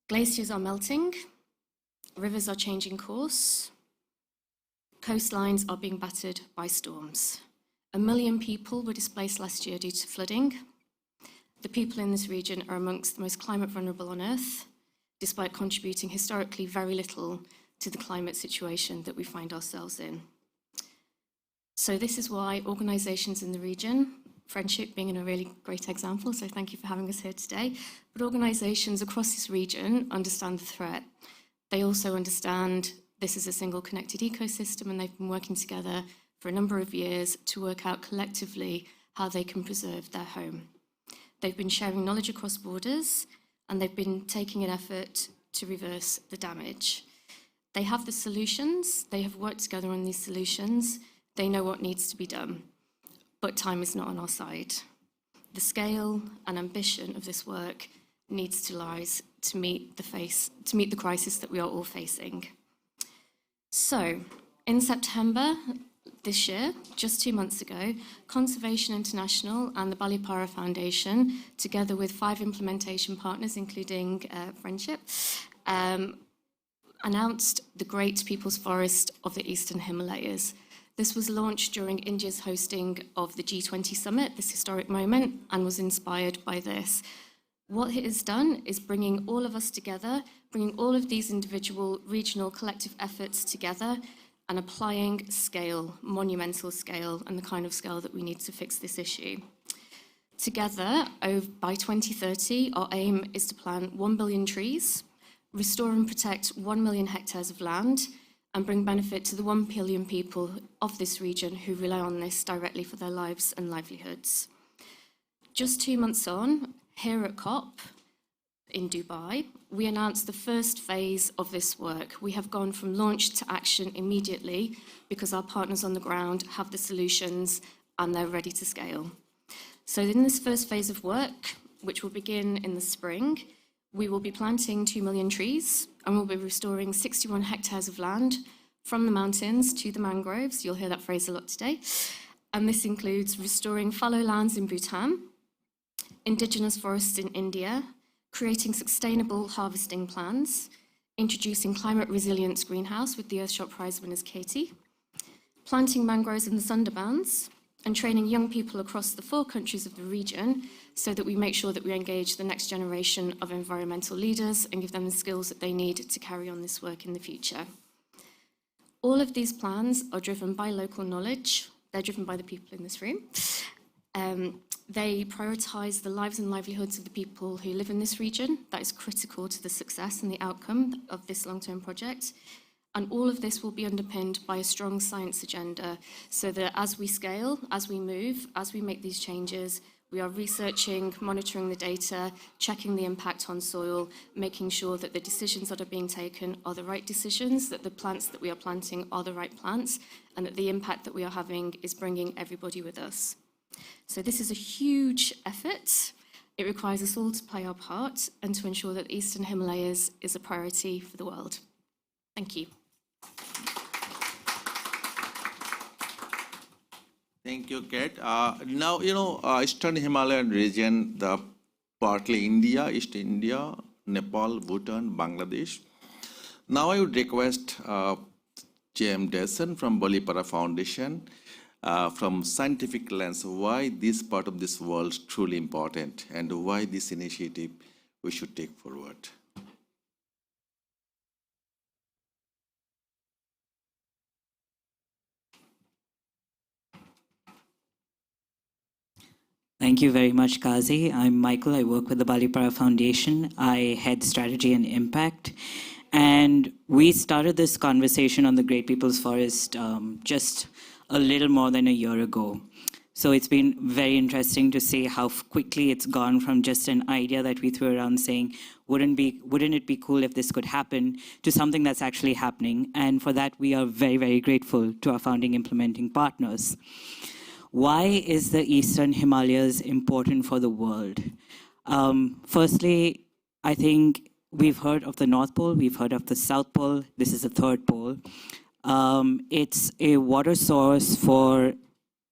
Glaciers are melting, rivers are changing course, coastlines are being battered by storms. 1 million people were displaced last year due to flooding. The people in this region are amongst the most climate vulnerable on Earth, despite contributing historically very little to the climate situation that we find ourselves in. So this is why organisations in the region, Friendship being a really great example, so thank you for having us here today, but organisations across this region understand the threat. They also understand this is a single connected ecosystem, and they've been working together for a number of years to work out collectively how they can preserve their home. They've been sharing knowledge across borders, and they've been taking an effort to reverse the damage. They have the solutions, they have worked together on these solutions, they know what needs to be done, but time is not on our side. The scale and ambition of this work needs to rise to meet the crisis that we are all facing. So, in September this year, just 2 months ago, Conservation International and the Balipara Foundation, together with 5 implementation partners, including Friendship, announced the Great Peoples Forest of the Eastern Himalayas. This was launched during India's hosting of the G20 summit, this historic moment, and was inspired by this. What it has done is bringing all of us together, bringing all of these individual, regional, collective efforts together and applying scale, monumental scale, and the kind of scale that we need to fix this issue. Together, by 2030, our aim is to plant 1 billion trees, restore and protect 1 million hectares of land, and bring benefit to the 1 billion people of this region who rely on this directly for their lives and livelihoods. Just 2 months on, here at COP in Dubai, we announced the first phase of this work. We have gone from launch to action immediately because our partners on the ground have the solutions and they're ready to scale. So in this first phase of work, which will begin in the spring, we will be planting 2 million trees and we'll be restoring 61 hectares of land from the mountains to the mangroves. You'll hear that phrase a lot today. And this includes restoring fallow lands in Bhutan, indigenous forests in India, creating sustainable harvesting plans, introducing climate resilience greenhouse with the Earthshot Prize winners Katie, planting mangroves in the Sundarbans, and training young people across the 4 countries of the region so that we make sure that we engage the next generation of environmental leaders and give them the skills that they need to carry on this work in the future. All of these plans are driven by local knowledge. They're driven by the people in this room. They prioritise the lives and livelihoods of the people who live in this region. That is critical to the success and the outcome of this long-term project. And all of this will be underpinned by a strong science agenda so that as we scale, as we move, as we make these changes, we are researching, monitoring the data, checking the impact on soil, making sure that the decisions that are being taken are the right decisions, that the plants that we are planting are the right plants, and that the impact that we are having is bringing everybody with us. So this is a huge effort. It requires us all to play our part and to ensure that the Eastern Himalayas is a priority for the world. Thank you. Thank you, Kate. Now, Eastern Himalayan region, partly India, East India, Nepal, Bhutan, Bangladesh. Now I would request J.M. Dessen from Balipara Foundation, from scientific lens, why this part of this world is truly important and why this initiative we should take forward. Thank you very much, Kazi. I'm Michael. I work with the Balipara Foundation. I head strategy and impact. And we started this conversation on the Great People's Forest just a little more than a year ago. So it's been very interesting to see how quickly it's gone from just an idea that we threw around saying, wouldn't it be cool if this could happen, to something that's actually happening. And for that, we are very, very grateful to our founding implementing partners. Why is the Eastern Himalayas important for the world? Firstly, I think we've heard of the North Pole, we've heard of the South Pole, this is the third pole. It's a water source for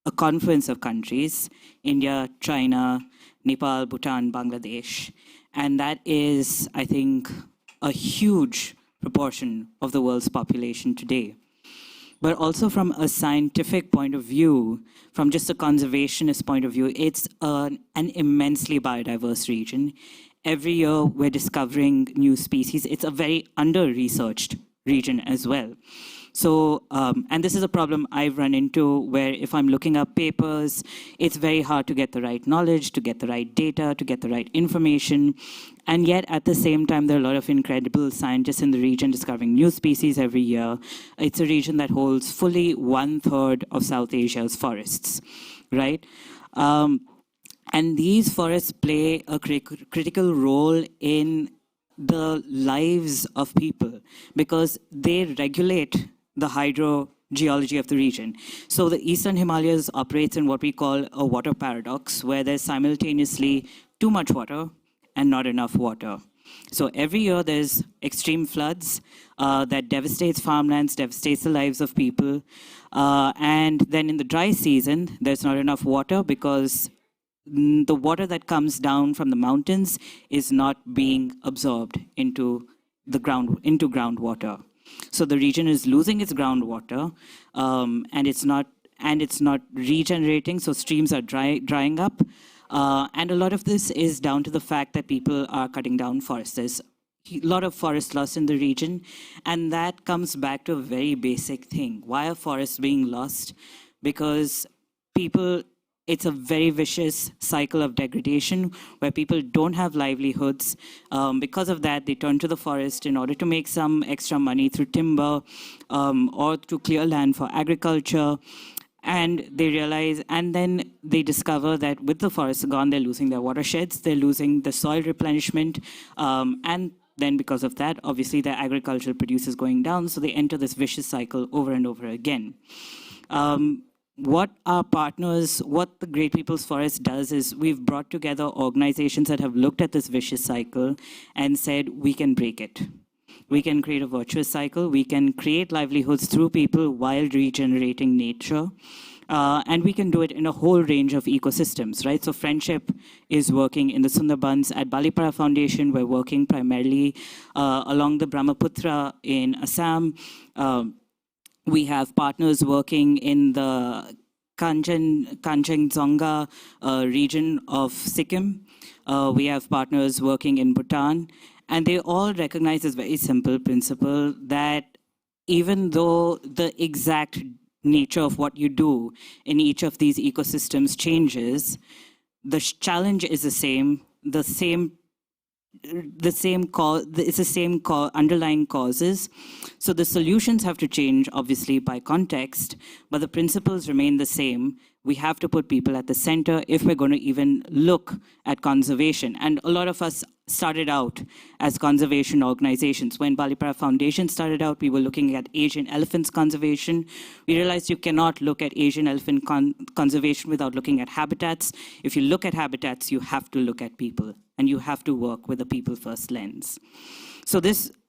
a confluence of countries, India, China, Nepal, Bhutan, Bangladesh. And that is, I think, a huge proportion of the world's population today. But also from a scientific point of view, from just a conservationist point of view, it's an immensely biodiverse region. Every year we're discovering new species. It's a very under-researched region as well. So, and this is a problem I've run into where if I'm looking up papers, it's very hard to get the right knowledge, to get the right data, to get the right information. And yet at the same time, there are a lot of incredible scientists in the region discovering new species every year. It's a region that holds fully 1/3 of South Asia's forests, right? And these forests play a critical role in the lives of people because they regulate the hydrogeology of the region. So the Eastern Himalayas operates in what we call a water paradox, where there's simultaneously too much water and not enough water. So every year there's extreme floods that devastates farmlands, devastates the lives of people. And then in the dry season, there's not enough water because the water that comes down from the mountains is not being absorbed into the groundwater. So the region is losing its groundwater, and it's not regenerating. So streams are drying up, and a lot of this is down to the fact that people are cutting down forests. There's a lot of forest loss in the region, and that comes back to a very basic thing. Why are forests being lost? Because it's a very vicious cycle of degradation where people don't have livelihoods. Because of that, they turn to the forest in order to make some extra money through timber or to clear land for agriculture. And they realize, and then they discover that with the forests gone, they're losing their watersheds, they're losing the soil replenishment, and then because of that, obviously their agricultural produce is going down, so they enter this vicious cycle over and over again. What the Great People's Forest does is we've brought together organizations that have looked at this vicious cycle and said, we can break it. We can create a virtuous cycle. We can create livelihoods through people while regenerating nature. And we can do it in a whole range of ecosystems, right? So Friendship is working in the Sundarbans. At Balipara Foundation, we're working primarily along the Brahmaputra in Assam. We have partners working in the Kanchenjunga region of Sikkim. We have partners working in Bhutan. And they all recognize this very simple principle that even though the exact nature of what you do in each of these ecosystems changes, the challenge is the same. It's the same underlying causes. So the solutions have to change, obviously, by context, but the principles remain the same. We have to put people at the center if we're going to even look at conservation. And a lot of us started out as conservation organizations. When Balipara Foundation started out, we were looking at Asian elephants conservation. We realized you cannot look at Asian elephant conservation without looking at habitats. If you look at habitats, you have to look at people, and you have to work with a people-first lens.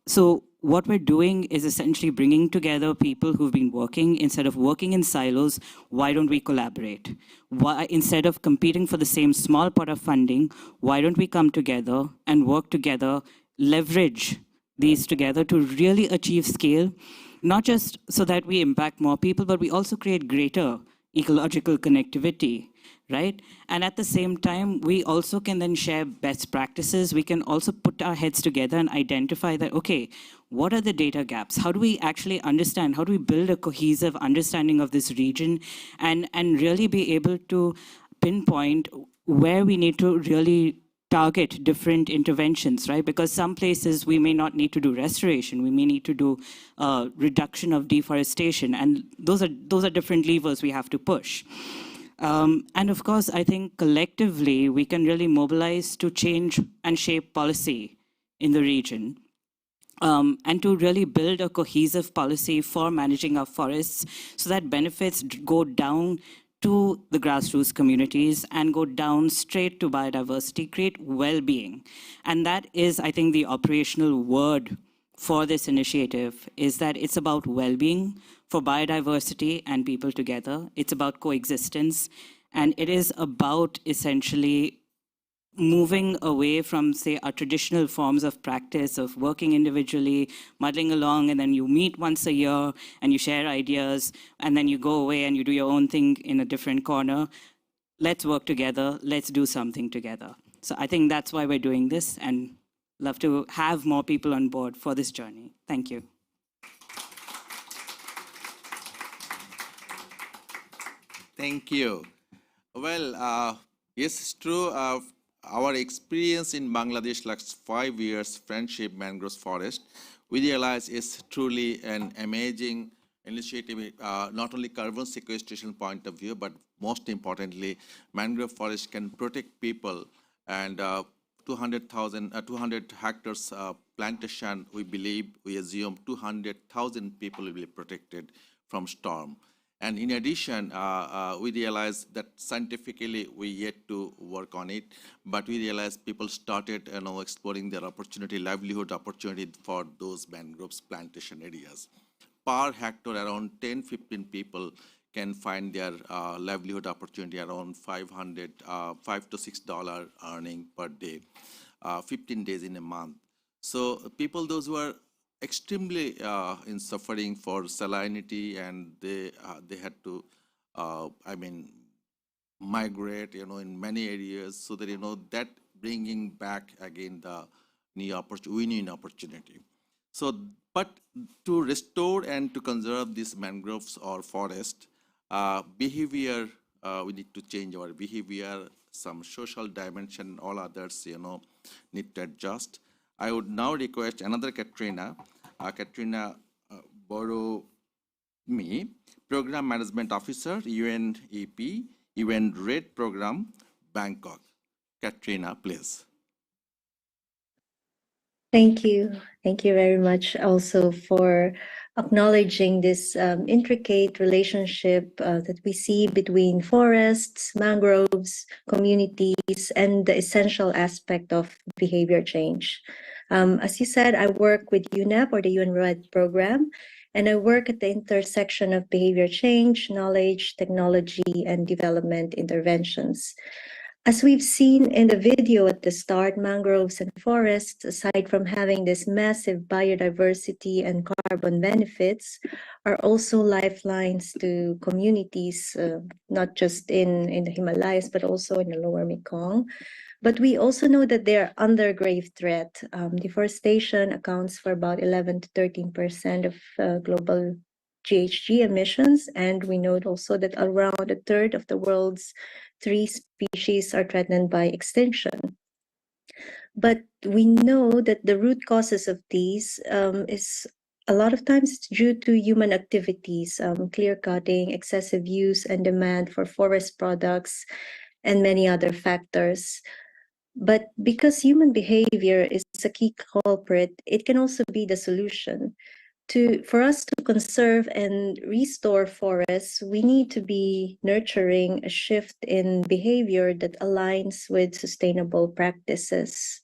So what we're doing is essentially bringing together people who've been working. Instead of working in silos, why don't we collaborate? Why, instead of competing for the same small pot of funding, why don't we come together and work together, leverage these together to really achieve scale, not just so that we impact more people, but we also create greater ecological connectivity, right? And at the same time, we also can then share best practices. We can also put our heads together and identify that, okay, what are the data gaps? How do we actually understand? How do we build a cohesive understanding of this region and really be able to pinpoint where we need to really target different interventions, right? Because some places we may not need to do restoration, we may need to do reduction of deforestation, and those are different levers we have to push. And of course, I think collectively we can really mobilize to change and shape policy in the region, and to really build a cohesive policy for managing our forests so that benefits go down to the grassroots communities and go down straight to biodiversity, create well-being. And that is, I think, the operational word for this initiative, is that it's about well-being for biodiversity and people together. It's about coexistence, and it is about essentially moving away from, say, our traditional forms of practice of working individually, muddling along, and then you meet once a year and you share ideas, and then you go away and you do your own thing in a different corner. Let's work together. Let's do something together. So I think that's why we're doing this, and love to have more people on board for this journey. Thank you. Thank you. Well, yes, it's true. Our experience in Bangladesh, last 5 years, friendship mangrove forest, we realize it's truly an amazing initiative, not only carbon sequestration point of view, but most importantly, mangrove forest can protect people, and 200 hectares plantation, we assume 200,000 people will be protected from storm. And in addition, we realized that scientifically we yet to work on it, but we realized people started exploring their opportunity, livelihood opportunity for those mangroves plantation areas. Per hectare, around 10-15 people can find their livelihood opportunity around $5 to $6 earning per day, 15 days in a month. So people, those who are extremely in suffering for salinity, and they had to migrate in many areas, so that that bringing back again the new opportunity. So but to restore and to conserve these mangroves or forest, behavior, we need to change our behavior, some social dimension, all others need to adjust. I would now request another Katrina, Katrina Boromi, Program Management Officer, UNEP, UN RED Program, Bangkok. Katrina, please. Thank you. Thank you very much also for acknowledging this intricate relationship that we see between forests, mangroves, communities, and the essential aspect of behavior change. As you said, I work with UNEP, or the UN RED program, and I work at the intersection of behavior change, knowledge, technology, and development interventions. As we've seen in the video at the start, mangroves and forests, aside from having this massive biodiversity and carbon benefits, are also lifelines to communities, not just in the Himalayas, but also in the lower Mekong. But we also know that they're under grave threat. Deforestation accounts for about 11 to 13% of global GHG emissions, and we know also that around a third of the world's 3 species are threatened by extinction. But we know that the root causes of these is a lot of times due to human activities, clear cutting, excessive use and demand for forest products, and many other factors. But because human behavior is a key culprit, it can also be the solution. For us to conserve and restore forests, we need to be nurturing a shift in behavior that aligns with sustainable practices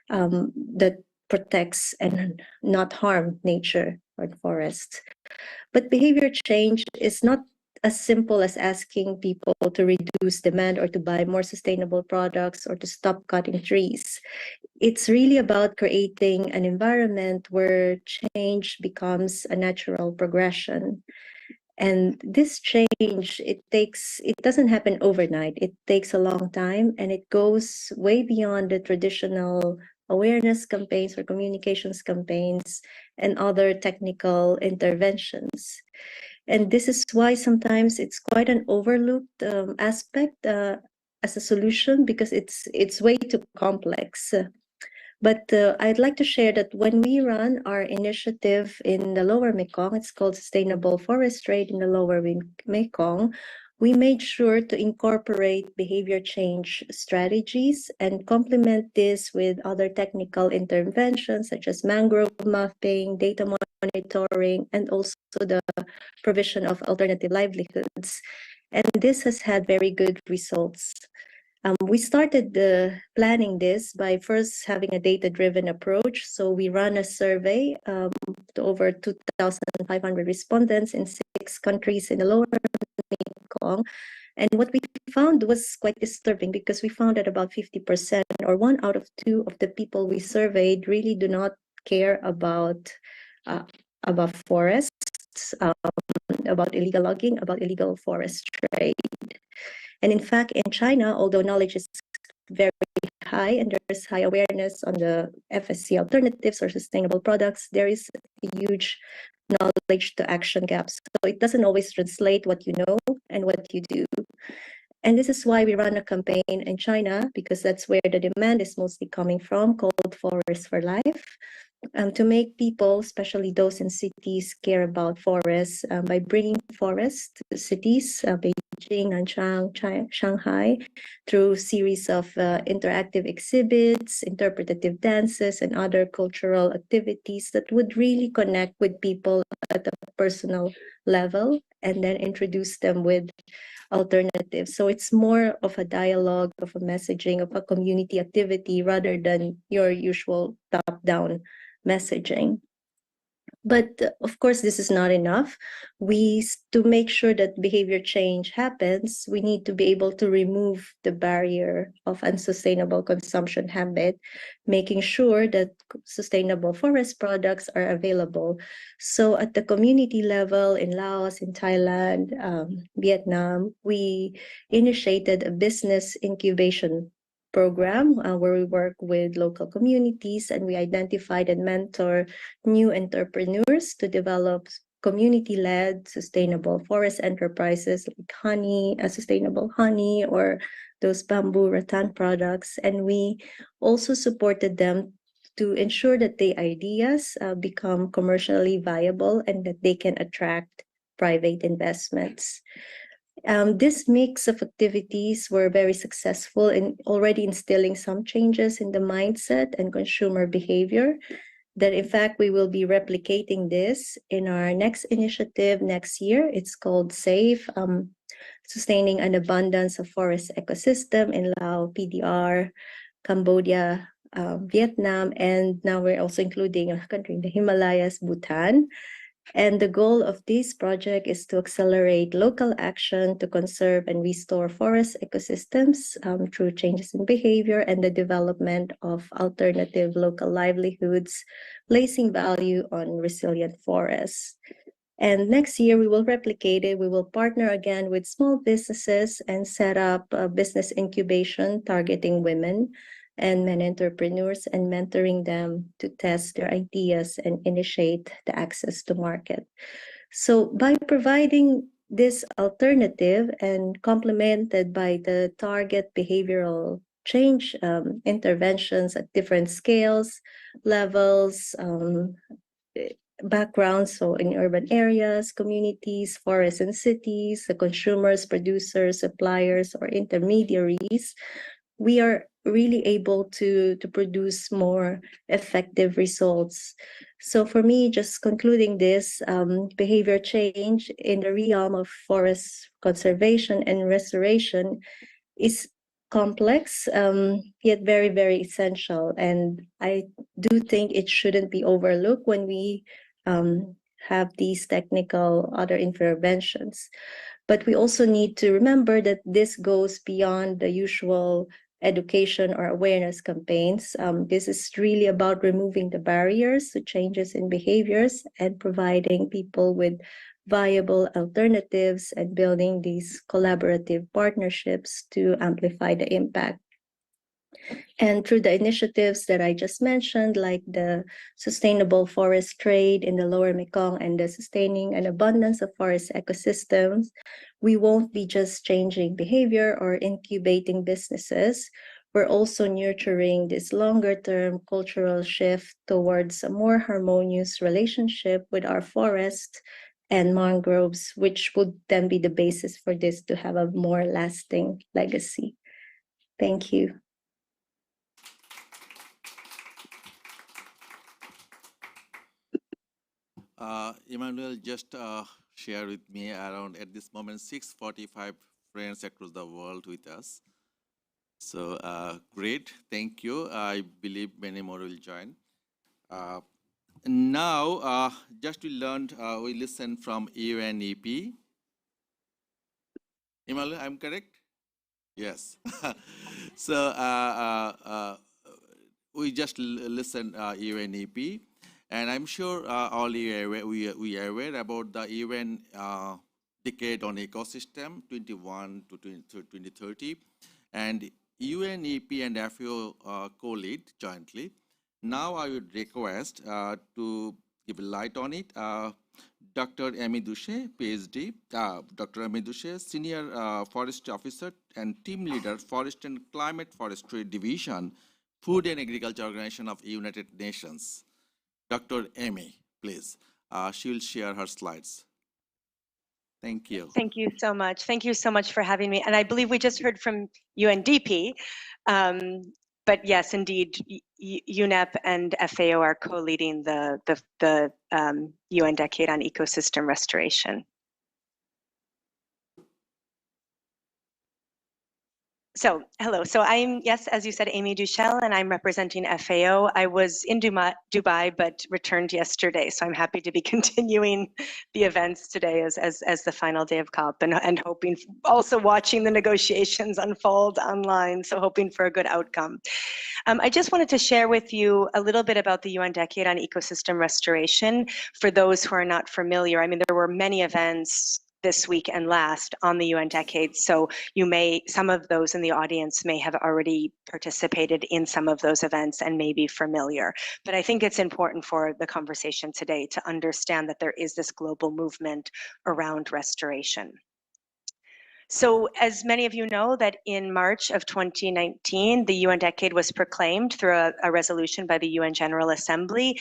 that protects and not harm nature or forests. But behavior change is not as simple as asking people to reduce demand or to buy more sustainable products or to stop cutting trees. It's really about creating an environment where change becomes a natural progression. And this change, it doesn't happen overnight. It takes a long time, and it goes way beyond the traditional awareness campaigns or communications campaigns and other technical interventions. And this is why sometimes it's quite an overlooked aspect as a solution, because it's way too complex. But I'd like to share that when we run our initiative in the Lower Mekong, it's called Sustainable Forest Trade in the Lower Mekong, we made sure to incorporate behavior change strategies and complement this with other technical interventions such as mangrove mapping, data monitoring, and also the provision of alternative livelihoods. And this has had very good results. We started planning this by first having a data-driven approach. So we ran a survey to over 2,500 respondents in 6 countries in the Lower Mekong. And what we found was quite disturbing, because we found that about 50% or 1 out of 2 of the people we surveyed really do not care about forests, about illegal logging, about illegal forest trade. And in fact, in China, although knowledge is very high and there's high awareness on the FSC alternatives or sustainable products, there is a huge knowledge to action gaps. So it doesn't always translate what you know and what you do. And this is why we run a campaign in China, because that's where the demand is mostly coming from, called Forest for Life. To make people, especially those in cities, care about forests by bringing forests to the cities, Beijing, Nanchang, Shanghai, through series of interactive exhibits, interpretative dances, and other cultural activities that would really connect with people at a personal level and then introduce them with alternatives. So it's more of a dialogue, of a messaging, of a community activity rather than your usual top-down messaging. But of course, this is not enough. To make sure that behavior change happens, we need to be able to remove the barrier of unsustainable consumption habit, making sure that sustainable forest products are available. So at the community level in Laos, in Thailand, Vietnam, we initiated a business incubation program where we work with local communities, and we identified and mentor new entrepreneurs to develop community-led sustainable forest enterprises like sustainable honey, or those bamboo rattan products. And we also supported them to ensure that the ideas become commercially viable and that they can attract private investments. This mix of activities were very successful in already instilling some changes in the mindset and consumer behavior, that in fact we will be replicating this in our next initiative next year. It's called SAFE, Sustaining an Abundance of Forest Ecosystem in Laos, PDR, Cambodia, Vietnam, and now we're also including a country in the Himalayas, Bhutan. And the goal of this project is to accelerate local action to conserve and restore forest ecosystems through changes in behavior and the development of alternative local livelihoods, placing value on resilient forests. And next year, we will replicate it. We will partner again with small businesses and set up a business incubation targeting women and men entrepreneurs, and mentoring them to test their ideas and initiate the access to market. So by providing this alternative and complemented by the target behavioral change interventions at different scales, levels, backgrounds, so in urban areas, communities, forests and cities, the consumers, producers, suppliers, or intermediaries, we are really able to produce more effective results. So for me, just concluding this, behavior change in the realm of forest conservation and restoration is complex, yet very, very essential. And I do think it shouldn't be overlooked when we have these technical other interventions. But we also need to remember that this goes beyond the usual education or awareness campaigns. This is really about removing the barriers to changes in behaviors and providing people with viable alternatives and building these collaborative partnerships to amplify the impact. And through the initiatives that I just mentioned, like the sustainable forest trade in the lower Mekong and the sustaining an abundance of forest ecosystems, we won't be just changing behavior or incubating businesses. We're also nurturing this longer-term cultural shift towards a more harmonious relationship with our forests and mangroves, which would then be the basis for this to have a more lasting legacy. Thank you. Emmanuel just shared with me around, at this moment, 645 friends across the world with us. So great, thank you. I believe many more will join. Now, just we learned, we listened from UNEP. Emmanuel, I'm correct? Yes. So we just listened UNEP. And I'm sure all we are aware about the UN Decade on Ecosystem 21 to 2030. And UNEP and FAO co-lead jointly. Now I would request to give a light on it. Dr. Amy Duche, PhD. Dr. Amy Duche, Senior Forest Officer and Team Leader, Forest and Climate Forestry Division, Food and Agriculture Organization of United Nations. Dr. Amy, please. She will share her slides. Thank you. Thank you so much. Thank you so much for having me. And I believe we just heard from UNDP. But yes, indeed, UNEP and FAO are co-leading the UN Decade on Ecosystem Restoration. So, hello. So I'm, yes, as you said, Amy Duchel, and I'm representing FAO. I was in Dubai, but returned yesterday. So I'm happy to be continuing the events today as the final day of COP and hoping, also watching the negotiations unfold online. So hoping for a good outcome. I just wanted to share with you a little bit about the UN Decade on Ecosystem Restoration for those who are not familiar. I mean, there were many events this week and last on the UN Decade. So some of those in the audience may have already participated in some of those events and may be familiar. But I think it's important for the conversation today to understand that there is this global movement around restoration. So as many of you know, that in March of 2019, the UN Decade was proclaimed through a resolution by the UN General Assembly.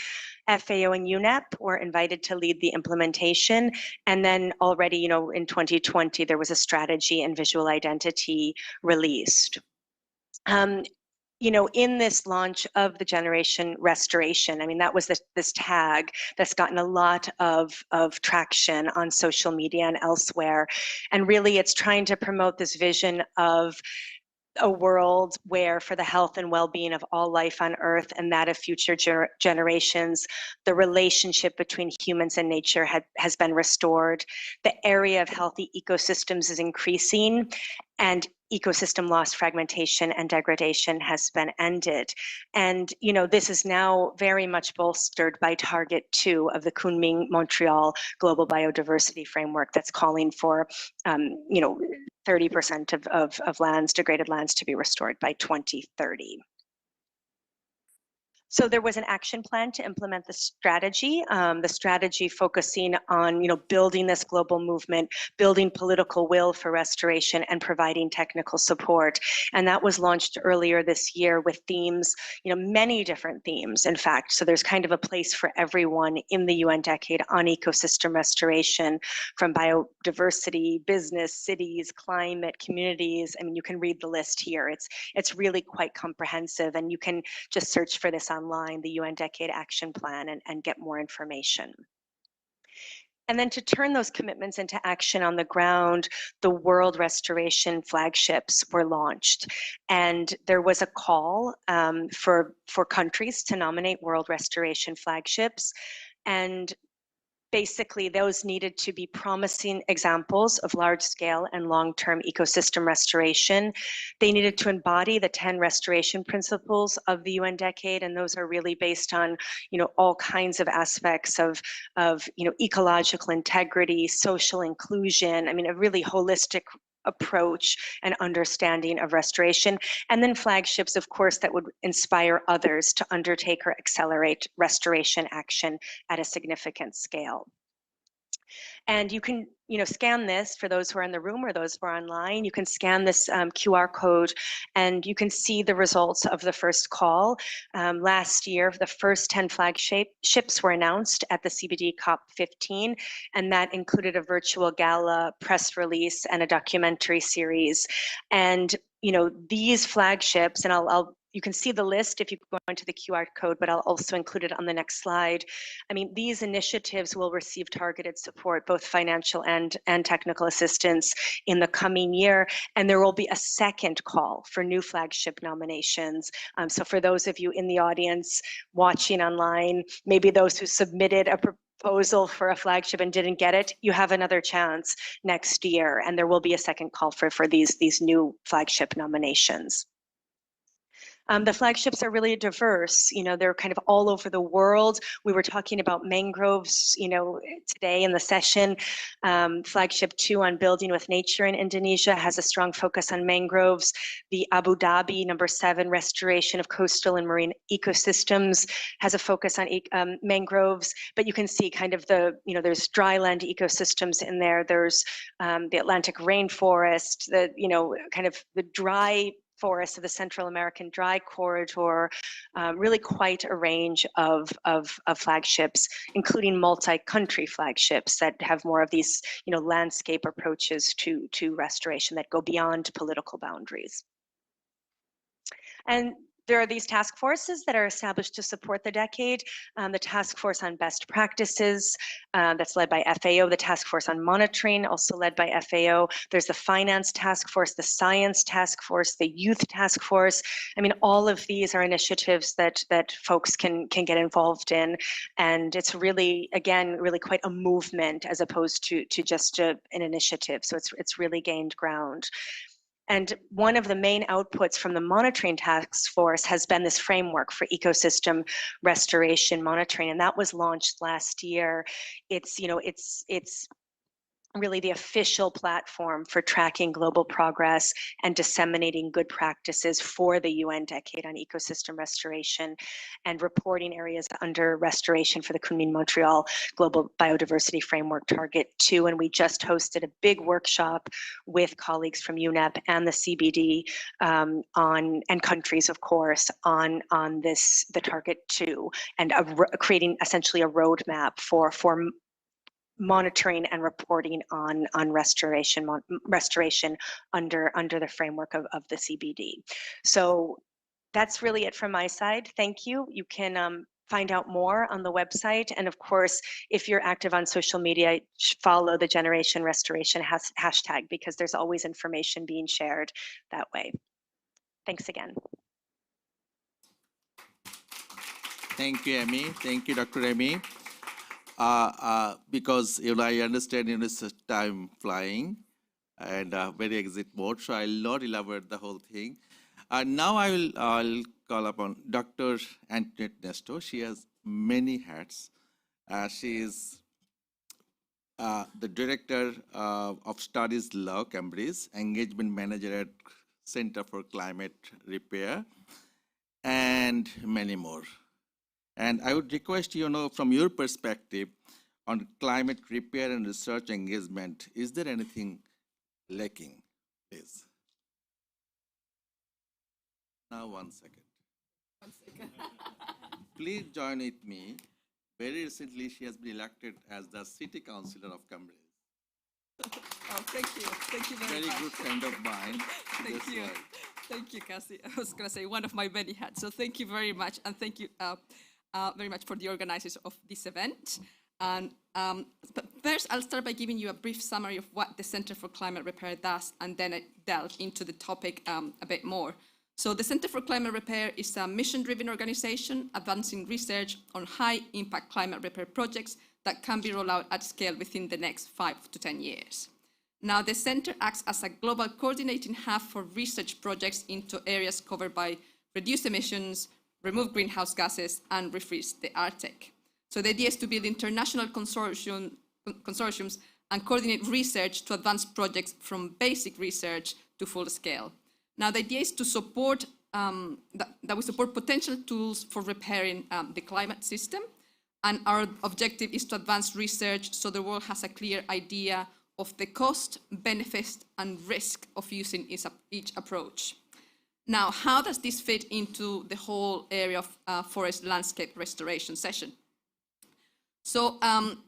FAO and UNEP were invited to lead the implementation. And then already, in 2020, there was a strategy and visual identity released. In this launch of the Generation Restoration, I mean, that was this tag that's gotten a lot of traction on social media and elsewhere. And really, it's trying to promote this vision of a world where, for the health and well-being of all life on Earth and that of future generations, the relationship between humans and nature has been restored. The area of healthy ecosystems is increasing, and ecosystem loss, fragmentation, and degradation has been ended. And, this is now very much bolstered by Target 2 of the Kunming-Montreal Global Biodiversity Framework that's calling for, 30% of lands, degraded lands, to be restored by 2030. So there was an action plan to implement the strategy focusing on, building this global movement, building political will for restoration, and providing technical support. And that was launched earlier this year with themes, many different themes, in fact. So there's kind of a place for everyone in the UN decade on ecosystem restoration, from biodiversity, business, cities, climate, communities. I mean, you can read the list here. It's really quite comprehensive, and you can just search for this online, the UN Decade Action Plan, and get more information. And then to turn those commitments into action on the ground, the World Restoration Flagships were launched. And there was a call for countries to nominate World Restoration Flagships. And basically, those needed to be promising examples of large-scale and long-term ecosystem restoration. They needed to embody the 10 restoration principles of the UN decade, and those are really based on, all kinds of aspects of ecological integrity, social inclusion. I mean, a really holistic approach and understanding of restoration, and then flagships, of course, that would inspire others to undertake or accelerate restoration action at a significant scale. And you can, scan this for those who are in the room or those who are online. You can scan this QR code, and you can see the results of the first call. Last year, the first 10 flagships were announced at the CBD COP28, and that included a virtual gala, press release, and a documentary series. And these flagships, and you can see the list if you go into the QR code, but I'll also include it on the next slide. I mean, these initiatives will receive targeted support, both financial and technical assistance in the coming year. And there will be a second call for new flagship nominations. So for those of you in the audience watching online, maybe those who submitted a proposal for a flagship and didn't get it, you have another chance next year. And there will be a second call for these new flagship nominations. The flagships are really diverse. They're kind of all over the world. We were talking about mangroves, today in the session. Flagship 2 on building with nature in Indonesia has a strong focus on mangroves. The Abu Dhabi #7 restoration of coastal and marine ecosystems has a focus on mangroves. But you can see kind of there's dryland ecosystems in there. There's the Atlantic rainforest, kind of the dry forests of the Central American dry corridor, really quite a range of flagships, including multi-country flagships that have more of these, landscape approaches to restoration that go beyond political boundaries. And there are these task forces that are established to support the decade. The Task Force on Best Practices, that's led by FAO, the Task Force on Monitoring, also led by FAO. There's the Finance Task Force, the Science Task Force, the Youth Task Force. I mean, all of these are initiatives that folks can get involved in. And it's really, again, really quite a movement as opposed to just an initiative. So it's really gained ground. And one of the main outputs from the monitoring task force has been this framework for ecosystem restoration monitoring, and that was launched last year. It's really the official platform for tracking global progress and disseminating good practices for the UN Decade on Ecosystem Restoration and reporting areas under restoration for the Kunming-Montreal Global Biodiversity Framework Target 2. And we just hosted a big workshop with colleagues from UNEP and the CBD and countries, of course, on the Target 2, and creating essentially a roadmap for monitoring and reporting on restoration under the framework of the CBD. So that's really it from my side. Thank you. You can find out more on the website. And of course, if you're active on social media, follow the Generation Restoration hashtag, because there's always information being shared that way. Thanks again. Thank you, Amy. Thank you, Dr. Amy. Because I understand it's time flying and very exit mode, so I'll not elaborate the whole thing. Now I'll call upon Dr. Antoinette Nesto. She has many hats. She is the Director of Studies Law, Cambridge, Engagement Manager at Center for Climate Repair, and many more. And I would request, from your perspective on climate repair and research engagement, is there anything lacking, please? Now, 1 second. 1 second. Please join with me. Very recently, she has been elected as the City Councillor of Cambridge. Oh, thank you. Thank you very much. Very good friend of mine. Thank you. Thank you, Cassie. I was going to say one of my many hats. So thank you very much. And thank you very much for the organizers of this event. And but first, I'll start by giving you a brief summary of what the Center for Climate Repair does, and then I delve into the topic a bit more. So the Center for Climate Repair is a mission-driven organization advancing research on high-impact climate repair projects that can be rolled out at scale within the next 5 to 10 years. Now, the center acts as a global coordinating hub for research projects into areas covered by reduce emissions, remove greenhouse gases, and refreeze the Arctic. So the idea is to build international consortiums and coordinate research to advance projects from basic research to full scale. Now, the idea is to support, that we support potential tools for repairing the climate system. And our objective is to advance research so the world has a clear idea of the cost, benefits, and risk of using each approach. Now, how does this fit into the whole area of forest landscape restoration session? So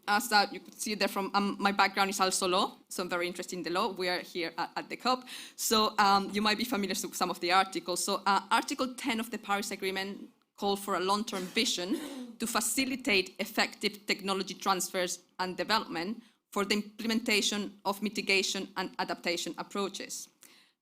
as you could see there from my background is also law, so I'm very interested in the law. We are here at the COP. So you might be familiar with some of the articles. So Article 10 of the Paris Agreement called for a long-term vision to facilitate effective technology transfers and development for the implementation of mitigation and adaptation approaches.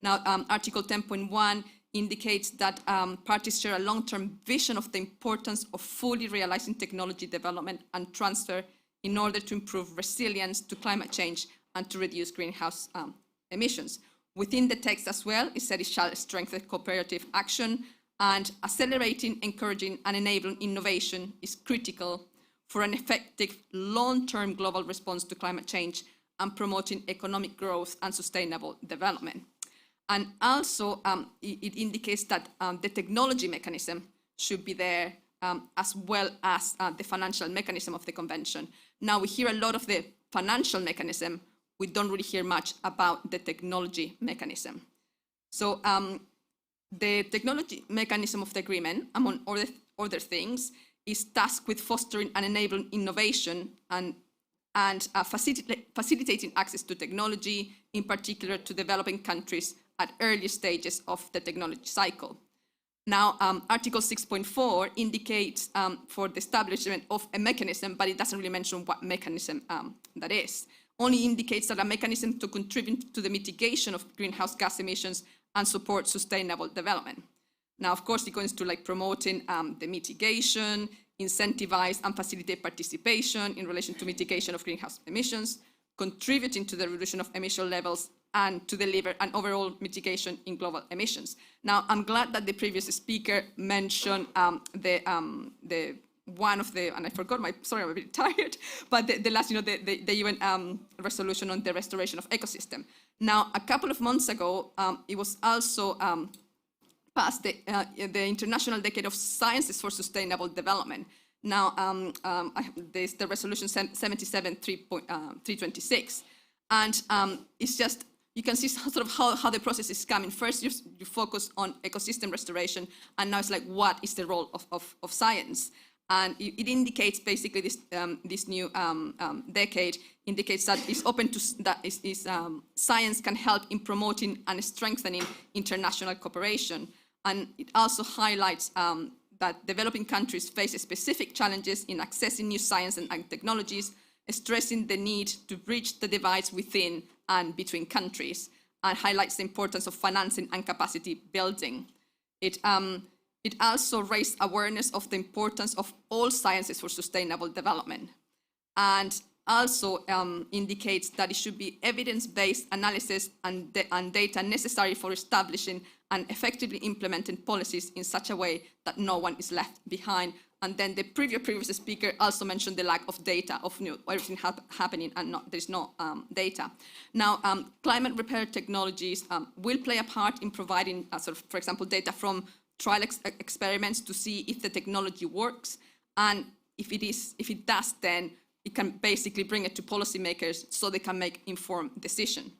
Now, Article 10.1 indicates that parties share a long-term vision of the importance of fully realizing technology development and transfer in order to improve resilience to climate change and to reduce greenhouse emissions. Within the text as well, it said it shall strengthen cooperative action, and accelerating, encouraging, and enabling innovation is critical for an effective long-term global response to climate change and promoting economic growth and sustainable development. And also, it indicates that the technology mechanism should be there as well as the financial mechanism of the convention. Now, we hear a lot of the financial mechanism. We don't really hear much about the technology mechanism. So the technology mechanism of the agreement, among other things, is tasked with fostering and enabling innovation and facilitating access to technology, in particular to developing countries at early stages of the technology cycle. Now, Article 6.4 indicates for the establishment of a mechanism, but it doesn't really mention what mechanism that is. Only indicates that a mechanism to contribute to the mitigation of greenhouse gas emissions and support sustainable development. Now, of course, it goes to like promoting the mitigation, incentivize and facilitate participation in relation to mitigation of greenhouse emissions, contributing to the reduction of emission levels, and to deliver an overall mitigation in global emissions. Now, I'm glad that the previous speaker mentioned the one of the, and I forgot sorry, I'm a bit tired, but the last, the UN resolution on the restoration of ecosystem. Now, a couple of months ago, it was also passed the International Decade of Sciences for Sustainable Development. Now, there's the resolution 77.326, and it's just, you can see sort of how the process is coming. First, you focus on ecosystem restoration, and now it's like, what is the role of science? And it indicates basically this new decade indicates that it's open to science can help in promoting and strengthening international cooperation. And it also highlights that developing countries face specific challenges in accessing new science and technologies, stressing the need to bridge the divides within and between countries, and highlights the importance of financing and capacity building. It also raised awareness of the importance of all sciences for sustainable development, and also indicates that it should be evidence-based analysis and data necessary for establishing and effectively implementing policies in such a way that no one is left behind. And then the previous speaker also mentioned the lack of data, of everything happening, and there's no data. Now, climate repair technologies will play a part in providing, sort of, for example, data from trial experiments to see if the technology works, And if it does, then it can basically bring it to policymakers so they can make informed decision.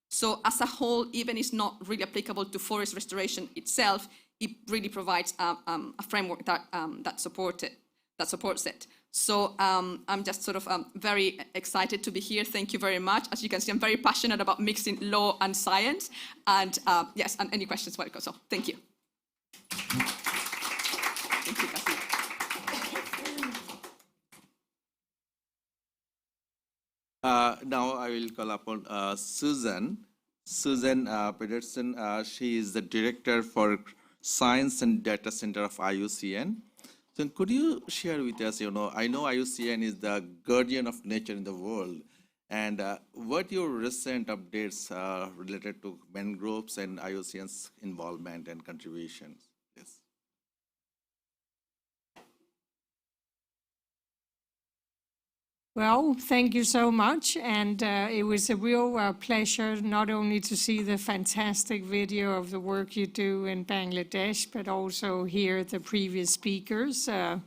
So as a whole, even it's not really applicable to forest restoration itself, it really provides a framework that supports it. So I'm just sort of very excited to be here. Thank you very much. As you can see, I'm very passionate about mixing law and science. And yes, and any questions, welcome. So thank you. Thank you, Cassie. Now I will call upon Susan Pedersen. She is the Director for Science and Data Center of IUCN. So could you share with us, I know IUCN is the guardian of nature in the world, and what your recent updates related to mangroves and IUCN's involvement and contributions? Yes. Well, thank you so much. And it was a real pleasure not only to see the fantastic video of the work you do in Bangladesh, but also hear the previous speakers. So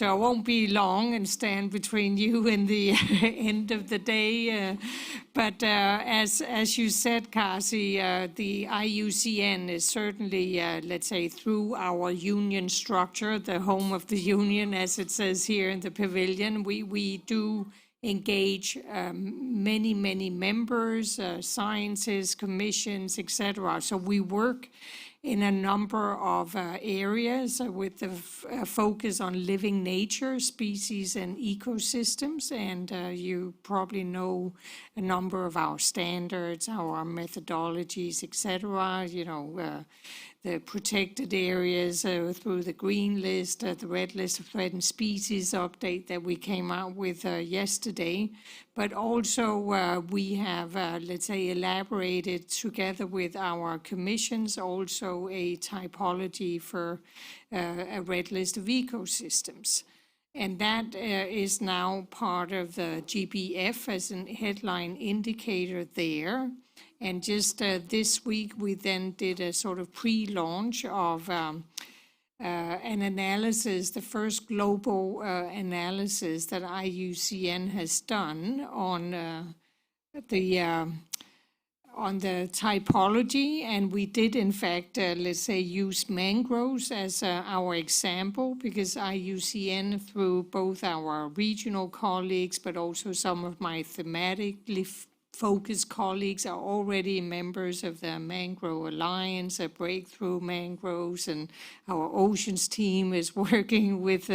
I won't be long and stand between you and the end of the day. But as you said, Kasi, the IUCN is certainly, let's say, through our union structure, the home of the union, as it says here in the pavilion, we do engage many members, scientists, commissions, etc. So we work in a number of areas with the focus on living nature, species and ecosystems. And you probably know a number of our standards, our methodologies, etc. The protected areas through the green list, the red list of threatened species update that we came out with yesterday. But also we have, let's say, elaborated together with our commissions also a typology for a red list of ecosystems. And that is now part of the GBF as a headline indicator there. And just this week, we then did a sort of pre-launch of an analysis, the first global analysis that IUCN has done on the typology. And we did, in fact, let's say, use mangroves as our example, because IUCN, through both our regional colleagues, but also some of my thematically focused colleagues are already members of the Mangrove Alliance, Breakthrough Mangroves, and our oceans team is working with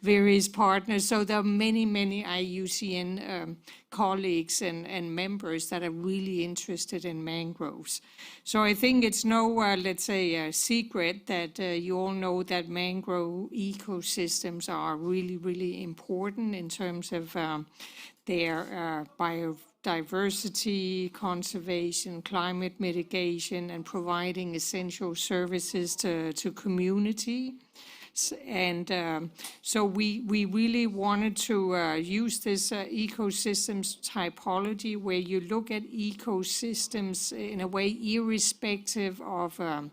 various partners. So there are many IUCN colleagues and members that are really interested in mangroves. So I think it's no, let's say, secret that you all know that mangrove ecosystems are really important in terms of their biodiversity, conservation, climate mitigation, and providing essential services to community. And so we really wanted to use this ecosystems typology, where you look at ecosystems in a way irrespective of a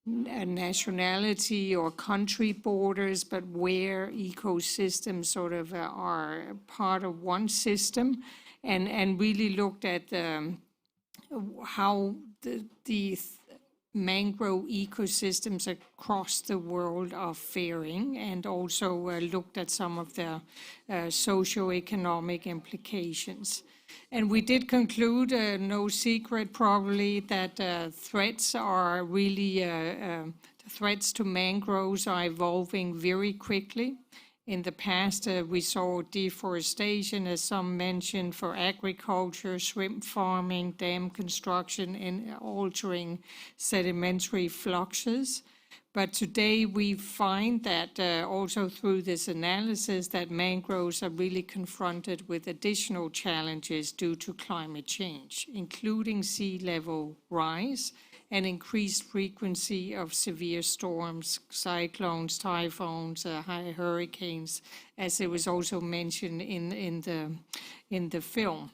nationality or country borders, but where ecosystems sort of are part of one system, and really looked at how the mangrove ecosystems across the world are faring, and also looked at some of the socioeconomic implications. And we did conclude, no secret probably, that threats are really, threats to mangroves are evolving very quickly. In the past, we saw deforestation, as some mentioned, for agriculture, shrimp farming, dam construction, and altering sedimentary fluxes. But today we find that also through this analysis that mangroves are really confronted with additional challenges due to climate change, including sea level rise and increased frequency of severe storms, cyclones, typhoons, high hurricanes, as it was also mentioned in the film.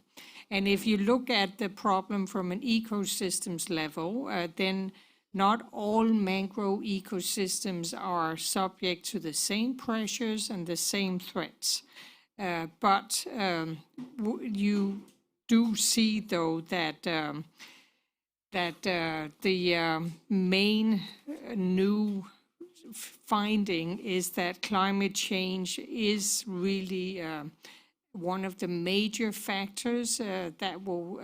And if you look at the problem from an ecosystems level, then not all mangrove ecosystems are subject to the same pressures and the same threats. But you do see, though, that the main new finding is that climate change is really one of the major factors that will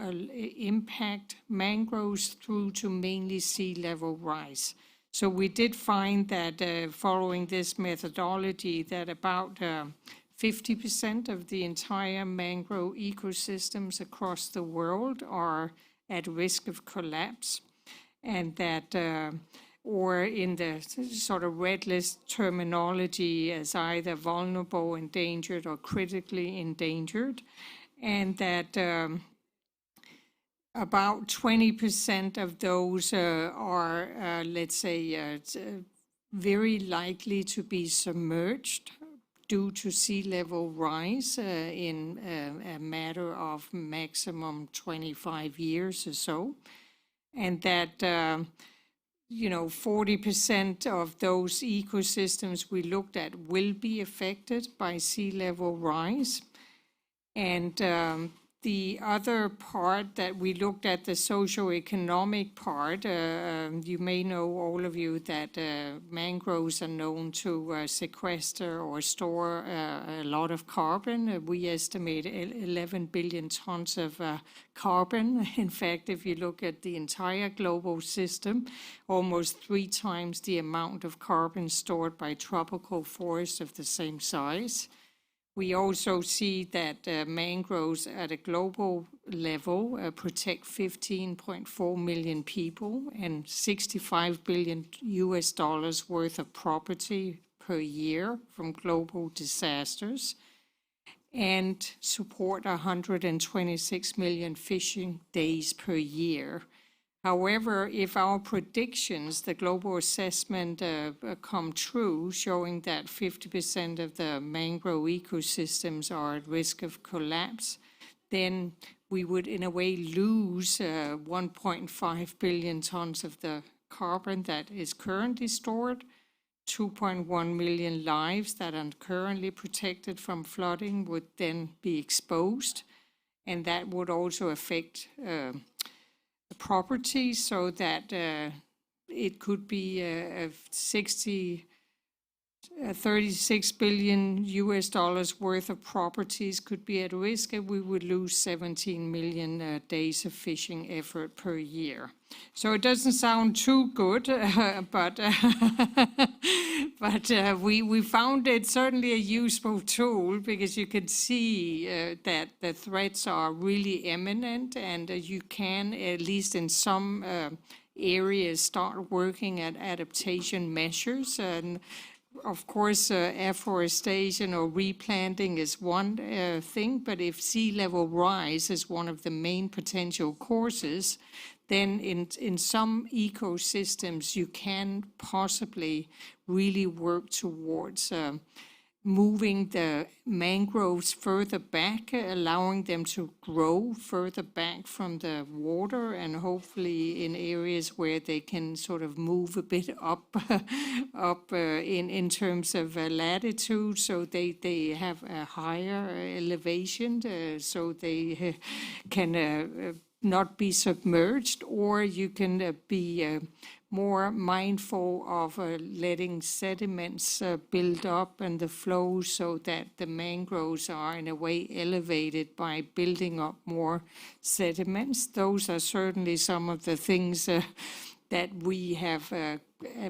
impact mangroves through to mainly sea level rise. So we did find that following this methodology that about 50% of the entire mangrove ecosystems across the world are at risk of collapse, and that or in the sort of red list terminology as either vulnerable, endangered, or critically endangered, and that about 20% of those are, let's say, very likely to be submerged due to sea level rise in a matter of maximum 25 years or so, and that 40% of those ecosystems we looked at will be affected by sea level rise. And the other part that we looked at, the socioeconomic part, you may know, all of you, that mangroves are known to sequester or store a lot of carbon. We estimate 11 billion tons of carbon. In fact, if you look at the entire global system, almost 3 times the amount of carbon stored by tropical forests of the same size. We also see that mangroves at a global level protect 15.4 million people and $65 billion worth of property per year from global disasters, and support 126 million fishing days per year. However, if our predictions, the global assessment, come true, showing that 50% of the mangrove ecosystems are at risk of collapse, then we would in a way lose 1.5 billion tons of the carbon that is currently stored. 2.1 million lives that are currently protected from flooding would then be exposed, and that would also affect property, so that it could be $36 billion worth of properties could be at risk, and we would lose 17 million days of fishing effort per year. So it doesn't sound too good, but we found it certainly a useful tool, because you can see that the threats are really imminent, and you can, at least in some areas, start working at adaptation measures. And of course, afforestation or replanting is one thing, but if sea level rise is one of the main potential causes, then in some ecosystems you can possibly really work towards moving the mangroves further back, allowing them to grow further back from the water, and hopefully in areas where they can sort of move a bit up in terms of latitude, so they have a higher elevation, so they can not be submerged, or you can be more mindful of letting sediments build up and the flow, so that the mangroves are in a way elevated by building up more sediments. Those are certainly some of the things that we have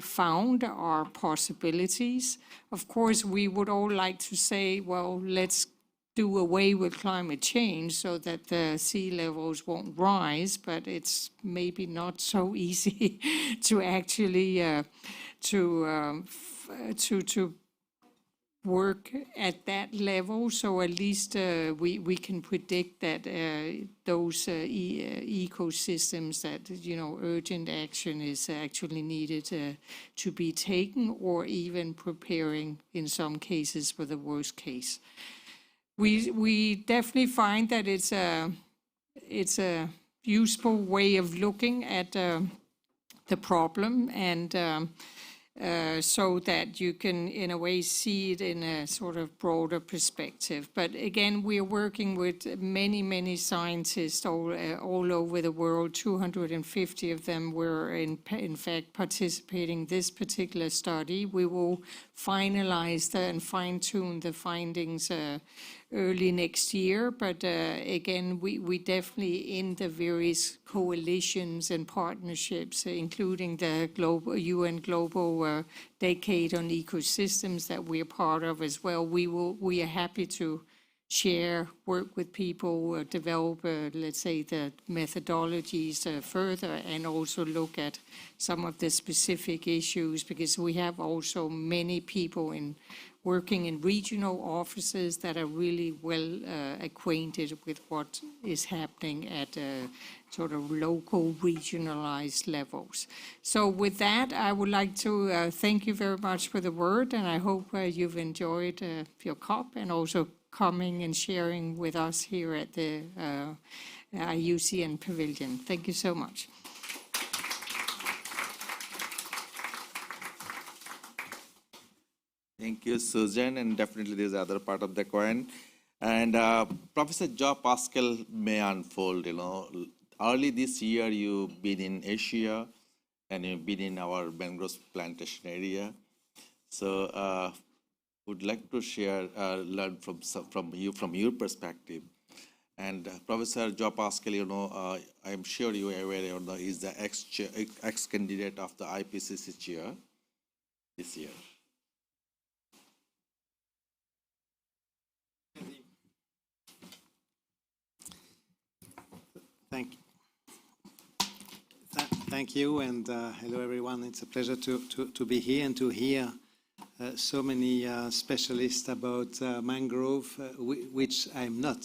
found are possibilities. Of course, we would all like to say, well, let's do away with climate change so that the sea levels won't rise, but it's maybe not so easy to actually to work at that level. So at least we can predict that those ecosystems that, urgent action is actually needed to be taken, or even preparing in some cases for the worst case. We definitely find that it's a useful way of looking at the the problem, and so that you can, in a way, see it in a sort of broader perspective. But again, we are working with many, many scientists all over the world. 250 of them were, in fact, participating in this particular study. We will finalize and fine-tune the findings early next year. But again, we definitely, in the various coalitions and partnerships, including the UN Global Decade on Ecosystems that we are part of as well, we are happy to share, work with people, develop, let's say, the methodologies further, and also look at some of the specific issues, because we have also many people working in regional offices that are really well acquainted with what is happening at sort of local, regionalized levels. So with that, I would like to thank you very much for the word, and I hope you've enjoyed your COP, and also coming and sharing with us here at the IUCN Pavilion. Thank you so much. Thank you, Susan, and definitely there's other part of the coin. And Professor Joe Pascal may unfold, early this year you've been in Asia and you've been in our mangrove plantation area. So would like to share, learn from your perspective. And Professor Joe Pascal, I'm sure you are aware, is the ex-candidate of the IPCC chair this year. Thank you, and hello everyone. It's a pleasure to be here and to hear so many specialists about mangrove, which I'm not.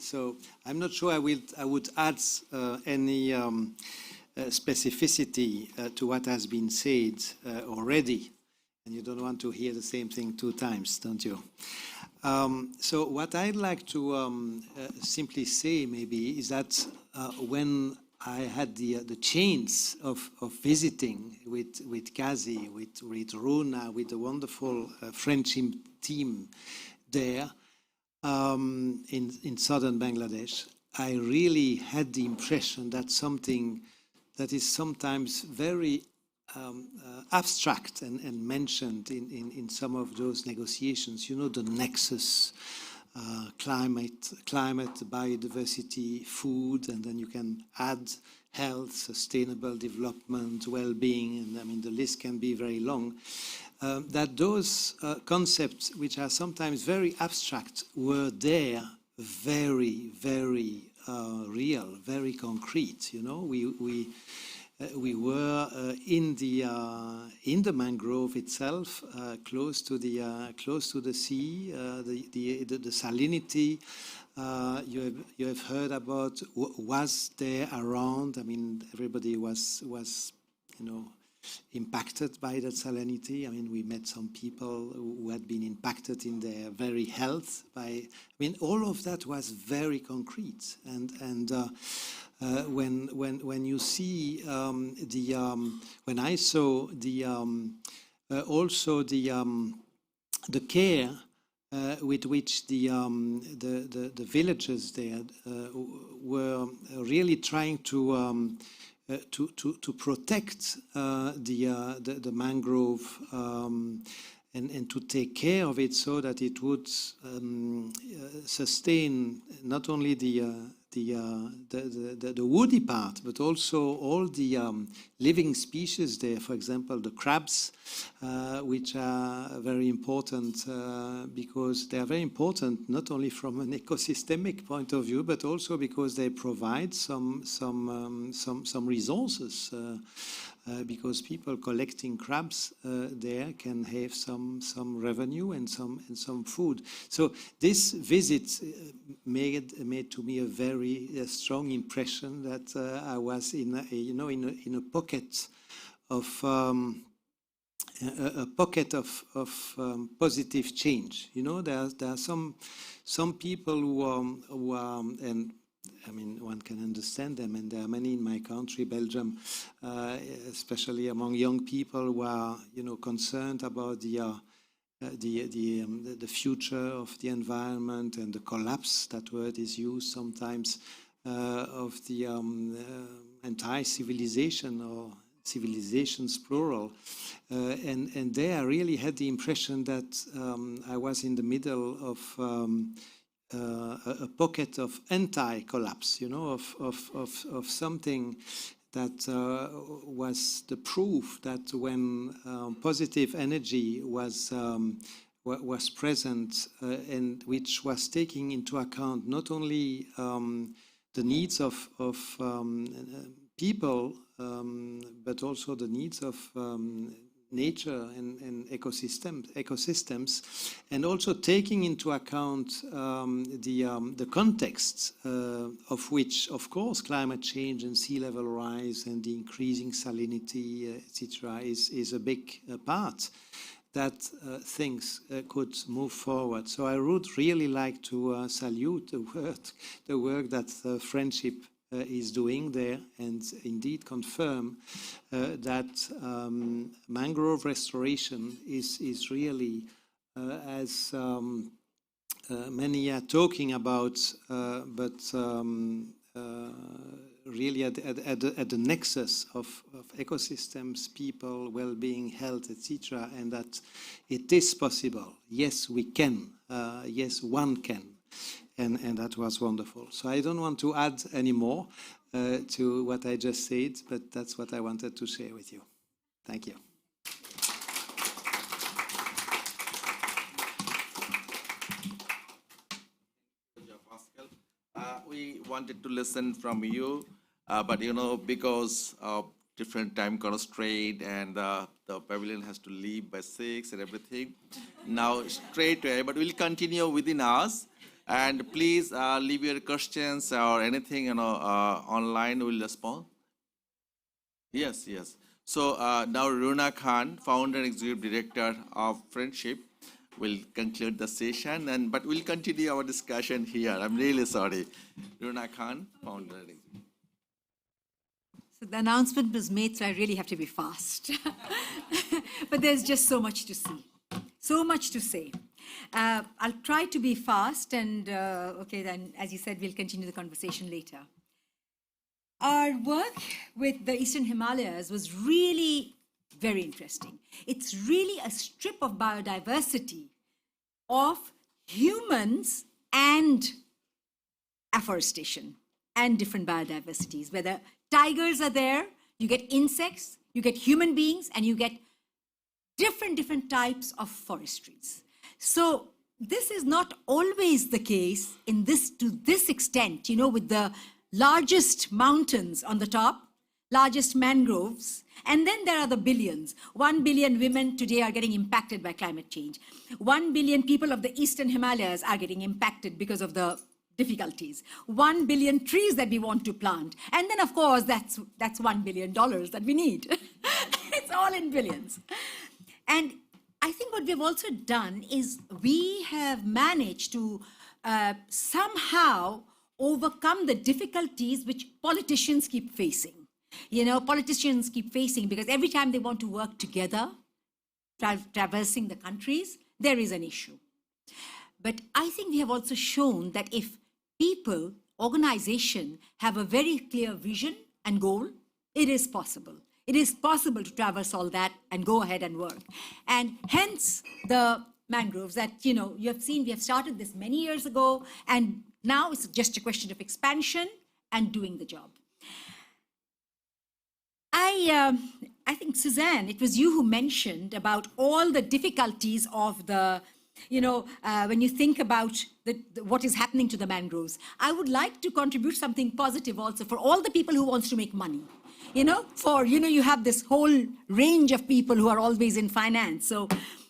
So I'm not sure I would add any specificity to what has been said already. And you don't want to hear the same thing 2 times, don't you? So what I'd like to simply say maybe is that when I had the chance of visiting with Kazi, with Runa, with the wonderful French team there in southern Bangladesh, I really had the impression that something that is sometimes very abstract and mentioned in some of those negotiations, the nexus, climate, biodiversity, food, and then you can add health, sustainable development, well-being, and I mean the list can be very long, that those concepts, which are sometimes very abstract, were there very, very real, very concrete. We were in the mangrove itself, close to the sea, the salinity. You have heard about was there around. I mean, everybody was impacted by that salinity. I mean, we met some people who had been impacted in their very health by. I mean, all of that was very concrete, and when you see when I saw also the care with which the villagers there were really trying to protect the mangrove and to take care of it so that it would sustain not only the woody part, but also all the living species there. For example, the crabs, which are very important because they are very important not only from an ecosystemic point of view, but also because they provide some resources. Because people collecting crabs there can have some revenue and some food. So this visit made to me a very strong impression that I was in a pocket of positive change. There are some people who are and I mean, one can understand them, and there are many in my country, Belgium, especially among young people who are, concerned about the future of the environment and the collapse, that word is used sometimes, of the entire civilization or civilizations plural. And there I really had the impression that I was in the middle of a pocket of anti-collapse, of something that was the proof that when positive energy was present, and which was taking into account not only the needs of people, but also the needs of nature and ecosystems, and also taking into account the context of which, of course, climate change and sea level rise and the increasing salinity, etc., is a big part, that things could move forward. So I would really like to salute the work that Friendship is doing there, and indeed confirm that mangrove restoration is really, as many are talking about, but really at the nexus of ecosystems, people, well-being, health, etc., and that it is possible. Yes, we can. Yes, one can. And that was wonderful. So I don't want to add any more to what I just said, but that's what I wanted to share with you. Thank you. We wanted to listen from you, but because of different time constraint and the pavilion has to leave by 6 and everything, now straight away, but we'll continue within us. And please leave your questions or anything online. We'll respond. Yes. So now Runa Khan, founder and executive director of Friendship, will conclude the session. But we'll continue our discussion here. I'm really sorry. Runa Khan, founder. So the announcement was made, so I really have to be fast. But there's just so much to see, so much to say. I'll try to be fast, and okay, then, as you said, we'll continue the conversation later. Our work with the Eastern Himalayas was really very interesting. It's really a strip of biodiversity of humans and afforestation and different biodiversities. Where the tigers are there, you get insects, you get human beings, and you get different types of forestries. So this is not always the case to this extent, with the largest mountains on the top, largest mangroves, and then there are the billions. 1 billion women today are getting impacted by climate change. 1 billion people of the Eastern Himalayas are getting impacted because of the difficulties. 1 billion trees that we want to plant. And then, of course, that's $1 billion that we need. It's all in billions. And I think what we've also done is we have managed to somehow overcome the difficulties which politicians keep facing. Politicians keep facing because every time they want to work together, traversing the countries, there is an issue. But I think we have also shown that if people, organization have a very clear vision and goal, it is possible. It is possible to traverse all that and go ahead and work. And hence the mangroves that, you have seen, we have started this many years ago, and now it's just a question of expansion and doing the job. I think, Suzanne, it was you who mentioned about all the difficulties of the, when you think about what is happening to the mangroves. I would like to contribute something positive also for all the people who wants to make money. You have this whole range of people who are always in finance. So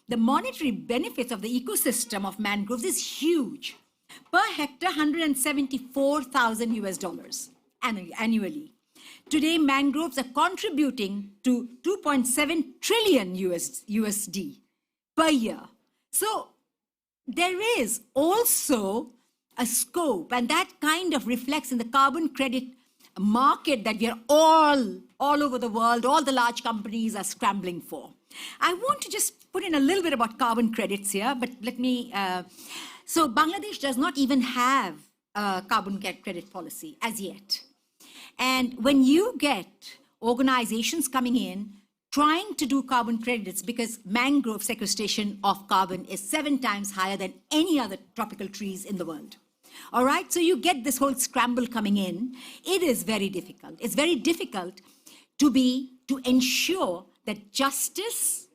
the monetary benefits of the ecosystem of mangroves is huge. Per hectare, $174,000 US annually. Today, mangroves are contributing to 2.7 trillion USD per year. So there is also a scope, and that kind of reflects in the carbon credit market that we are all over the world, all the large companies are scrambling for. I want to just put in a little bit about carbon credits here, but let me, so Bangladesh does not even have a carbon credit policy as yet. And when you get organizations coming in trying to do carbon credits, because mangrove sequestration of carbon is 7 times higher than any other tropical trees in the world. All right, so you get this whole scramble coming in. It is very difficult. It's very difficult to ensure that justice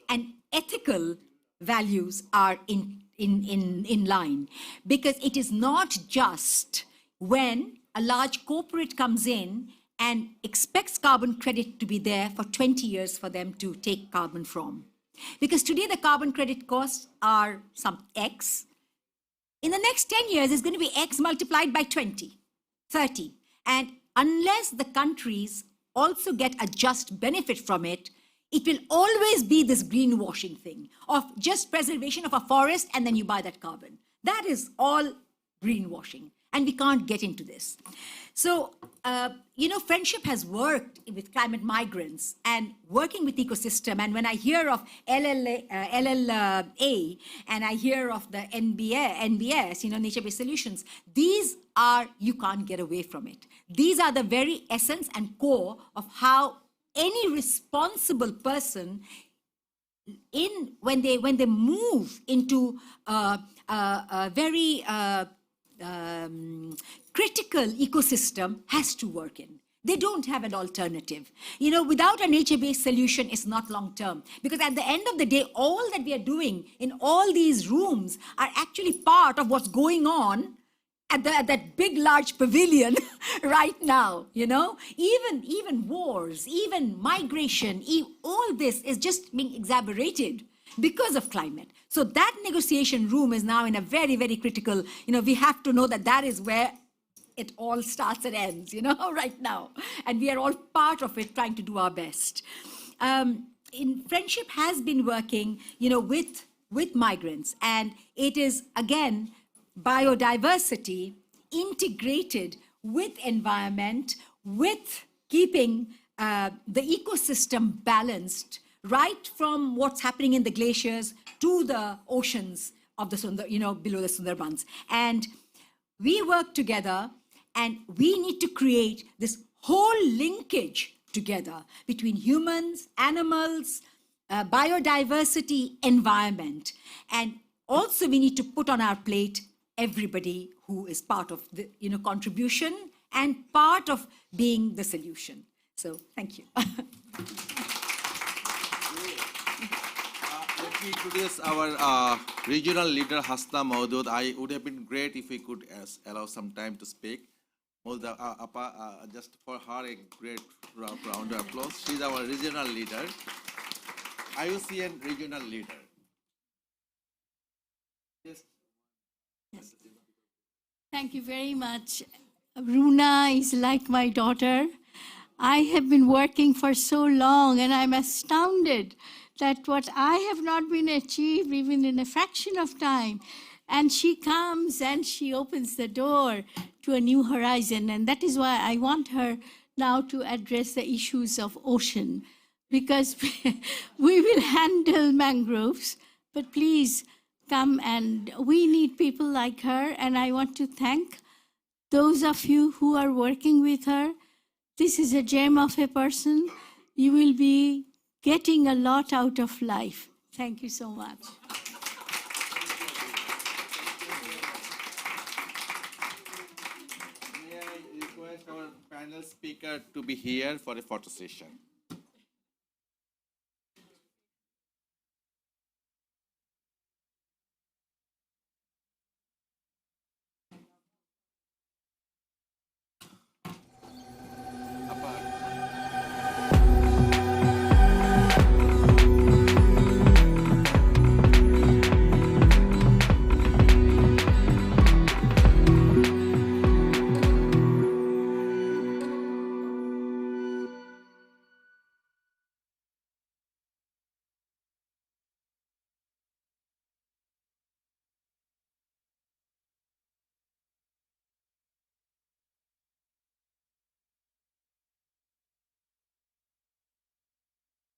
and ethical values are in line, because it is not just when a large corporate comes in and expects carbon credit to be there for 20 years for them to take carbon from. Because today the carbon credit costs are some X. In the next 10 years, it's going to be X multiplied by 20, 30. And unless the countries also get a just benefit from it, it will always be this greenwashing thing of just preservation of a forest and then you buy that carbon. That is all greenwashing, and we can't get into this. So, Friendship has worked with climate migrants and working with ecosystem. And when I hear of LLA and I hear of the NBS, nature-based solutions, these are, you can't get away from it. These are the very essence and core of how any responsible person when they move into a very critical ecosystem has to work in. They don't have an alternative. Without a nature-based solution, it's not long-term. Because at the end of the day, all that we are doing in all these rooms are actually part of what's going on at that big, large pavilion right now, Even wars, even migration, all this is just being exacerbated because of climate. So that negotiation room is now in a very, very critical, we have to know that is where it all starts and ends, right now. And we are all part of it, trying to do our best. Friendship has been working, with migrants, and it is, again, biodiversity integrated with environment, with keeping the ecosystem balanced, right from what's happening in the glaciers to the oceans of the below the Sundarbans. And we work together, and we need to create this whole linkage together between humans, animals, biodiversity, environment. And also we need to put on our plate everybody who is part of the contribution and part of being the solution. So thank you. Let me introduce our regional leader, Hasna Maudud. I would have been great if we could allow some time to speak. Just for her, a great round of applause. She's our regional leader, IUCN regional leader. Yes. Thank you very much. Runa is like my daughter. I have been working for so long, and I'm astounded that what I have not been achieved even in a fraction of time. And she comes and she opens the door to a new horizon. And that is why I want her now to address the issues of ocean, because we will handle mangroves, but please come, and we need people like her. And I want to thank those of you who are working with her. This is a gem of a person. You will be getting a lot out of life. Thank you so much. May I request our panel speaker to be here for a photo session?